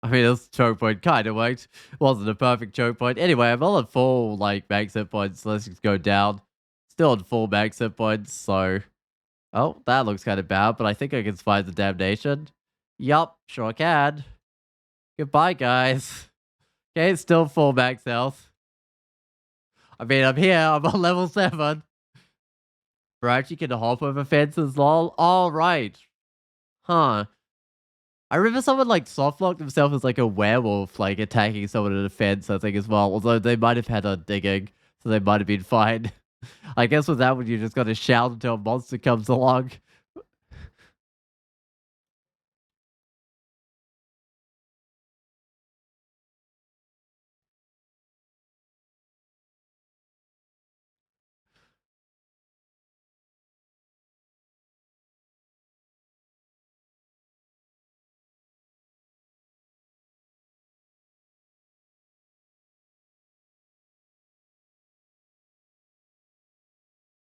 I mean, this choke point kind of worked. Wasn't a perfect choke point. Anyway, I'm all at full, like, max hit points. So let's just go down. Still at full max hit points, so... Oh, that looks kind of bad, but I think I can survive the damnation. Yup, sure can. Goodbye, guys. Okay, it's still full max health. I mean, I'm here. I'm on level 7. Bro, you can hop over fences, lol. Alright. Huh. I remember someone like softlocked himself as like a werewolf, like attacking someone in a fence, I think, as well. Although they might have had a digging, so they might have been fine. I guess with that one, you just gotta shout until a monster comes along.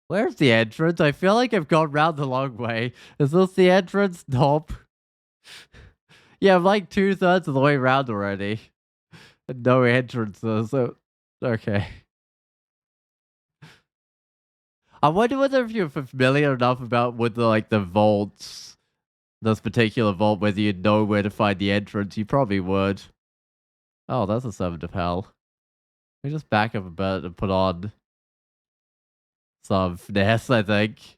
Where's the entrance? I feel like I've gone round the long way. Is this the entrance? Nope. Yeah, I'm like 2/3 of the way around already. No entrances, so... Okay. I wonder whether if you're familiar enough about with the, like, the vaults, this particular vault, whether you'd know where to find the entrance. You probably would. Oh, that's a Servant of Hell. Let me just back up a bit and put on some finesse, I think.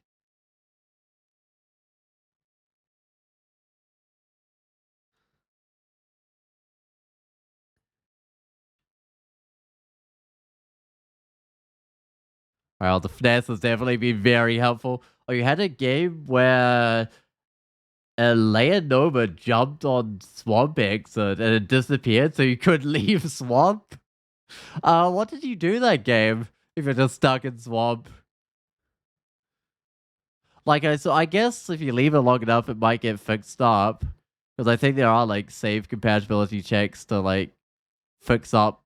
Well, the finesse has definitely been very helpful. Oh, you had a game where a Leonova jumped on Swamp Exit and it disappeared, so you couldn't leave Swamp? What did you do that game if you're just stuck in Swamp? Like, so I guess if you leave it long enough, it might get fixed up. Because I think there are, like, save compatibility checks to, like, fix up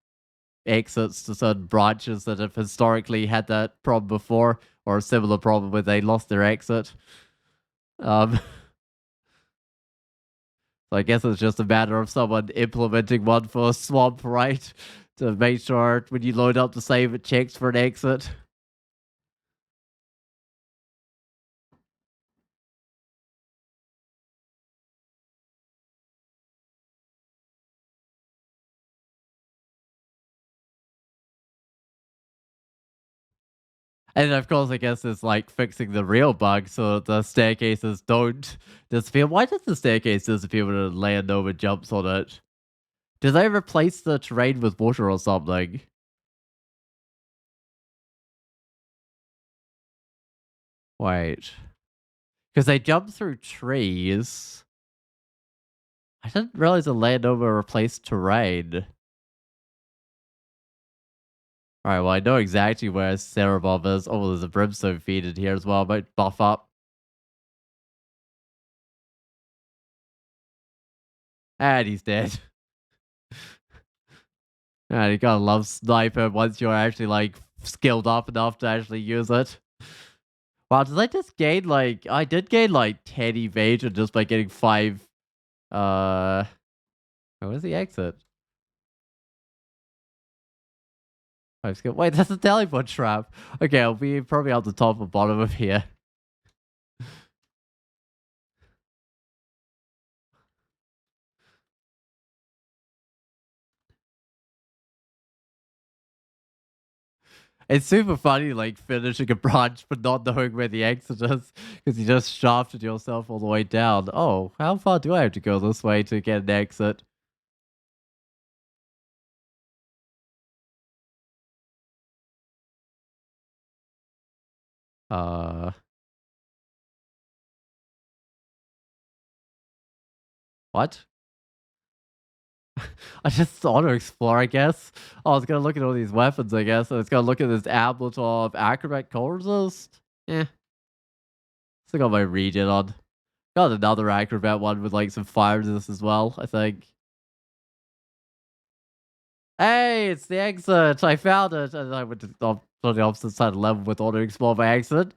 exits to certain branches that have historically had that problem before, or a similar problem where they lost their exit. So I guess it's just a matter of someone implementing one for Swamp, right? To make sure when you load up the save, it checks for an exit. And of course, I guess it's like fixing the real bug so the staircases don't disappear. Why does the staircase disappear when a land over jumps on it? Do they replace the terrain with water or something? Wait. Because they jump through trees. I didn't realize the land over replaced terrain. Alright, well, I know exactly where Cerebov is. Oh, there's a brimstone feed in here as well. I might buff up. And he's dead. And you gotta love Sniper once you're actually, like, skilled up enough to actually use it. Wow, did I just gain, like... I did gain, like, 10 evasion just by getting 5... Where's the exit? 5 skill... Wait, that's a teleport trap. Okay, I'll be probably at the top or bottom of here. It's super funny, like, finishing a branch but not knowing where the exit is, because you just shafted yourself all the way down. Oh, how far do I have to go this way to get an exit? Uh... What? I just auto explore, I guess. Oh, I was gonna look at all these weapons, I guess. I was gonna look at this Amulet of Acrobat Cold Resist. Eh. Still got my regen on. Got another acrobat one with like some fire resist as well, I think. Hey, it's the exit. I found it. And I went to on the opposite side of the level with auto explore by accident.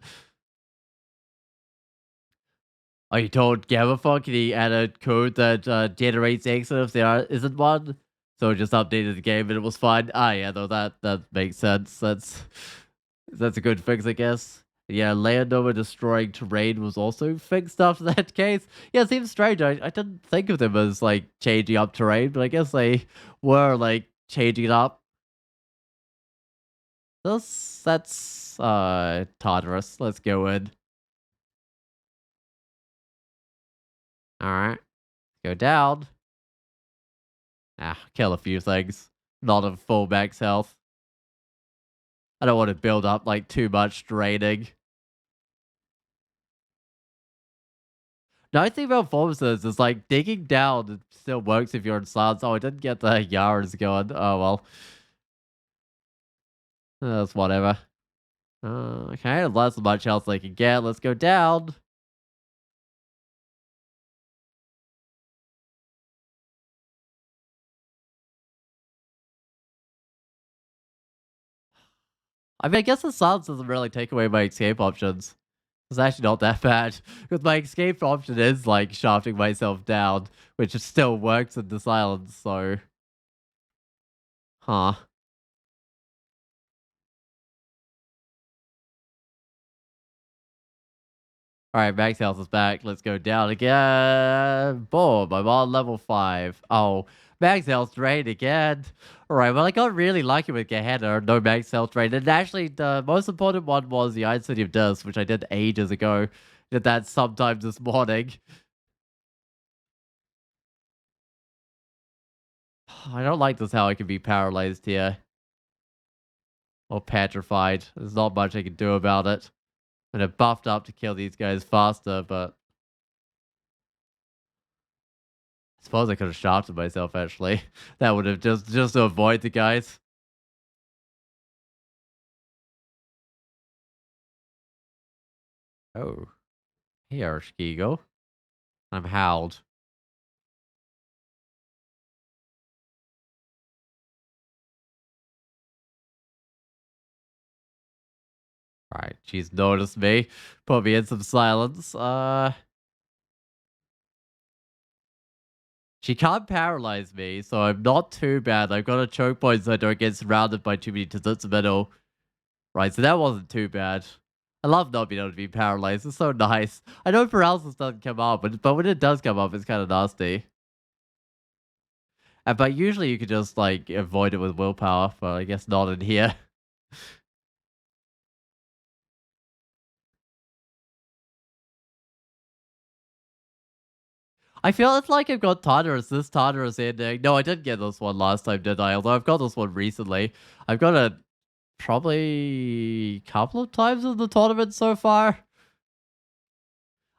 Oh, you told Gamma can he add a code that generates exit if there isn't one? So it just updated the game and it was fine. Ah, yeah, though that makes sense. That's a good fix, I guess. Yeah, Landover destroying terrain was also fixed after that case. Yeah, it seems strange. I didn't think of them as like changing up terrain, but I guess they were like changing it up. That's Tartarus. Let's go in. Alright. Go down. Ah, kill a few things. Not of full max health. I don't want to build up like too much draining. Nice thing about formicid is like digging down it still works if you're in silence. Oh, I didn't get the yards going. Oh well. That's whatever. Okay, that's as much health as I can get. Let's go down. I mean, I guess the silence doesn't really take away my escape options. It's actually not that bad. Because my escape option is like shafting myself down, which still works in the silence, so. Huh. Alright, max health is back. Let's go down again. Boom, I'm on level 5. Oh, max health drained again. Alright, well, I got really lucky with Gehenna. No max health drained. And actually, the most important one was the Iron City of Dust, which I did ages ago. Did that sometime this morning. I don't like this how I can be paralyzed here. Or petrified. There's not much I can do about it. I'm gonna buffed up to kill these guys faster, but I suppose I could have shafted myself actually. That would have just to avoid the guys. Oh, here, Skigo. I'm howled. Alright, she's noticed me. Put me in some silence. She can't paralyze me, so I'm not too bad. I've got a choke point so I don't get surrounded by too many Tetsutsu. Right, so that wasn't too bad. I love not being able to be paralyzed. It's so nice. I know paralysis doesn't come up, but when it does come up, it's kind of nasty. But usually you could just like avoid it with willpower, but I guess not in here. I feel it's like I've got Tartarus, this Tartarus ending. No, I didn't get this one last time, did I? Although I've got this one recently. I've got it probably a couple of times in the tournament so far.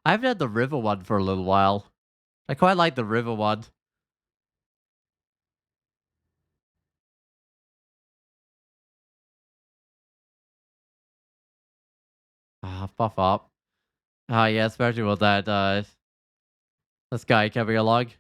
I haven't had the river one for a little while. I quite like the river one. Ah, buff up. Ah, yeah, especially with that, this guy coming along. Just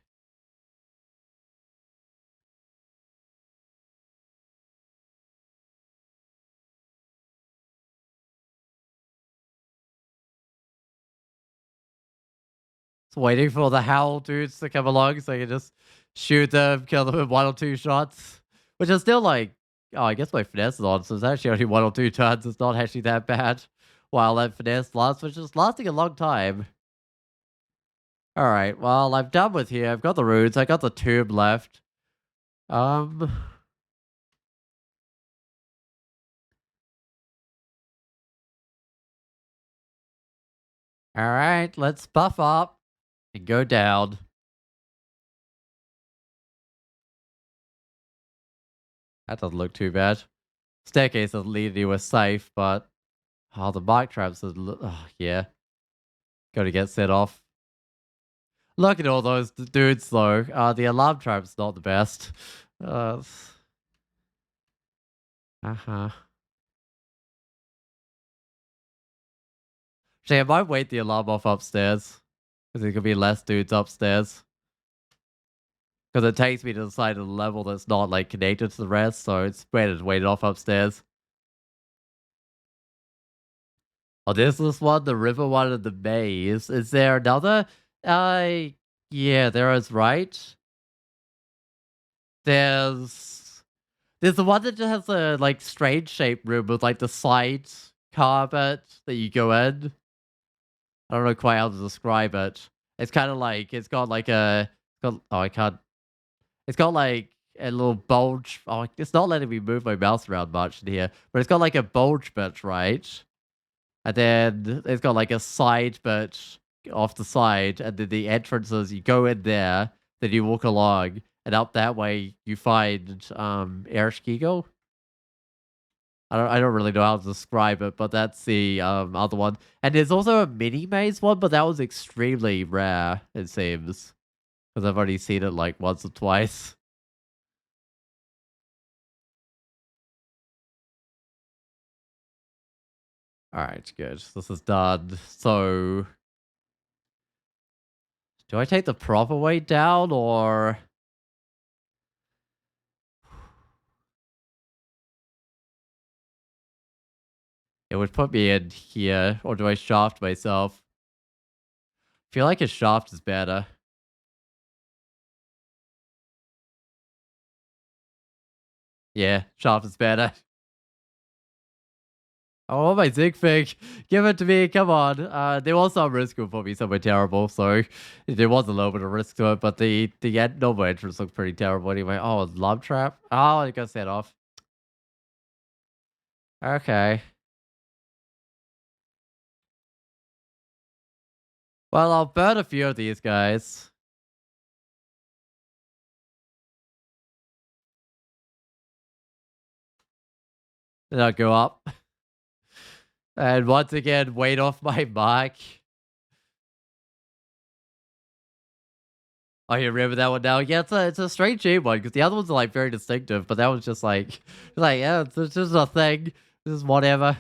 waiting for the howl dudes to come along so I can just shoot them, kill them in 1 or 2 shots. Which is still like, oh, I guess my finesse is on, so it's actually only 1 or 2 turns. It's not actually that bad. While that finesse lasts, which is lasting a long time. Alright, well, I'm done with here. I've got the runes. I got the tube left. Um, alright, let's buff up and go down. That doesn't look too bad. Staircase doesn't lead anywhere safe, but oh, the mic traps are, oh, yeah. Gotta get set off. Look at all those dudes, though. The alarm trap's not the best. Uh huh. Actually, I might wait the alarm off upstairs. Because there could be less dudes upstairs. Because it takes me to the side of the level that's not, like, connected to the rest. So it's better to wait it off upstairs. Oh, there's this one, the river one and the maze. Is there another? Uh, yeah, there is, right? There's the one that just has a, like, strange shaped room with, like, the side carpet that you go in. I don't know quite how to describe it. It's kind of like it's got like a oh, I can't. It's got like a little bulge. Oh, it's not letting me move my mouse around much in here, but it's got like a bulge bit, right? And then it's got like a side bit off the side, and then the entrances. You go in there, then you walk along, and up that way you find Ereshkigal. I don't really know how to describe it, but that's the other one. And there's also a mini maze one, but that was extremely rare, it seems. Because I've only seen it like once or twice. Alright, good. This is done. So do I take the proper way down or it would put me in here, or do I shaft myself? I feel like a shaft is better. Yeah, shaft is better. Oh, my Zigfig. Give it to me. Come on. There was some risk of me somewhere terrible, so there was a little bit of risk to it, but the normal entrance looked pretty terrible anyway. Oh, love trap. Oh, it got set off. Okay. Well, I'll burn a few of these guys. Then I'll go up. And once again, wait off my mic. Oh, you remember that one now? Yeah, it's a strange shape one because the other ones are like very distinctive, but that was just like yeah, it's just a thing. This is whatever.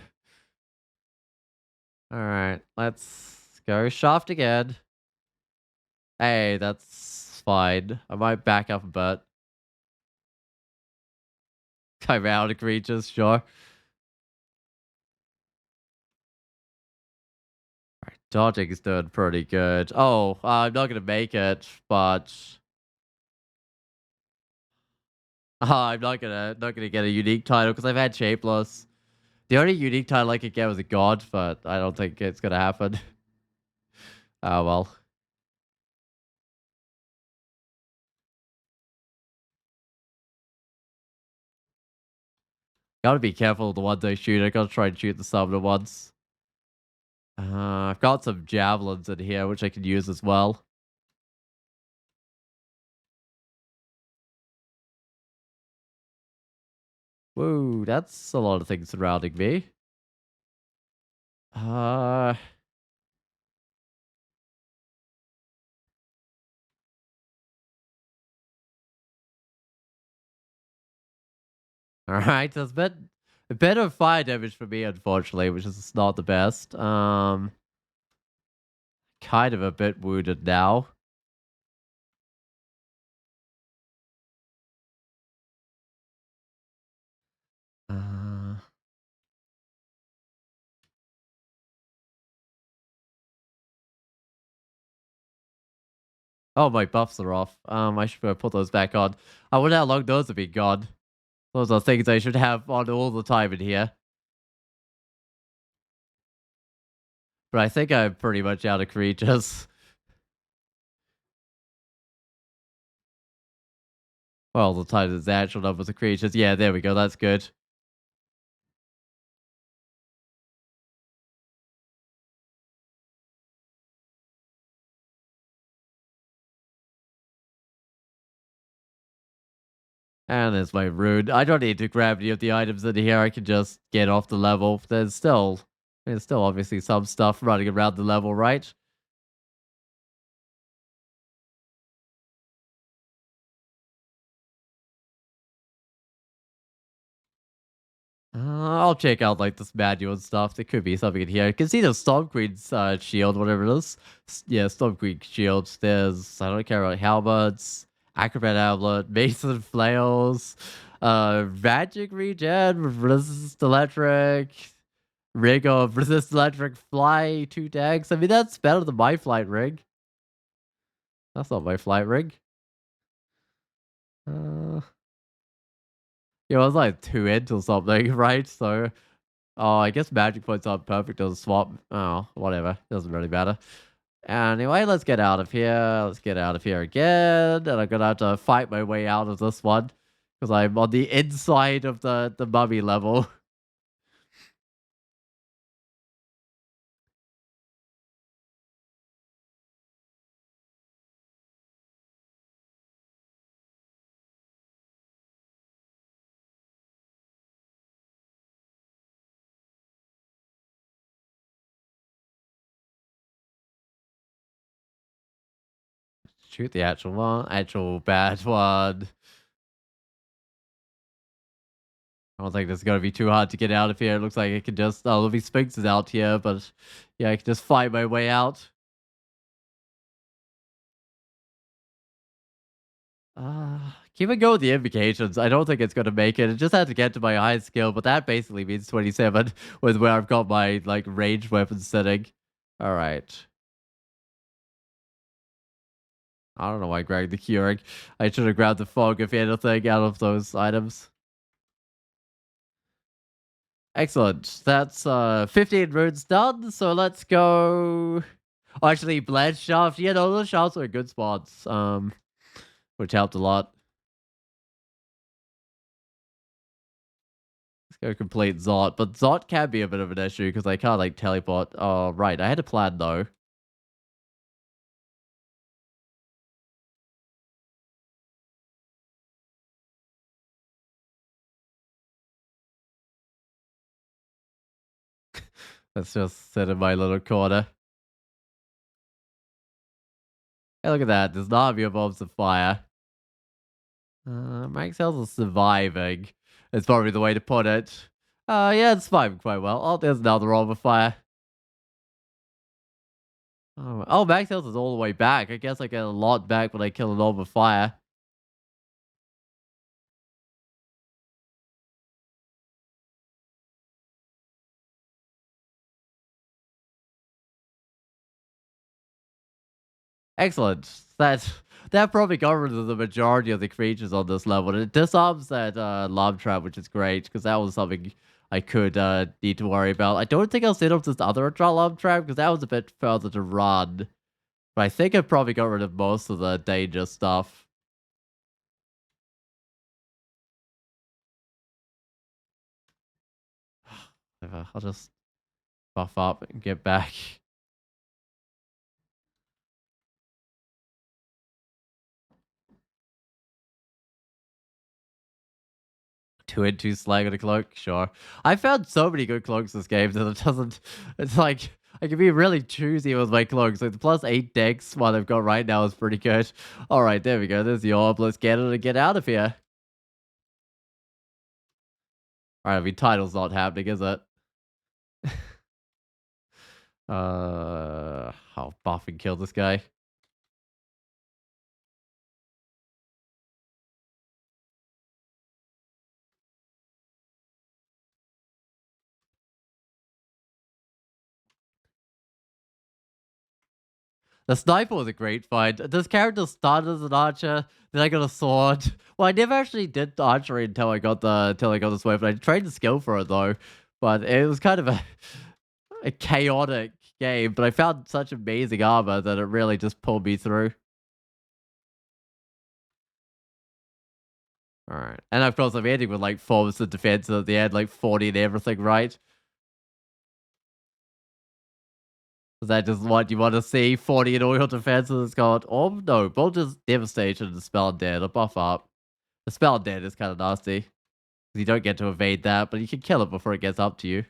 All right, let's go shaft again. Hey, that's fine. I might back up a bit. Time out of creatures, sure. Alright, dodging is doing pretty good. Oh, I'm not gonna make it, but I'm not gonna get a unique title because I've had shapeless. The only unique title I could get was a god, but I don't think it's gonna happen. Oh well. Gotta be careful with the ones I shoot. I gotta try and shoot the summoner ones. I've got some javelins in here which I can use as well. Whoa, that's a lot of things surrounding me. Uh, Alright, that's a bit of fire damage for me, unfortunately, which is not the best. Kind of a bit wounded now. Uh, oh, my buffs are off. I should put those back on. I wonder how long those have been gone. Those are things I should have on all the time in here. But I think I'm pretty much out of creatures. Well, the time is the actual numbers of creatures. Yeah, there we go. That's good. And there's my rune. I don't need to grab any of the items in here. I can just get off the level. There's still obviously some stuff running around the level, right? I'll check out like this manual and stuff. There could be something in here. You can see the Storm Queen's shield, whatever it is. Yeah, Storm Queen shield. There's I don't care about helmets, acrobat amulet, mason flails, magic regen, resist electric, ring of resist electric, fly 2 decks. I mean that's better than my flight ring. That's not my flight ring. Uh, yeah, it was like 2 int or something, right? So oh, I guess magic points aren't perfect as a swap. Oh, whatever. Doesn't really matter. Anyway, let's get out of here. Let's get out of here again. And I'm gonna have to fight my way out of this one. Because I'm on the inside of the mummy level. Shoot the actual one. Actual bad one. I don't think this is gonna be too hard to get out of here. It looks like I can just oh Living Sphinx is out here, but yeah, I can just fight my way out. Keep it going with the invocations. I don't think it's gonna make it. It just had to get to my high skill, but that basically means 27 with where I've got my like ranged weapon setting. All right. I don't know why I grabbed the Keurig. I should have grabbed the fog if anything out of those items. Excellent. That's 15 runes done. So let's go. Oh, actually, Bled Shaft. Yeah, no, those shafts are good spots. Which helped a lot. Let's go complete Zot. But Zot can be a bit of an issue because I can't like teleport. Oh, right. I had a plan though. Let's just sit in my little corner. Hey, look at that. There's Navi of bombs of fire. Max health is surviving. It's probably the way to put it. Yeah, it's surviving quite well. Oh, there's another orb of fire. Oh, max health is all the way back. I guess I get a lot back when I kill an orb of fire. Excellent. That probably got rid of the majority of the creatures on this level. And it disarms that lava trap, which is great because that was something I could need to worry about. I don't think I'll set up this other lava trap because that was a bit further to run. But I think I probably got rid of most of the danger stuff. I'll just buff up and get back. 2 and 2 slang on a cloak, sure. I found so many good cloaks this game that it doesn't. It's like I can be really choosy with my cloaks. Like the +8 dex one I've got right now is pretty good. All right, there we go. There's the orb. Let's get it and get out of here. All right, I mean title's not happening, is it? I'll buff and kill this guy. The sniper was a great find. This character started as an archer, then I got a sword. Well, I never actually did archery until I got this weapon. I trained the skill for it though, but it was kind of a chaotic game. But I found such amazing armor that it really just pulled me through. All right, and of course I'm ending with like formicid defense at the end, like 40 and everything, right? Is that just what you want to see? 40 in oil defenses? It's got, oh no, Bolter's Devastation and Spell Dead, a buff up. The Spell Dead is kind of nasty. You don't get to evade that, but you can kill it before it gets up to you.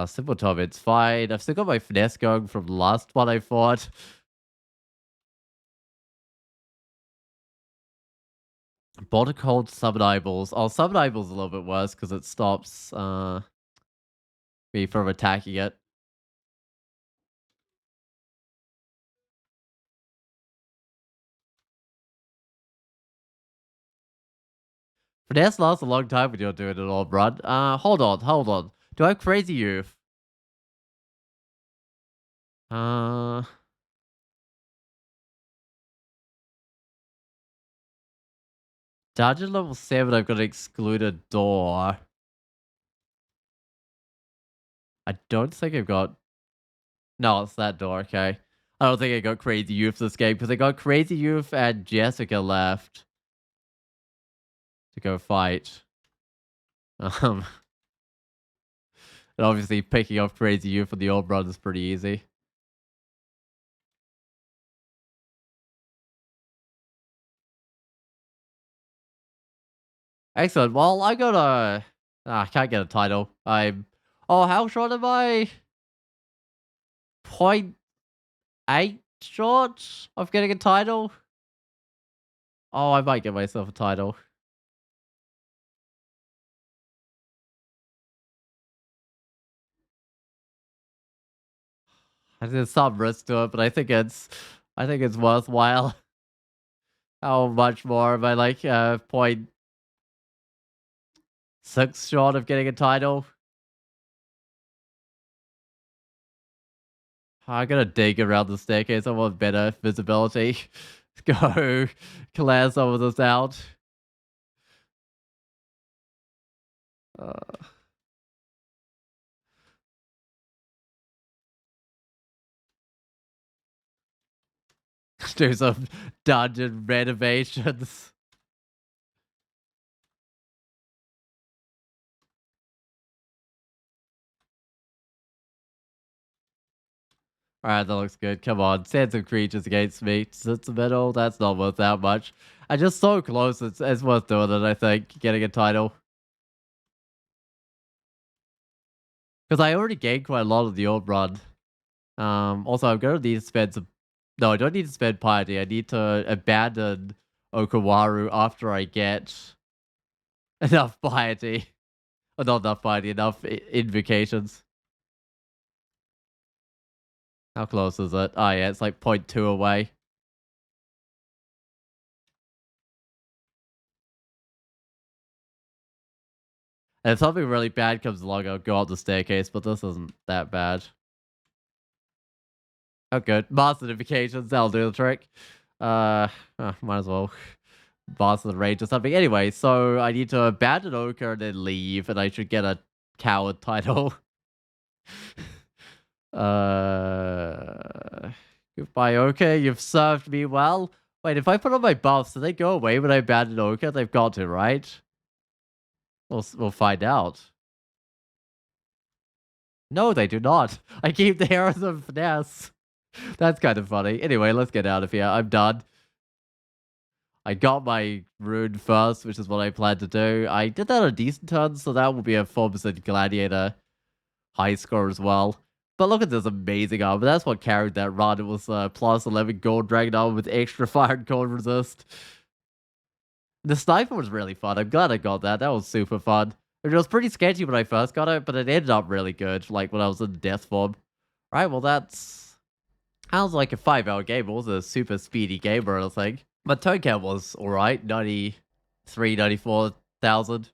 Simple Tom, it's fine. I've still got my finesse going from the last one I fought. Border cold summon eyeballs. Oh, summon eyeballs a little bit worse because it stops me from attacking it. Finesse lasts a long time when you're doing it all, bruh. Hold on. Do I have crazy youth? Uh, Dungeon level 7, I've got to exclude a door. I don't think I've got... No, it's that door, okay. I don't think I got crazy youth this game, because I got crazy youth and Jessica left to go fight. Um, and obviously picking up crazy youth for the old run is pretty easy. Excellent. Well, I got a... I can't get a title. I'm... Oh, how short am I? Point 8 short of getting a title? Oh, I might get myself a title. There's some risk to it, but I think it's worthwhile. How much more am I like point 6 short of getting a title? I'm gonna dig around the staircase. I want better visibility. Go clear some of this out. Uh, do some dungeon renovations. Alright, that looks good. Come on. Send some creatures against me. Sits the middle. That's not worth that much. I'm just so close. It's worth doing it, I think. Getting a title. Because I already gained quite a lot of the old run. Also, I'm going to need to spend some... No, I don't need to spend piety. I need to abandon Okawaru after I get enough piety. Or not enough piety, enough invocations. How close is it? Oh yeah, it's like 0.2 away. And if something really bad comes along, I'll go up the staircase, but this isn't that bad. Oh good. Master notifications, that'll do the trick. Might as well Master the Rage or something. Anyway, so I need to abandon Oka and then leave, and I should get a coward title. Goodbye, Oka. You've served me well. Wait, if I put on my buffs, do they go away when I abandon Oka? They've got to, right? We'll find out. No, they do not. I keep the arrows of finesse. That's kind of funny. Anyway, let's get out of here. I'm done. I got my rune first, which is what I planned to do. I did that on a decent turn, so that will be a formicid gladiator high score as well. But look at this amazing armor. That's what carried that run. It was plus 11 gold dragon armor with extra fire and cold resist. The sniper was really fun. I'm glad I got that. That was super fun. It was pretty sketchy when I first got it, but it ended up really good, like when I was in death form. Right, well that's... Sounds like a 5-hour game. It was a super speedy game or anything. But turn count was alright. 93, 94,000.